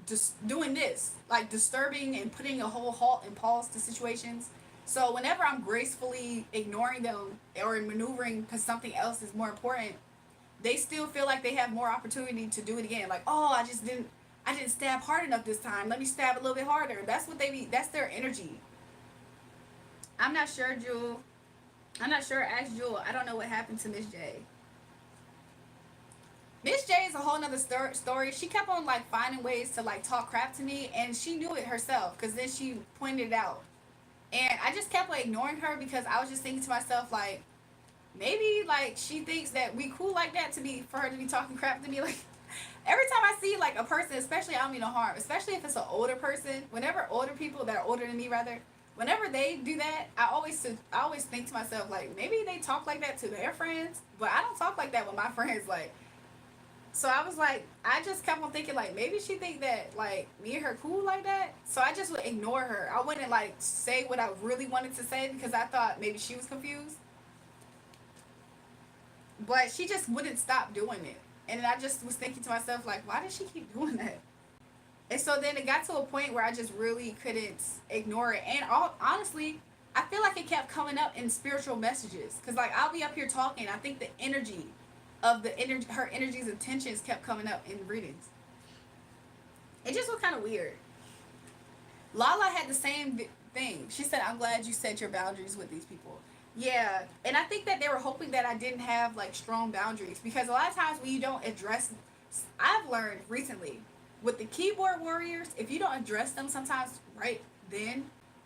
just doing this, like disturbing and putting a whole halt and pause to situations. So whenever I'm gracefully ignoring them or maneuvering because something else is more important, they still feel like they have more opportunity to do it again. Like, oh, I didn't stab hard enough this time. Let me stab a little bit harder. That's what they be. That's their energy. I'm not sure, Jewel. I'm not sure. Ask Jewel. I don't know what happened to Miss J. Miss J is a whole nother story. She kept on like finding ways to like talk crap to me, and she knew it herself because then she pointed it out. And I just kept like ignoring her because I was just thinking to myself like, maybe like she thinks that we cool like that to be for her to be talking crap to me. Like, every time I see like a person, especially, I don't mean no harm, especially if it's an older person. Whenever older people that are older than me rather, whenever they do that, I always think to myself like, maybe they talk like that to their friends, but I don't talk like that with my friends. Like, so I was like, I just kept on thinking like maybe she think that like me and her cool like that. So I just would ignore her. I wouldn't like say what I really wanted to say because I thought maybe she was confused. But she just wouldn't stop doing it. And I just was thinking to myself like, why does she keep doing that? And so then it got to a point where I just really couldn't ignore it. And honestly, I feel like it kept coming up in spiritual messages because like I'll be up here talking. I think the energy of the energy, her energy's intentions kept coming up in readings. It just was kind of weird. Lala had the same thing. She said, "I'm glad you set your boundaries with these people." Yeah, and I think that they were hoping that I didn't have like strong boundaries because a lot of times when you don't address, I've learned recently with the keyboard warriors, if you don't address them sometimes right then,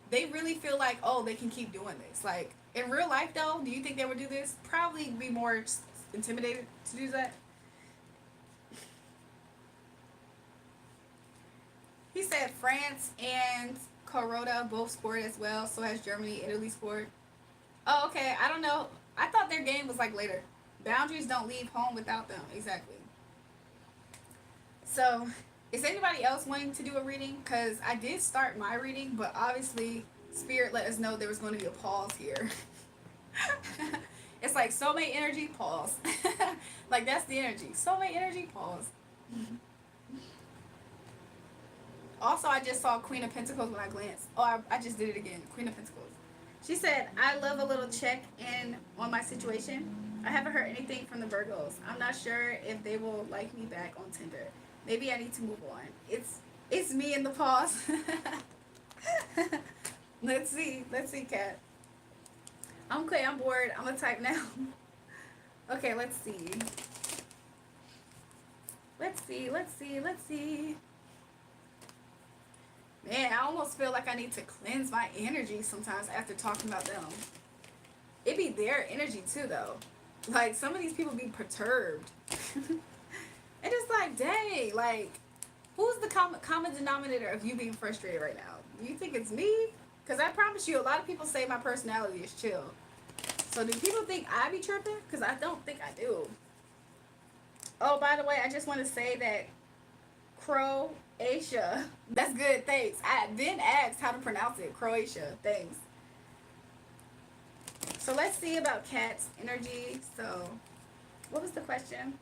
they really feel like, oh, they can keep doing this. Like in real life though, do you think they would do this? Probably be more intimidated to do that. He said France and Corota both scored as well. So has Germany, Italy scored. Oh, okay. I don't know. I thought their game was like later. Boundaries don't leave home without them. Exactly. So, is anybody else wanting to do a reading? Because I did start my reading, but obviously, Spirit let us know there was going to be a pause here. It's like soulmate energy, pause. Like, that's the energy. Soulmate energy, pause. Also, I just saw Queen of Pentacles when I glanced. Oh, I just did it again. Queen of Pentacles. She said, I love a little check in on my situation. I haven't heard anything from the Virgos. I'm not sure if they will like me back on Tinder. Maybe I need to move on. It's me in the pause. Let's see. Let's see, Kat. Okay, I'm bored. I'm gonna type now. Okay, let's see. Let's see. Let's see. Let's see. Man, I almost feel like I need to cleanse my energy sometimes after talking about them. It be their energy too, though. Like, some of these people be perturbed. And it's like, dang, like, who's the common denominator of you being frustrated right now? Do you think it's me? Because I promise you, a lot of people say my personality is chill. So do people think I be tripping? Because I don't think I do. Oh, by the way, I just want to say that Croatia. That's good, thanks. I then asked how to pronounce it. Croatia, thanks. So let's see about Kat's energy. So, what was the question?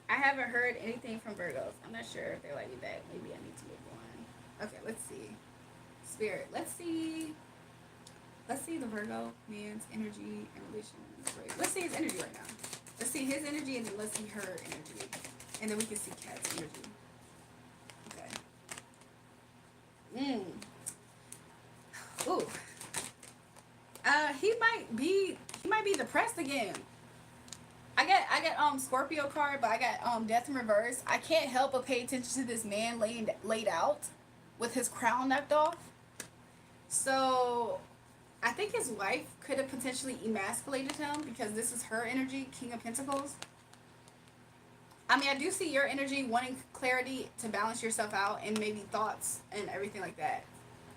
I haven't heard anything from Virgos. I'm not sure if they're like me back. Maybe I need to move on. Okay, let's see. Spirit. Let's see. Let's see the Virgo man's energy and relations. Let's see his energy right now. Let's see his energy and then let's see her energy. And then we can see Kat's energy. Okay. Ooh. He might be depressed again. I got Scorpio card, but I got Death in reverse. I can't help but pay attention to this man laid out with his crown knocked off. So I think his wife could have potentially emasculated him because this is her energy, King of Pentacles. I mean, I do see your energy wanting clarity to balance yourself out and maybe thoughts and everything like that.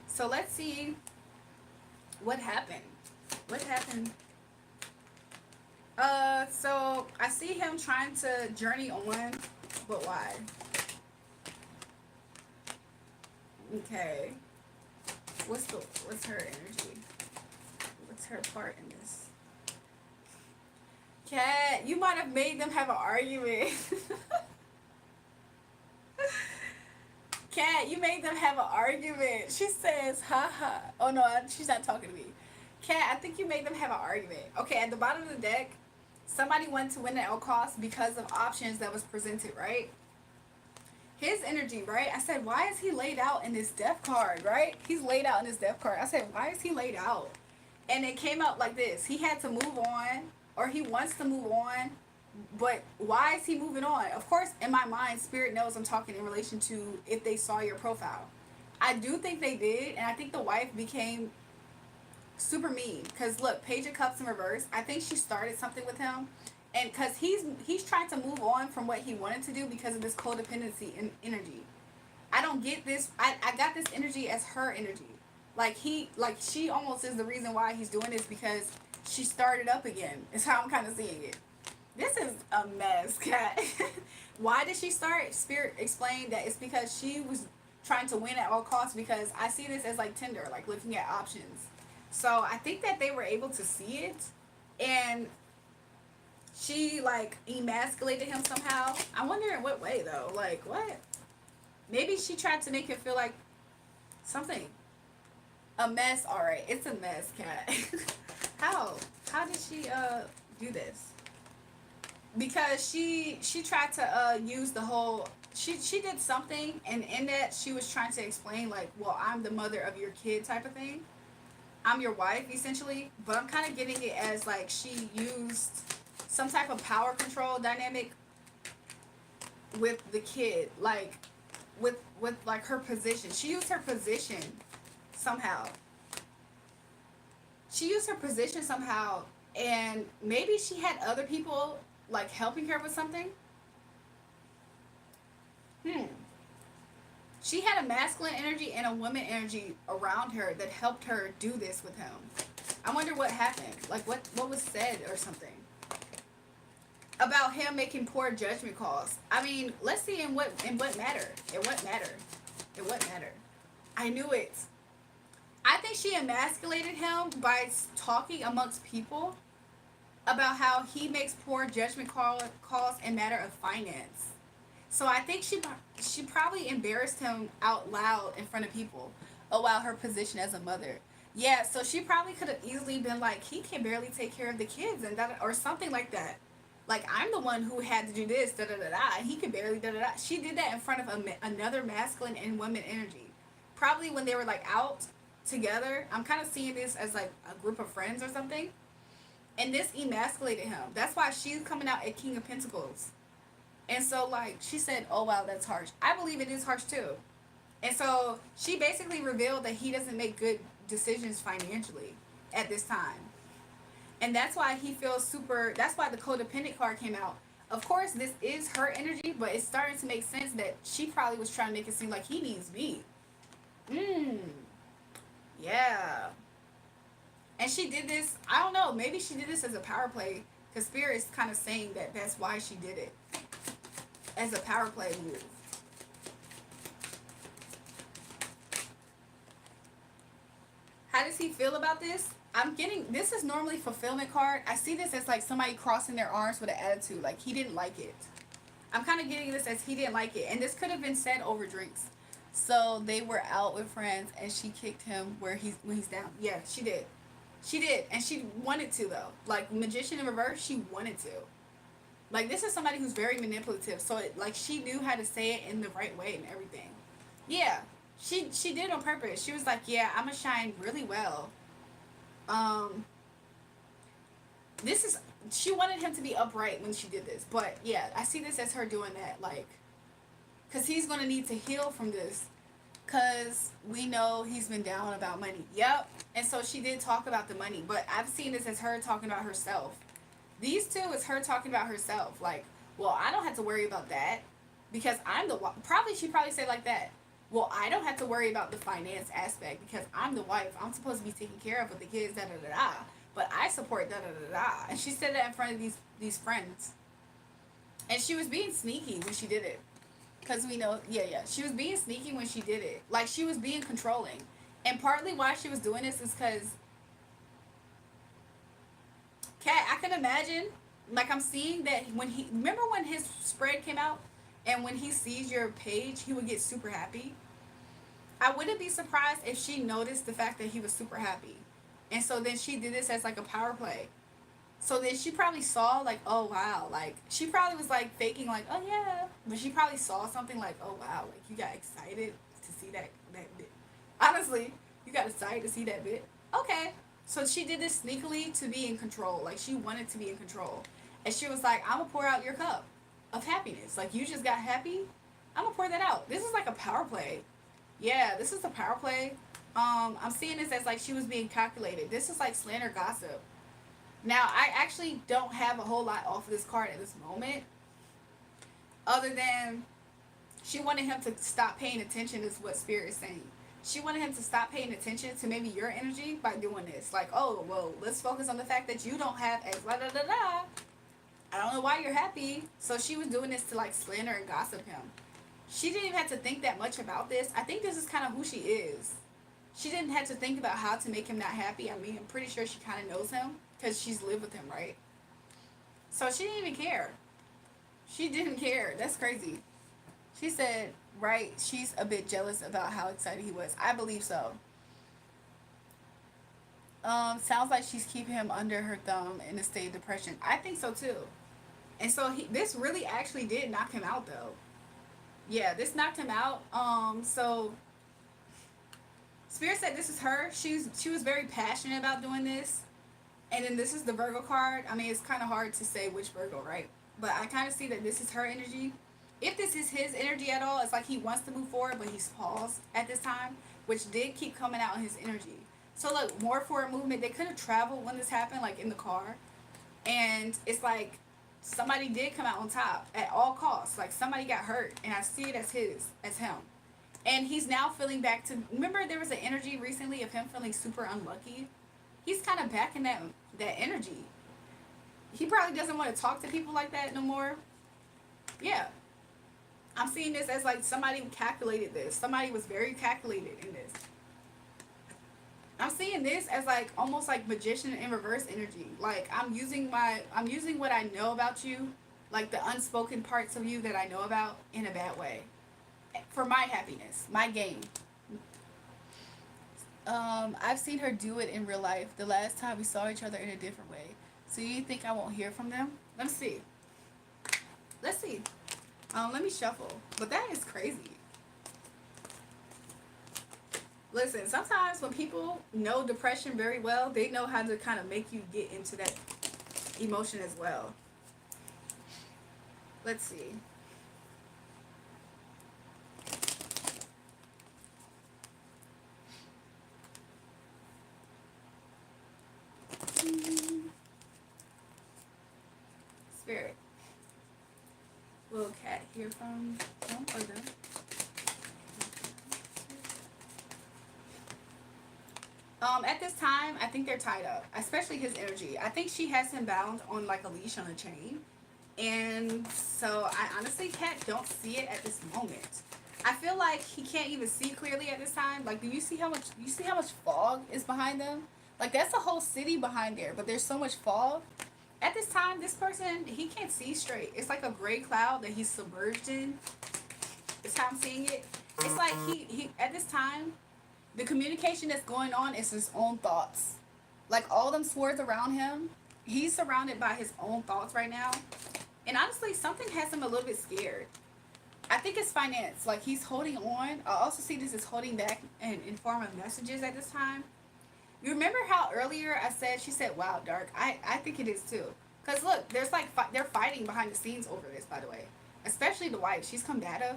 So let's see what happened. What happened? So I see him trying to journey on, but why? Okay. What's her energy? What's her part in this? Cat, you might have made them have an argument. Cat, you made them have an argument. She says, haha. Oh no, she's not talking to me. Cat, I think you made them have an argument. Okay, at the bottom of the deck, somebody wanted to win at all costs because of options that was presented, right? His energy, right? I said, why is he laid out in this death card, right? He's laid out in this death card. I said, why is he laid out? And it came out like this. He had to move on, or he wants to move on, but why is he moving on? Of course, in my mind, Spirit knows I'm talking in relation to if they saw your profile. I do think they did, and I think the wife became super mean. Because look, Page of Cups in reverse. I think she started something with him, and because he's trying to move on from what he wanted to do because of this codependency in energy. I don't get this. I got this energy as her energy. Like she almost is the reason why he's doing this because she started up again. Is how I'm kind of seeing it. This is a mess, Cat. Why did she start? Spirit explained that it's because she was trying to win at all costs, because I see this as like Tinder, like looking at options. So I think that they were able to see it, and she like emasculated him somehow. I wonder in what way though. Like what? Maybe she tried to make him feel like something. A mess. All right, it's a mess, Cat. How? How did she do this? Because she tried to use the whole. She did something, and in that she was trying to explain like, well, I'm the mother of your kid type of thing. I'm your wife essentially, but I'm kind of getting it as like she used some type of power control dynamic with the kid, like with like her position. She used her position somehow. She used her position somehow, and maybe she had other people like helping her with something. She had a masculine energy and a woman energy around her that helped her do this with him. I wonder what happened. Like what was said or something about him making poor judgment calls. I mean, let's see in what matter. In what matter. In what matter. I knew it. I think she emasculated him by talking amongst people about how he makes poor judgment calls in matter of finance. So I think she probably embarrassed him out loud in front of people about her position as a mother. Yeah, so she probably could have easily been like, he can barely take care of the kids and that, or something like that. Like, I'm the one who had to do this, da da da da, and he could barely da da da. She did that in front of another masculine and women energy. Probably when they were like out together. I'm kind of seeing this as like a group of friends or something. And this emasculated him. That's why she's coming out at King of Pentacles. And so, like, she said, oh, wow, that's harsh. I believe it is harsh too. And so she basically revealed that he doesn't make good decisions financially at this time. And that's why he feels super, that's why the codependent card came out. Of course, this is her energy, but it's starting to make sense that she probably was trying to make it seem like he needs me. Mmm. Yeah. And she did this, I don't know, maybe she did this as a power play. Because Spirit is kind of saying that that's why she did it. As a power play move. How does he feel about this? I'm getting, this is normally fulfillment card. I see this as like somebody crossing their arms with an attitude. Like he didn't like it. I'm kind of getting this as he didn't like it. And this could have been said over drinks. So they were out with friends and she kicked him where when he's down. Yeah, she did. She did. And she wanted to though. Like Magician in reverse, she wanted to. Like this is somebody who's very manipulative. So like she knew how to say it in the right way and everything. Yeah. She did it on purpose. She was like, yeah, I'm gonna shine really well. Um this is, she wanted him to be upright when she did this. But yeah, I see this as her doing that, like, because he's going to need to heal from this, because we know he's been down about money. Yep. And so she did talk about the money, but I've seen this as her talking about herself. These two is her talking about herself, like, well, I don't have to worry about that because I'm the probably she probably said like that. Well, I don't have to worry about the finance aspect because I'm the wife. I'm supposed to be taking care of with the kids, da da da da. But I support da da da da. And she said that in front of these friends. And she was being sneaky when she did it. Because we know, yeah, yeah. She was being sneaky when she did it. Like, she was being controlling. And partly why she was doing this is because, Kat, I can imagine, like, I'm seeing that when he, remember when his spread came out? And when he sees your page, he would get super happy. I wouldn't be surprised if she noticed the fact that he was super happy. And so then she did this as, like, a power play. So then she probably saw, like, oh, wow. Like, she probably was, like, faking, like, oh, yeah. But she probably saw something like, oh, wow. Like, you got excited to see that bit. Honestly, you got excited to see that bit. Okay. So she did this sneakily to be in control. Like, she wanted to be in control. And she was like, I'm going to pour out your cup of happiness. Like, you just got happy. I'm going to pour that out. This is like a power play. Yeah, this is a power play. I'm seeing this as, like, she was being calculated. This is like slander gossip. Now, I actually don't have a whole lot off of this card at this moment. Other than she wanted him to stop paying attention is what Spirit is saying. She wanted him to stop paying attention to maybe your energy by doing this. Like, oh, well, let's focus on the fact that you don't have X, blah, blah, blah, blah. I don't know why you're happy. So she was doing this to, like, slander and gossip him. She didn't even have to think that much about this. I think this is kind of who she is. She didn't have to think about how to make him not happy. I mean, I'm pretty sure she kind of knows him because she's lived with him, right? So she didn't even care. She didn't care. That's crazy. She said, right, she's a bit jealous about how excited he was. I believe so. Sounds like she's keeping him under her thumb in a state of depression. I think so too. And so this really actually did knock him out though. Yeah, this knocked him out. So Spirit said this is her. She was very passionate about doing this. And then this is the Virgo card. I mean, it's kind of hard to say which Virgo, right? But I kind of see that this is her energy. If this is his energy at all, it's like he wants to move forward, but he's paused at this time, which did keep coming out in his energy. So look, more forward movement. They could have traveled when this happened, like in the car. And it's like somebody did come out on top at all costs. Like somebody got hurt, and I see it as him. And he's now feeling back to, remember there was an energy recently of him feeling super unlucky? He's kind of back in that energy. He probably doesn't want to talk to people like that no more. Yeah. I'm seeing this as like somebody calculated this. Somebody was very calculated in this. I'm seeing this as like almost like magician in reverse energy. Like I'm using what I know about you, like the unspoken parts of you that I know about in a bad way. For my happiness, my gain. I've seen her do it in real life. The last time we saw each other in a different way. So you think I won't hear from them? Let's see. Let's see. Let me shuffle. But that is crazy. Listen, sometimes when people know depression very well, they know how to kind of make you get into that emotion as well. Let's see. Spirit. Will Cat hear from them or them? At this time, I think they're tied up, especially his energy. I think she has him bound on like a leash on a chain. And so I honestly don't see it at this moment. I feel like he can't even see clearly at this time. Like, do you see how much fog is behind them? Like that's a whole city behind there, but there's so much fog. At this time, this person he can't see straight. It's like a gray cloud that he's submerged in. It's how I'm seeing it. It's like he at this time the communication that's going on is his own thoughts. Like all them swords around him, he's surrounded by his own thoughts right now. And honestly, something has him a little bit scared. I think it's finance. Like he's holding on. I also see this as holding back in form of messages at this time. You remember how earlier I said she said, "Wow, dark." I think it is too. Cause look, there's like they're fighting behind the scenes over this. By the way, especially the wife. She's combative.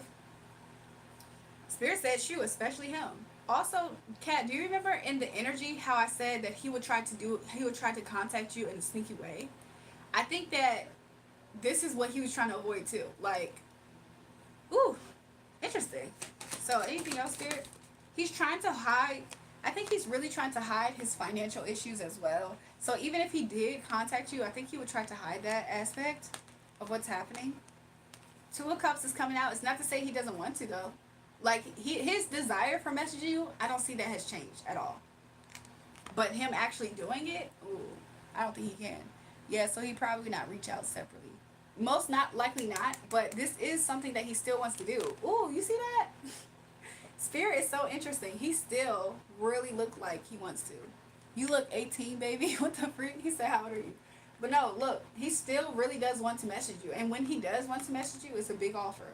Spirit said you, especially him. Also, Kat, do you remember in the energy how I said that he would try to contact you in a sneaky way? I think that this is what he was trying to avoid too. Like, ooh, interesting. So, anything else, Spirit? He's trying to hide. I think he's really trying to hide his financial issues as well. So, even if he did contact you, I think he would try to hide that aspect of what's happening. Two of Cups is coming out. It's not to say he doesn't want to, though. Like, his desire for messaging you, I don't see that has changed at all. But him actually doing it, ooh, I don't think he can. Yeah, so he probably not reach out separately. Most not likely not, but this is something that he still wants to do. Ooh, you see that? Spirit is so interesting. He still really look like he wants to. You look 18, baby. What the freak? He said, how old are you? But no, look, he still really does want to message you. And when he does want to message you, it's a big offer.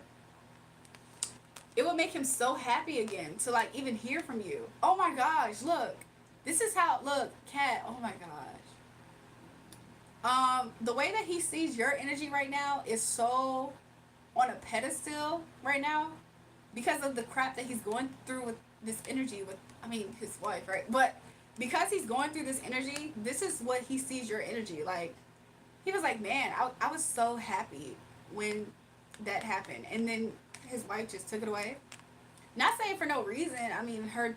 It would make him so happy again to like even hear from you. Oh my gosh, look. This is how, look, Cat, oh my gosh. The way that he sees your energy right now is so on a pedestal right now because of the crap that he's going through with this energy with, I mean, his wife, right? But because he's going through this energy, this is what he sees your energy. Like, he was like, man, I was so happy when that happened. And then his wife just took it away. Not saying for no reason. I mean, her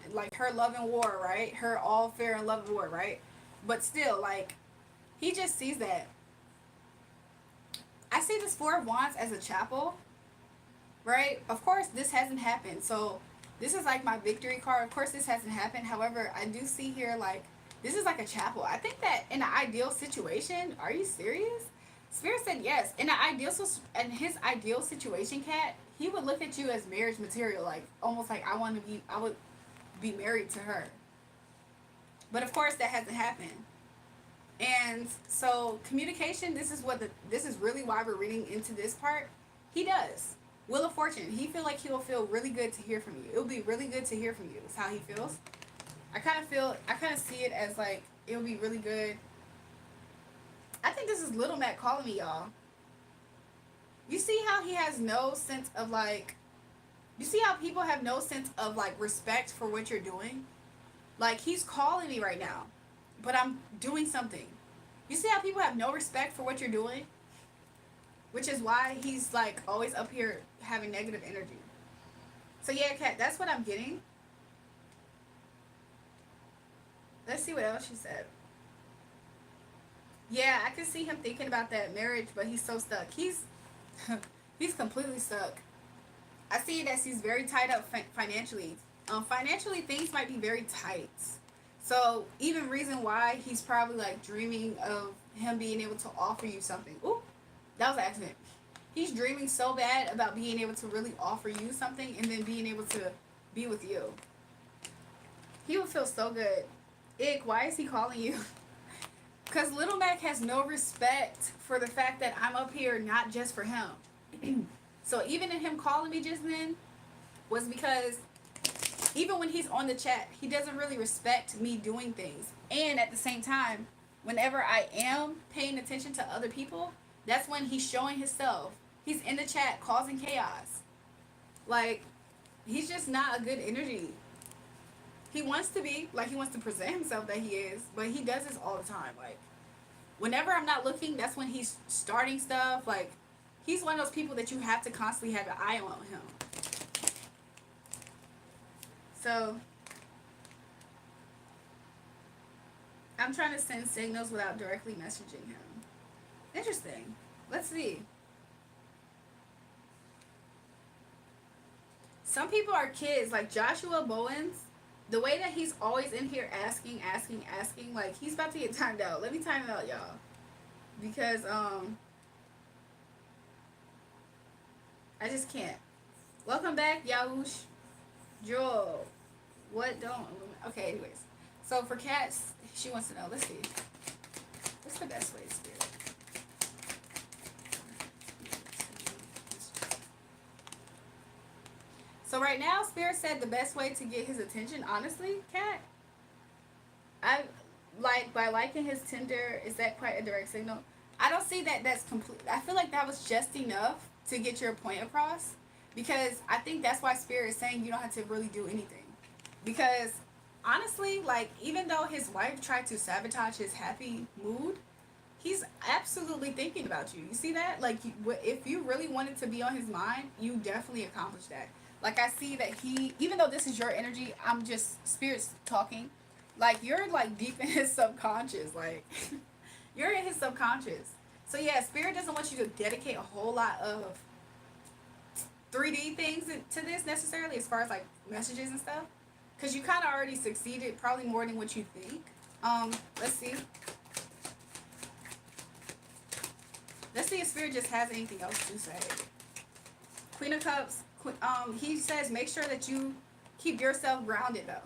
love and war, right? Her all fair and love and war, right? But still, like, he just sees that. I see this Four of Wands as a chapel, right? Of course, this hasn't happened. So this is like my victory card. Of course, this hasn't happened. However, I do see here like this is like a chapel. I think that in an ideal situation, are you serious? Spirit said yes. In his ideal situation, Cat, he would look at you as marriage material, like almost like I would be married to her. But of course, that hasn't happened. And so communication, this is really why we're reading into this part. He does. Wheel of Fortune. He feel like he'll feel really good to hear from you. It'll be really good to hear from you. Is how he feels. I kind of see it as like it'll be really good. I think this is Little Mac calling me, y'all. You see how he has no sense of like. You see how people have no sense of like respect for what you're doing. Like he's calling me right now, but I'm doing something. You see how people have no respect for what you're doing? Which is why he's like always up here having negative energy. So yeah, Kat, that's what I'm getting. Let's see what else she said. Yeah, I can see him thinking about that marriage, but he's so stuck. He's completely stuck. I see it as he's very tied up financially. Financially, things might be very tight. So even reason why he's probably like dreaming of him being able to offer you something. Ooh, that was an accident. He's dreaming so bad about being able to really offer you something and then being able to be with you. He would feel so good. Ick, why is he calling you? Because Little Mac has no respect for the fact that I'm up here not just for him. So even in him calling me just then was because even when he's on the chat, he doesn't really respect me doing things. And at the same time, whenever I am paying attention to other people, that's when he's showing himself. He's in the chat causing chaos. Like, he's just not a good energy. He wants to be, like, he wants to present himself that he is, but he does this all the time. Like, whenever I'm not looking, that's when he's starting stuff. Like, he's one of those people that you have to constantly have an eye on him. So, I'm trying to send signals without directly messaging him. Interesting. Let's see. Some people are kids, like Joshua Bowens. The way that he's always in here asking, like he's about to get timed out. Let me time it out, y'all. Because I just can't. Welcome back, Yahush. Joel. What don't okay, anyways. So for cats, she wants to know, let's see. What's the best way to spirit? So right now, Spirit said the best way to get his attention, honestly, cat, I like by liking his Tinder, is that quite a direct signal? I don't see that that's complete. I feel like that was just enough to get your point across because I think that's why Spirit is saying you don't have to really do anything. Because honestly, like even though his wife tried to sabotage his happy mood, he's absolutely thinking about you. You see that? Like, if you really wanted to be on his mind, you definitely accomplished that. Like, I see that he, even though this is your energy, I'm just spirits talking. Like, you're like deep in his subconscious. Like, you're in his subconscious. So yeah, spirit doesn't want you to dedicate a whole lot of 3D things to this necessarily, as far as like messages and stuff, because you kind of already succeeded, probably more than what you think. Let's see. Let's see if Spirit just has anything else to say. Queen of Cups, he says make sure that you keep yourself grounded though.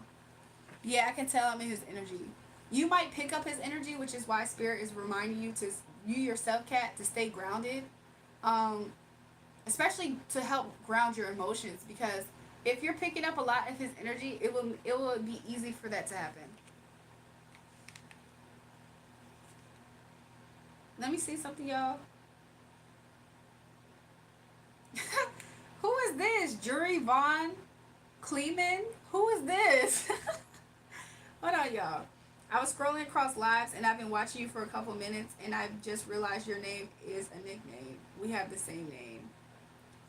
Yeah, I can tell I'm in his energy. You might pick up his energy, which is why Spirit is reminding you to, you yourself, cat, to stay grounded. Especially to help ground your emotions, because if you're picking up a lot of his energy, it will be easy for that to happen. Let me see something, y'all. Who is this? Jury Von Kleeman? Who is this? Hold on, y'all. I was scrolling across lives and I've been watching you for a couple minutes and I've just realized your name is a nickname. We have the same name.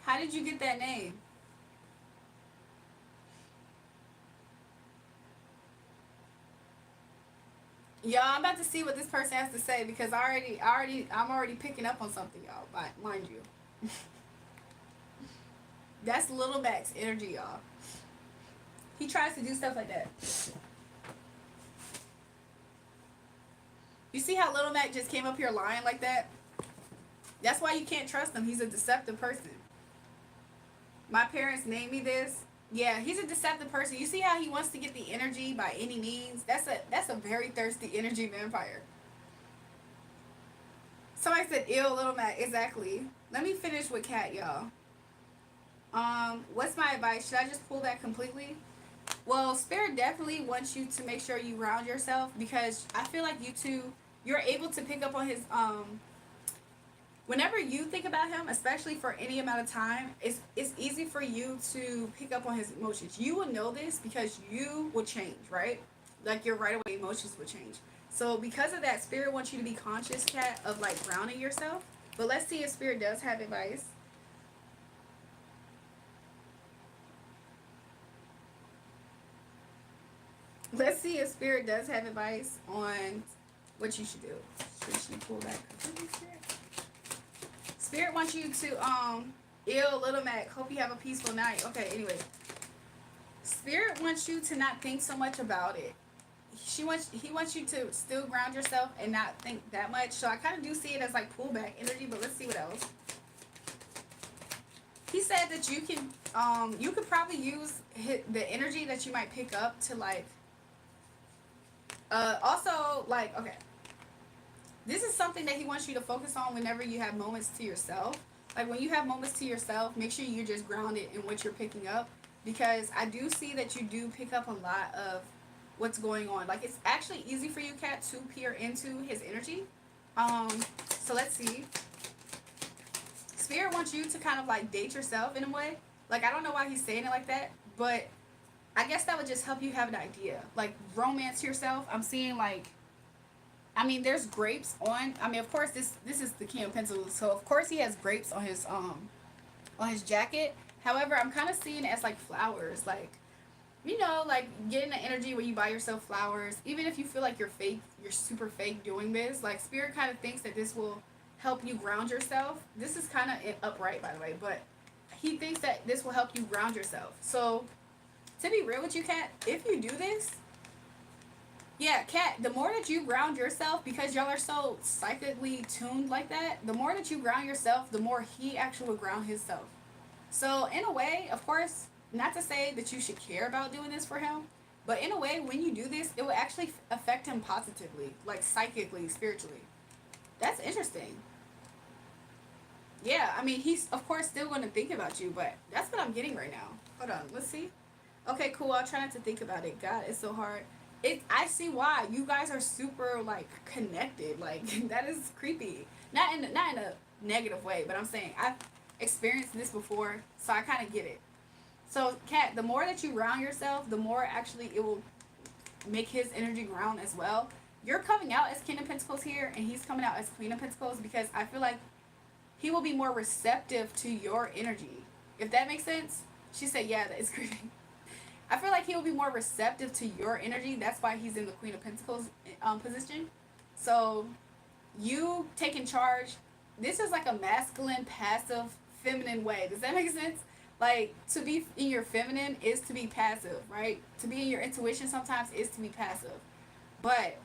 How did you get that name? Y'all, I'm about to see what this person has to say because I'm already picking up on something, y'all. But mind you, that's Little Mac's energy, y'all. He tries to do stuff like that. You see how Little Mac just came up here lying like that? That's why you can't trust him. He's a deceptive person. My parents named me this. Yeah, he's a deceptive person. You see how he wants to get the energy by any means? That's a very thirsty energy vampire. Somebody said, "Ew, Little Mac." Exactly. Let me finish with Cat, y'all. What's my advice? Should I just pull that completely? Well, Spirit definitely wants you to make sure you ground yourself because I feel like you're able to pick up on his whenever you think about him, especially for any amount of time, it's easy for you to pick up on his emotions. You will know this because you will change, right? Like your right away emotions will change. So because of that, Spirit wants you to be conscious, cat, of like grounding yourself. But let's see if Spirit does have advice. Let's see if Spirit does have advice on what you should do. Should she pull back? Spirit wants you to, ill Little Mac, hope you have a peaceful night. Okay, anyway. Spirit wants you to not think so much about it. He wants you to still ground yourself and not think that much. So I kind of do see it as like pullback energy, but let's see what else. He said that you could probably use the energy that you might pick up to like Also, like, okay, this is something that he wants you to focus on whenever you have moments to yourself. Like when you have moments to yourself, make sure you're just grounded in what you're picking up, because I do see that you do pick up a lot of what's going on. Like it's actually easy for you, Kat, to peer into his energy. Um, so let's see. Spirit wants you to kind of like date yourself in a way. Like I don't know why he's saying it like that, but I guess that would just help you have an idea. Like romance yourself. I'm seeing like, I mean, there's grapes on. I mean, of course, this is the King of Pentacles, so of course he has grapes on his jacket. However, I'm kind of seeing it as like flowers, like you know, like getting the energy where you buy yourself flowers. Even if you feel like you're fake, you're super fake doing this. Like Spirit kind of thinks that this will help you ground yourself. This is kind of upright, by the way, but he thinks that this will help you ground yourself. So to be real with you, Kat, if you do this, yeah, Kat, the more that you ground yourself, because y'all are so psychically tuned like that, the more that you ground yourself, the more he actually will ground himself. So, in a way, of course, not to say that you should care about doing this for him, but in a way, when you do this, it will actually affect him positively, like psychically, spiritually. That's interesting. Yeah, I mean, he's, of course, still going to think about you, but that's what I'm getting right now. Hold on, let's see. Okay, cool. I'll try not to think about it. God, it's so hard. I see why you guys are super like connected. Like that is creepy. Not in a negative way, but I'm saying I've experienced this before, so I kind of get it. So, Kat, the more that you ground yourself, the more actually it will make his energy ground as well. You're coming out as King of Pentacles here, and he's coming out as Queen of Pentacles because I feel like he will be more receptive to your energy. If that makes sense. She said, "Yeah, that is creepy." I feel like he'll be more receptive to your energy. That's why he's in the Queen of Pentacles position. So, you taking charge. This is like a masculine, passive, feminine way. Does that make sense? Like, to be in your feminine is to be passive, right? To be in your intuition sometimes is to be passive. But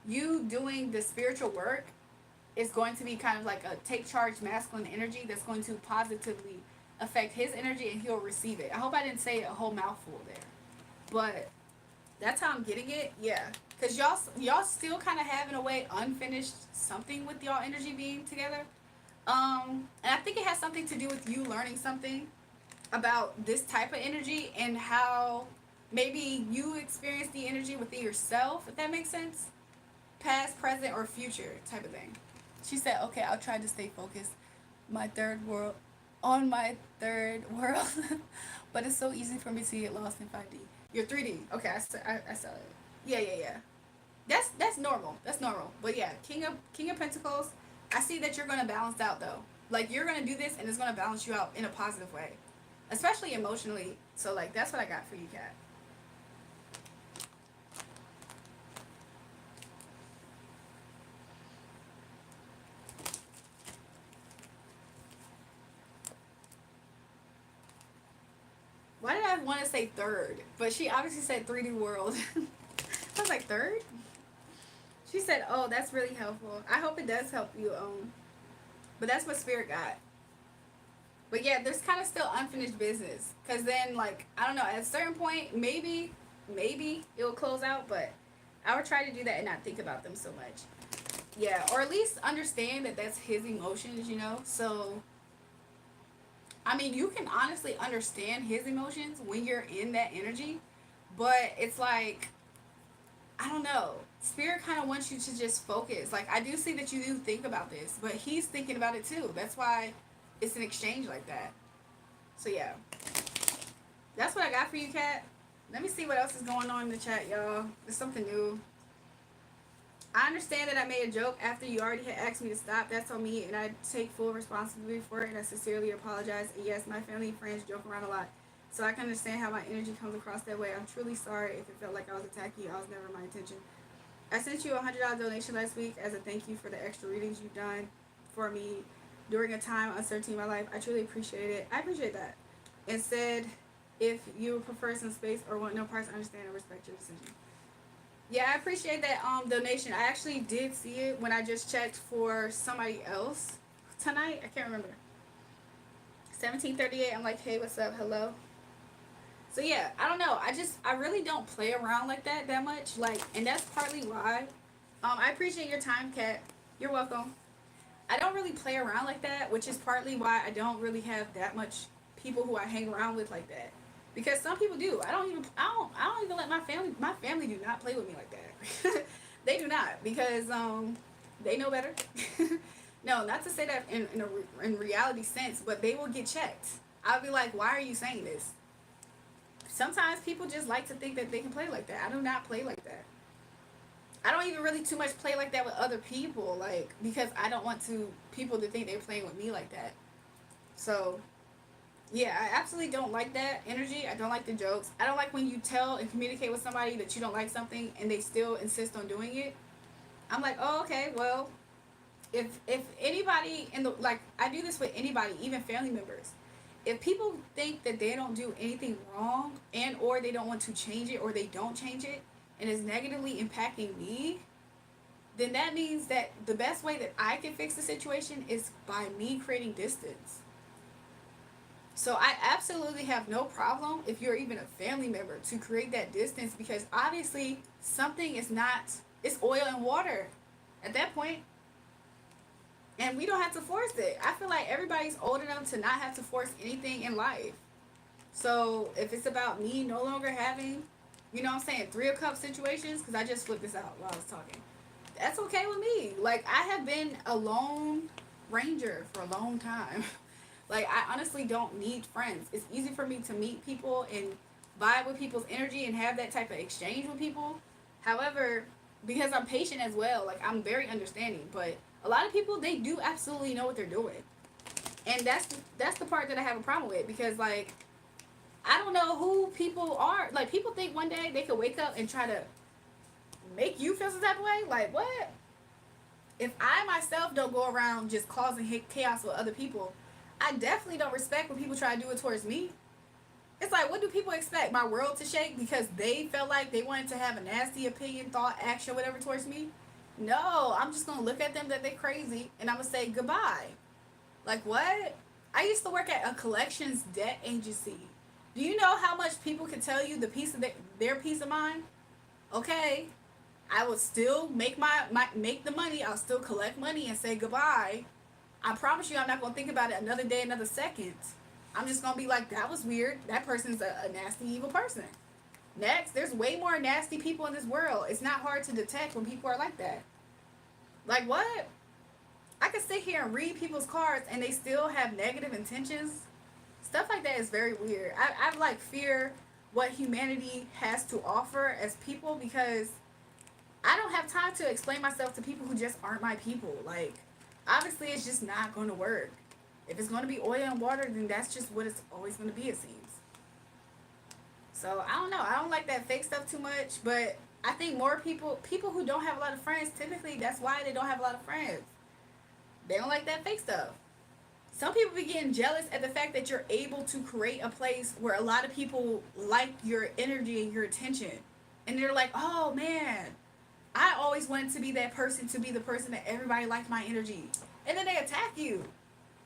you doing the spiritual work is going to be kind of like a take charge masculine energy that's going to positively affect his energy and he'll receive it. I hope I didn't say a whole mouthful there. But that's how I'm getting it. Yeah, because y'all still kind of have in a way unfinished something with y'all energy being together. And I think it has something to do with you learning something about this type of energy and how maybe you experience the energy within yourself, if that makes sense. Past, present, or future type of thing. She said, "Okay, I'll try to stay focused. My third world, on my third world, but it's so easy for me to get lost in 5D. You're 3D. Okay, I saw it. Yeah, yeah, yeah. That's normal. That's normal. But yeah, King of Pentacles. I see that you're gonna balance out though. Like you're gonna do this and it's gonna balance you out in a positive way, especially emotionally. So like that's what I got for you, Kat. Why did I want to say third? But she obviously said 3D world. I was like third. She said, "Oh, that's really helpful. I hope it does help you." But that's what Spirit got. But yeah, there's kind of still unfinished business. Cause then, like, I don't know. At a certain point, maybe it will close out. But I would try to do that and not think about them so much. Yeah, or at least understand that that's his emotions. You know. So, I mean, you can honestly understand his emotions when you're in that energy. But it's like I don't know. Spirit kind of wants you to just focus. Like I do see that you do think about this, but he's thinking about it too. That's why it's an exchange like that. So yeah, that's what I got for you, Kat. Let me see what else is going on in the chat, y'all. There's something new. I understand that I made a joke after you already had asked me to stop. That's on me, and I take full responsibility for it, and I sincerely apologize. And yes, my family and friends joke around a lot, so I can understand how my energy comes across that way. I'm truly sorry if it felt like I was attacking you. I was never my intention. I sent you a $100 donation last week as a thank you for the extra readings you've done for me during a time of uncertainty in my life. I truly appreciate it. I appreciate that. And said, if you prefer some space or want no parts, I understand and respect your decision. Yeah, I appreciate that donation. I actually did see it when I just checked for somebody else tonight. I can't remember. 1738. I'm like, hey, what's up? Hello. So yeah, I don't know. I really don't play around like that much. Like, and that's partly why. I appreciate your time, Kat. You're welcome. I don't really play around like that, which is partly why I don't really have that much people who I hang around with like that. Because some people do. I don't even let my family do not play with me like that. They do not because they know better. No, not to say that in reality sense, but they will get checked. I'll be like, why are you saying this? Sometimes people just like to think that they can play like that. I do not play like that. I don't even really too much play like that with other people, like because I don't want to people to think they're playing with me like that. So yeah, I absolutely don't like that energy. I don't like the jokes. I don't like when you tell and communicate with somebody that you don't like something and they still insist on doing it. I'm like, oh okay, well, if anybody in the like I do this with anybody, even family members. If people think that they don't do anything wrong and or they don't want to change it or they don't change it and is negatively impacting me, then that means that the best way that I can fix the situation is by me creating distance. So I absolutely have no problem if you're even a family member to create that distance because obviously something is not it's oil and water at that point, and we don't have to force it. I feel like everybody's old enough to not have to force anything in life. So if it's about me no longer having, you know what I'm saying, 3 of Cups situations, because I just flipped this out while I was talking. That's okay with me. Like I have been a lone ranger for a long time. Like I honestly don't need friends. It's easy for me to meet people and vibe with people's energy and have that type of exchange with people. However, because I'm patient as well, like I'm very understanding. But a lot of people they do absolutely know what they're doing, and that's the part that I have a problem with because like I don't know who people are. Like people think one day they could wake up and try to make you feel some type of way. Like what? If I myself don't go around just causing chaos with other people, I definitely don't respect when people try to do it towards me. It's like, what do people expect? My world to shake because they felt like they wanted to have a nasty opinion, thought, action, whatever towards me? No, I'm just gonna look at them that they're crazy and I'm gonna say goodbye. Like what? I used to work at a collections debt agency. Do you know how much people can tell you the piece of their peace of mind? Okay, I will still make the money. I'll still collect money and say goodbye. I promise you, I'm not gonna think about it another day, another second. I'm just gonna be like, that was weird. That person's a nasty, evil person. Next, there's way more nasty people in this world. It's not hard to detect when people are like that. Like what? I can sit here and read people's cards and they still have negative intentions. Stuff like that is very weird. I like fear what humanity has to offer as people because I don't have time to explain myself to people who just aren't my people. Like, obviously, it's just not going to work. If it's going to be oil and water, then that's just what it's always going to be, it seems. So, I don't know. I don't like that fake stuff too much, but I think more people who don't have a lot of friends, typically, that's why they don't have a lot of friends. They don't like that fake stuff. Some people be getting jealous at the fact that you're able to create a place where a lot of people like your energy and your attention. And they're like, oh man, I always wanted to be that person, to be the person that everybody liked my energy. And then they attack you.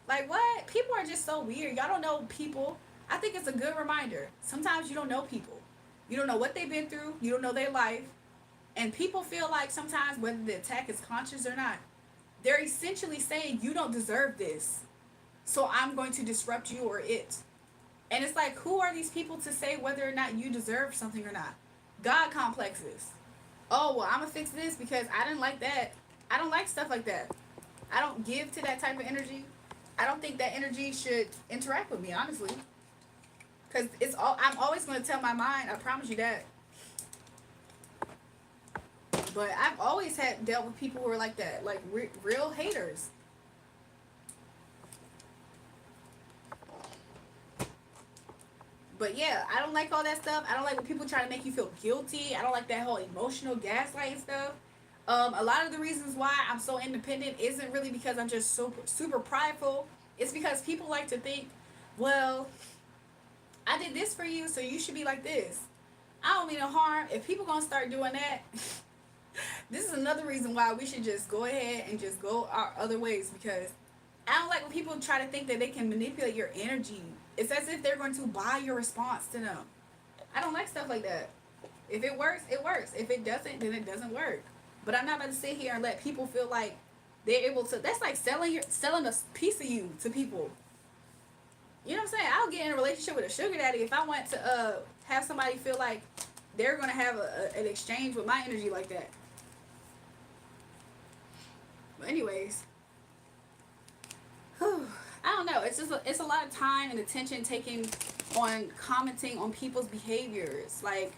Like what? People are just so weird. Y'all don't know people. I think it's a good reminder. Sometimes you don't know people. You don't know what they've been through. You don't know their life. And people feel like sometimes whether the attack is conscious or not, they're essentially saying you don't deserve this. So I'm going to disrupt you or it. And it's like, who are these people to say whether or not you deserve something or not? God complexes. Oh, well, I'm going to fix this because I didn't like that. I don't like stuff like that. I don't give to that type of energy. I don't think that energy should interact with me, honestly. Because I'm always going to tell my mind, I promise you that. But I've always dealt with people who are like that, like real haters. But yeah, I don't like all that stuff. I don't like when people try to make you feel guilty. I don't like that whole emotional gaslighting stuff. A lot of the reasons why I'm so independent isn't really because I'm just super prideful. It's because people like to think, well, I did this for you, so you should be like this. I don't mean no harm. If people gonna start doing that, this is another reason why we should just go ahead and just go our other ways, because I don't like when people try to think that they can manipulate your energy. It's as if they're going to buy your response to them. I don't like stuff like that. If it works, it works. If it doesn't, then it doesn't work. But I'm not about to sit here and let people feel like they're able to. That's like selling a piece of you to people. You know what I'm saying? I'll get in a relationship with a sugar daddy if I want to have somebody feel like they're gonna have an exchange with my energy like that. But anyways, whew, I don't know. It's just it's a lot of time and attention taken on commenting on people's behaviors. Like,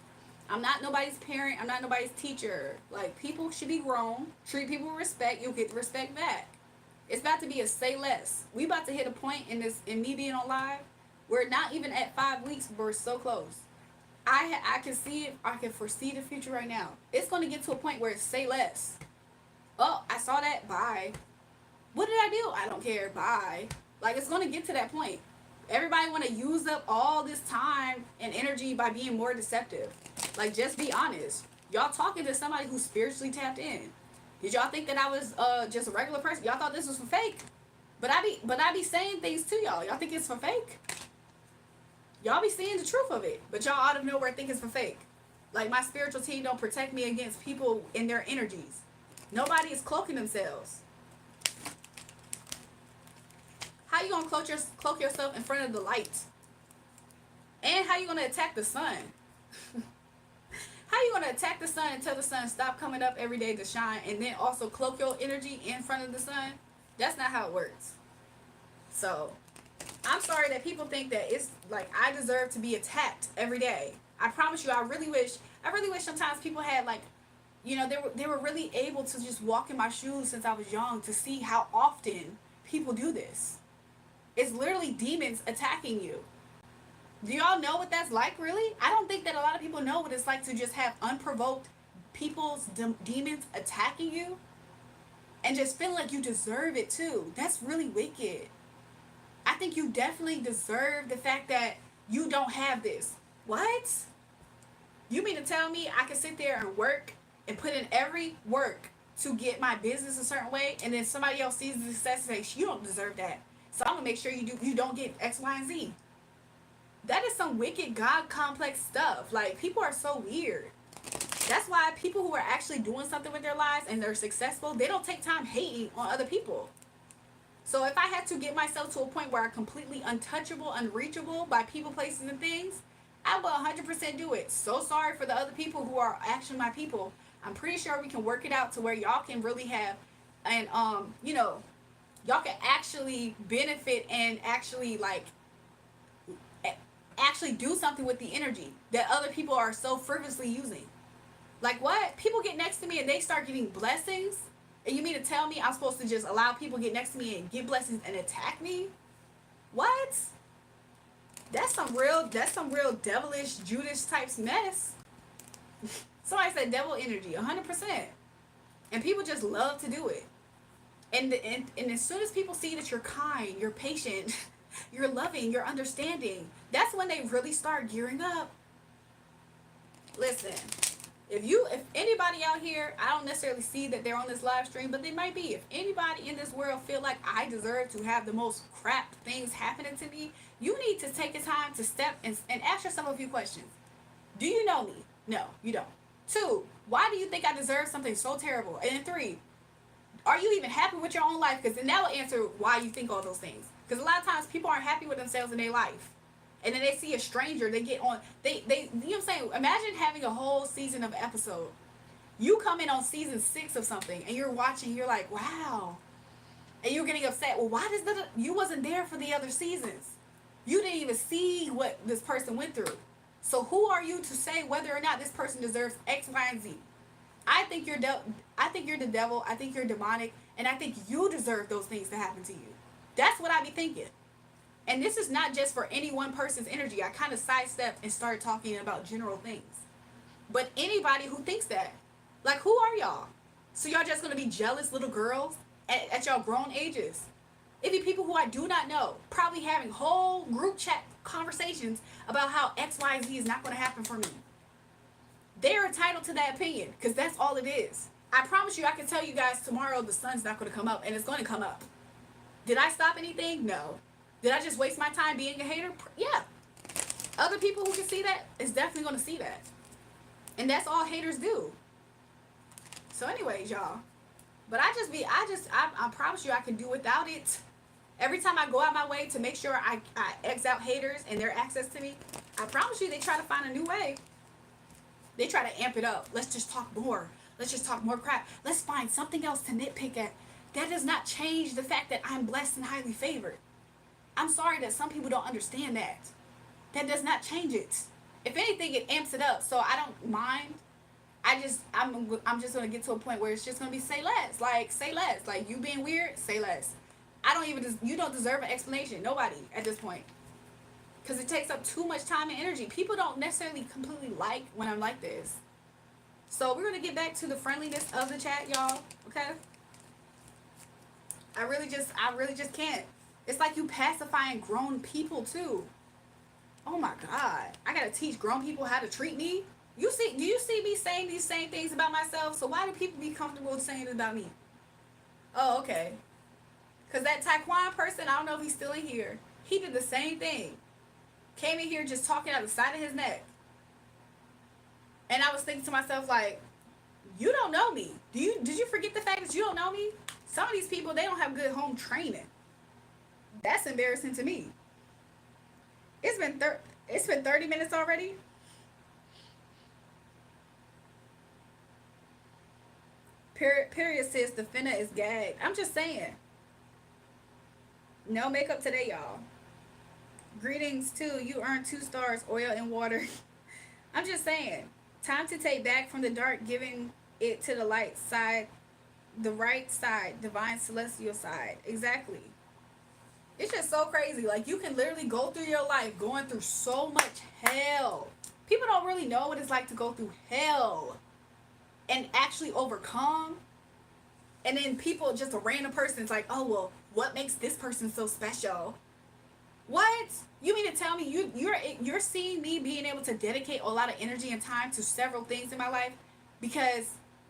I'm not nobody's parent. I'm not nobody's teacher. Like, people should be grown. Treat people with respect. You'll get the respect back. It's about to be a say less. We about to hit a point in me being on live. We're not even at 5 weeks, but we're so close. I can see it. I can foresee the future right now. It's going to get to a point where it's say less. Oh, I saw that. Bye. What did I do? I don't care. Bye. Like, it's going to get to that point. Everybody want to use up all this time and energy by being more deceptive. Like, just be honest. Y'all talking to somebody who's spiritually tapped in. Did y'all think that I was just a regular person? Y'all thought this was for fake? But I be saying things to y'all. Y'all think it's for fake? Y'all be seeing the truth of it, but y'all out of nowhere think it's for fake. Like, my spiritual team don't protect me against people in their energies. Nobody is cloaking themselves. How you gonna cloak yourself in front of the light? And how you gonna attack the sun? How you gonna attack the sun and tell the sun stop coming up every day to shine, and then also cloak your energy in front of the sun? That's not how it works. So, I'm sorry that people think that it's like I deserve to be attacked every day. I promise you, I really wish sometimes people had like, you know, they were really able to just walk in my shoes since I was young to see how often people do this. It's literally demons attacking you. Do y'all know what that's like, really? I don't think that a lot of people know what it's like to just have unprovoked people's demons attacking you and just feel like you deserve it too. That's really wicked. I think you definitely deserve the fact that you don't have this. What? You mean to tell me I can sit there and work and put in every work to get my business a certain way, and then somebody else sees the success and says, you don't deserve that. So I'm going to make sure you don't get X, Y, and Z. That is some wicked God complex stuff. Like, people are so weird. That's why people who are actually doing something with their lives and they're successful, they don't take time hating on other people. So if I had to get myself to a point where I'm completely untouchable, unreachable by people, places, and things, I will 100% do it. So sorry for the other people who are actually my people. I'm pretty sure we can work it out to where y'all can really have, and you know, y'all can actually benefit and actually like actually do something with the energy that other people are so frivolously using. Like, what? People get next to me and they start getting blessings, and you mean to tell me I'm supposed to just allow people to get next to me and get blessings and attack me? What? That's some real devilish Judas types mess. Somebody said devil energy, 100%. And people just love to do it. And as soon as people see that you're kind, you're patient, you're loving, you're understanding, that's when they really start gearing up. Listen, if anybody out here, I don't necessarily see that they're on this live stream, but they might be. If anybody in this world feel like I deserve to have the most crap things happening to me, you need to take the time to step and ask yourself a few questions. Do you know me? No, you don't. 2, why do you think I deserve something so terrible? And then 3, are you even happy with your own life? Because then that will answer why you think all those things. Because a lot of times people aren't happy with themselves in their life. And then they see a stranger, they get on, they you know what I'm saying? Imagine having a whole season of episode. You come in on season 6 of something, and you're watching, you're like, wow. And you're getting upset. Well, why does you wasn't there for the other seasons? You didn't even see what this person went through. So who are you to say whether or not this person deserves X, Y, and Z? I think you're I think you're the devil. I think you're demonic, and I think you deserve those things to happen to you. That's what I be thinking. And this is not just for any one person's energy. I kind of sidestepped and started talking about general things. But anybody who thinks that, like, who are y'all? So y'all just gonna be jealous little girls at y'all grown ages? It be people who I do not know, probably having whole group chat conversations about how X, Y, and Z is not gonna happen for me. They're entitled to that opinion, because that's all it is. I promise you, I can tell you guys tomorrow the sun's not going to come up, and it's going to come up. Did I stop anything? No. Did I just waste my time being a hater? Yeah. Other people who can see that is definitely going to see that. And that's all haters do. So anyways, y'all. But I promise you I can do without it. Every time I go out my way to make sure I X out haters and their access to me, I promise you they try to find a new way. They try to amp it up. Let's just talk more. Let's just talk more crap. Let's find something else to nitpick at. That does not change the fact that I'm blessed and highly favored. I'm sorry that some people don't understand that. That does not change it. If anything, it amps it up. So I don't mind. I'm just gonna get to a point where it's just gonna be say less. Like say less. Like you being weird, say less. You don't deserve an explanation. Nobody at this point. Because it takes up too much time and energy. People don't necessarily completely like when I'm like this. So we're gonna get back to the friendliness of the chat, y'all. Okay. I really just can't. It's like you pacifying grown people too. Oh my God. I gotta teach grown people how to treat me. Do you see me saying these same things about myself? So why do people be comfortable saying it about me? Oh, okay. Because that Taekwon person, I don't know if he's still in here. He did the same thing. Came in here just talking out the side of his neck. And I was thinking to myself, like, you don't know me. Did you forget the fact that you don't know me? Some of these people, they don't have good home training. That's embarrassing to me. It's been 30 minutes already. Period says the finna is gagged. I'm just saying. No makeup today, y'all. Greetings too. You earned 2 stars, oil and water. I'm just saying. Time to take back from the dark, giving it to the light side, the right side, divine celestial side. Exactly. It's just so crazy. Like you can literally go through your life going through so much hell. People don't really know what it's like to go through hell and actually overcome. And then people, just a random person, is like, oh well, what makes this person so special? What? You mean to tell me you're seeing me being able to dedicate a lot of energy and time to several things in my life? Because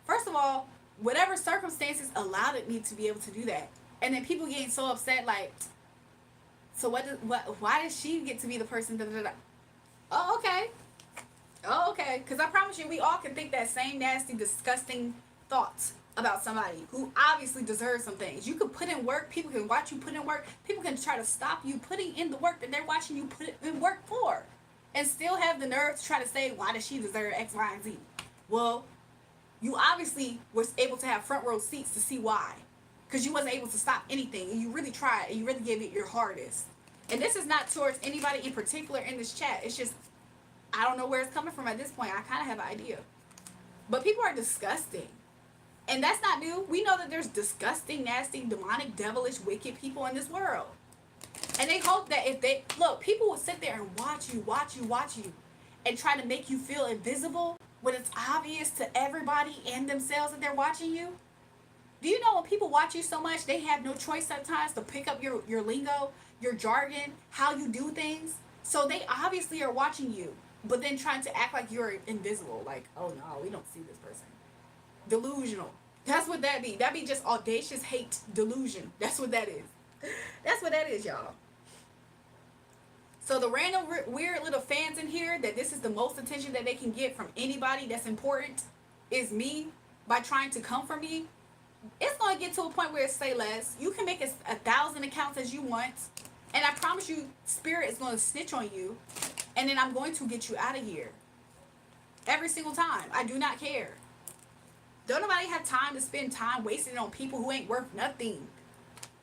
first of all, whatever circumstances allowed me to be able to do that. And then people getting so upset, like, so why does she get to be the person? Da, da, da. Oh, okay. Oh, okay. Because I promise you, we all can think that same nasty, disgusting thoughts about somebody who obviously deserves some things. You can put in work. People can watch you put in work. People can try to stop you putting in the work that they're watching you put in work for. And still have the nerve to try to say, why does she deserve X, Y, and Z? Well, you obviously was able to have front row seats to see why. Because you wasn't able to stop anything. And you really tried. And you really gave it your hardest. And this is not towards anybody in particular in this chat. It's just, I don't know where it's coming from at this point. I kind of have an idea. But people are disgusting. And that's not new. We know that there's disgusting, nasty, demonic, devilish, wicked people in this world. And they hope that if they... Look, people will sit there and watch you, and try to make you feel invisible when it's obvious to everybody and themselves that they're watching you. Do you know when people watch you so much, they have no choice sometimes to pick up your lingo, your jargon, how you do things? So they obviously are watching you, but then trying to act like you're invisible. Like, oh no, we don't see this person. Delusional. That's what that be. That be just audacious hate delusion. That's what that is. That's what that is, y'all. So the random weird little fans in here that this is the most attention that they can get from anybody that's important is me by trying to come for me. It's going to get to a point where it's say less. You can make 1,000 accounts as you want. And I promise you, Spirit is going to snitch on you. And then I'm going to get you out of here. Every single time. I do not care. Don't nobody have time to spend time wasting on people who ain't worth nothing.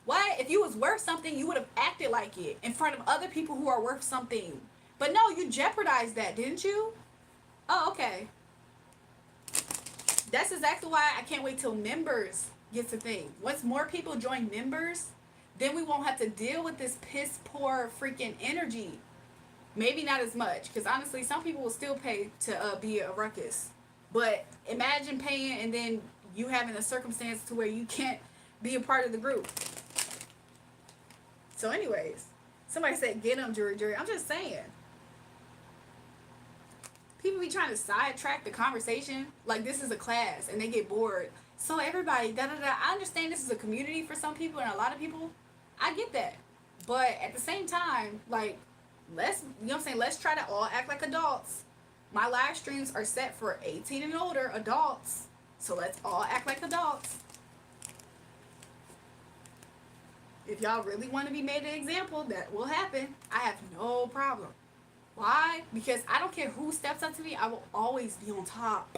What? If you was worth something, you would have acted like it in front of other people who are worth something. But no, you jeopardized that, didn't you? Oh, okay. That's exactly why I can't wait till members gets a thing. Once more people join members, then we won't have to deal with this piss poor freaking energy. Maybe not as much, because honestly, some people will still pay to be a ruckus. But imagine paying and then you having a circumstance to where you can't be a part of the group. So anyways, somebody said, get them, JulraeJulrae. I'm just saying. People be trying to sidetrack the conversation like this is a class and they get bored. So everybody, da-da-da. I understand this is a community for some people and a lot of people. I get that. But at the same time, like, Let's, you know what I'm saying, let's try to all act like adults. My live streams are set for 18 and older adults. So let's all act like adults. If y'all really want to be made an example, that will happen. I have no problem. Why? Because I don't care who steps up to me, I will always be on top.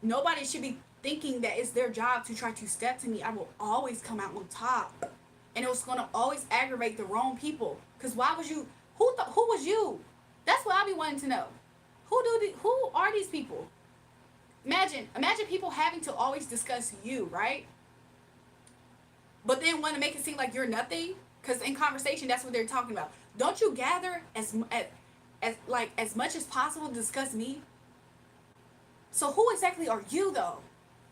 Nobody should be thinking that it's their job to try to step to me. I will always come out on top. And it was going to always aggravate the wrong people. Because why was you, who was you? That's what I be wanting to know. Who are these people? Imagine people having to always discuss you, right? But then want to make it seem like you're nothing. Because in conversation, that's what they're talking about. Don't you gather as much as possible to discuss me? So who exactly are you, though?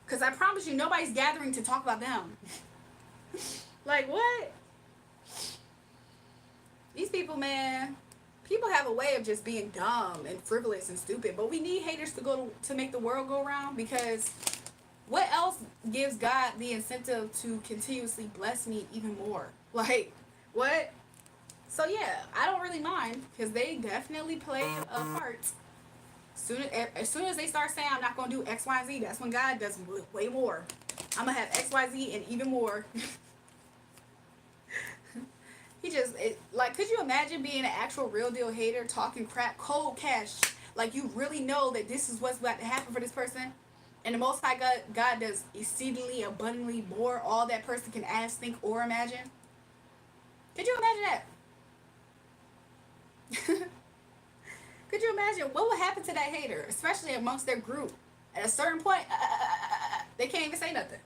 Because I promise you, nobody's gathering to talk about them. Like, what? These people, man, people have a way of just being dumb and frivolous and stupid. But we need haters to make the world go around, because what else gives God the incentive to continuously bless me even more? Like, what? So yeah, I don't really mind, because they definitely play a part. As soon as they start saying I'm not going to do X, Y, and Z, that's when God does way more. I'm going to have X, Y, Z and even more. He just, like, could you imagine being an actual real deal hater, talking crap, cold cash, like you really know that this is what's about to happen for this person? And the Most High God does exceedingly abundantly more all that person can ask, think, or imagine. Could you imagine that? Could you imagine what would happen to that hater, especially amongst their group? At a certain point, they can't even say nothing.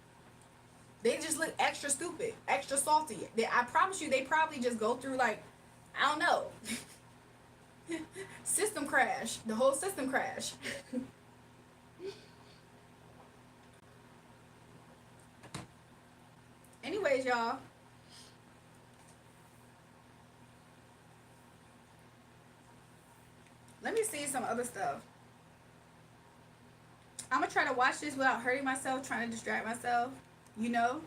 They just look extra stupid, extra salty. I promise you, they probably just go through, like, I don't know, system crash, the whole system crash. Anyways, y'all. Let me see some other stuff. I'm going to try to watch this without hurting myself, trying to distract myself. You know?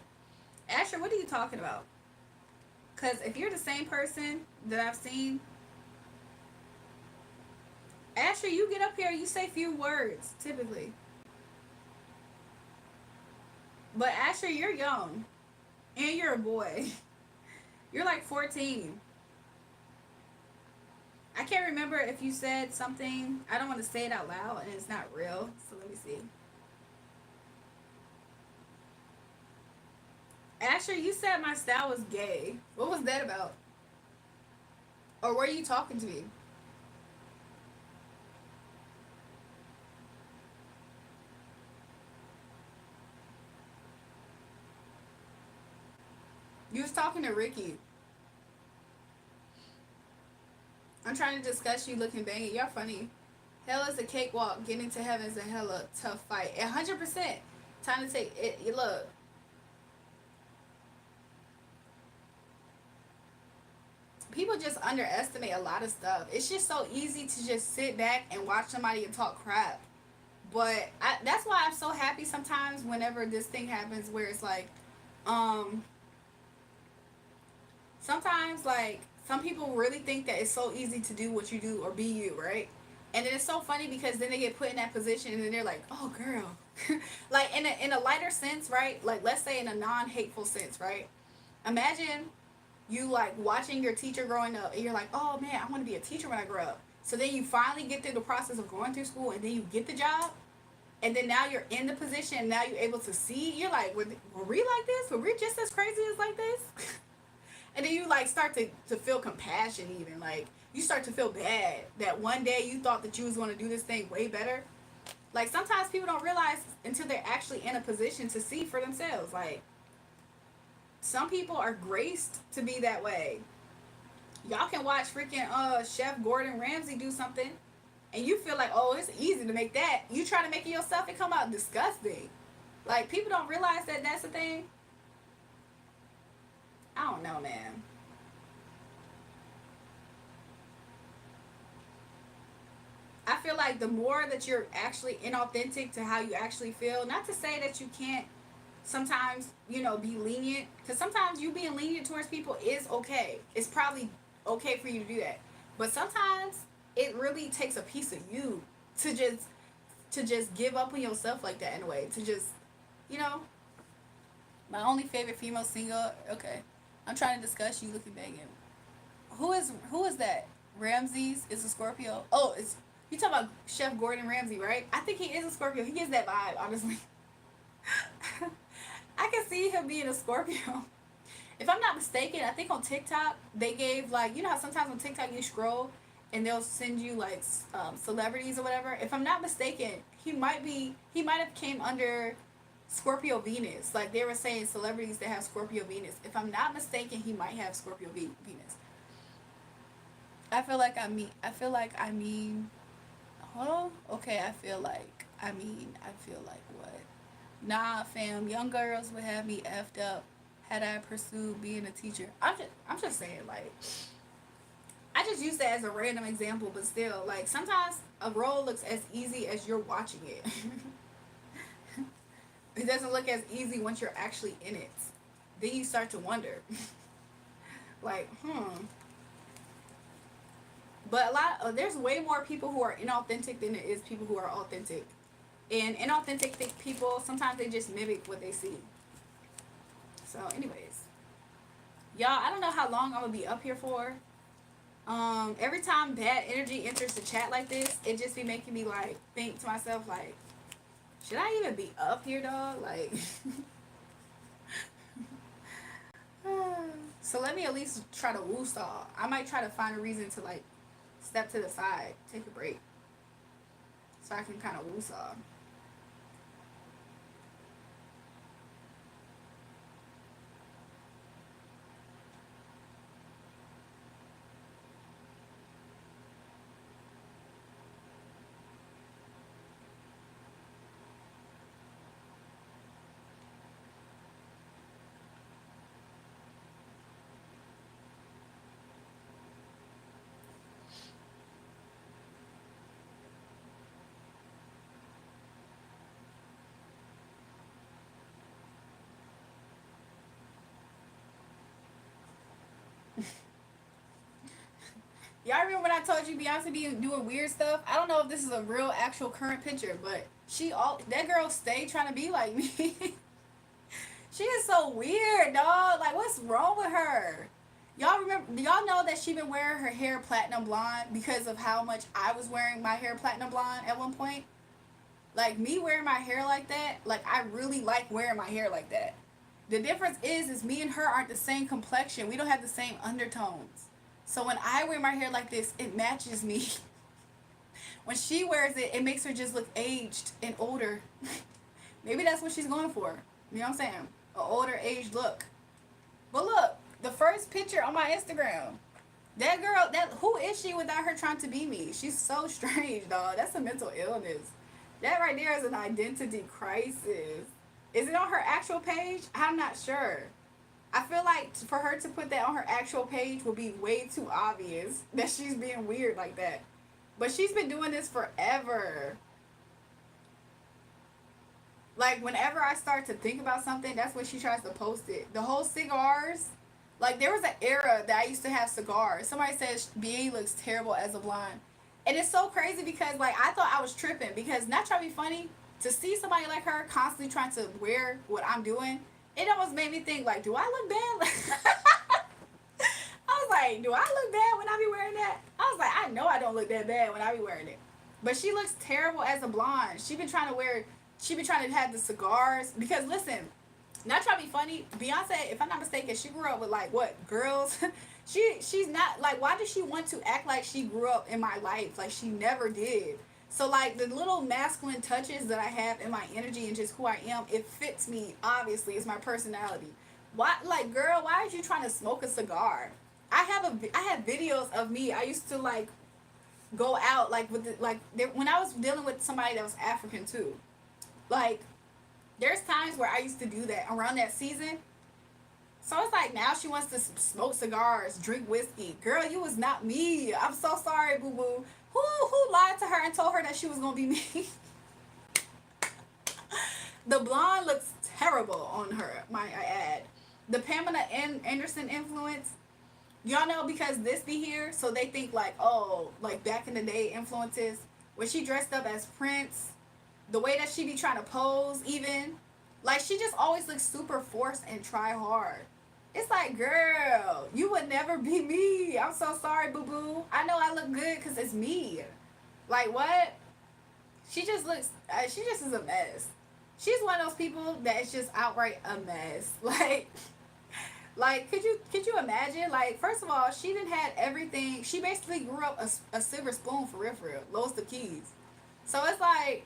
Asher, what are you talking about? Because if you're the same person that I've seen, Asher, you get up here, you say few words, typically. But Asher, you're young. And you're a boy. You're like 14. I can't remember if you said something. I don't want to say it out loud and it's not real. So let me see. Asher, you said my style was gay. What was that about? Or were you talking to me? You was talking to Ricky. I'm trying to discuss you looking banging. Y'all funny. Hell is a cakewalk. Getting to heaven is a hella tough fight. 100%. Time to take it. You look. People just underestimate a lot of stuff. It's just so easy to just sit back and watch somebody and talk crap. But that's why I'm so happy sometimes whenever this thing happens where it's like, sometimes, like, some people really think that it's so easy to do what you do or be you, right? And then it's so funny because then they get put in that position and then they're like, oh, girl. Like, in a lighter sense, right? Like, let's say in a non-hateful sense, right? Imagine you, like, watching your teacher growing up and you're like, oh, man, I want to be a teacher when I grow up. So then you finally get through the process of going through school and then you get the job. And then now you're in the position and now you're able to see. You're like, were we like this? Were we just as crazy as like this? And then you, like, start to feel compassion even. Like, you start to feel bad that one day you thought that you was going to do this thing way better. Like, sometimes people don't realize until they're actually in a position to see for themselves. Like, some people are graced to be that way. Y'all can watch freaking Chef Gordon Ramsay do something, and you feel like, oh, it's easy to make that. You try to make it yourself, it come out disgusting. Like, people don't realize that that's a thing. I don't know, man. I feel like the more that you're actually inauthentic to how you actually feel, not to say that you can't sometimes, you know, be lenient, because sometimes you being lenient towards people is okay. It's probably okay for you to do that. But sometimes it really takes a piece of you to just give up on yourself like that in a way. To just, you know, my only favorite female singer. Okay, I'm trying to discuss you looking back at who is that? Ramses is a Scorpio. Oh, it's you talking about Chef Gordon Ramsay, right? I think he is a Scorpio. He gives that vibe, honestly. I can see him being a Scorpio. If I'm not mistaken, I think on TikTok they gave like, you know how sometimes on TikTok you scroll and they'll send you like celebrities or whatever. If I'm not mistaken, he might have came under Scorpio Venus. Like they were saying celebrities that have Scorpio Venus. If I'm not mistaken, he might have Scorpio Venus. I feel like I mean hold on. Okay, I feel like what? Nah, fam, young girls would have me effed up had I pursued being a teacher. I'm just saying, like, I just use that as a random example, but still, like, sometimes a role looks as easy as you're watching it. It doesn't look as easy once you're actually in it. Then you start to wonder, like, But there's way more people who are inauthentic than there is people who are authentic. And inauthentic people, sometimes they just mimic what they see. So, anyways, y'all, I don't know how long I'm gonna be up here for. Every time bad energy enters the chat like this, it just be making me like think to myself like, should I even be up here, dog? Like, so let me at least try to woo-saw. I might try to find a reason to like step to the side, take a break, so I can kind of woo-saw. Y'all remember when I told you Beyonce be doing weird stuff? I don't know if this is a real, actual, current picture, but that girl stayed trying to be like me. She is so weird, dog. Like, what's wrong with her? Y'all remember? Y'all know that she been wearing her hair platinum blonde because of how much I was wearing my hair platinum blonde at one point. Like me wearing my hair like that. Like I really like wearing my hair like that. The difference is me and her aren't the same complexion. We don't have the same undertones. So when I wear my hair like this, it matches me. When she wears it, it makes her just look aged and older. Maybe that's what she's going for. You know what I'm saying? An older, aged look. But look, the first picture on my Instagram. That girl, who is she without her trying to be me? She's so strange, dog. That's a mental illness. That right there is an identity crisis. Is it on her actual page? I'm not sure. I feel like for her to put that on her actual page would be way too obvious that she's being weird like that. But she's been doing this forever. Like, whenever I start to think about something, that's when she tries to post it. The whole cigars. Like, there was an era that I used to have cigars. Somebody says BA looks terrible as a blonde. And it's so crazy because, like, I thought I was tripping. Because, not trying to be funny, to see somebody like her constantly trying to wear what I'm doing, it almost made me think, like, do I look bad? I was like, do I look bad when I be wearing that? I was like, I know I don't look that bad when I be wearing it. But she looks terrible as a blonde. She been trying to have the cigars. Because, listen, not trying to be funny, Beyonce, if I'm not mistaken, she grew up with, like, what, girls? She's not, like, why does she want to act like she grew up in my life? Like, she never did. So, like, the little masculine touches that I have in my energy and just who I am, it fits me, obviously. It's my personality. Why, like, girl, why are you trying to smoke a cigar? I have videos of me. I used to, like, go out, like, when I was dealing with somebody that was African, too. Like, there's times where I used to do that around that season. So it's like now she wants to smoke cigars, drink whiskey. Girl, you was not me. I'm so sorry, boo boo. Who lied to her and told her that she was gonna be me? The blonde looks terrible on her. My I add the Pamela Anderson influence. Y'all know because this be here, so they think like, oh, like back in the day influences when she dressed up as Prince, the way that she be trying to pose, even like she just always looks super forced and try hard. It's like, girl, you would never be me. I'm so sorry, boo boo. I know I look good because it's me. Like what? She just looks. She just is a mess. She's one of those people that is just outright a mess. Like, could you imagine? Like, first of all, she didn't had everything. She basically grew up a silver spoon for real. Loads of keys. So it's like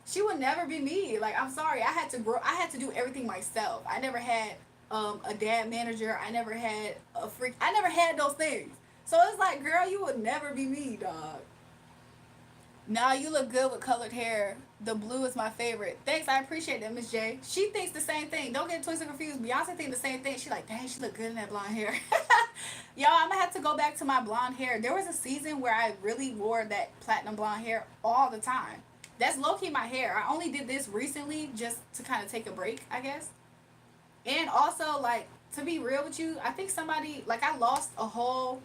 she would never be me. Like, I'm sorry, I had to grow. I had to do everything myself. I never had a dad manager. I never had a freak. I never had those things. So it's like, girl, you would never be me, dog. Nah, you look good with colored hair. The blue is my favorite. Thanks, I appreciate that, Miss J. She thinks the same thing. Don't get twisted and confused. Beyonce thinks the same thing. She like, dang, she look good in that blonde hair. Y'all, I'm gonna have to go back to my blonde hair. There was a season where I really wore that platinum blonde hair all the time. That's low-key my hair. I only did this recently just to kind of take a break, I guess. And also, like, to be real with you, I think somebody, like, I lost a whole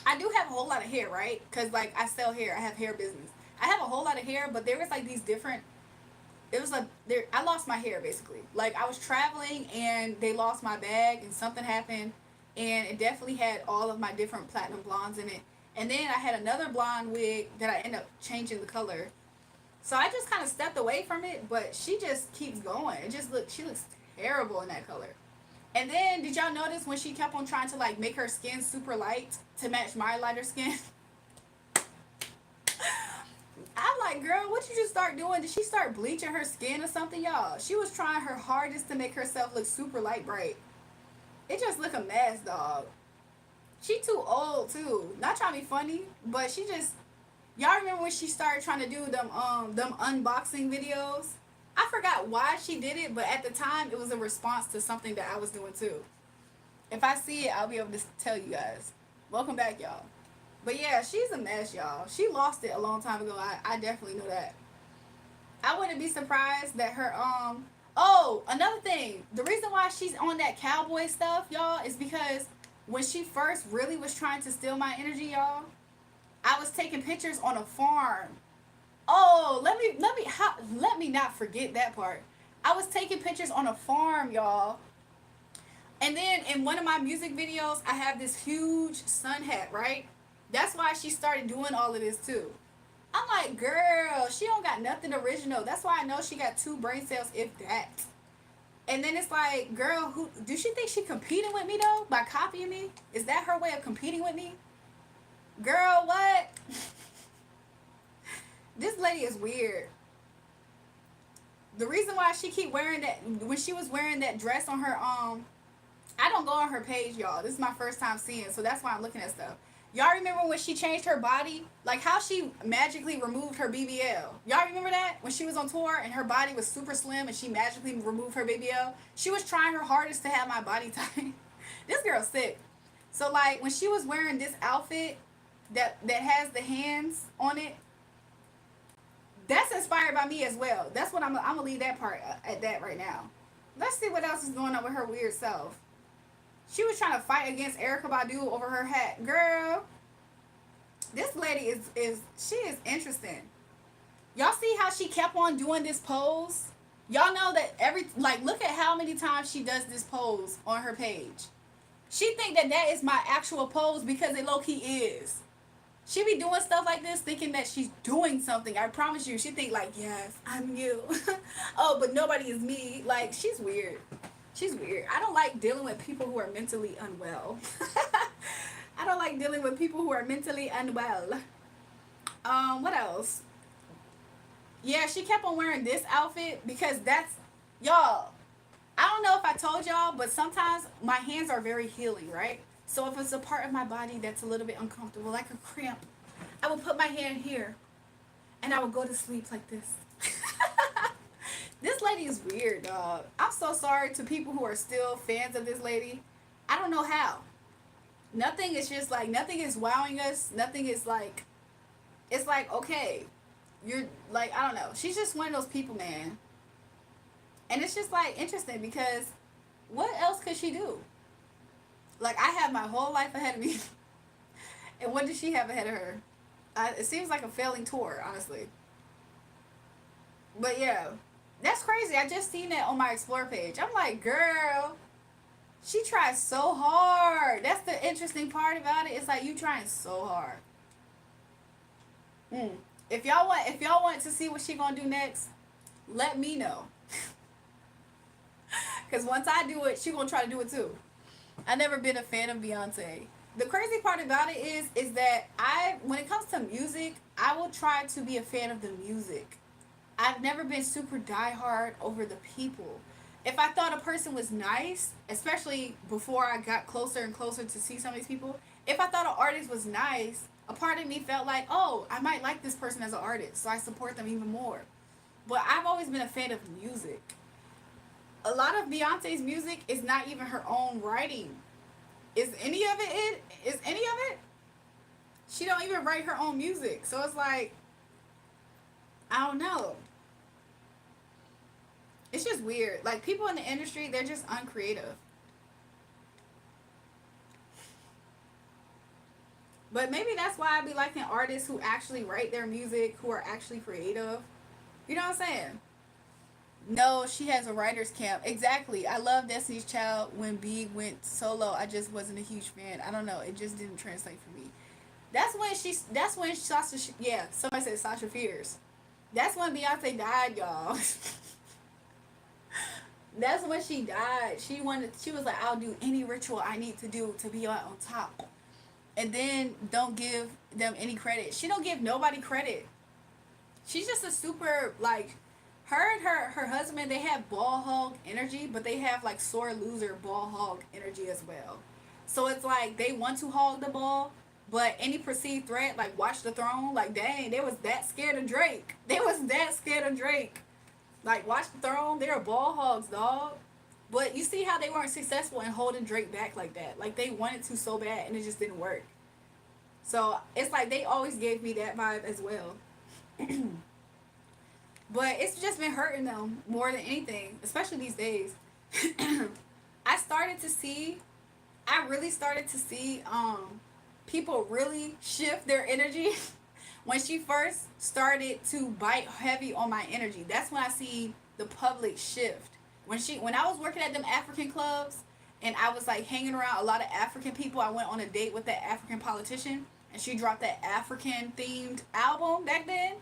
I do have a whole lot of hair, right? Because like I sell hair, I have hair business. I have a whole lot of hair, but there was like these different. It was like there. I lost my hair basically. Like I was traveling and they lost my bag and something happened, and it definitely had all of my different platinum blondes in it. And then I had another blonde wig that I ended up changing the color. So I just kind of stepped away from it, but she just keeps going. It just look. She looks terrible in that color. And then, did y'all notice when she kept on trying to like make her skin super light to match my lighter skin? I'm like, girl, what you just start doing? Did she start bleaching her skin or something, y'all? She was trying her hardest to make herself look super light bright. It just look a mess, dog. She too old too. Not trying to be funny, but she just. Y'all remember when she started trying to do them unboxing videos? I forgot why she did it, but at the time it was a response to something that I was doing too. If I see it, I'll be able to tell you guys. Welcome back, y'all. But yeah, she's a mess, y'all. She lost it a long time ago. I definitely know that. I wouldn't be surprised that her oh, another thing. The reason why she's on that cowboy stuff, y'all, is because when she first really was trying to steal my energy, y'all, I was taking pictures on a farm. Oh, let me not forget that part. I was taking pictures on a farm, y'all. And then in one of my music videos, I have this huge sun hat, right? That's why she started doing all of this too. I'm like, girl, she don't got nothing original. That's why I know she got 2 brain cells, if that. And then it's like, girl, who do she think she competing with me though by copying me? Is that her way of competing with me? Girl, what? This lady is weird. The reason why she keep wearing that when she was wearing that dress on her I don't go on her page, y'all. This is my first time seeing it, so that's why I'm looking at stuff. Y'all remember when she changed her body? Like how she magically removed her BBL. Y'all remember that? When she was on tour and her body was super slim and she magically removed her BBL? She was trying her hardest to have my body type. This girl's sick. So like when she was wearing this outfit that has the hands on it, that's inspired by me as well. That's what I'm gonna leave that part at that right now. Let's see what else is going on with her weird self. She was trying to fight against Erica Badu over her hat. Girl, this lady is she is interesting. Y'all see how she kept on doing this pose? Y'all know that look at how many times she does this pose on her page. She think that is my actual pose because it low key is. She be doing stuff like this thinking that she's doing something. I promise you. She think like, yes, I'm you. Oh, but nobody is me. Like, she's weird. She's weird. I don't like dealing with people who are mentally unwell. I don't like dealing with people who are mentally unwell. What else? Yeah, she kept on wearing this outfit because that's, y'all, I don't know if I told y'all, but sometimes my hands are very healing, right? So if it's a part of my body that's a little bit uncomfortable, like a cramp, I will put my hand here and I will go to sleep like this. This lady is weird, dog. I'm so sorry to people who are still fans of this lady. I don't know how. Nothing is just like, nothing is wowing us. Nothing is like, it's like, okay, you're like, I don't know. She's just one of those people, man. And it's just like interesting because what else could she do? Like, I have my whole life ahead of me. And what does she have ahead of her? It seems like a failing tour, honestly. But yeah, that's crazy. I just seen that on my Explore page. I'm like, girl, she tries so hard. That's the interesting part about it. It's like you trying so hard. Mm. If y'all want to see what she gonna do next, let me know. Cause once I do it, she gonna try to do it too. I never been a fan of Beyonce. The crazy part about it is that when it comes to music, I will try to be a fan of the music. I've never been super diehard over the people. If I thought a person was nice, especially before I got closer and closer to see some of these people, if I thought an artist was nice, a part of me felt like, oh, I might like this person as an artist, so I support them even more. But I've always been a fan of music. A lot of Beyonce's music is not even her own writing. Is any of it? Is any of it? She don't even write her own music, so it's like, I don't know. It's just weird. Like, people in the industry, they're just uncreative. But maybe that's why I be liking artists who actually write their music, who are actually creative. You know what I'm saying? No, she has a writer's camp. Exactly. I love Destiny's Child. When B went solo, I just wasn't a huge fan. I don't know. It just didn't translate for me. That's when Sasha, yeah, somebody said Sasha Fierce. That's when Beyonce died, y'all. That's when she died. She was like, I'll do any ritual I need to do to be on top. And then don't give them any credit. She don't give nobody credit. She's just a super, like, her and her husband, they have ball hog energy, but they have like sore loser ball hog energy as well. So it's like they want to hog the ball, but any perceived threat, like Watch the Throne, like dang, they was that scared of Drake. They was that scared of Drake. Like Watch the Throne, they're ball hogs, dog. But you see how they weren't successful in holding Drake back like that. Like they wanted to so bad and it just didn't work. So it's like they always gave me that vibe as well. But it's just been hurting them more than anything, especially these days. I started to see, I really started to see people really shift their energy when she first started to bite heavy on my energy. That's when I see the public shift. When I was working at them African clubs and I was like hanging around a lot of African people, I went on a date with that African politician and she dropped that African themed album back then.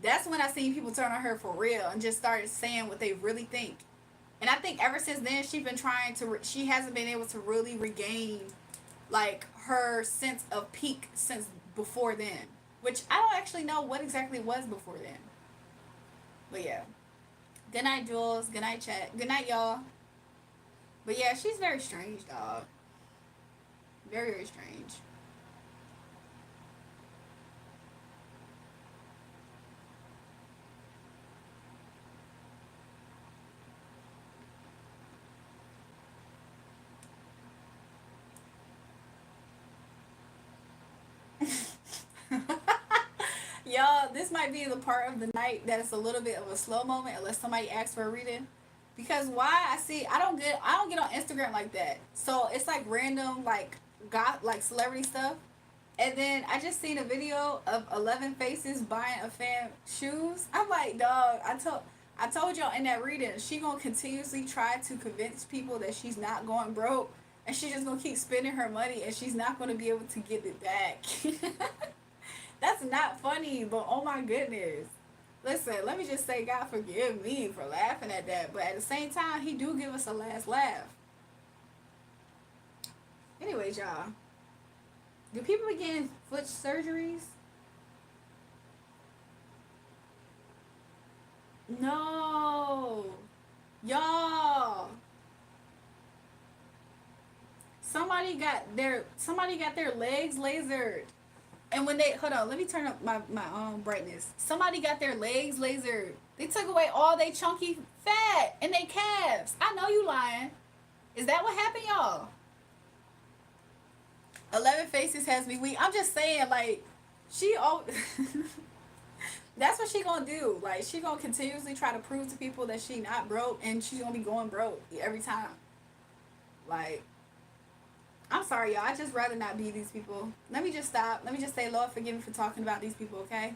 That's when I seen people turn on her for real and just started saying what they really think. And I think ever since then she's been trying to she hasn't been able to really regain like her sense of peak since before then, which I don't actually know what exactly it was before then. But yeah. Good night, Jules. Good night, chat. Good night, y'all. But yeah, she's very strange, dog. Very, very strange. Y'all, this might be the part of the night that is a little bit of a slow moment unless somebody asks for a reading. Because why I don't get on Instagram like that. So it's like random like celebrity stuff. And then I just seen a video of 11 faces buying a fan shoes. I'm like, dog, I told y'all in that reading, she gonna continuously try to convince people that she's not going broke and she's just gonna keep spending her money and she's not gonna be able to get it back. That's not funny, but oh my goodness. Listen, let me just say, God forgive me for laughing at that. But at the same time, He do give us a last laugh. Anyways, y'all. Do people be getting foot surgeries? No. Y'all. Somebody got their legs lasered. And when they hold on, let me turn up my brightness. Somebody got their legs lasered. They took away all they chunky fat and they calves. I know you lying. Is that what happened, y'all? 11 Faces has me weak. I'm just saying, like, she oh, that's what she gonna do. Like, she gonna continuously try to prove to people that she not broke, and she's gonna be going broke every time. Like, I'm sorry, y'all. I just rather not be these people. Let me just stop. Let me just say, Lord, forgive me for talking about these people, okay?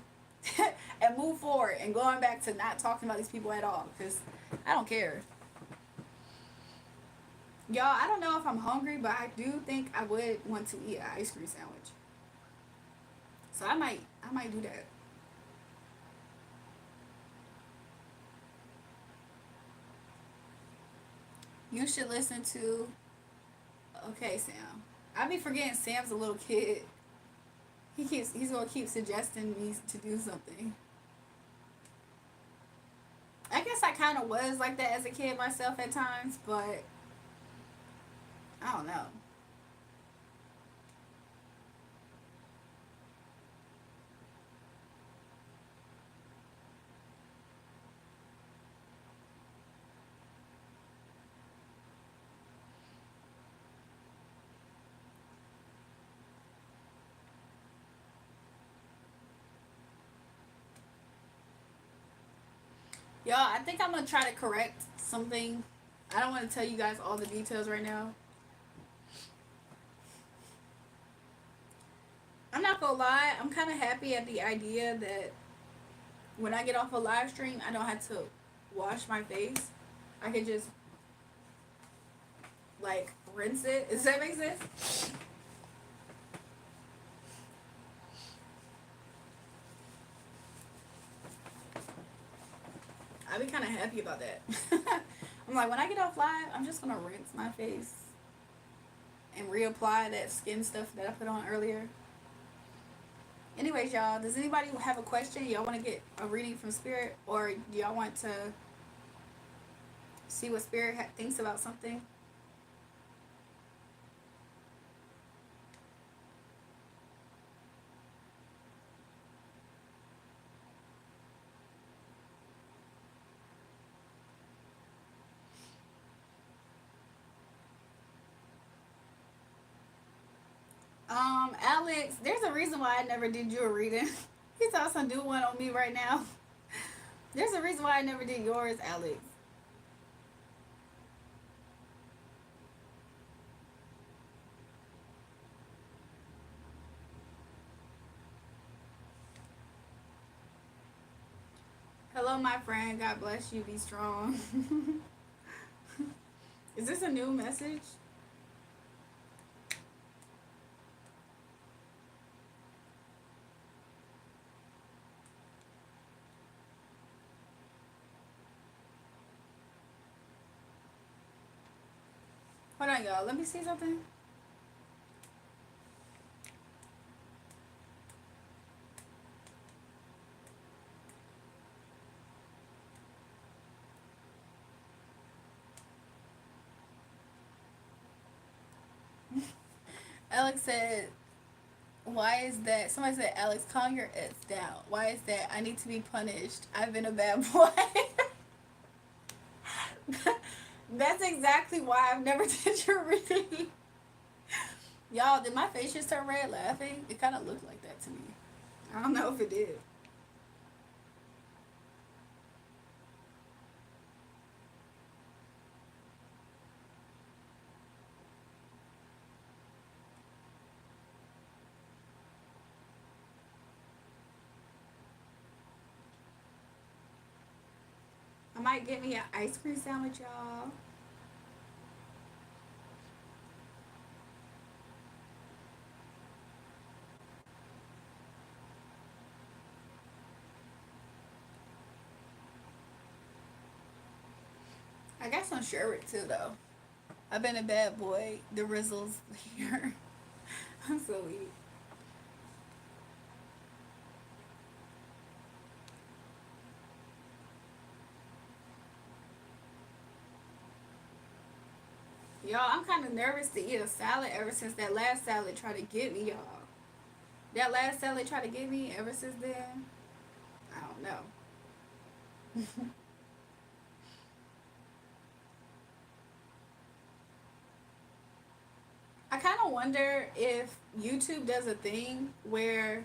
And move forward and going back to not talking about these people at all, because I don't care. Y'all, I don't know if I'm hungry, but I do think I would want to eat an ice cream sandwich. So I might do that. You should listen to. Okay, Sam. I be forgetting Sam's a little kid. He's gonna keep suggesting me to do something. I guess I kind of was like that as a kid myself at times, but I don't know. Y'all, I think I'm gonna try to correct something. I don't want to tell you guys all the details right now. I'm not gonna lie, I'm kind of happy at the idea that when I get off a live stream, I don't have to wash my face. I can just like rinse it. Does that make sense? I'd be kind of happy about that. I'm like, when I get off live, I'm just gonna rinse my face and reapply that skin stuff that I put on earlier. Anyways, y'all, does anybody have a question? Y'all want to get a reading from Spirit, or do y'all want to see what Spirit thinks about something? Alex, there's a reason why I never did you a reading. He thought some do one on me right now. There's a reason why I never did yours, Alex. Hello, my friend. God bless you. Be strong. Is this a new message? Hold on, y'all. Let me see something. Alex said, why is that? Somebody said, Alex, calm your ex down. Why is that? I need to be punished. I've been a bad boy. That's exactly why I've never did your reading. Y'all, did my face just turn red laughing? It kind of looked like that to me. I don't know if it did. I might get me an ice cream sandwich, y'all. I got some sherbet too, though. I've been a bad boy. The Rizzles here. I'm so weak. Y'all, I'm kind of nervous to eat a salad ever since that last salad tried to get me, y'all. That last salad tried to get me ever since then. I don't know. I kind of wonder if YouTube does a thing where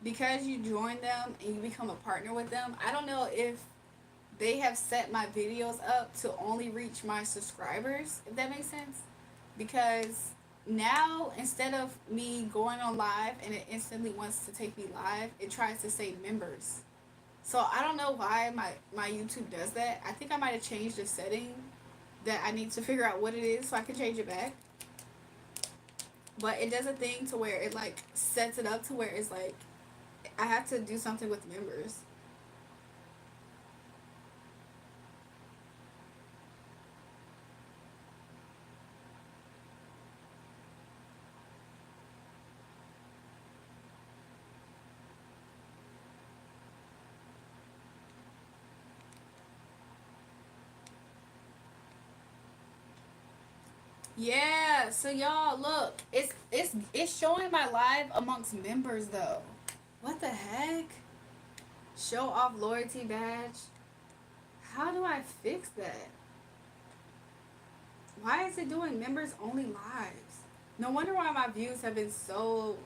because you join them and you become a partner with them, I don't know if they have set my videos up to only reach my subscribers, if that makes sense. Because now instead of me going on live and it instantly wants to take me live, it tries to say members. So I don't know why my YouTube does that. I think I might have changed the setting that I need to figure out what it is so I can change it back. But it does a thing to where it like sets it up to where it's like I have to do something with members. Yeah, so y'all look, it's showing my live amongst members though. What the heck? Show off loyalty badge. How do I fix that? Why is it doing members only lives? No wonder why my views have been so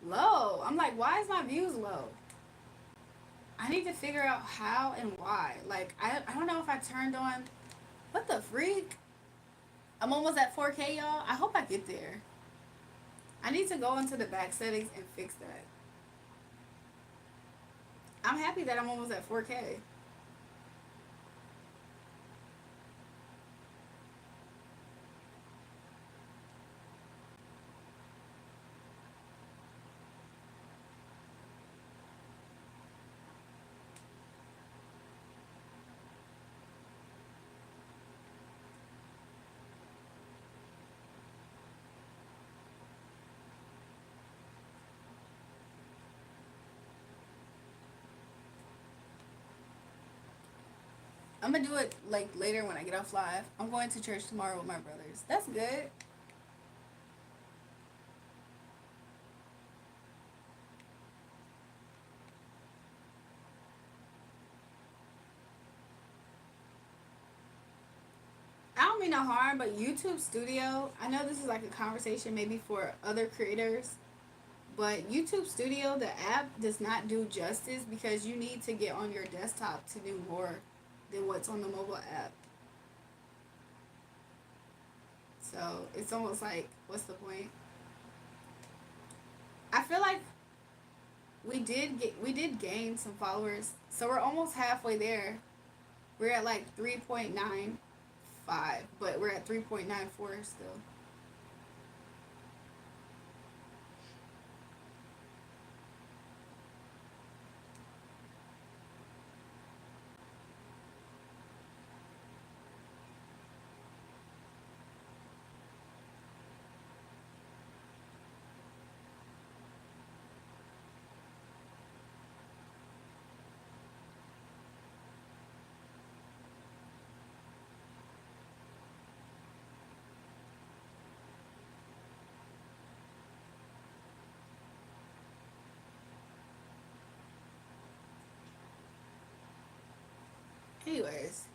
low. I'm like, why is my views low? I need to figure out how and why. Like, I don't know if I turned on. What the freak? I'm almost at 4K, y'all. I hope I get there. I need to go into the back settings and fix that. I'm happy that I'm almost at 4K. I'm gonna do it like later when I get off live. I'm going to church tomorrow with my brothers. That's good. I don't mean no harm, but YouTube Studio, I know this is like a conversation maybe for other creators, but YouTube Studio, the app does not do justice because you need to get on your desktop to do more than what's on the mobile app. So it's almost like, what's the point? I feel like we did gain some followers, so we're almost halfway there. We're at like 3.95, but we're at 3.94 still. Anyways,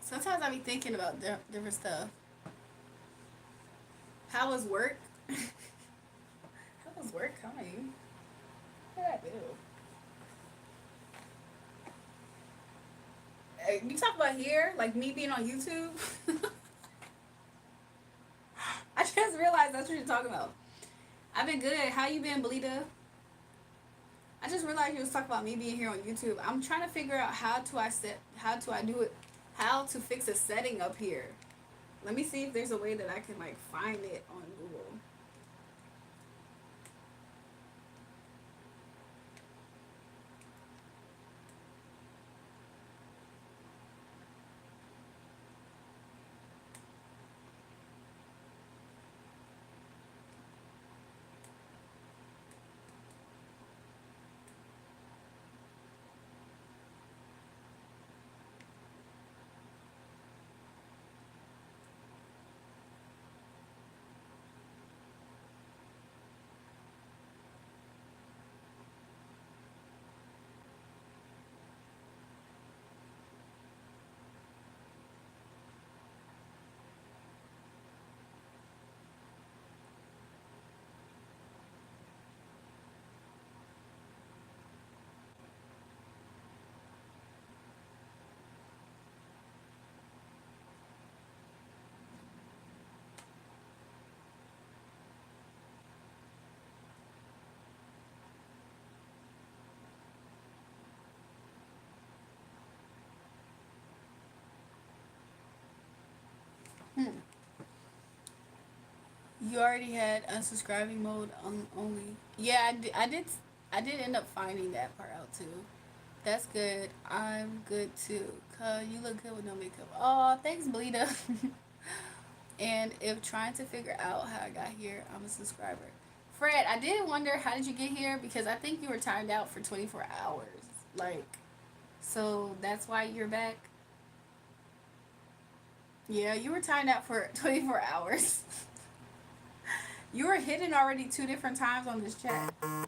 sometimes I be thinking about different stuff. How was work? How was work coming? What did I do? You talk about here, like me being on YouTube. I just realized that's what you're talking about. I've been good. How you been, Belita? I just realized you was talking about me being here on YouTube. I'm trying to figure out how to I do it, how to fix a setting up here. Let me see if there's a way that I can like find it on Google. You already had unsubscribing mode on only. Yeah, I did end up finding that part out too. That's good. I'm good too. Cause you look good with no makeup. Oh, thanks, Bleeda. And if trying to figure out how I got here, I'm a subscriber. Fred, I did wonder how did you get here because I think you were timed out for 24 hours. Like, so that's why you're back. Yeah, you were timed out for 24 hours. You were hidden already 2 different times on this chat. I'm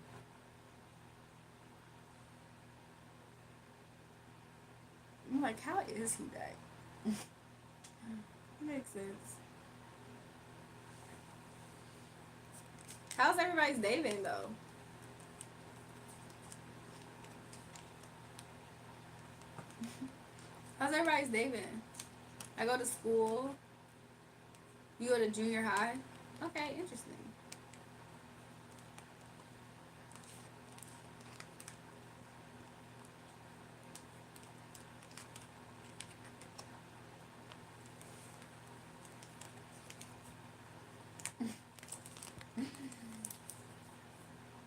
like, how is he back? Makes sense. How's everybody's day been though? How's everybody's day been? I go to school. You go to junior high. Okay, interesting.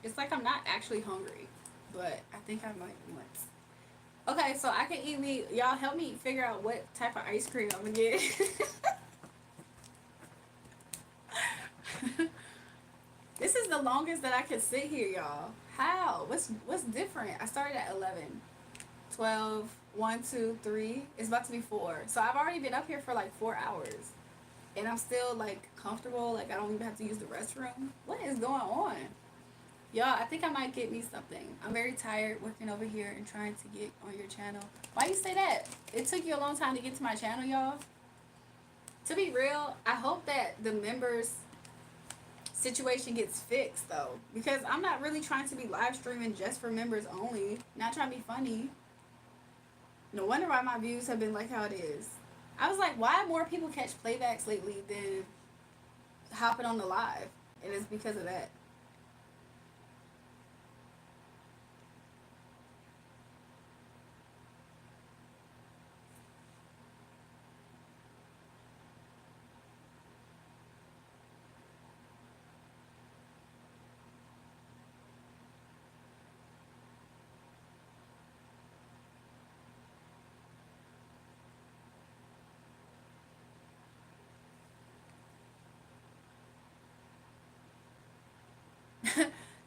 It's like I'm not actually hungry, but I think I might once. Okay, so I can eat me. Y'all help me figure out what type of ice cream I'm gonna get. This is the longest that I can sit here, y'all. How? What's different? I started at 11, 12, 1, 2, 3. It's about to be 4. So I've already been up here for like 4 hours. And I'm still like comfortable. Like I don't even have to use the restroom. What is going on? Y'all, I think I might get me something. I'm very tired working over here and trying to get on your channel. Why you say that? It took you a long time to get to my channel, y'all. To be real, I hope that the members situation gets fixed though. Because I'm not really trying to be live streaming just for members only. Not trying to be funny. No wonder why my views have been like how it is. I was like, why more people catch playbacks lately than hopping on the live? And it's because of that.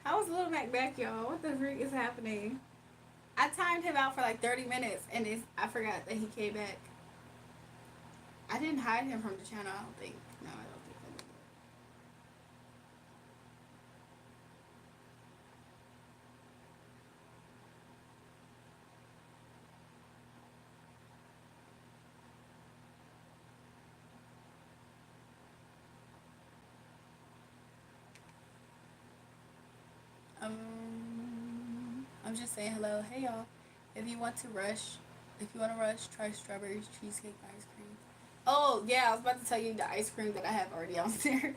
How was Little Mac back, y'all? What the freak is happening? I timed him out for like 30 minutes and I forgot that he came back. I didn't hide him from the channel, I don't think. No, I don't think I did. I'm just saying hello. Hey y'all. If you want to rush, if you want to rush, try strawberry cheesecake ice cream. Oh yeah, I was about to tell you the ice cream that I have already downstairs.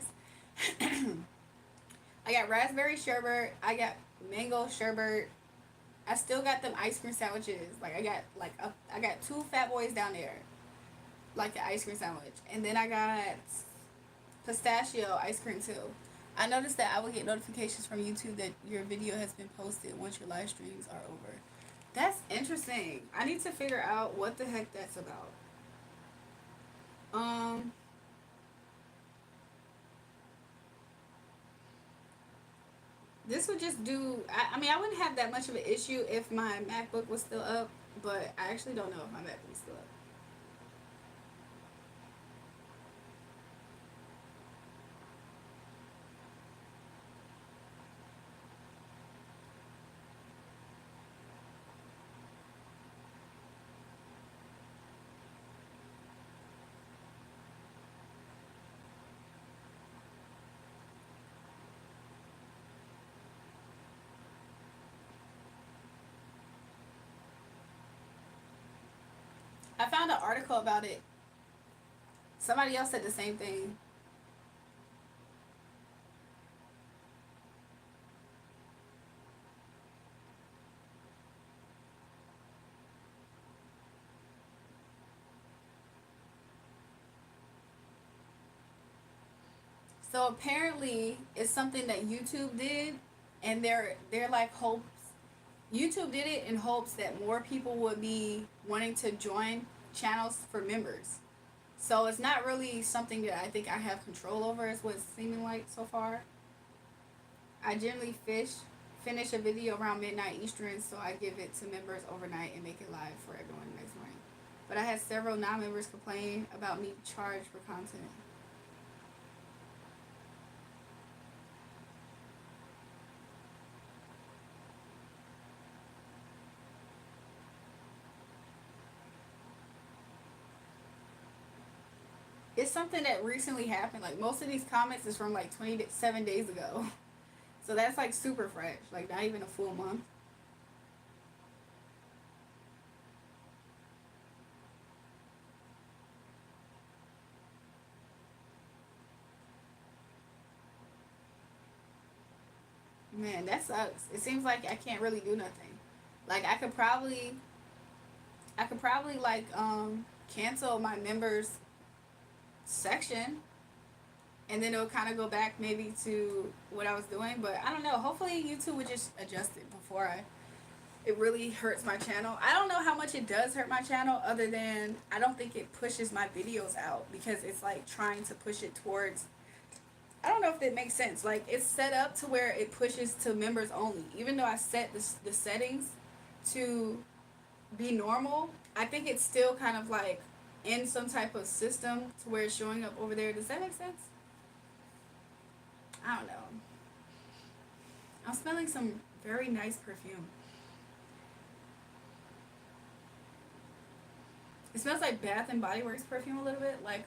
I got raspberry sherbet. I got mango sherbet. I still got them ice cream sandwiches. Like I got 2 fat boys down there, like the ice cream sandwich, and then I got pistachio ice cream too. I noticed that I will get notifications from YouTube that your video has been posted once your live streams are over. That's interesting. I need to figure out what the heck that's about. Um, this would just do. I mean, I wouldn't have that much of an issue if my MacBook was still up, but I actually don't know if my MacBook is still up. I found an article about it. Somebody else said the same thing. So apparently, it's something that YouTube did, and they're like hopes. YouTube did it in hopes that more people would be wanting to join channels for members. So it's not really something that I think I have control over, is what it's seeming like so far. I generally finish a video around midnight Eastern, so I give it to members overnight and make it live for everyone the next morning. But I had several non-members complain about me charged for content. It's something that recently happened. Like most of these comments is from like 27 days ago. So that's like super fresh. Like not even a full month. Man, that sucks. It seems like I can't really do nothing. Like I could probably like cancel my members section, and then it'll kind of go back maybe to what I was doing, but I don't know. Hopefully YouTube would just adjust it before it really hurts my channel. I don't know how much it does hurt my channel, other than I don't think it pushes my videos out, because it's like trying to push it towards, I don't know if that makes sense. Like it's set up to where it pushes to members only. Even though I set the settings to be normal, I think it's still kind of like in some type of system to where it's showing up over there. Does that make sense? I don't know. I'm smelling some very nice perfume. It smells like Bath and Body Works perfume a little bit. Like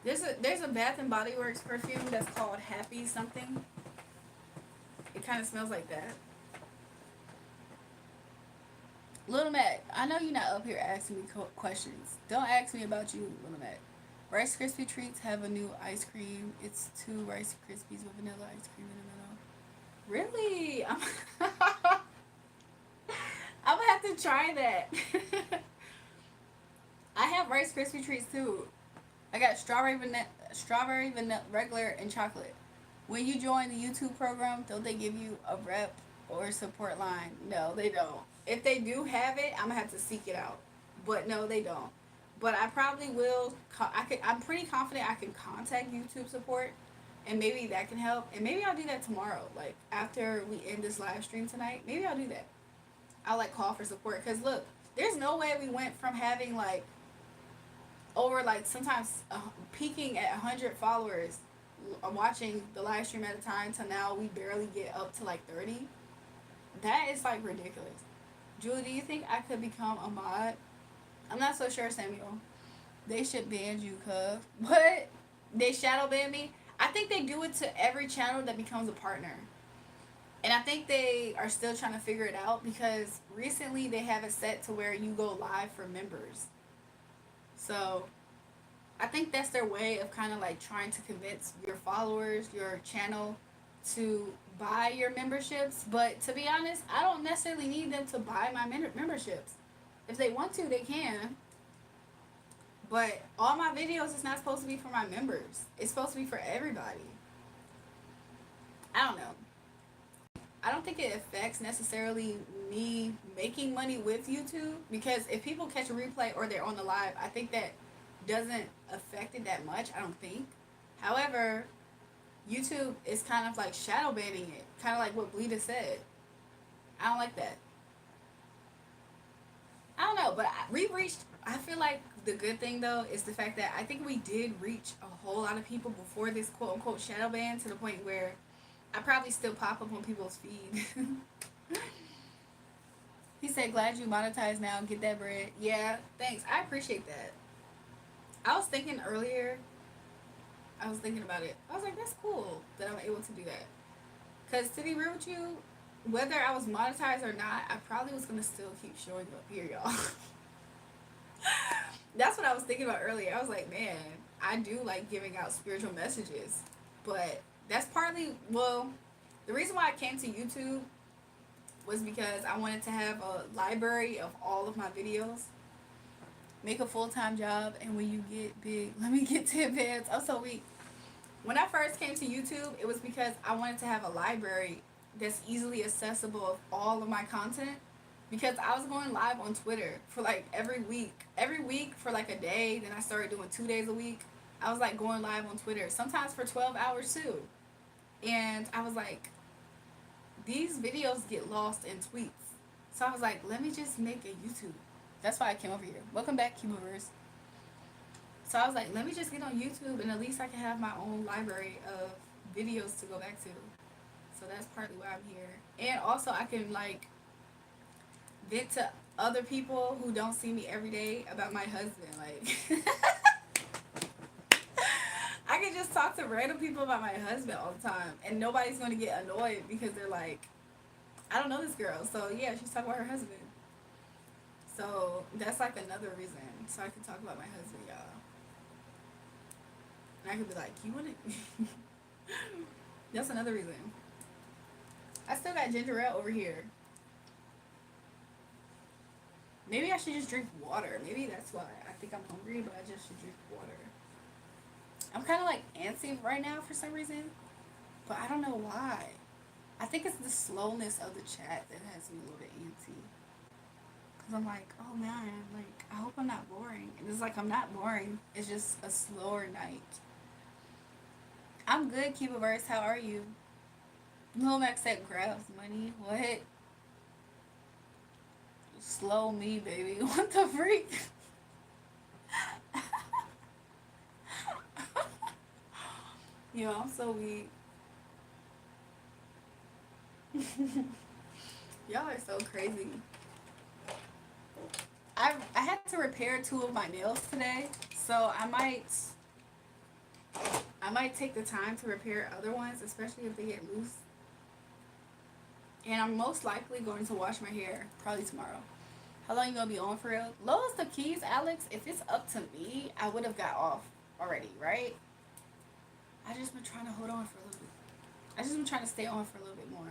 there's a Bath and Body Works perfume that's called Happy something. It kind of smells like that. Little Mac, I know you're not up here asking me questions. Don't ask me about you, Little Mac. Rice Krispie treats have a new ice cream. It's two Rice Krispies with vanilla ice cream in the middle. Really? I'm gonna have to try that. I have Rice Krispie treats too. I got strawberry vanilla, regular, and chocolate. When you join the YouTube program, don't they give you a rep or support line? No, they don't. If they do have it, I'm gonna have to seek it out. But no, they don't. But I probably will. I'm pretty confident I can contact YouTube support, and maybe that can help. And maybe I'll do that tomorrow. Like after we end this live stream tonight, maybe I'll do that. I'll like call for support, because look, there's no way we went from having like over like sometimes peaking at 100 followers watching the live stream at a time to now we barely get up to like 30. That is like ridiculous. Julie, do you think I could become a mod? I'm not so sure, Samuel. They should ban you, cuz. What? They shadow ban me? I think they do it to every channel that becomes a partner. And I think they are still trying to figure it out, because recently they have it set to where you go live for members. So I think that's their way of kind of like trying to convince your followers, your channel, to buy your memberships. But to be honest, I don't necessarily need them to buy my memberships. If they want to, they can. But all my videos is not supposed to be for my members. It's supposed to be for everybody. I don't know. I don't think it affects necessarily me making money with YouTube, because if people catch a replay or they're on the live, I think that doesn't affect it that much. I don't think. However, YouTube is kind of like shadow banning it, kind of like what Bleeda said. I don't like that. I don't know, but we reached. I feel like the good thing though is the fact that I think we did reach a whole lot of people before this quote unquote shadow ban, to the point where I probably still pop up on people's feed. He said, "Glad you monetize now and get that bread." Yeah, thanks. I appreciate that. I was thinking earlier. I was thinking about it. I was like, "That's cool that I'm able to do that." Cause to be real with you, whether I was monetized or not, I probably was gonna still keep showing up here, y'all. That's what I was thinking about earlier. I was like, man, I do like giving out spiritual messages, but that's partly, well, the reason why I came to YouTube was because I wanted to have a library of all of my videos. make a full-time job, and when you get big, let me get 10 bands. I'm so weak. When I first came to YouTube, it was because I wanted to have a library that's easily accessible of all of my content. Because I was going live on Twitter for like every week. Every week for like a day. Then I started doing 2 days a week. I was like going live on Twitter, sometimes for 12 hours too. And I was like, these videos get lost in tweets. So I was like, let me just make a YouTube. That's why I came over here. Welcome back, Cubivers. So I was like, let me just get on YouTube and at least I can have my own library of videos to go back to. So that's partly why I'm here. And also I can like vent to other people who don't see me every day about my husband. Like I can just talk to random people about my husband all the time and nobody's gonna get annoyed because they're like, I don't know this girl. So yeah, she's talking about her husband. So that's like another reason. So I can talk about my husband, y'all. And I could be like, you wanna That's another reason. I still got ginger ale over here. Maybe I should just drink water. Maybe that's why. I think I'm hungry, but I just should drink water. I'm kind of like antsy right now for some reason, but I don't know why. I think it's the slowness of the chat that has me a little bit antsy. Cause I'm like, oh man, like I hope I'm not boring. And it's like I'm not boring. It's just a slower night. I'm good, Cubaverse. How are you? Lil Max said grabs money. What? Slow me, baby. What the freak? Yo, I'm so weak. Y'all are so crazy. I had to repair 2 of my nails today, so I might take the time to repair other ones, especially if they get loose. And I'm most likely going to wash my hair probably tomorrow. How long you gonna be on for real? Lowest the keys, Alex. If it's up to me, I would have got off already, right? I just been trying to hold on for a little bit. I just been trying to stay on for a little bit more.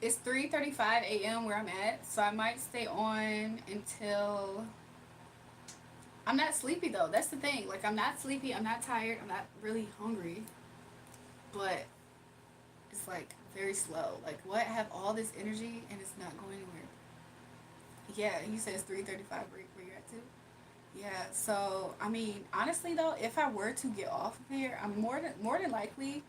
It's 3:35 a.m. where I'm at, so I might stay on until. I'm not sleepy though. That's the thing. Like I'm not sleepy. I'm not tired. I'm not really hungry. But it's like very slow. Like what? I have all this energy and it's not going anywhere. Yeah, you said it's 3:35 where you're at too. Yeah. So I mean, honestly though, if I were to get off of here, I'm more than likely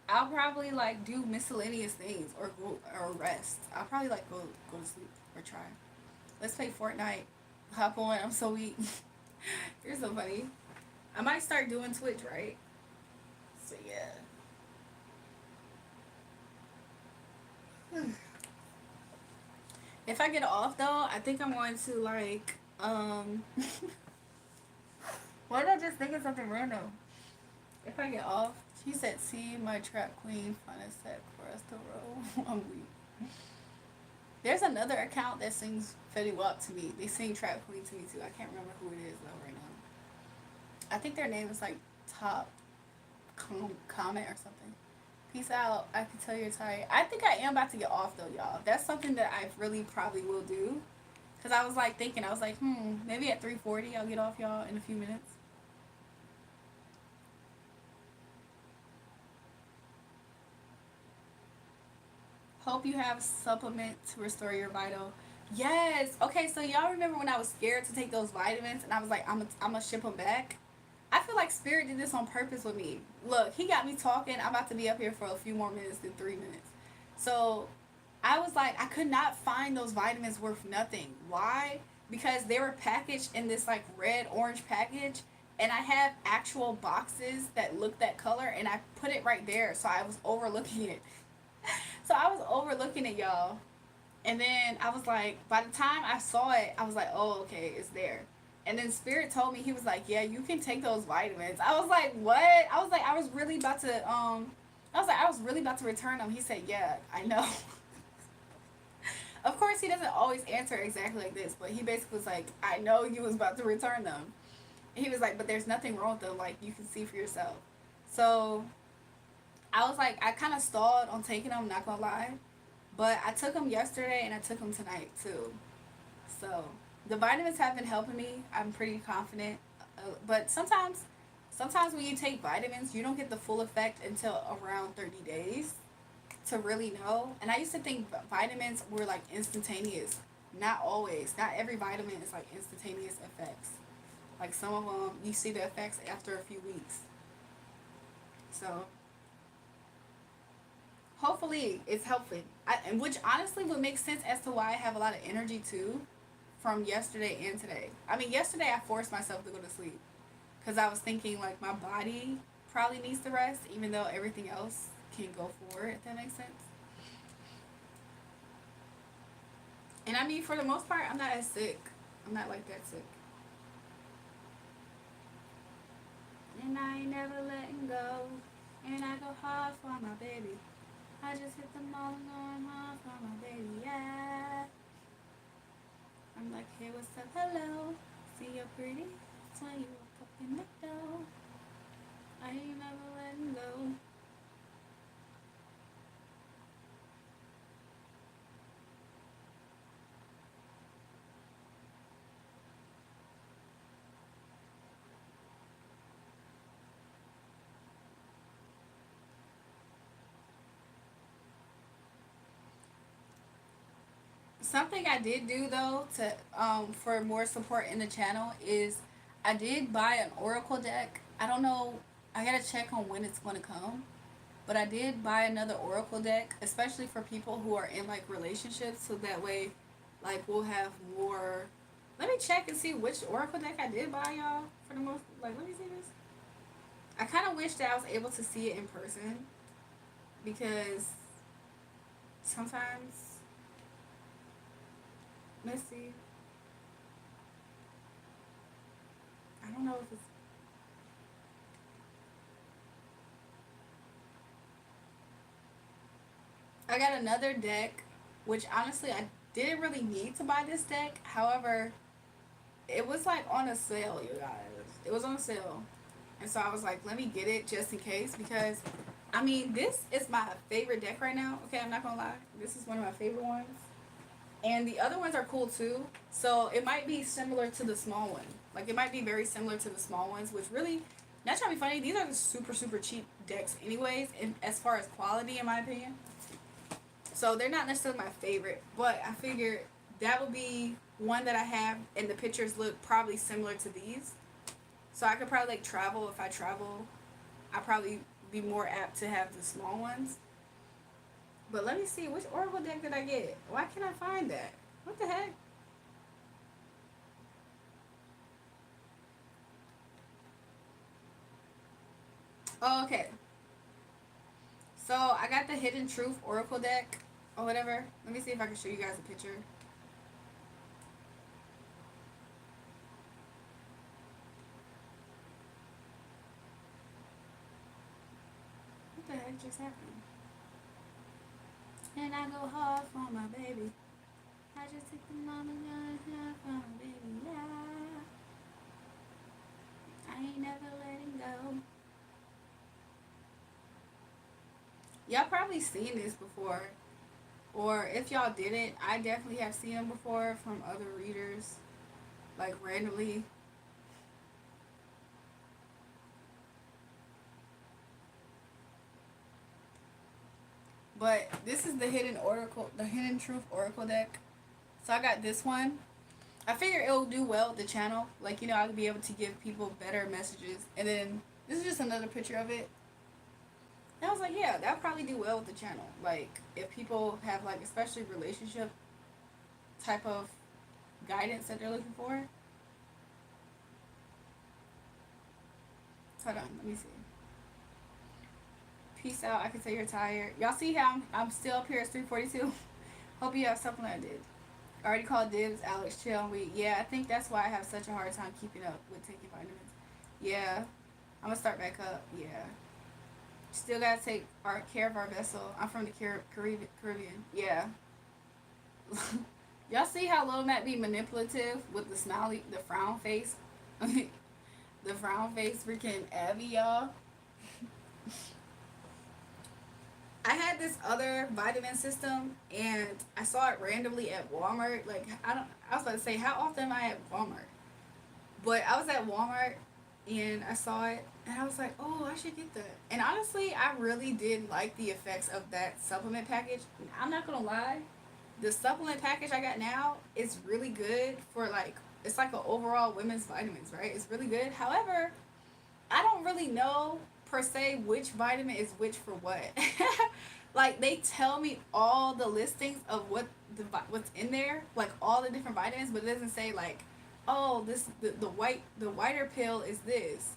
I'll probably like do miscellaneous things or go or rest. I'll probably like go to sleep or try. Let's play Fortnite. Hop on. I'm so weak. You're so funny. I might start doing Twitch, right? So yeah. If I get off though, I think I'm going to like why did I just think of something random? If I get off, she said, "See my trap queen, find a set for us to roll." I'm weak. There's another account that sings Fetty Wap to me. They sing Trap Queen to me too. I can't remember who it is though right now. I think their name is like Top Comment or something. Peace out. I can tell you're tired. I think I am about to get off though, y'all. That's something that I really probably will do. Cause I was like thinking, I was like, maybe at 3:40 I'll get off y'all in a few minutes. Hope you have supplement to restore your vital. Yes. Okay, so y'all remember when I was scared to take those vitamins and I was like, I'm gonna ship them back? I feel like Spirit did this on purpose with me. Look, he got me talking. I'm about to be up here for a few more minutes than 3 minutes. So I was like, I could not find those vitamins worth nothing. Why? Because they were packaged in this like red orange package and I have actual boxes that look that color and I put it right there so I was overlooking it. So I was overlooking it, y'all. And then I was like, by the time I saw it, I was like, oh, okay, it's there. And then Spirit told me, he was like, yeah, you can take those vitamins. I was like, what? I was like, I was really about to return them. He said, yeah, I know. Of course, he doesn't always answer exactly like this, but he basically was like, I know you was about to return them. And he was like, but there's nothing wrong with them. Like, you can see for yourself. So I was like, I kind of stalled on taking them, not gonna lie. But I took them yesterday and I took them tonight too. So the vitamins have been helping me. I'm pretty confident. But sometimes when you take vitamins, you don't get the full effect until around 30 days to really know. And I used to think vitamins were like instantaneous. Not always. Not every vitamin is like instantaneous effects. Like some of them, you see the effects after a few weeks. So hopefully it's helping. And which honestly would make sense as to why I have a lot of energy too from yesterday and today. I mean, yesterday I forced myself to go to sleep because I was thinking like my body probably needs to rest, even though everything else can go forward, if that makes sense. And I mean, for the most part, I'm not as sick. I'm not like that sick. And I ain't never letting go. And I go hard for my baby. I just hit the mall and going hard for my baby, yeah. I'm like, hey, what's up, hello. See you pretty. That's when you walk up in the door. I ain't never letting go. Something I did do though to for more support in the channel is I did buy an oracle deck. I don't know. I gotta check on when it's gonna come. But I did buy another oracle deck, especially for people who are in like relationships, so that way, like we'll have more. Let me check and see which oracle deck I did buy, y'all. For the most, like, let me see this. I kind of wish that I was able to see it in person because sometimes, let's see. I don't know if it's. I got another deck, which honestly I didn't really need to buy this deck. However, it was like on a sale, you guys. It was on sale. And so I was like, let me get it just in case because I mean, this is my favorite deck right now. Okay, I'm not gonna lie. This is one of my favorite ones. And the other ones are cool too. So it might be similar to the small one. Like it might be very similar to the small ones, which really not trying to be funny, these are the super cheap decks anyways, and as far as quality in my opinion. So they're not necessarily my favorite, but I figured that would be one that I have and the pictures look probably similar to these. So I could probably like travel if I travel. I'd probably be more apt to have the small ones. But let me see, which Oracle deck did I get? Why can't I find that? What the heck? Oh, okay. So I got the Hidden Truth Oracle deck or whatever. Let me see if I can show you guys a picture. What the heck just happened? And I go hard for my baby. I just take the mama gun hard for my baby, yeah. I ain't never letting go. Y'all probably seen this before. Or if y'all didn't, I definitely have seen them before from other readers. Like randomly. But this is the Hidden Truth Oracle deck. So I got this one. I figure it'll do well with the channel. Like, you know, I'll be able to give people better messages. And then this is just another picture of it. And I was like, yeah, that'll probably do well with the channel. Like, if people have, like, especially relationship type of guidance that they're looking for. Hold on, let me see. Peace out. I can tell you're tired. Y'all see how I'm still up here at 3:42? Hope you have something I did. I already called dibs, Alex, chill and wait. Yeah, I think that's why I have such a hard time keeping up with taking vitamins. Yeah, I'm gonna start back up. Yeah. Still gotta take care of our vessel. I'm from the Caribbean. Yeah. Y'all see how Lil Matt be manipulative with the smiley, the frown face? The frown face freaking Abby, y'all. I had this other vitamin system, and I saw it randomly at Walmart. Like I was about to say, how often am I at Walmart? But I was at Walmart, and I saw it, and I was like, oh, I should get that. And honestly, I really did like the effects of that supplement package. I'm not gonna lie, the supplement package I got now is really good for like, it's like an overall women's vitamins, right? It's really good. However, I don't really know per se which vitamin is which for what. Like they tell me all the listings of what's in there, like all the different vitamins, but it doesn't say like, oh, this the whiter pill is this.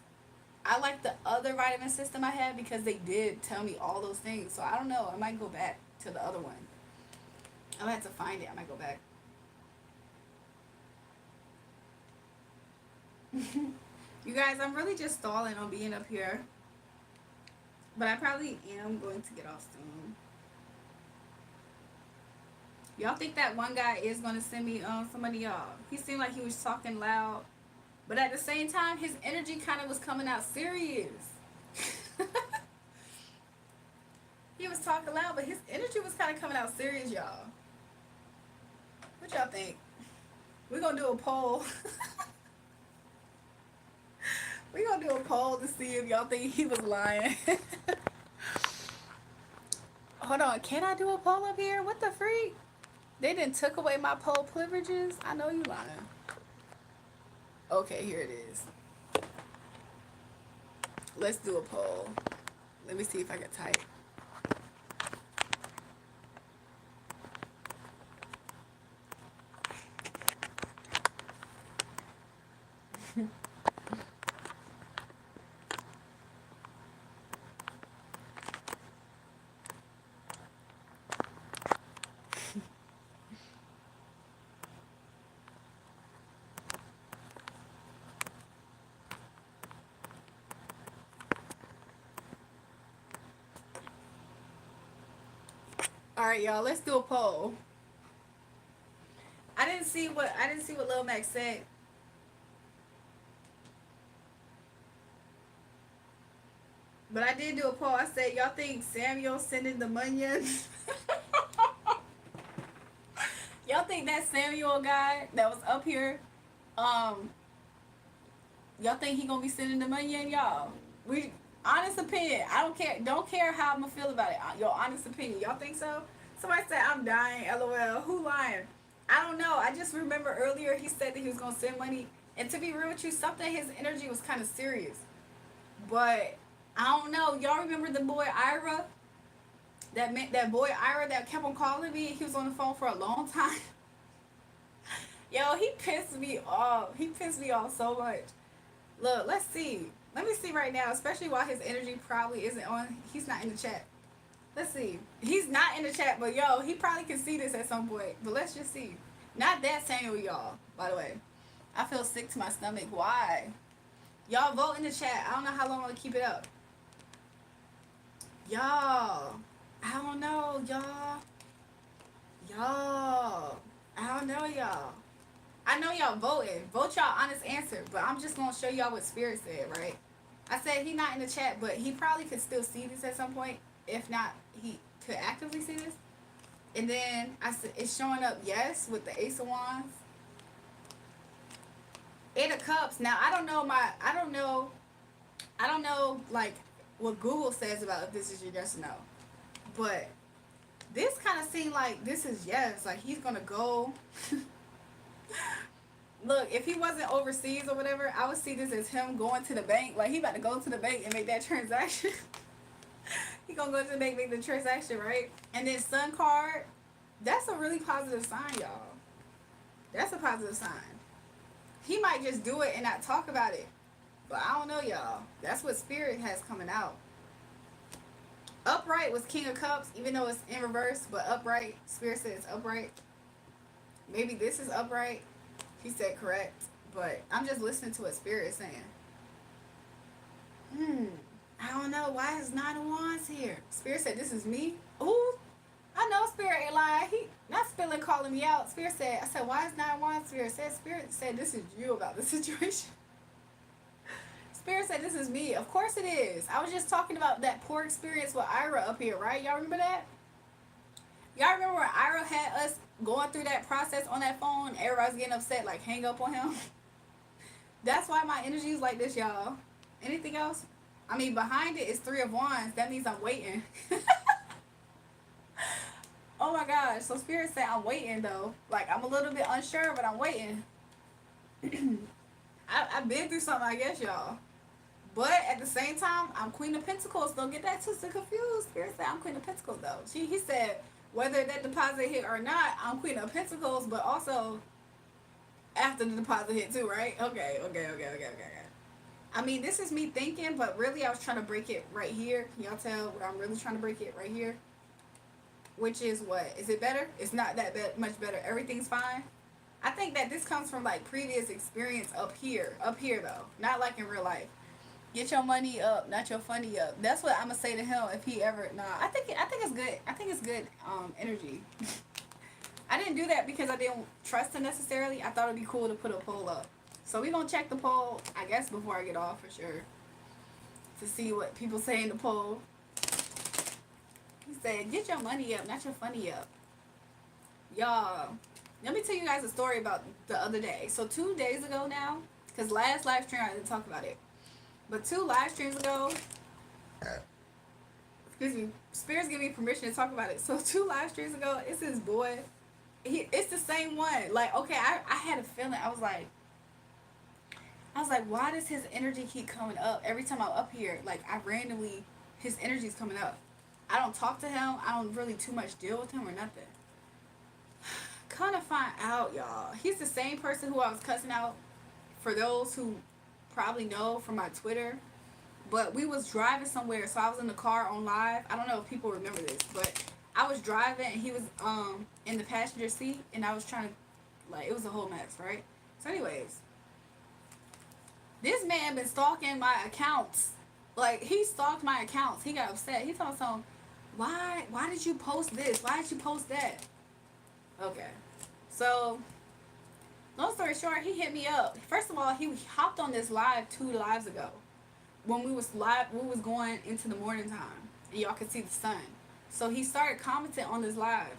I like the other vitamin system I had because they did tell me all those things. So I don't know. I might go back to the other one. I'm gonna have to find it. I might go back. You guys, I'm really just stalling on being up here, but I probably am going to get off soon. Y'all think that one guy is gonna send me somebody, y'all? He seemed like he was talking loud, but at the same time, his energy kind of was coming out serious. He was talking loud, but his energy was kind of coming out serious, y'all. What y'all think? We're gonna do a poll. We're gonna do a poll to see if y'all think he was lying. Hold on, can I do a poll up here? What the freak? They didn't took away my poll privileges. I know you lying. Okay, here it is. Let's do a poll. Let me see if I can type. All right, y'all. Let's do a poll. I didn't see what Lil Max said. But I did do a poll. I said, y'all think Samuel sending the munions? Y'all think that Samuel guy that was up here, um, y'all think he gonna be sending the munion, y'all? We honest opinion. I don't care how I'm gonna feel about it. Your honest opinion. Y'all think so? Somebody said I'm dying. LOL. Who lying? I don't know. I just remember earlier he said that he was gonna send money, and to be real with you, something his energy was kind of serious. But I don't know. Y'all remember the boy Ira? That boy Ira that kept on calling me. He was on the phone for a long time. Yo, he pissed me off. He pissed me off so much. Look, let's see. Let me see right now, especially while his energy probably isn't on. He's not in the chat. Let's see. He's not in the chat, but yo, he probably can see this at some point. But let's just see. Not that Samuel, y'all, by the way. I feel sick to my stomach. Why? Y'all vote in the chat. I don't know how long I'm gonna keep it up. Y'all. I don't know, y'all. Y'all. I don't know, y'all. I know y'all voting. Vote y'all honest answer, but I'm just gonna show y'all what Spirit said, right? I said he not in the chat, but he probably could still see this at some point. If not, he could actively see this. And then I said it's showing up yes with the Ace of Wands. Eight of Cups. Now I don't know like what Google says about if this is your yes or no. But this kind of seemed like this is yes. Like he's gonna go. Look, if he wasn't overseas or whatever, I would see this as him going to the bank. Like he about to go to the bank and make that transaction. He gonna go to the bank, make the transaction, right? And then Sun card, that's a really positive sign, y'all. That's a positive sign. He might just do it and not talk about it. But I don't know, y'all. That's what Spirit has coming out. Upright was King of Cups, even though it's in reverse, but upright, Spirit says upright. Maybe this is upright. He said correct, but I'm just listening to what Spirit is saying. I don't know. Why is Nine of Wands here? Spirit said this is me. Ooh, I know Spirit ain't lying. He not spilling calling me out. Spirit said, I said, why is Nine of Wands? Spirit said this is you about the situation. Spirit said this is me. Of course it is. I was just talking about that poor experience with Ira up here, right? Y'all remember that? Y'all remember when Ira had us going through that process on that phone? Everybody's getting upset, like hang up on him. That's why my energy is like this, y'all. Anything else? I mean, behind it is Three of Wands. That means I'm waiting. Oh my gosh. So Spirit said I'm waiting though. Like I'm a little bit unsure, but I'm waiting. I've been through something, I guess, y'all. But at the same time, I'm Queen of Pentacles. Don't get that twisted confused. Spirit said I'm Queen of Pentacles though. He said whether that deposit hit or not, I'm Queen of Pentacles, but also after the deposit hit too, right? Okay. I mean, this is me thinking, but really I was trying to break it right here. Can y'all tell where I'm really trying to break it right here? Which is what? Is it better? It's not that much better. Everything's fine. I think that this comes from like previous experience up here though, not like in real life. Get your money up, not your funny up. That's what I'm gonna say to him if he ever. Nah, I think it's good. I think it's good energy. I didn't do that because I didn't trust him necessarily. I thought it'd be cool to put a poll up. So we gonna check the poll, I guess, before I get off for sure, to see what people say in the poll. He said, "Get your money up, not your funny up." Y'all, let me tell you guys a story about the other day. So 2 days ago now, because last live stream I didn't talk about it, but 2 live streams ago, excuse me, Spirit's giving me permission to talk about it. So 2 live streams ago, it's this boy. It's the same one. Like, okay, I had a feeling. I was like, why does his energy keep coming up every time I'm up here? Like, I randomly, his energy's coming up. I don't talk to him. I don't really too much deal with him or nothing. Kind of find out, y'all. He's the same person who I was cussing out, for those who probably know from my Twitter. But we was driving somewhere, so I was in the car on live. I don't know if people remember this, but I was driving and he was in the passenger seat, and I was trying to, like, it was a whole mess, right? So anyways, this man been stalking my accounts. Like, he stalked my accounts. He got upset. He told me something. Why did you post this? Why did you post that? Okay. So, long story short, he hit me up. First of all, he hopped on this live 2 lives ago. When we was going into the morning time. And y'all could see the sun. So he started commenting on this live.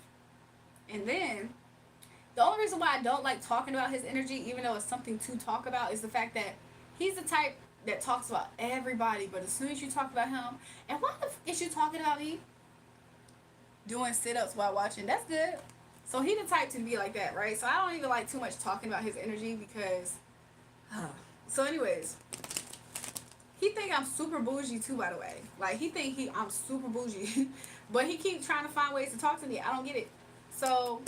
And then, the only reason why I don't like talking about his energy, even though it's something to talk about, is the fact that he's the type that talks about everybody, but as soon as you talk about him, and why the f is you talking about me? Doing sit-ups while watching, that's good. So he the type to be like that, right? So I don't even like too much talking about his energy because, so anyways, he think I'm super bougie too, by the way. Like, he think I'm super bougie, but he keep trying to find ways to talk to me. I don't get it. So,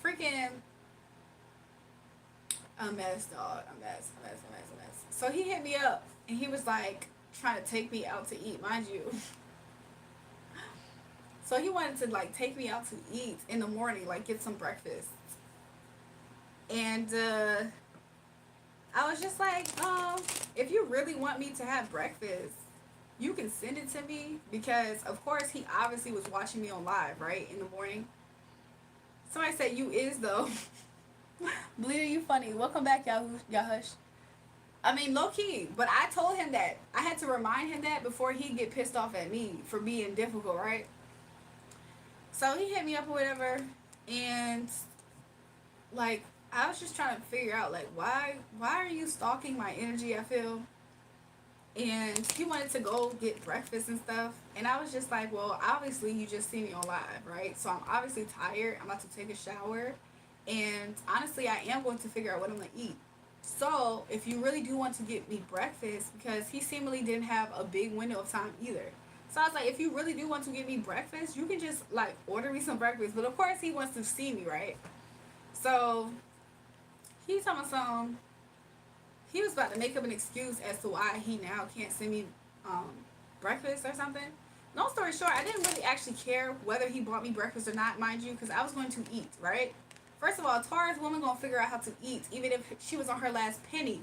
freaking, a mess, dog. A mess. So he hit me up, and he was like trying to take me out to eat, mind you. So he wanted to like take me out to eat in the morning, like get some breakfast. And I was just like, if you really want me to have breakfast, you can send it to me, because of course he obviously was watching me on live, right, in the morning. Somebody said you is though. Bleeder, you funny. Welcome back, y'all hush. I mean, low key, but I told him that. I had to remind him that before he get pissed off at me for being difficult, right? So he hit me up or whatever, and like, I was just trying to figure out, like, why are you stalking my energy, I feel? And he wanted to go get breakfast and stuff, and I was just like, well, obviously you just see me on live, right? So I'm obviously tired. I'm about to take a shower, and honestly, I am going to figure out what I'm going to eat. So, if you really do want to get me breakfast, because he seemingly didn't have a big window of time either. So I was like, if you really do want to get me breakfast, you can just like order me some breakfast. But of course he wants to see me, right? So he told me something. He was about to make up an excuse as to why he now can't send me breakfast or something. Long story short, I didn't really actually care whether he bought me breakfast or not, mind you, because I was going to eat, right? First of all, a Taurus woman gonna figure out how to eat, even if she was on her last penny.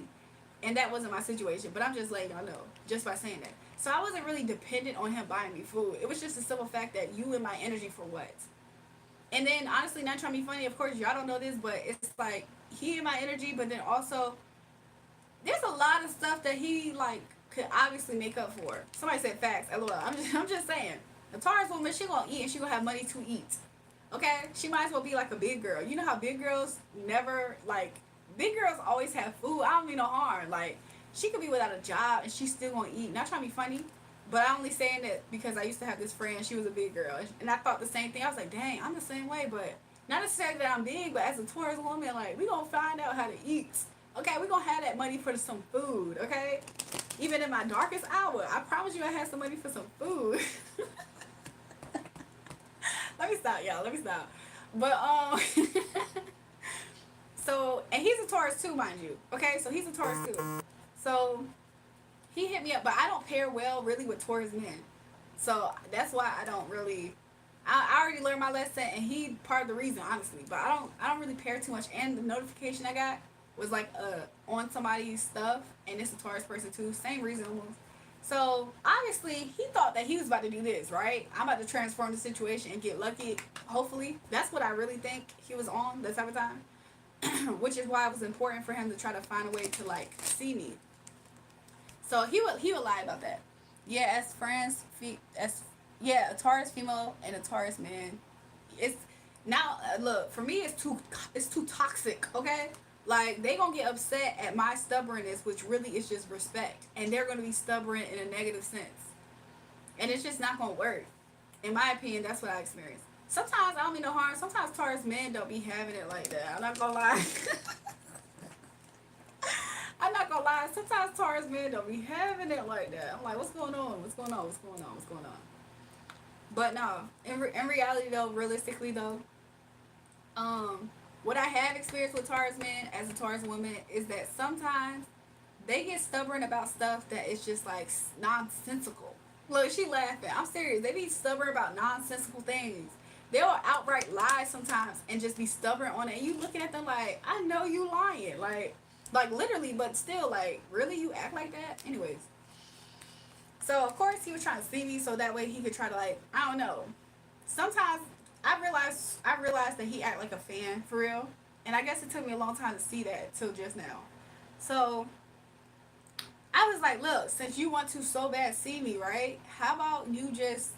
And that wasn't my situation, but I'm just letting y'all know, just by saying that. So I wasn't really dependent on him buying me food. It was just a simple fact that you and my energy for what? And then, honestly, not trying to be funny, of course, y'all don't know this, but it's like, he and my energy, but then also, there's a lot of stuff that he, like, could obviously make up for. Somebody said facts. LOL. I'm just saying. A Taurus woman, she gonna eat and she gonna have money to eat. Okay, she might as well be like a big girl. You know how big girls never like. Big girls always have food. I don't mean no harm. Like she could be without a job and she's still gonna eat. Not trying to be funny, but I'm only saying that because I used to have this friend. She was a big girl, and I thought the same thing. I was like, dang, I'm the same way, but not necessarily that I'm big, but as a Taurus woman, like we gonna find out how to eat. Okay, we gonna have that money for some food. Okay, even in my darkest hour, I promise you, I had some money for some food. Let me stop, y'all. Let me stop. But so and he's a Taurus too, mind you. Okay, so he's a Taurus too. So he hit me up, but I don't pair well really with Taurus men. So that's why I don't really. I already learned my lesson, and he part of the reason, honestly. But I don't really pair too much. And the notification I got was like on somebody's stuff, and it's a Taurus person too. Same reason. So obviously he thought that he was about to do this, right? I'm about to transform the situation and get lucky. Hopefully, that's what I really think he was on that type of time, which is why it was important for him to try to find a way to like see me. So he would lie about that. Yeah, as friends, a Taurus female and a Taurus man. It's now look for me. It's too toxic. Okay, like they gonna get upset at my stubbornness, which really is just respect, and they're gonna be stubborn in a negative sense, and it's just not gonna work. In my opinion, that's what I experienced. Sometimes I don't mean no harm. Sometimes Taurus men don't be having it like that. I'm not gonna lie. I'm not gonna lie. Sometimes Taurus men don't be having it like that. I'm like, what's going on? What's going on? What's going on? What's going on? But no, in reality though, realistically though, what I have experienced with Taurus men as a Taurus woman is that sometimes they get stubborn about stuff that is just like nonsensical. Look, she laughing. I'm serious. They be stubborn about nonsensical things. They'll outright lie sometimes and just be stubborn on it. And you looking at them like, I know you lying. Like literally, but still, like, really, you act like that? Anyways. So, of course, he was trying to see me so that way he could try to, like, I don't know. Sometimes I realized that he act like a fan, for real. And I guess it took me a long time to see that till just now. So, I was like, look, since you want to so bad see me, right? How about you just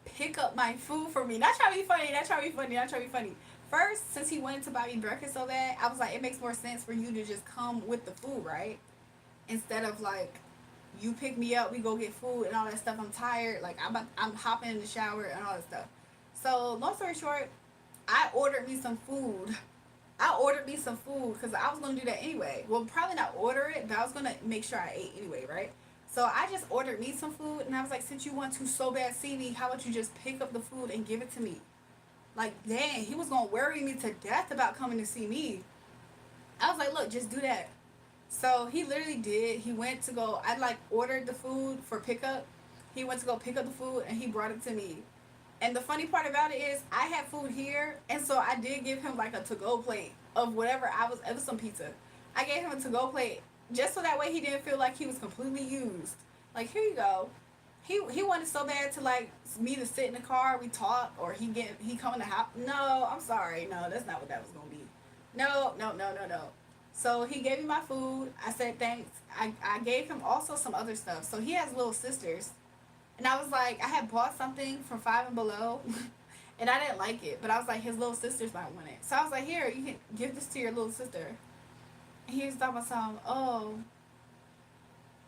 pick up my food for me? Not trying to be funny, not trying to be funny, not trying to be funny. First, since he wanted to buy me breakfast so bad, I was like, it makes more sense for you to just come with the food, right? Instead of like, you pick me up, we go get food and all that stuff. I'm tired, like I'm hopping in the shower and all that stuff. So long story short, I ordered me some food. Because I was gonna do that anyway. Well, probably not order it, but I was gonna make sure I ate anyway, right? So I just ordered me some food, and I was like, since you want to so bad see me, how about you just pick up the food and give it to me? Like, dang, he was gonna worry me to death about coming to see me. I was like, look, just do that. So he literally did. He went to go, I like ordered the food for pickup. He went to go pick up the food and he brought it to me. And the funny part about it is I had food here, and so I did give him like a to-go plate of whatever it was some pizza. I gave him a to-go plate just so that way he didn't feel like he was completely used. Like, here you go. He wanted so bad to like me to sit in the car, we talk, or he come in the house. No, I'm sorry. No, that's not what that was gonna be. No. So he gave me my food. I said thanks. I gave him also some other stuff. So he has little sisters. And I was like, I had bought something from Five and Below. And I didn't like it. But I was like, his little sisters might want it. So I was like, here, you can give this to your little sister. And he was talking about something, oh.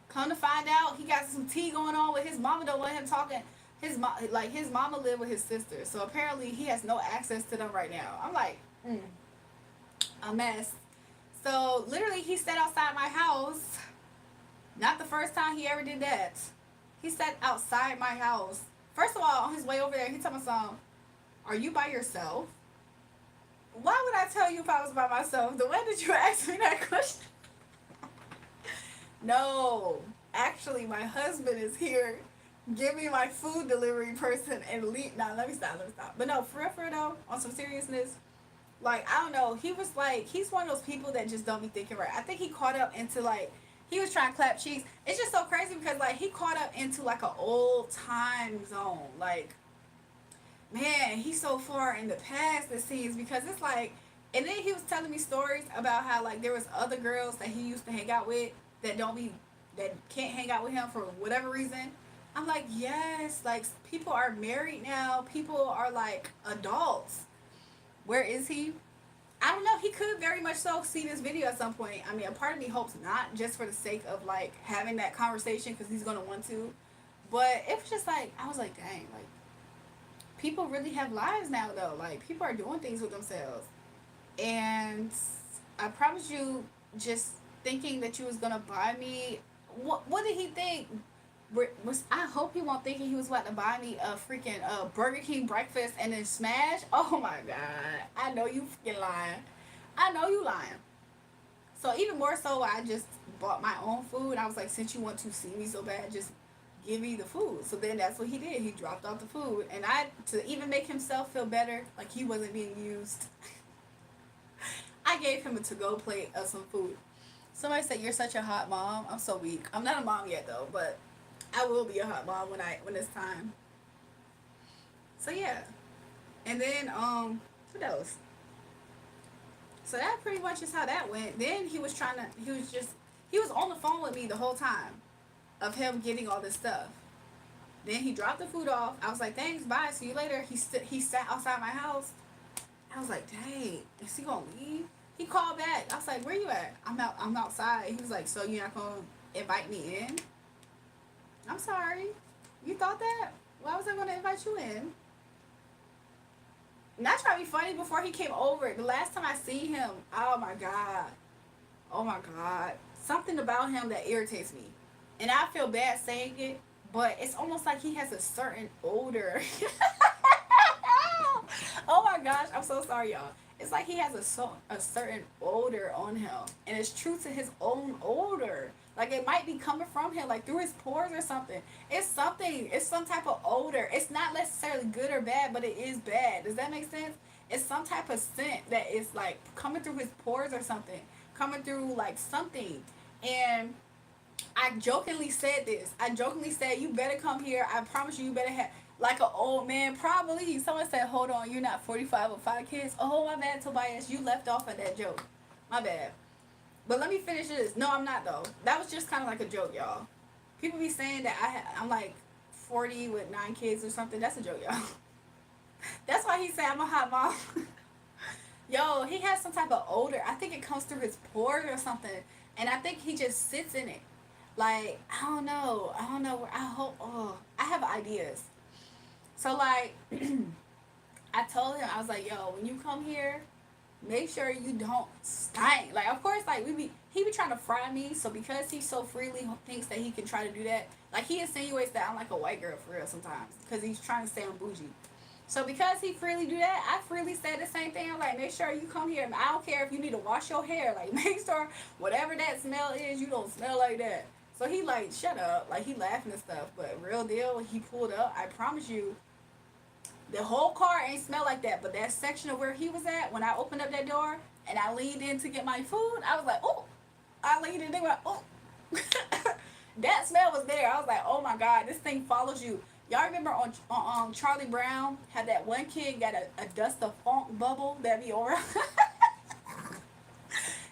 Come to find out, he got some tea going on with his mama. Don't want him talking. His mama lived with his sister. So apparently he has no access to them right now. I'm like, a mess. So literally he sat outside my house. Not the first time he ever did that. He sat outside my house. First of all, on his way over there, he told me something. Are you by yourself? Why would I tell you if I was by myself? The way that you asked me that question. No. Actually, my husband is here. Give me my food delivery person and leave. Nah, let me stop. But no, for real though, on some seriousness, like, I don't know. He was like, he's one of those people that just don't be thinking right. I think he caught up into like, he was trying to clap cheeks. It's just so crazy because like he caught up into like an old time zone. Like, man, he's so far in the past it seems, because it's like, and then he was telling me stories about how like there was other girls that he used to hang out with that that can't hang out with him for whatever reason. I'm like, yes, like people are married now. People are like adults. Where is he? I don't know. He could very much so see this video at some point. I mean, a part of me hopes not, just for the sake of like having that conversation because he's gonna want to. But it was just like I was like, dang, like people really have lives now though. Like people are doing things with themselves. And I promise you, just thinking that you was gonna buy me. What did he think? I hope he won't thinking he was about to buy me a freaking Burger King breakfast and then smash. Oh my god! I know you freaking lying. I know you lying. So even more so, I just bought my own food. I was like, since you want to see me so bad, just give me the food. So then that's what he did. He dropped off the food, and I to even make himself feel better, like he wasn't being used. I gave him a to-go plate of some food. Somebody said you're such a hot mom. I'm so weak. I'm not a mom yet though, but I will be a hot mom when it's time. So yeah. And then what else? So that pretty much is how that went. Then he was on the phone with me the whole time of him getting all this stuff. Then he dropped the food off. I was like, thanks, bye, see you later. He sat outside my house. I was like, dang, is he gonna leave? He called back. I was like, where you at? I'm outside. He was like, so you're not gonna invite me in? I'm sorry. You thought that? Why was I gonna invite you in? And that's trying to be funny. Before he came over, the last time I seen him, oh my god. Oh my god. Something about him that irritates me. And I feel bad saying it, but it's almost like he has a certain odor. Oh my gosh, I'm so sorry, y'all. It's like he has a certain odor on him, and it's true to his own odor. Like it might be coming from him, like through his pores or something. It's something. It's some type of odor. It's not necessarily good or bad, but it is bad. Does that make sense? It's some type of scent that is like coming through his pores or something, coming through like something. And I jokingly said this. I jokingly said, "You better come here. I promise you, you better have." Like an old man, probably. Someone said, hold on, you're not 45 with 5 kids. Oh, my bad, Tobias. You left off of that joke. My bad. But let me finish this. No, I'm not, though. That was just kind of like a joke, y'all. People be saying that I'm like 40 with 9 kids or something. That's a joke, y'all. That's why he said I'm a hot mom. Yo, he has some type of odor. I think it comes through his pores or something. And I think he just sits in it. Like, I don't know. I hope, I have ideas. So like, I told him, I was like, yo, when you come here, make sure you don't stink. Like, of course, like he be trying to fry me. So because he so freely thinks that he can try to do that, like he insinuates that I'm like a white girl for real sometimes because he's trying to stay on bougie. So because he freely do that, I freely said the same thing. I'm like, make sure you come here. I don't care if you need to wash your hair. Like, make sure whatever that smell is, you don't smell like that. So he like, shut up. Like, he laughing and stuff. But real deal, he pulled up. I promise you, the whole car ain't smell like that, but that section of where he was at, when I opened up that door and I leaned in to get my food, I was like, oh. I leaned in and went, oh. That smell was there. I was like, oh my God, this thing follows you. Y'all remember on Charlie Brown, had that one kid got a dust of funk bubble that be around?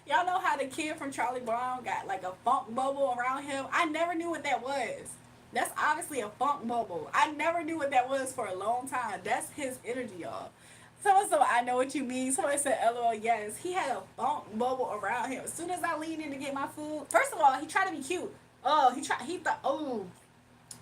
Y'all know how the kid from Charlie Brown got like a funk bubble around him? I never knew what that was. That's obviously a funk bubble. I never knew what that was for a long time. That's his energy, y'all. So I know what you mean. Somebody said, LOL, yes. He had a funk bubble around him. As soon as I leaned in to get my food, first of all, he tried to be cute. Oh, he thought, oh.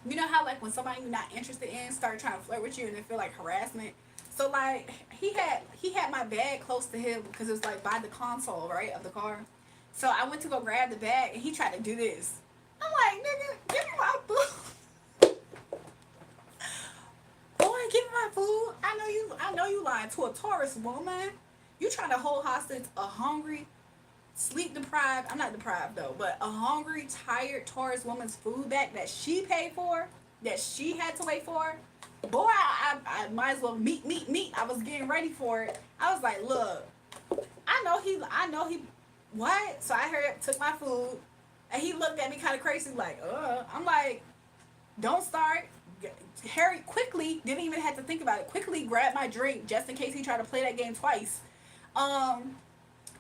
You know how, like, when somebody you're not interested in start trying to flirt with you and it feel like harassment? So, like, he had my bag close to him because it was, like, by the console, right, of the car. So I went to go grab the bag and he tried to do this. I'm like, nigga, give me my food. Boy, give me my food. I know you lying to a Taurus woman. You trying to hold hostage a hungry, sleep deprived, I'm not deprived though, but a hungry, tired Taurus woman's food back that she paid for, that she had to wait for. Boy, I might as well meet. I was getting ready for it. I was like, look, I know he, what? So I took my food. And he looked at me kind of crazy, like, I'm like, don't start. Harry quickly, didn't even have to think about it, quickly grabbed my drink just in case he tried to play that game twice.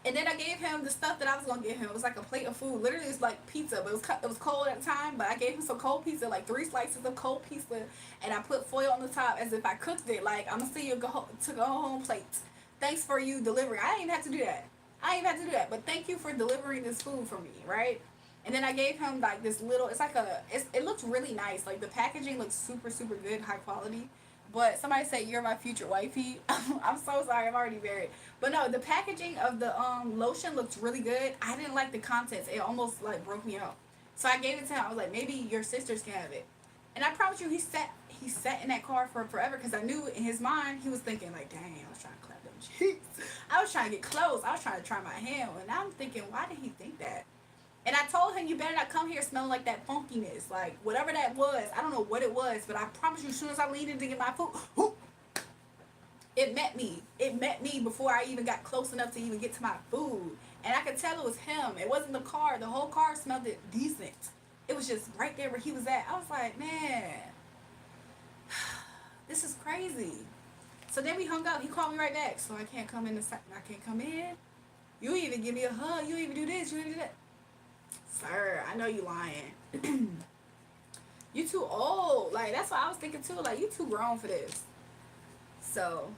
And then I gave him the stuff that I was gonna give him. It was like a plate of food. Literally, it was like pizza, but it was cold at the time. But I gave him some cold pizza, like 3 slices of cold pizza, and I put foil on the top as if I cooked it. Like, I'm gonna see you to go home plates. Thanks for you delivering. I didn't even have to do that. I didn't even have to do that. But thank you for delivering this food for me, right? And then I gave him like this little. It's like it looks really nice. Like the packaging looks super super good, high quality. But somebody said you're my future wifey. I'm so sorry. I'm already married. But no, the packaging of the lotion looks really good. I didn't like the contents. It almost like broke me out. So I gave it to him. I was like, maybe your sisters can have it. And I promise you, he sat in that car for forever because I knew in his mind he was thinking like, dang, I was trying to clap them cheeks. I was trying to get close. I was trying to try my hand. And I'm thinking, why did he think that? And I told him, you better not come here smelling like that funkiness. Like, whatever that was, I don't know what it was, but I promise you, as soon as I leaned in to get my food, whoop, it met me. It met me before I even got close enough to even get to my food. And I could tell it was him. It wasn't the car. The whole car smelled it decent. It was just right there where he was at. I was like, man, this is crazy. So then we hung up. He called me right back. So I can't come in. I can't come in. You even give me a hug. You even do this. You even do that. Sir, I know you lying. You too old. Like, that's what I was thinking too. Like, you too grown for this. So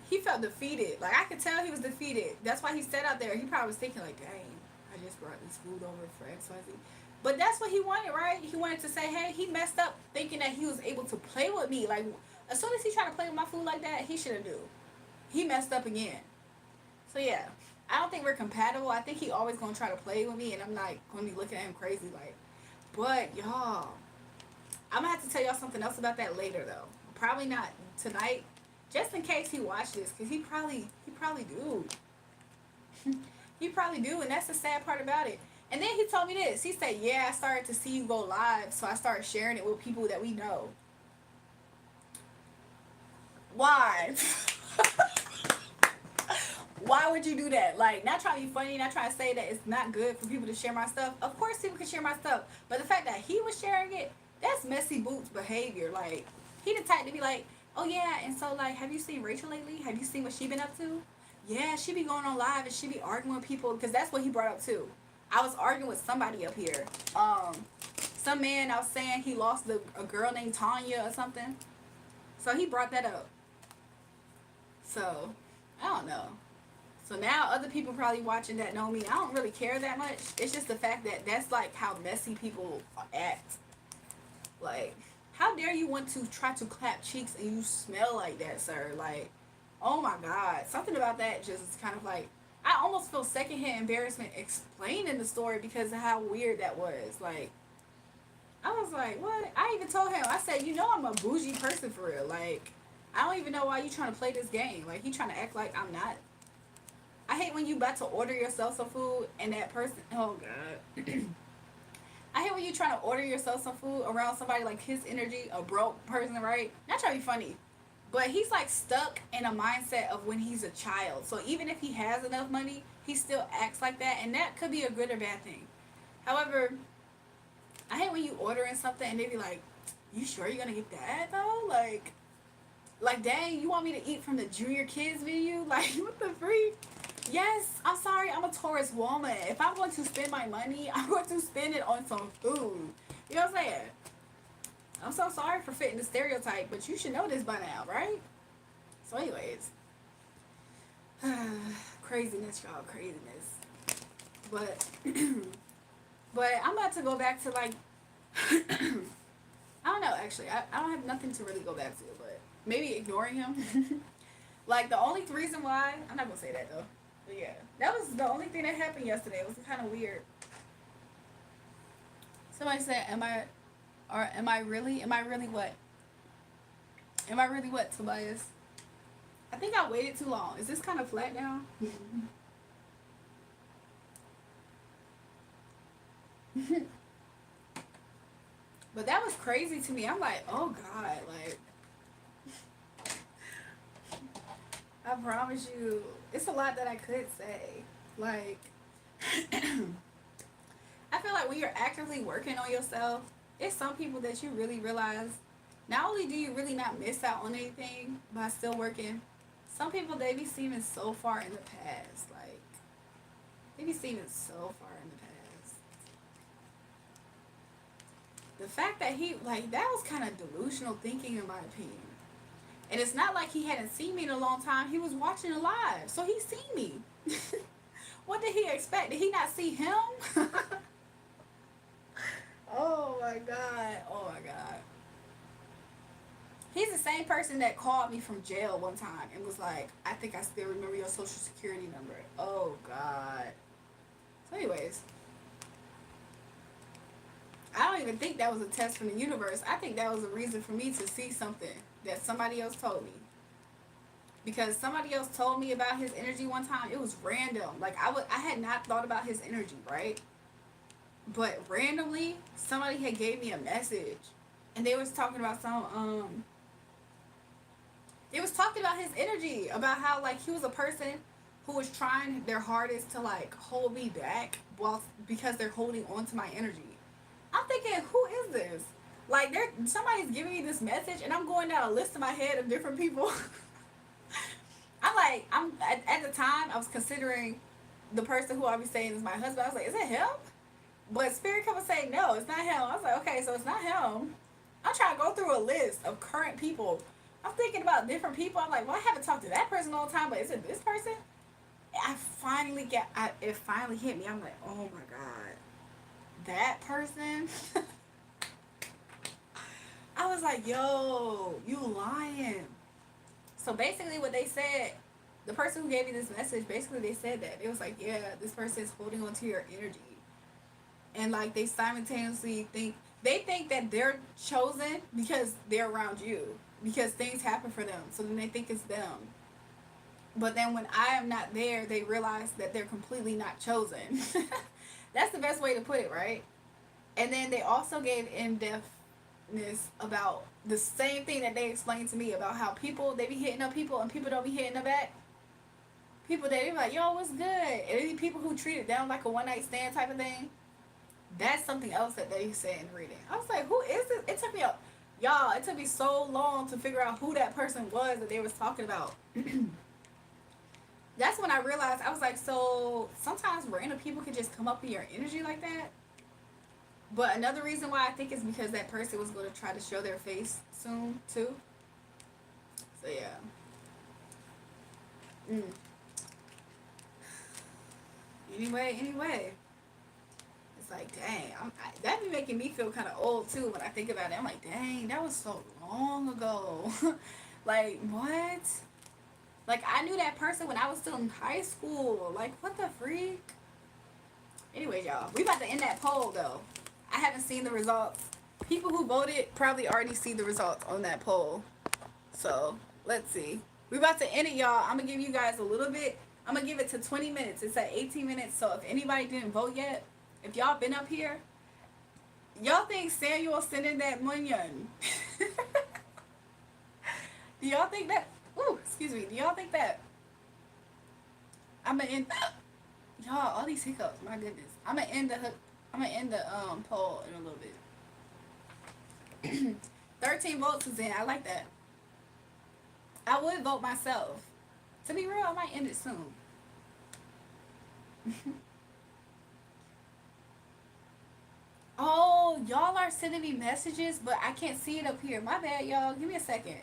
he felt defeated. Like, I could tell he was defeated. That's why he sat out there. He probably was thinking like, dang, I just brought this food over for XYZ. But that's what he wanted, right? He wanted to say, hey, he messed up thinking that he was able to play with me. Like, as soon as he tried to play with my food like that, he should have knew. He messed up again. So yeah, I don't think we're compatible. I think he always gonna try to play with me, and I'm like gonna be looking at him crazy like. But y'all, I'm gonna have to tell y'all something else about that later though. Probably not tonight, just in case he watched this, cause he probably do. He probably do, and that's the sad part about it. And then he told me this. He said, "Yeah, I started to see you go live, so I started sharing it with people that we know." Why? Why would you do that? Like, not trying to be funny, not trying to say that it's not good for people to share my stuff. Of course people can share my stuff. But the fact that he was sharing it, that's messy boots behavior. Like, he the type to be like, oh yeah, and so like, have you seen Rachel lately? Have you seen what she been up to? Yeah, she be going on live and she be arguing with people. Because that's what he brought up too. I was arguing with somebody up here. Some man, I was saying he lost a girl named Tanya or something. So he brought that up. So, I don't know. So now other people probably watching that know me. I don't really care that much. It's just the fact that that's like how messy people act. Like, how dare you want to try to clap cheeks and you smell like that, sir? Like, oh my God. Something about that just kind of like, I almost feel secondhand embarrassment explaining the story because of how weird that was. Like, I was like, what? I even told him, I said, you know I'm a bougie person for real. Like, I don't even know why you trying to play this game. Like, he trying to act like I'm not. I hate when you about to order yourself some food and that person, oh God. I hate when you trying to order yourself some food around somebody like his energy, a broke person, right? Not trying to be funny, but he's like stuck in a mindset of when he's a child. So even if he has enough money, he still acts like that, and that could be a good or bad thing. However, I hate when you ordering something and they be like, you sure you're gonna get that though? Like dang, you want me to eat from the junior kids menu? Like, what the freak? Yes, I'm sorry, I'm a tourist woman. If I'm going to spend my money, I'm going to spend it on some food. You know what I'm saying? I'm so sorry for fitting the stereotype, but you should know this by now, right? So anyways. Craziness, y'all, craziness. But, but I'm about to go back to like, I don't know, actually. I don't have nothing to really go back to, but maybe ignoring him. Like, the only reason why, I'm not going to say that though. But yeah, that was the only thing that happened yesterday. It was kind of weird. Somebody said, am I really what? Am I really what, Tobias? I think I waited too long. Is this kind of flat now? But that was crazy to me. I'm like, oh God, like, I promise you, it's a lot that I could say. Like, I feel like when you're actively working on yourself, it's some people that you really realize, not only do you really not miss out on anything by still working, some people, they be seeming so far in the past. Like, They be seeing it so far in the past. The fact that he, like, that was kind of delusional thinking, in my opinion. And it's not like he hadn't seen me in a long time. He was watching it live, so he seen me. What did he expect? Did he not see him? Oh my god. Oh my god. He's the same person that called me from jail one time and was like, I think I still remember your social security number. Oh god. So anyways, I don't even think that was a test from the universe. I think that was a reason for me to see something that somebody else told me. Because somebody else told me about his energy one time. It was random. Like, I had not thought about his energy, right? But randomly, somebody had gave me a message. And they was talking about they was talking about his energy. About how, like, he was a person who was trying their hardest to, like, hold me back because they're holding on to my energy. I'm thinking, who is this? Like, somebody's giving me this message, and I'm going down a list in my head of different people. At the time, I was considering the person who I was saying is my husband. I was like, is it him? But Spirit come and say, no, it's not him. I was like, okay, so it's not him. I'm trying to go through a list of current people. I'm thinking about different people. I'm like, well, I haven't talked to that person all the time, but is it this person? It finally hit me. I'm like, oh my God. That person? I was like, yo, you lying. So basically what they said, the person who gave me this message, basically they said that. It was like, yeah, this person is holding on to your energy. And like they simultaneously think that they're chosen because they're around you. Because things happen for them. So then they think it's them. But then when I am not there, they realize that they're completely not chosen. That's the best way to put it, right? And then they also gave in-depthness about the same thing that they explained to me about how people, they be hitting up people and people don't be hitting them back. People, they be like, yo, what's good? And any people who treat it down like a one-night stand type of thing, that's something else that they said in reading. I was like, who is this? It took me so long to figure out who that person was that they was talking about. That's when I realized, I was like, so sometimes random people can just come up in your energy like that. But another reason why I think is because that person was going to try to show their face soon too. So yeah. Anyway. It's like, dang, that be making me feel kind of old too when I think about it. I'm like, dang, that was so long ago. Like, what? Like, I knew that person when I was still in high school. Like, what the freak? Anyway, y'all, we about to end that poll, though. I haven't seen the results. People who voted probably already see the results on that poll. So, let's see. We about to end it, y'all. I'm going to give you guys a little bit. I'm going to give it to 20 minutes. It's at 18 minutes. So, if anybody didn't vote yet, if y'all been up here, y'all think Samuel sent in that munion? Do y'all think that? Ooh, excuse me. Do y'all think that? I'm gonna end. Y'all, all these hiccups. My goodness. I'm gonna end the poll in a little bit. 13 votes is in. I like that. I would vote myself. To be real, I might end it soon. Oh, y'all are sending me messages, but I can't see it up here. My bad, y'all. Give me a second.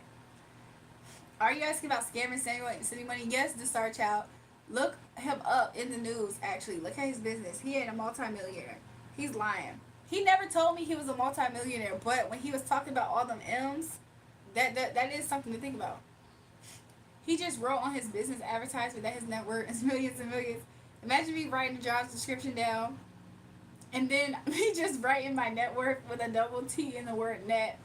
Are you asking about scamming Samuel and City Money? Yes, the Star Child. Look him up in the news, actually. Look at his business. He ain't a multimillionaire. He's lying. He never told me he was a multimillionaire, but when he was talking about all them M's, that is something to think about. He just wrote on his business advertisement that his net worth is millions and millions. Imagine me writing the job description down, and then me just writing my net worth with a double T in the word net.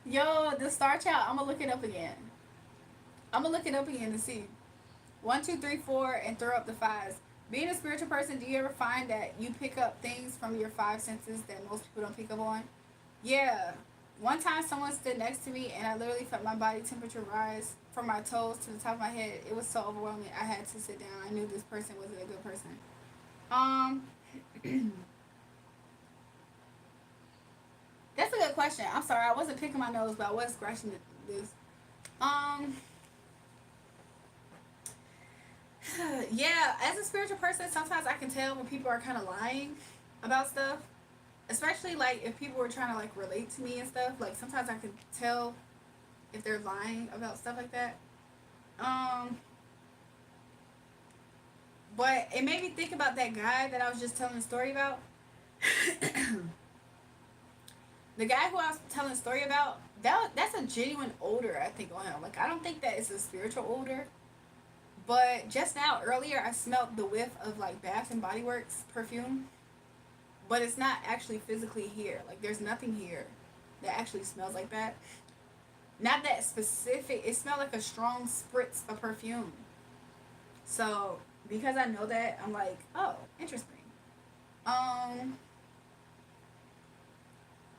Yo, the Star Child, I'm gonna look it up again. To see. 1, 2, 3, 4, and throw up the 5s. Being a spiritual person, do you ever find that you pick up things from your 5 senses that most people don't pick up on? Yeah. One time someone stood next to me and I literally felt my body temperature rise from my toes to the top of my head. It was so overwhelming. I had to sit down. I knew this person wasn't a good person. That's a good question. I'm sorry, I wasn't picking my nose, but I was scratching this. Yeah, as a spiritual person, sometimes I can tell when people are kind of lying about stuff. Especially like if people were trying to like relate to me and stuff. Like sometimes I can tell if they're lying about stuff like that. Um, but it made me think about that guy that I was just telling a story about. The guy who I was telling a story about, that's a genuine odor, I think, on him. Like I don't think that it's a spiritual odor. But just now earlier I smelled the whiff of like Bath and Body Works perfume. But it's not actually physically here. Like there's nothing here that actually smells like that. Not that specific. It smelled like a strong spritz of perfume. So because I know that, I'm like, oh, interesting. Um,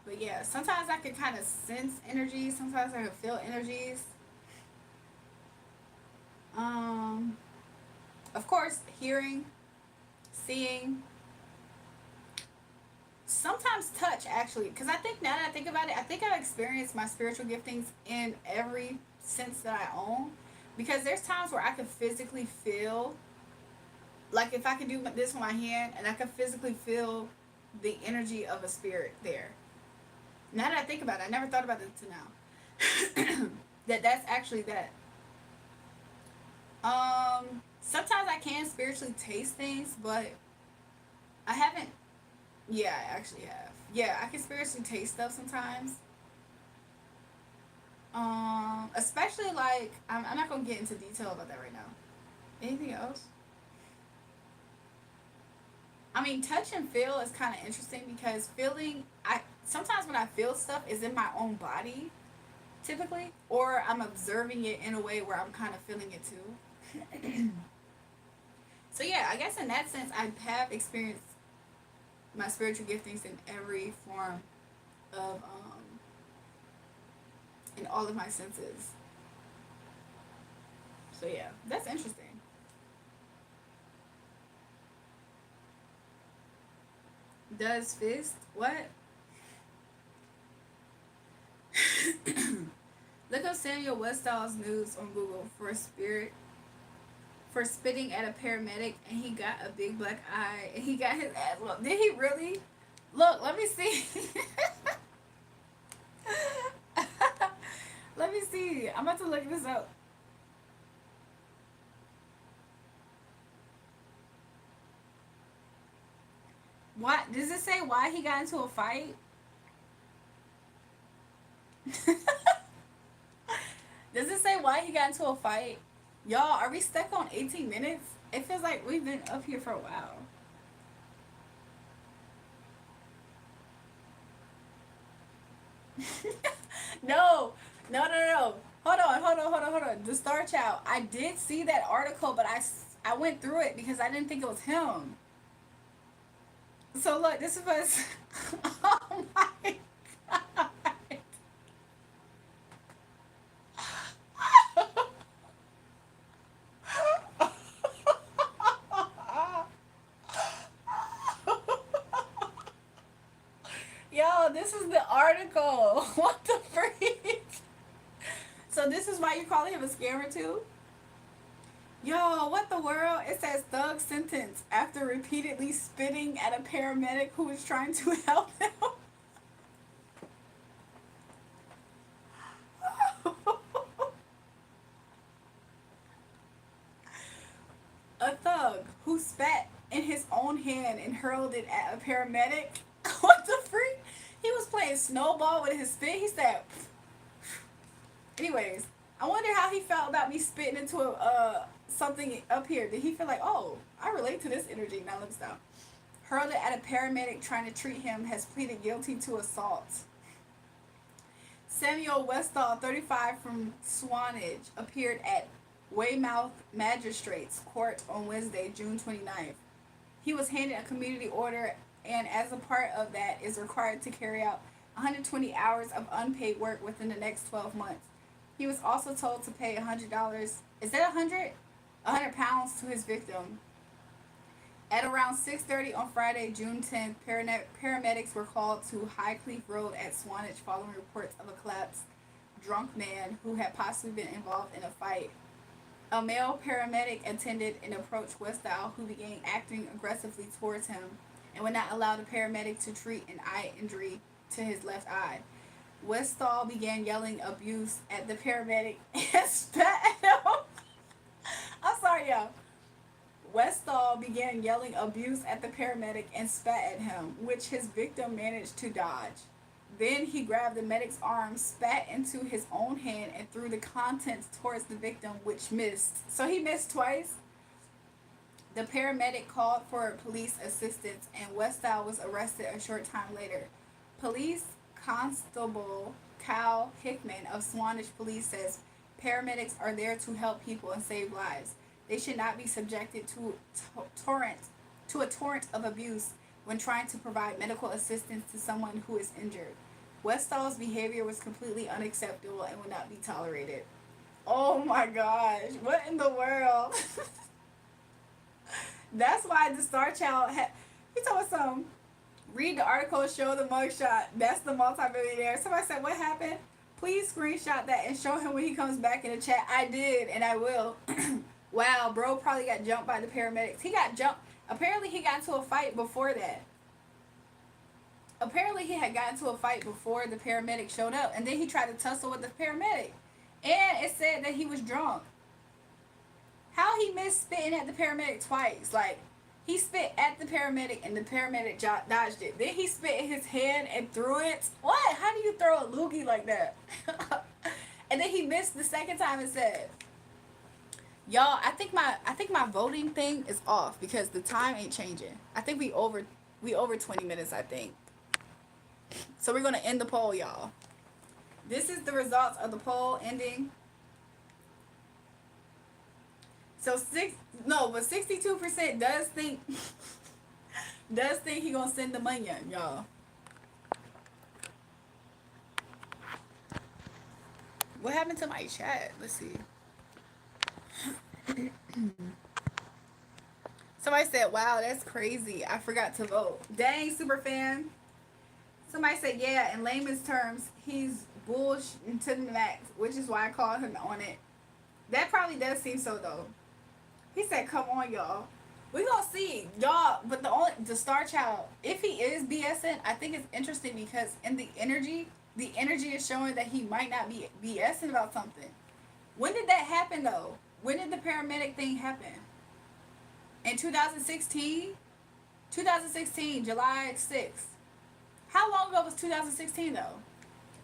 but yeah, sometimes I can kind of sense energies. Sometimes I can feel energies. Um, of course, hearing, seeing, sometimes touch actually. Because I think now that I think about it, I think I've experienced my spiritual giftings in every sense that I own. Because there's times where I can physically feel, like if I can do this with my hand, and I can physically feel the energy of a spirit there. Now that I think about it, I never thought about it until now. That's actually that. Sometimes I can spiritually taste things, but I haven't. Yeah, I actually have. Yeah, I can spiritually taste stuff sometimes. Especially like I'm not gonna get into detail about that right now. Anything else? I mean, touch and feel is kind of interesting because feeling, I sometimes when I feel stuff is in my own body, typically, or I'm observing it in a way where I'm kind of feeling it too. So yeah, I guess in that sense, I have experienced my spiritual giftings in every form of in all of my senses. So yeah, that's interesting. Does fist what? Look up Samuel Westall's news on Google for spirit for spitting at a paramedic, and he got a big black eye and he got his ass whooped. Did he really? Look, let me see. Let me see. I'm about to look this up. What does it say? Why he got into a fight? Does it say why he got into a fight? Y'all, are we stuck on 18 minutes? It feels like we've been up here for a while. No, no, no, no. Hold on, hold on, hold on, hold on. The Star Child. I did see that article, but I went through it because I didn't think it was him. So look, this is what's. Oh my god. Yo, this is the article. What the freak? So this is why you're calling him a scammer too? Yo, what the world? It says thug sentence after repeatedly spitting at a paramedic who was trying to help him. A thug who spat in his own hand and hurled it at a paramedic. What the freak? He was playing snowball with his spit. He said, anyways, I wonder how he felt about me spitting into a something up here. Did he feel like, oh, I relate to this energy? Now let me stop. Hurled it at a paramedic trying to treat him. Has pleaded guilty to assault. Samuel Westall, 35, from Swanage, appeared at Weymouth Magistrates Court on Wednesday, June 29th. He was handed a community order and, as a part of that, is required to carry out 120 hours of unpaid work within the next 12 months. He was also told to pay $100. Is that 100? £100 to his victim. At around 6:30 on Friday, June 10th, paramedics were called to Highcliffe Road at Swanage following reports of a collapsed drunk man who had possibly been involved in a fight. A male paramedic attended and approached Westall, who began acting aggressively towards him and would not allow the paramedic to treat an eye injury to his left eye. Westall began yelling abuse at the paramedic and spat at him. I'm sorry, y'all. Westall began yelling abuse at the paramedic and spat at him, which his victim managed to dodge. Then he grabbed the medic's arm, spat into his own hand, and threw the contents towards the victim, which missed. So he missed twice. The paramedic called for police assistance, and Westall was arrested a short time later. Police Constable Cal Hickman of Swanage Police says paramedics are there to help people and save lives. They should not be subjected to a torrent of abuse when trying to provide medical assistance to someone who is injured. Westall's behavior was completely unacceptable and would not be tolerated. Oh my gosh, what in the world? That's why the Star Child had. He told us some. Read the article, show the mugshot. That's the multimillionaire. Somebody said, what happened? Please screenshot that and show him when he comes back in the chat. I did, and I will. Wow, bro probably got jumped by the paramedics. He got jumped. Apparently, he got into a fight before that. Apparently, he had gotten into a fight before the paramedic showed up, and then he tried to tussle with the paramedic. And it said that he was drunk. How he missed spitting at the paramedic twice? Like, he spit at the paramedic, and the paramedic dodged it. Then he spit in his hand and threw it. What? How do you throw a loogie like that? And then he missed the second time and said, y'all, I think my voting thing is off because the time ain't changing. I think we over 20 minutes, I think. So we're gonna end the poll, y'all. This is the results of the poll ending. So 62% does think he gonna send the money in, y'all. What happened to my chat? Let's see. Somebody said, wow, that's crazy. I forgot to vote. Dang, super fan. Somebody said, yeah, in layman's terms, he's bullshit to the max, which is why I called him on it. That probably does seem so, though. He said, come on, y'all. We gonna see, y'all, but the Star Child, if he is BSing, I think it's interesting because in the energy is showing that he might not be BSing about something. When did that happen, though? When did the paramedic thing happen? In 2016? 2016, July 6th. How long ago was 2016, though?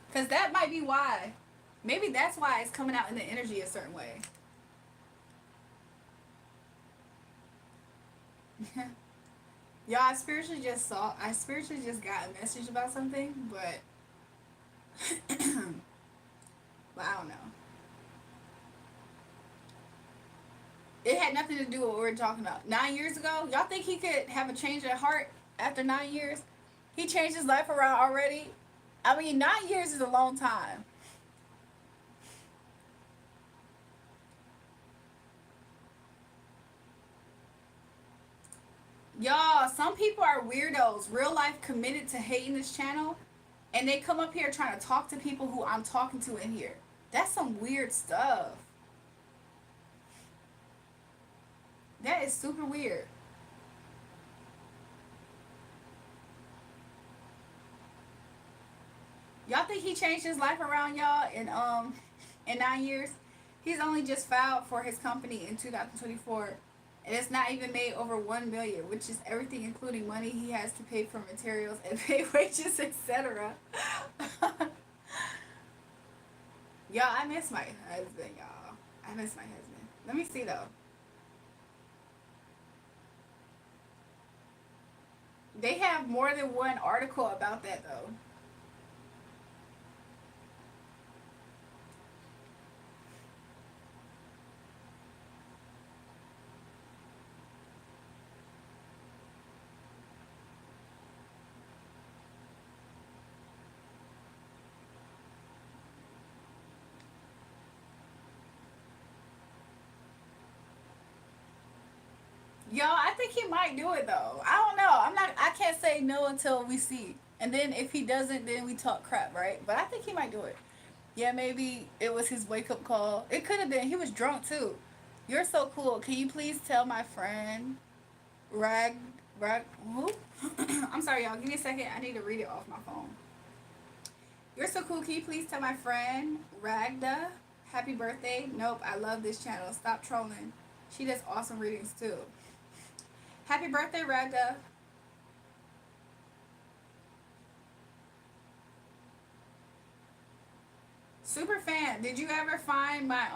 Because that might be why. Maybe that's why it's coming out in the energy a certain way. Y'all, I spiritually just got a message about something, but but I don't know. It had nothing to do with what we're talking about. 9 years ago, y'all think he could have a change of heart after 9 years? He changed his life around already. I mean, 9 years is a long time. Y'all, some people are weirdos, real life committed to hating this channel, and they come up here trying to talk to people who I'm talking to in here. That's some weird stuff. That is super weird. Y'all think he changed his life around, y'all, in 9 years? He's only just filed for his company in 2024. And it's not even made over $1 million, which is everything including money he has to pay for materials and pay wages, etc. Y'all, I miss my husband, y'all. I miss my husband. Let me see, though. They have more than one article about that, though. Yo, I think he might do it though. I don't know. I can't say no until we see. And then if he doesn't, then we talk crap, right? But I think he might do it. Yeah, maybe it was his wake up call. It could have been. He was drunk too. You're so cool. Can you please tell my friend Rag who? I'm sorry, y'all. Give me a second. I need to read it off my phone. You're so cool. Can you please tell my friend Ragda happy birthday? Nope. I love this channel. Stop trolling. She does awesome readings too. Happy birthday, Ragda. Super fan. Did you ever find my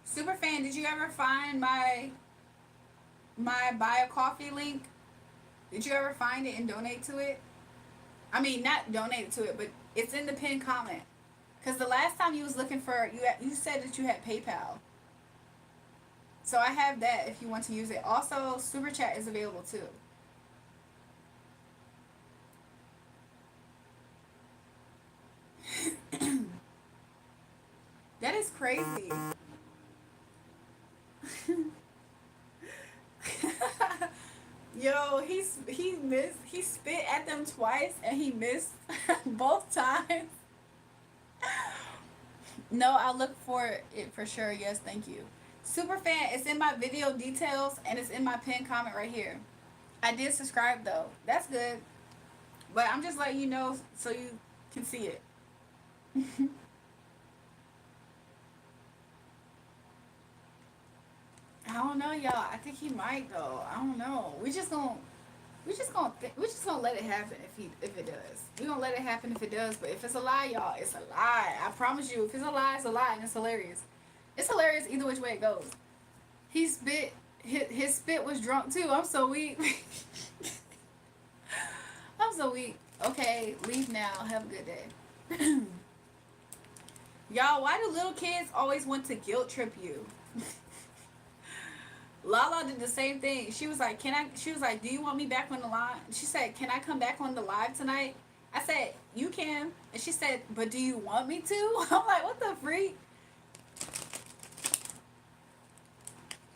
super fan? Did you ever find my buy a coffee link? Did you ever find it and donate to it? I mean, not donate to it, but it's in the pinned comment. Cause the last time you was looking for you said that you had PayPal. So I have that if you want to use it. Also, super chat is available too. That is crazy. Yo, he missed. He spit at them twice and he missed both times. No, I'll look for it for sure. Yes, thank you. Super fan, it's in my video details and it's in my pinned comment right here. I did subscribe though. That's good. But I'm just letting you know so you can see it. I don't know, y'all. I think he might though. I don't know. We just gonna let it happen if it does. We gonna let it happen if it does. But if it's a lie, y'all, it's a lie. I promise you. If it's a lie, it's a lie, and it's hilarious. It's hilarious either which way it goes. He spit. His spit was drunk too. I'm so weak. I'm so weak. Okay, leave now. Have a good day. Y'all, why do little kids always want to guilt trip you? Lala did the same thing. She was like, "Can I?" She was like, "Do you want me back on the line?" She said, "Can I come back on the live tonight?" I said, "You can." And she said, "But do you want me to?" I'm like, "What the freak?"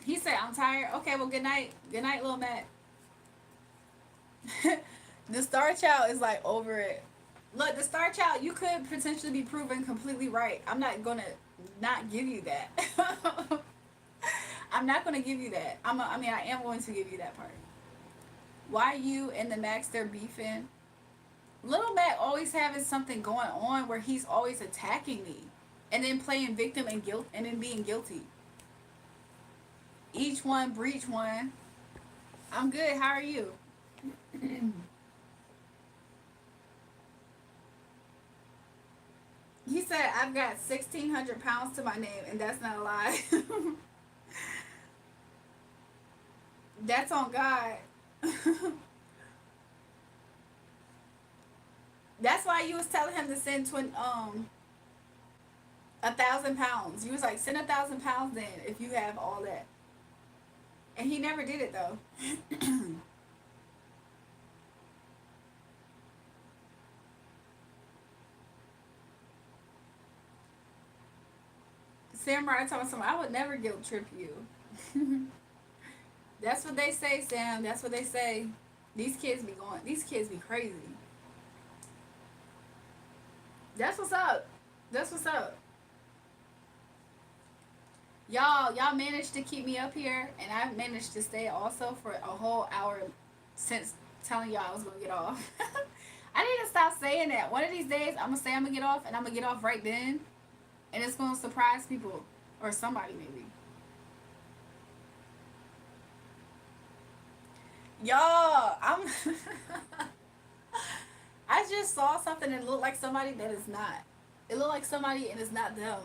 He said, "I'm tired." Okay, well, good night. Good night, little Matt. The Star Child is like over it. Look, the Star Child, you could potentially be proven completely right. I'm not gonna not give you that. I'm not gonna give you that. I mean, I am going to give you that part. Why you and the Max they're beefing? Little Mac always having something going on where he's always attacking me, and then playing victim and guilt, and then being guilty. Each one breach one. I'm good. How are you? He said I've got 1,600 pounds to my name, and that's not a lie. That's on God. That's why you was telling him to send 1,000 pounds. You was like, send 1,000 pounds then if you have all that. And he never did it though. Samurai told him, I would never guilt trip you. That's what they say, Sam. That's what they say. These kids be crazy. That's what's up. That's what's up. Y'all managed to keep me up here, and I managed to stay also for a whole hour since telling y'all I was gonna get off. I need to stop saying that. One of these days, I'm gonna say I'm gonna get off, and I'm gonna get off right then, and it's gonna surprise people or somebody maybe. Y'all, I'm. I just saw something that looked like somebody that is not. It looked like somebody and it's not them.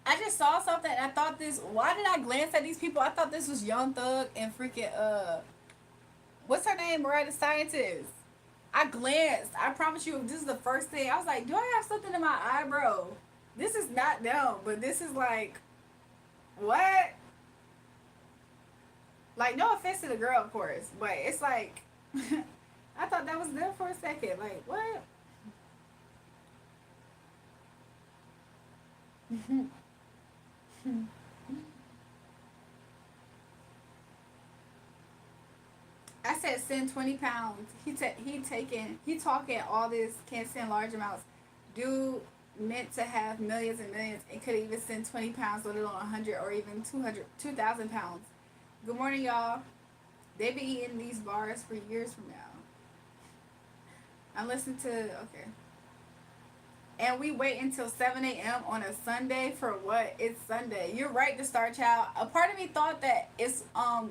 I just saw something and I thought this. Why did I glance at these people? I thought this was Young Thug and freaking what's her name? Miranda Scientist. I glanced. I promise you, this is the first thing. I was like, do I have something in my eyebrow? This is not them, but this is like, what? Like, no offense to the girl, of course, but it's like, I thought that was them for a second. Like, what? I send 20 pounds. He talking all this, can't send large amounts. Dude meant to have millions and millions and could even send 20 pounds, let alone 100 or even 2,000 pounds. Good morning, y'all. They be eating these bars for years from now. I'm listening to, okay. And we wait until 7 a.m. on a Sunday for what? It's Sunday. You're right, the Star Child. A part of me thought that it's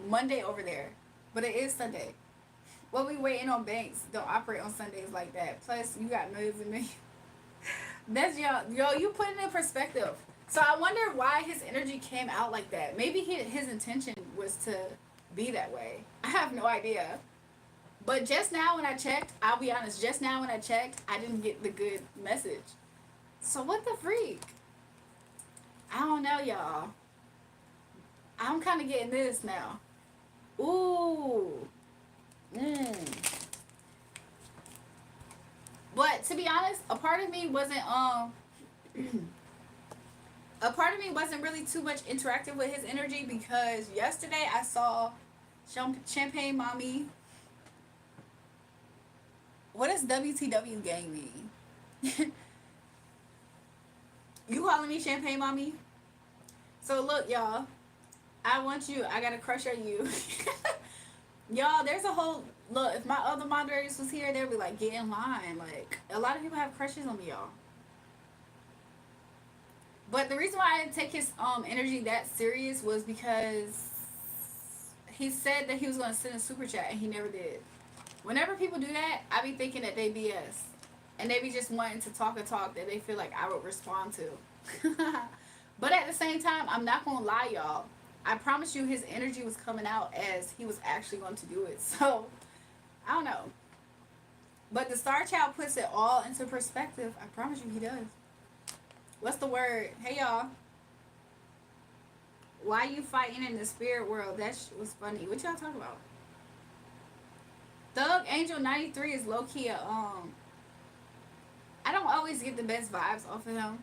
Monday over there, but it is Sunday. What we waiting on banks don't operate on Sundays like that. Plus, you got millions and millions. That's yo. You put it in perspective. So I wonder why his energy came out like that. Maybe his intention was to be that way. I have no idea. But just now when I checked, I'll be honest. Just now when I checked, I didn't get the good message. So what the freak? I don't know, y'all. I'm kind of getting this now. Ooh. But to be honest, a part of me wasn't a part of me wasn't really too much interactive with his energy because yesterday I saw Champagne Mommy. What does WTW gang mean? You calling me Champagne Mommy? So look, y'all. I want you. I got a crush on you. Y'all, there's a whole look. If my other moderators was here, they'd be like, get in line. Like, a lot of people have crushes on me, y'all. But the reason why I didn't take his energy that serious was because he said that he was going to send a super chat and he never did. Whenever people do that, I be thinking that they BS. And they be just wanting to talk a talk that they feel like I would respond to. But at the same time, I'm not going to lie, y'all. I promise you his energy was coming out as he was actually going to do it. So, I don't know. But the Star Child puts it all into perspective. I promise you he does. What's the word? Hey, y'all. Why you fighting in the spirit world? That was funny. What y'all talking about? Thug Angel 93 is low-key I don't always get the best vibes off of him.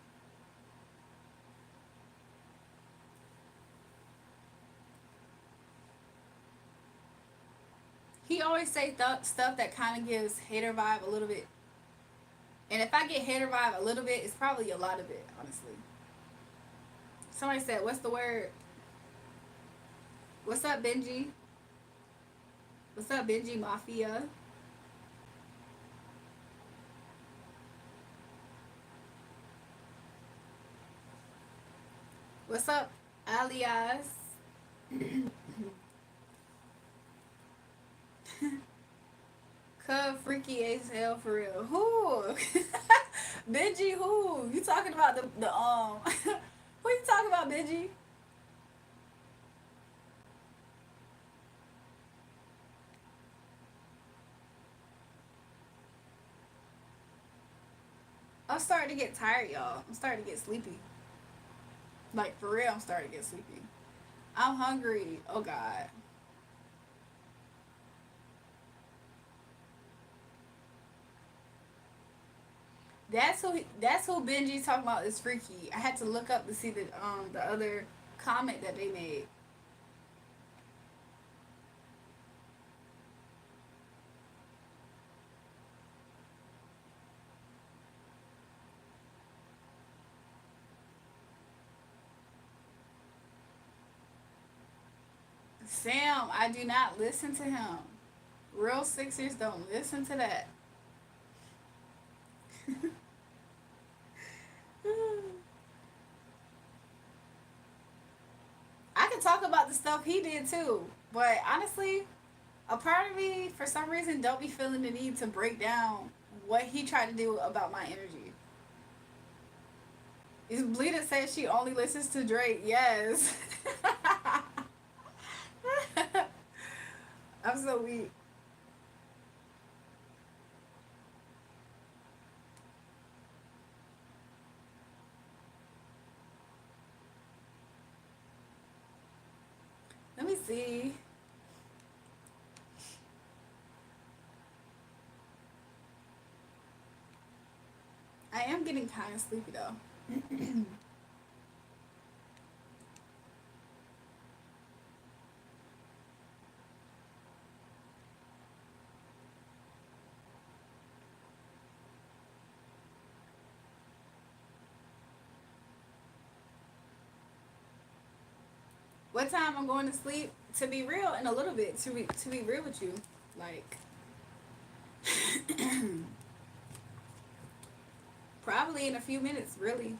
He always say stuff that kind of gives hater vibe a little bit. And if I get hater vibe a little bit, it's probably a lot of it, honestly. Somebody said, what's the word? What's up, Benji? What's up, Benji Mafia? What's up, Alias? Cub freaky as hell for real. Who? Benji, who? You talking about the who you talking about, Benji? I'm starting to get tired, y'all. I'm starting to get sleepy. Like, for real, I'm starting to get sleepy. I'm hungry. Oh, God. That's who Benji's talking about is freaky. I had to look up to see the other comment that they made. Sam, I do not listen to him. Real Sixers don't listen to that. I can talk about the stuff he did too, but honestly, a part of me, for some reason, don't be feeling the need to break down what he tried to do about my energy. Is Bleeda says she only listens to Drake. Yes. I'm so weak. Let me see. I am getting kind of sleepy though. What time I'm going to sleep? To be real, in a little bit. To be real with you, like probably in a few minutes. Really,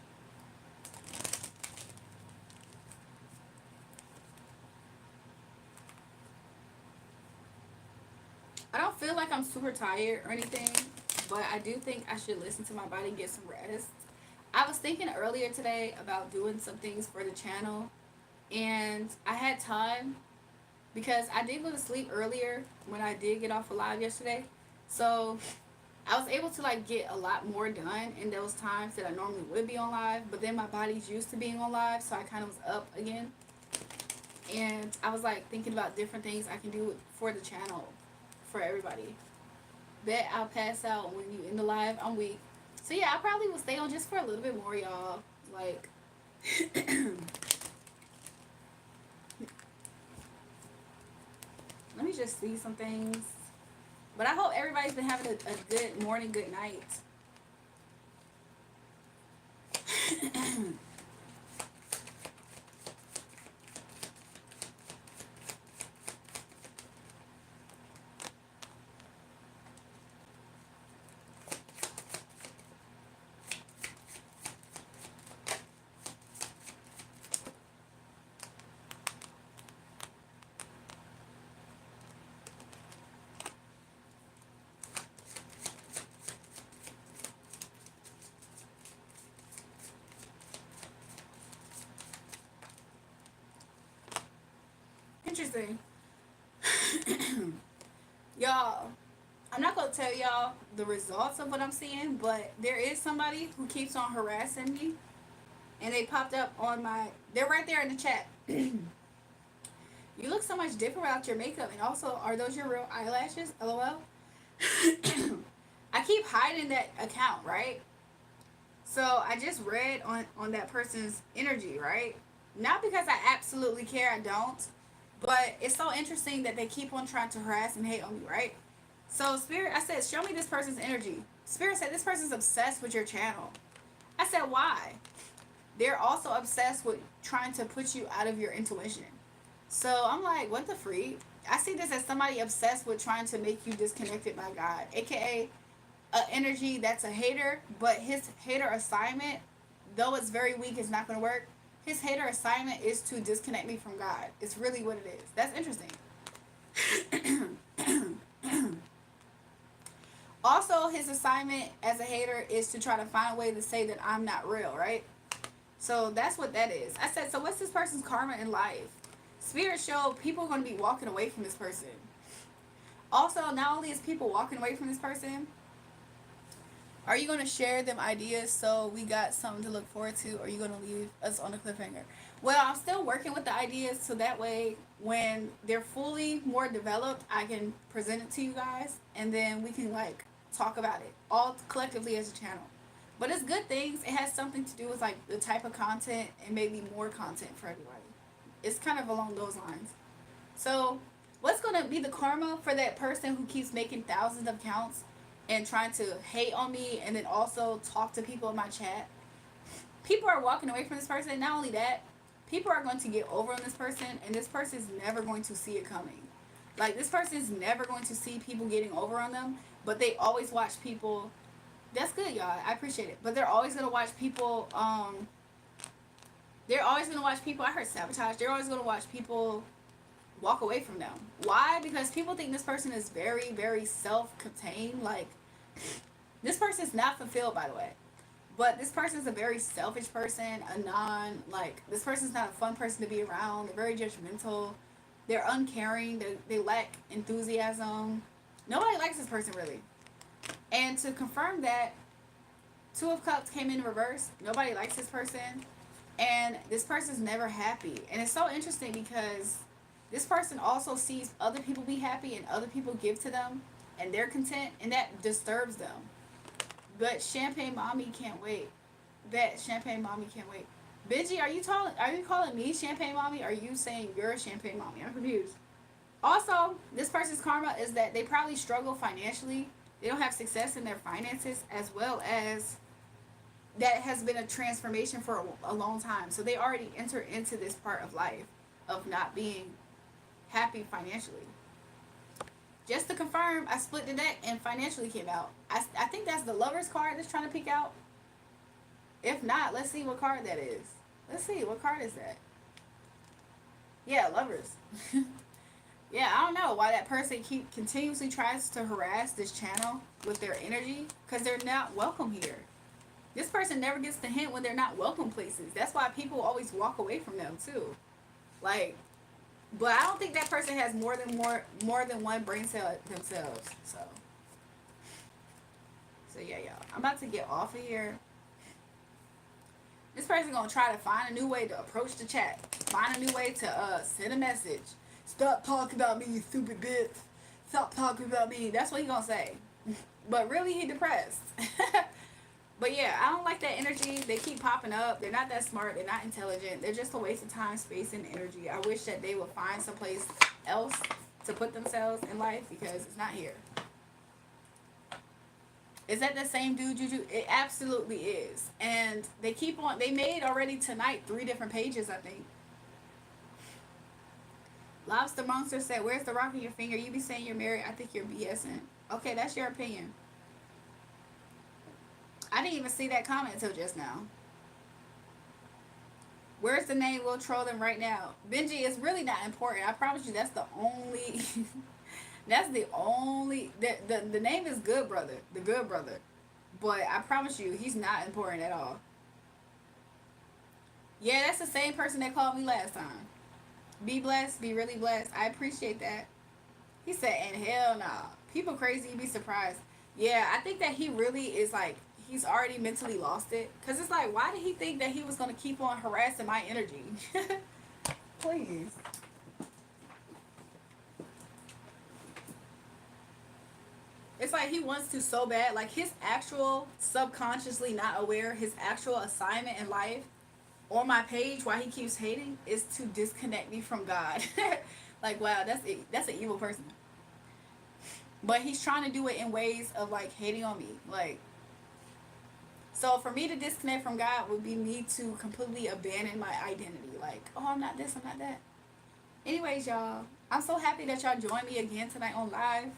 I don't feel like I'm super tired or anything, but I do think I should listen to my body and get some rest. I was thinking earlier today about doing some things for the channel, and I had time because I did go to sleep earlier when I did get off alive yesterday. So I was able to like get a lot more done in those times that I normally would be on live, but then my body's used to being on live, so I kind of was up again. And I was like thinking about different things I can do for the channel for everybody. Bet I'll pass out when you in the live. I'm weak. So yeah, I probably will stay on just for a little bit more, y'all. Like let me just see some things. But I hope everybody's been having a good morning, good night. Interesting. Y'all, I'm not going to tell y'all the results of what I'm seeing, but there is somebody who keeps on harassing me, and they popped up on my. They're right there in the chat. You look so much different without your makeup, and also, are those your real eyelashes? LOL. I keep hiding that account, right? So I just read on that person's energy, right? Not because I absolutely care, I don't. But it's so interesting that they keep on trying to harass and hate on me, right? So Spirit, I said, show me this person's energy. Spirit said, this person's obsessed with your channel. I said, why? They're also obsessed with trying to put you out of your intuition. So I'm like, what the freak? I see this as somebody obsessed with trying to make you disconnected by God, aka a energy that's a hater, but his hater assignment, though it's very weak, it's not going to work. His hater assignment is to disconnect me from God. It's really what it is. That's interesting. Also, his assignment as a hater is to try to find a way to say that I'm not real, right? So that's what that is. I said, so what's this person's karma in life? Spirit showed people are going to be walking away from this person. Also, not only is people walking away from this person, are you going to share them ideas so we got something to look forward to, or are you going to leave us on a cliffhanger? Well, I'm still working with the ideas, so that way when they're fully more developed, I can present it to you guys, and then we can like talk about it all collectively as a channel. But it's good things. It has something to do with like the type of content and maybe more content for everybody. It's kind of along those lines. So what's going to be the karma for that person who keeps making thousands of accounts and trying to hate on me and then also talk to people in my chat? People are walking away from this person. Not only that, people are going to get over on this person, and this person is never going to see it coming. Like, this person is never going to see people getting over on them, but they always watch people. That's good, y'all. I appreciate it. But they're always going to watch people. They're always going to watch people. I heard sabotage. They're always going to watch people walk away from them. Why? Because people think this person is very, very self-contained. Like, this person's not fulfilled, by the way. But this person's a very selfish person, this person's not a fun person to be around. They're very judgmental. They're uncaring. They lack enthusiasm. Nobody likes this person, really. And to confirm that, Two of Cups came in reverse. Nobody likes this person. And this person's never happy. And it's so interesting because this person also sees other people be happy and other people give to them and they're content, and that disturbs them. But Champagne Mommy can't wait. Bet Champagne Mommy can't wait. Benji, are you calling me Champagne Mommy? Or are you saying you're a Champagne Mommy? I'm confused. Also, this person's karma is that they probably struggle financially. They don't have success in their finances, as well as that has been a transformation for a long time. So they already enter into this part of life. of not being happy financially. Just to confirm, I split the deck and financially came out. I think that's the Lover's card that's trying to peek out. If not, let's see what card that is. Let's see, what card is that? Yeah, Lovers. Yeah, I don't know why that person continuously tries to harass this channel with their energy, because they're not welcome here. This person never gets the hint when they're not welcome places. That's why people always walk away from them too. Like, but I don't think that person has more than one brain cell themselves. So yeah, y'all. I'm about to get off of here. This person gonna try to find a new way to approach the chat. Find a new way to send a message. Stop talking about me, you stupid bitch. Stop talking about me. That's what he gonna say. But really, he depressed. But yeah, I don't like that energy. They keep popping up. They're not that smart. They're not intelligent. They're just a waste of time, space, and energy. I wish that they would find someplace else to put themselves in life, because it's not here. Is that the same dude, Juju? It absolutely is. And they keep on. They made already tonight 3 different pages, I think. Lobster Monster said, "Where's the rock in your finger? You be saying you're married. I think you're BSing." Okay, that's your opinion. I didn't even see that comment until just now. Where's the name? We'll troll them right now. Benji, it's really not important. I promise you, that's the only. That's the only. The name is Good Brother. The Good Brother. But I promise you, he's not important at all. Yeah, that's the same person that called me last time. Be blessed. Be really blessed. I appreciate that. He said, and hell nah. People crazy, you'd be surprised. Yeah, I think that he really is like, he's already mentally lost it. Because it's like, why did he think that he was going to keep on harassing my energy? Please. It's like he wants to so bad. Like, his actual, subconsciously not aware, his actual assignment in life on my page, why he keeps hating, is to disconnect me from God. Like, wow, that's an evil person. But he's trying to do it in ways of like hating on me. Like, so for me to disconnect from God would be me to completely abandon my identity. Like, oh, I'm not this, I'm not that. Anyways, y'all, I'm so happy that y'all joined me again tonight on live.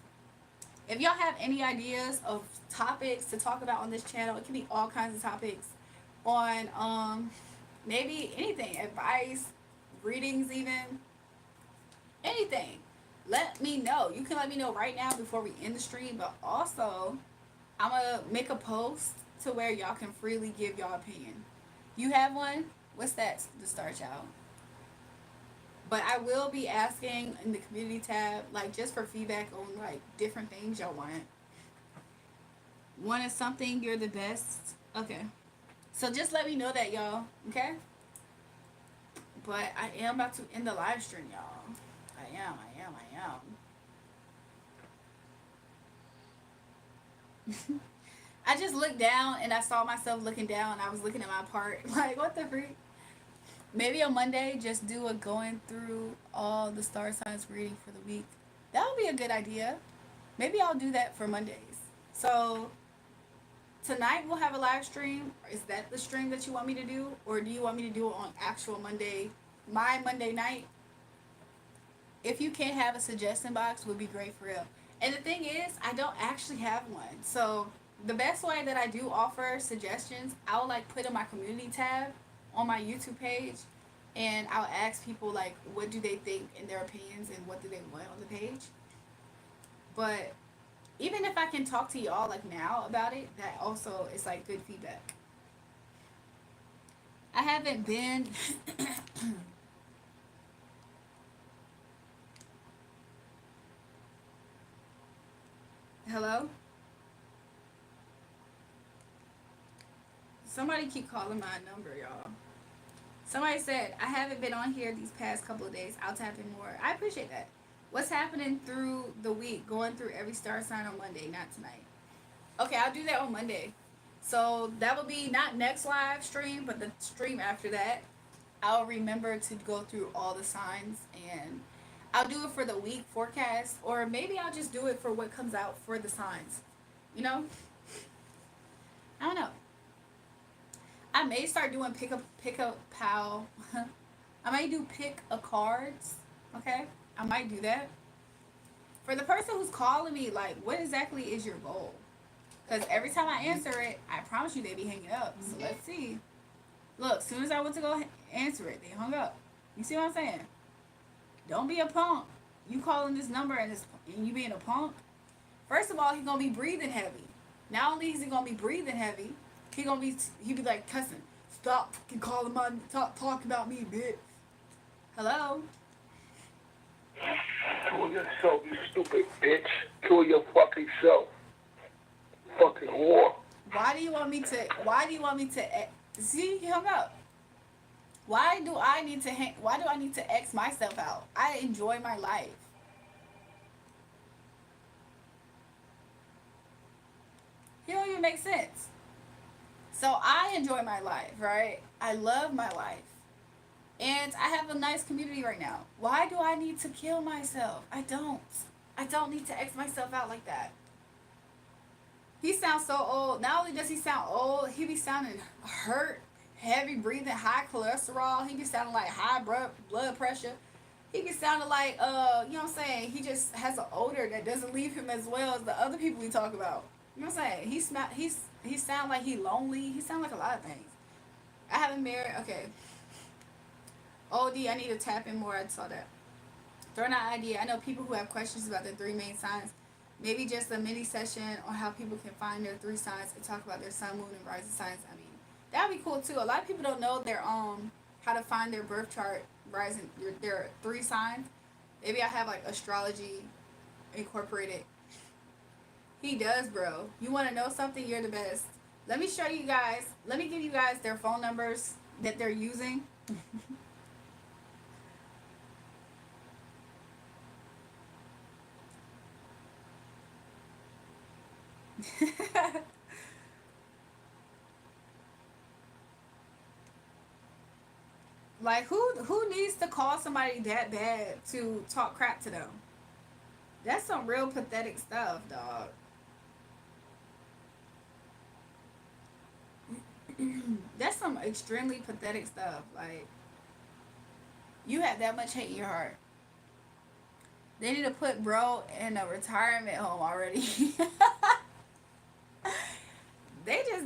If y'all have any ideas of topics to talk about on this channel, it can be all kinds of topics on maybe anything, advice, readings, even anything. Let me know. You can let me know right now before we end the stream, but also I'm gonna make a post to where y'all can freely give y'all opinion. You have one? What's that to start y'all? But I will be asking in the community tab, like, just for feedback on like different things y'all want. One is something, you're the best. Okay. So just let me know that, y'all. Okay? But I am about to end the live stream, y'all. I am. I just looked down and I saw myself looking down and I was looking at my part. Like, what the freak? Maybe on Monday, just do a going through all the star signs reading for the week. That would be a good idea. Maybe I'll do that for Mondays. So, tonight we'll have a live stream. Is that the stream that you want me to do? Or do you want me to do it on actual Monday, my Monday night? If you can't have a suggestion box, would be great for real. And the thing is, I don't actually have one. So the best way that I do offer suggestions, I'll like put in my community tab on my YouTube page, and I'll ask people like what do they think in their opinions and what do they want on the page. But even if I can talk to y'all like now about it, that also is like good feedback. I haven't been Hello? Somebody keep calling my number, y'all. Somebody said, I haven't been on here these past couple of days. I'll tap in more. I appreciate that. What's happening through the week? Going through every star sign on Monday, not tonight. Okay, I'll do that on Monday. So that will be not next live stream, but the stream after that. I'll remember to go through all the signs, and I'll do it for the week forecast, or maybe I'll just do it for what comes out for the signs. You know? I don't know. I may start doing pick up pal. I might do pick a cards. Okay, I might do that for the person who's calling me. Like, what exactly is your goal? Because every time I answer it, I promise you they be hanging up. So let's see. Look, as soon as I went to go answer it, they hung up. You see what I'm saying? Don't be a punk. You calling this number and you being a punk. First of all, he gonna be breathing heavy. Not only is he gonna be breathing heavy, he be like cussing. Stop fucking calling my talk about me, bitch. Hello. Kill yourself, you stupid bitch. Kill your fucking self. Fucking whore. Why do you want me to? Why do you want me to? See, he hung up. Why do I need to? Why do I need to X myself out? I enjoy my life. It don't even make sense. So I enjoy my life, right? I love my life. And I have a nice community right now. Why do I need to kill myself? I don't. I don't need to X myself out like that. He sounds so old. Not only does he sound old, he be sounding hurt, heavy breathing, high cholesterol. He be sounding like high blood pressure. He be sounding like, you know what I'm saying? He just has an odor that doesn't leave him as well as the other people we talk about. You know what I'm saying? He sound like he lonely. He sound like a lot of things. I haven't married. Okay. OD, I need to tap in more. I saw that. Throwing out idea. I know people who have questions about the three main signs. Maybe just a mini session on how people can find their three signs and talk about their sun, moon, and rising signs. I mean, that'd be cool too. A lot of people don't know their how to find their birth chart, rising their three signs. Maybe I have like astrology incorporated. He does, bro. You want to know something? You're the best. Let me show you guys. Let me give you guys their phone numbers that they're using. Like who needs to call somebody that bad to talk crap to them? That's some real pathetic stuff, dog. That's some extremely pathetic stuff. Like you have that much hate in your heart. They need to put bro in a retirement home already.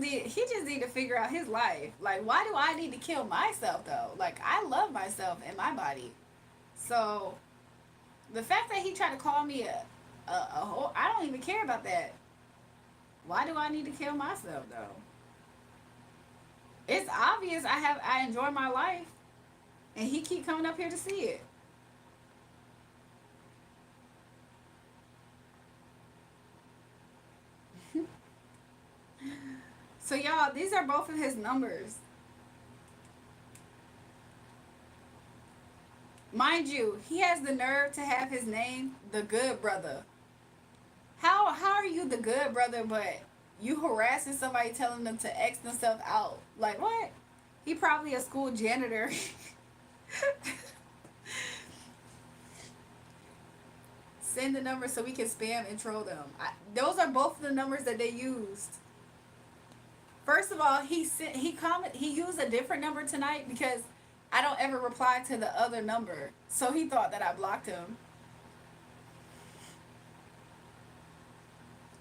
He just need to figure out his life. Like, why do I need to kill myself though? Like, I love myself and my body. So the fact that he tried to call me a whole, I don't even care about that. Why do I need to kill myself though? It's obvious I enjoy my life, and he keep coming up here to see it. So y'all, these are both of his numbers. Mind you, he has the nerve to have his name the good brother. How are you the good brother, but you harassing somebody telling them to X themselves out? Like what? He probably a school janitor. Send the number so we can spam and troll them. Those are both the numbers that they used. First of all, he used a different number tonight because I don't ever reply to the other number. So he thought that I blocked him.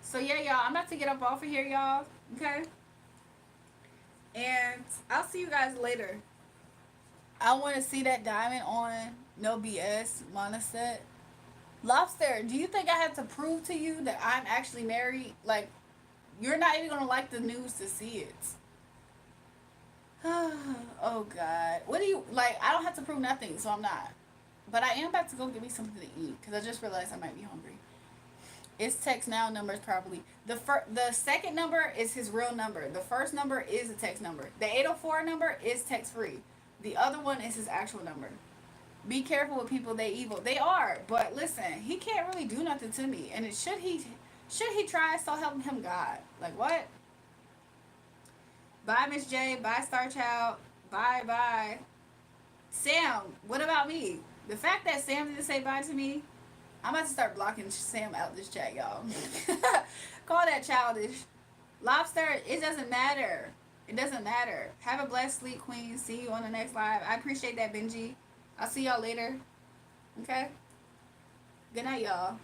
So yeah, y'all, I'm about to get up off of here, y'all. Okay? And I'll see you guys later. I want to see that diamond on No BS Monaset. Lobster, do you think I have to prove to you that I'm actually married? Like, you're not even going to like the news to see it. Oh, God. What do you, like, I don't have to prove nothing, so I'm not. But I am about to go get me something to eat, because I just realized I might be hungry. It's text now numbers probably. The second number is his real number. The first number is a text number. The 804 number is text free. The other one is his actual number. Be careful with people, they evil. They are, but listen, he can't really do nothing to me. And should he try, so help him God. Like what? Bye, Miss J. Bye, Star Child. Bye. Sam, what about me? The fact that Sam didn't say bye to me, I'm about to start blocking Sam out this chat, y'all. Call that childish. Lobster, it doesn't matter. It doesn't matter. Have a blessed sleep, queen. See you on the next live. I appreciate that, Benji. I'll see y'all later. Okay? Good night, y'all.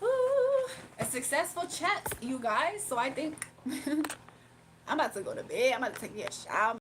Woo. A successful chat, you guys. So I think I'm about to go to bed. I'm about to take me a shower.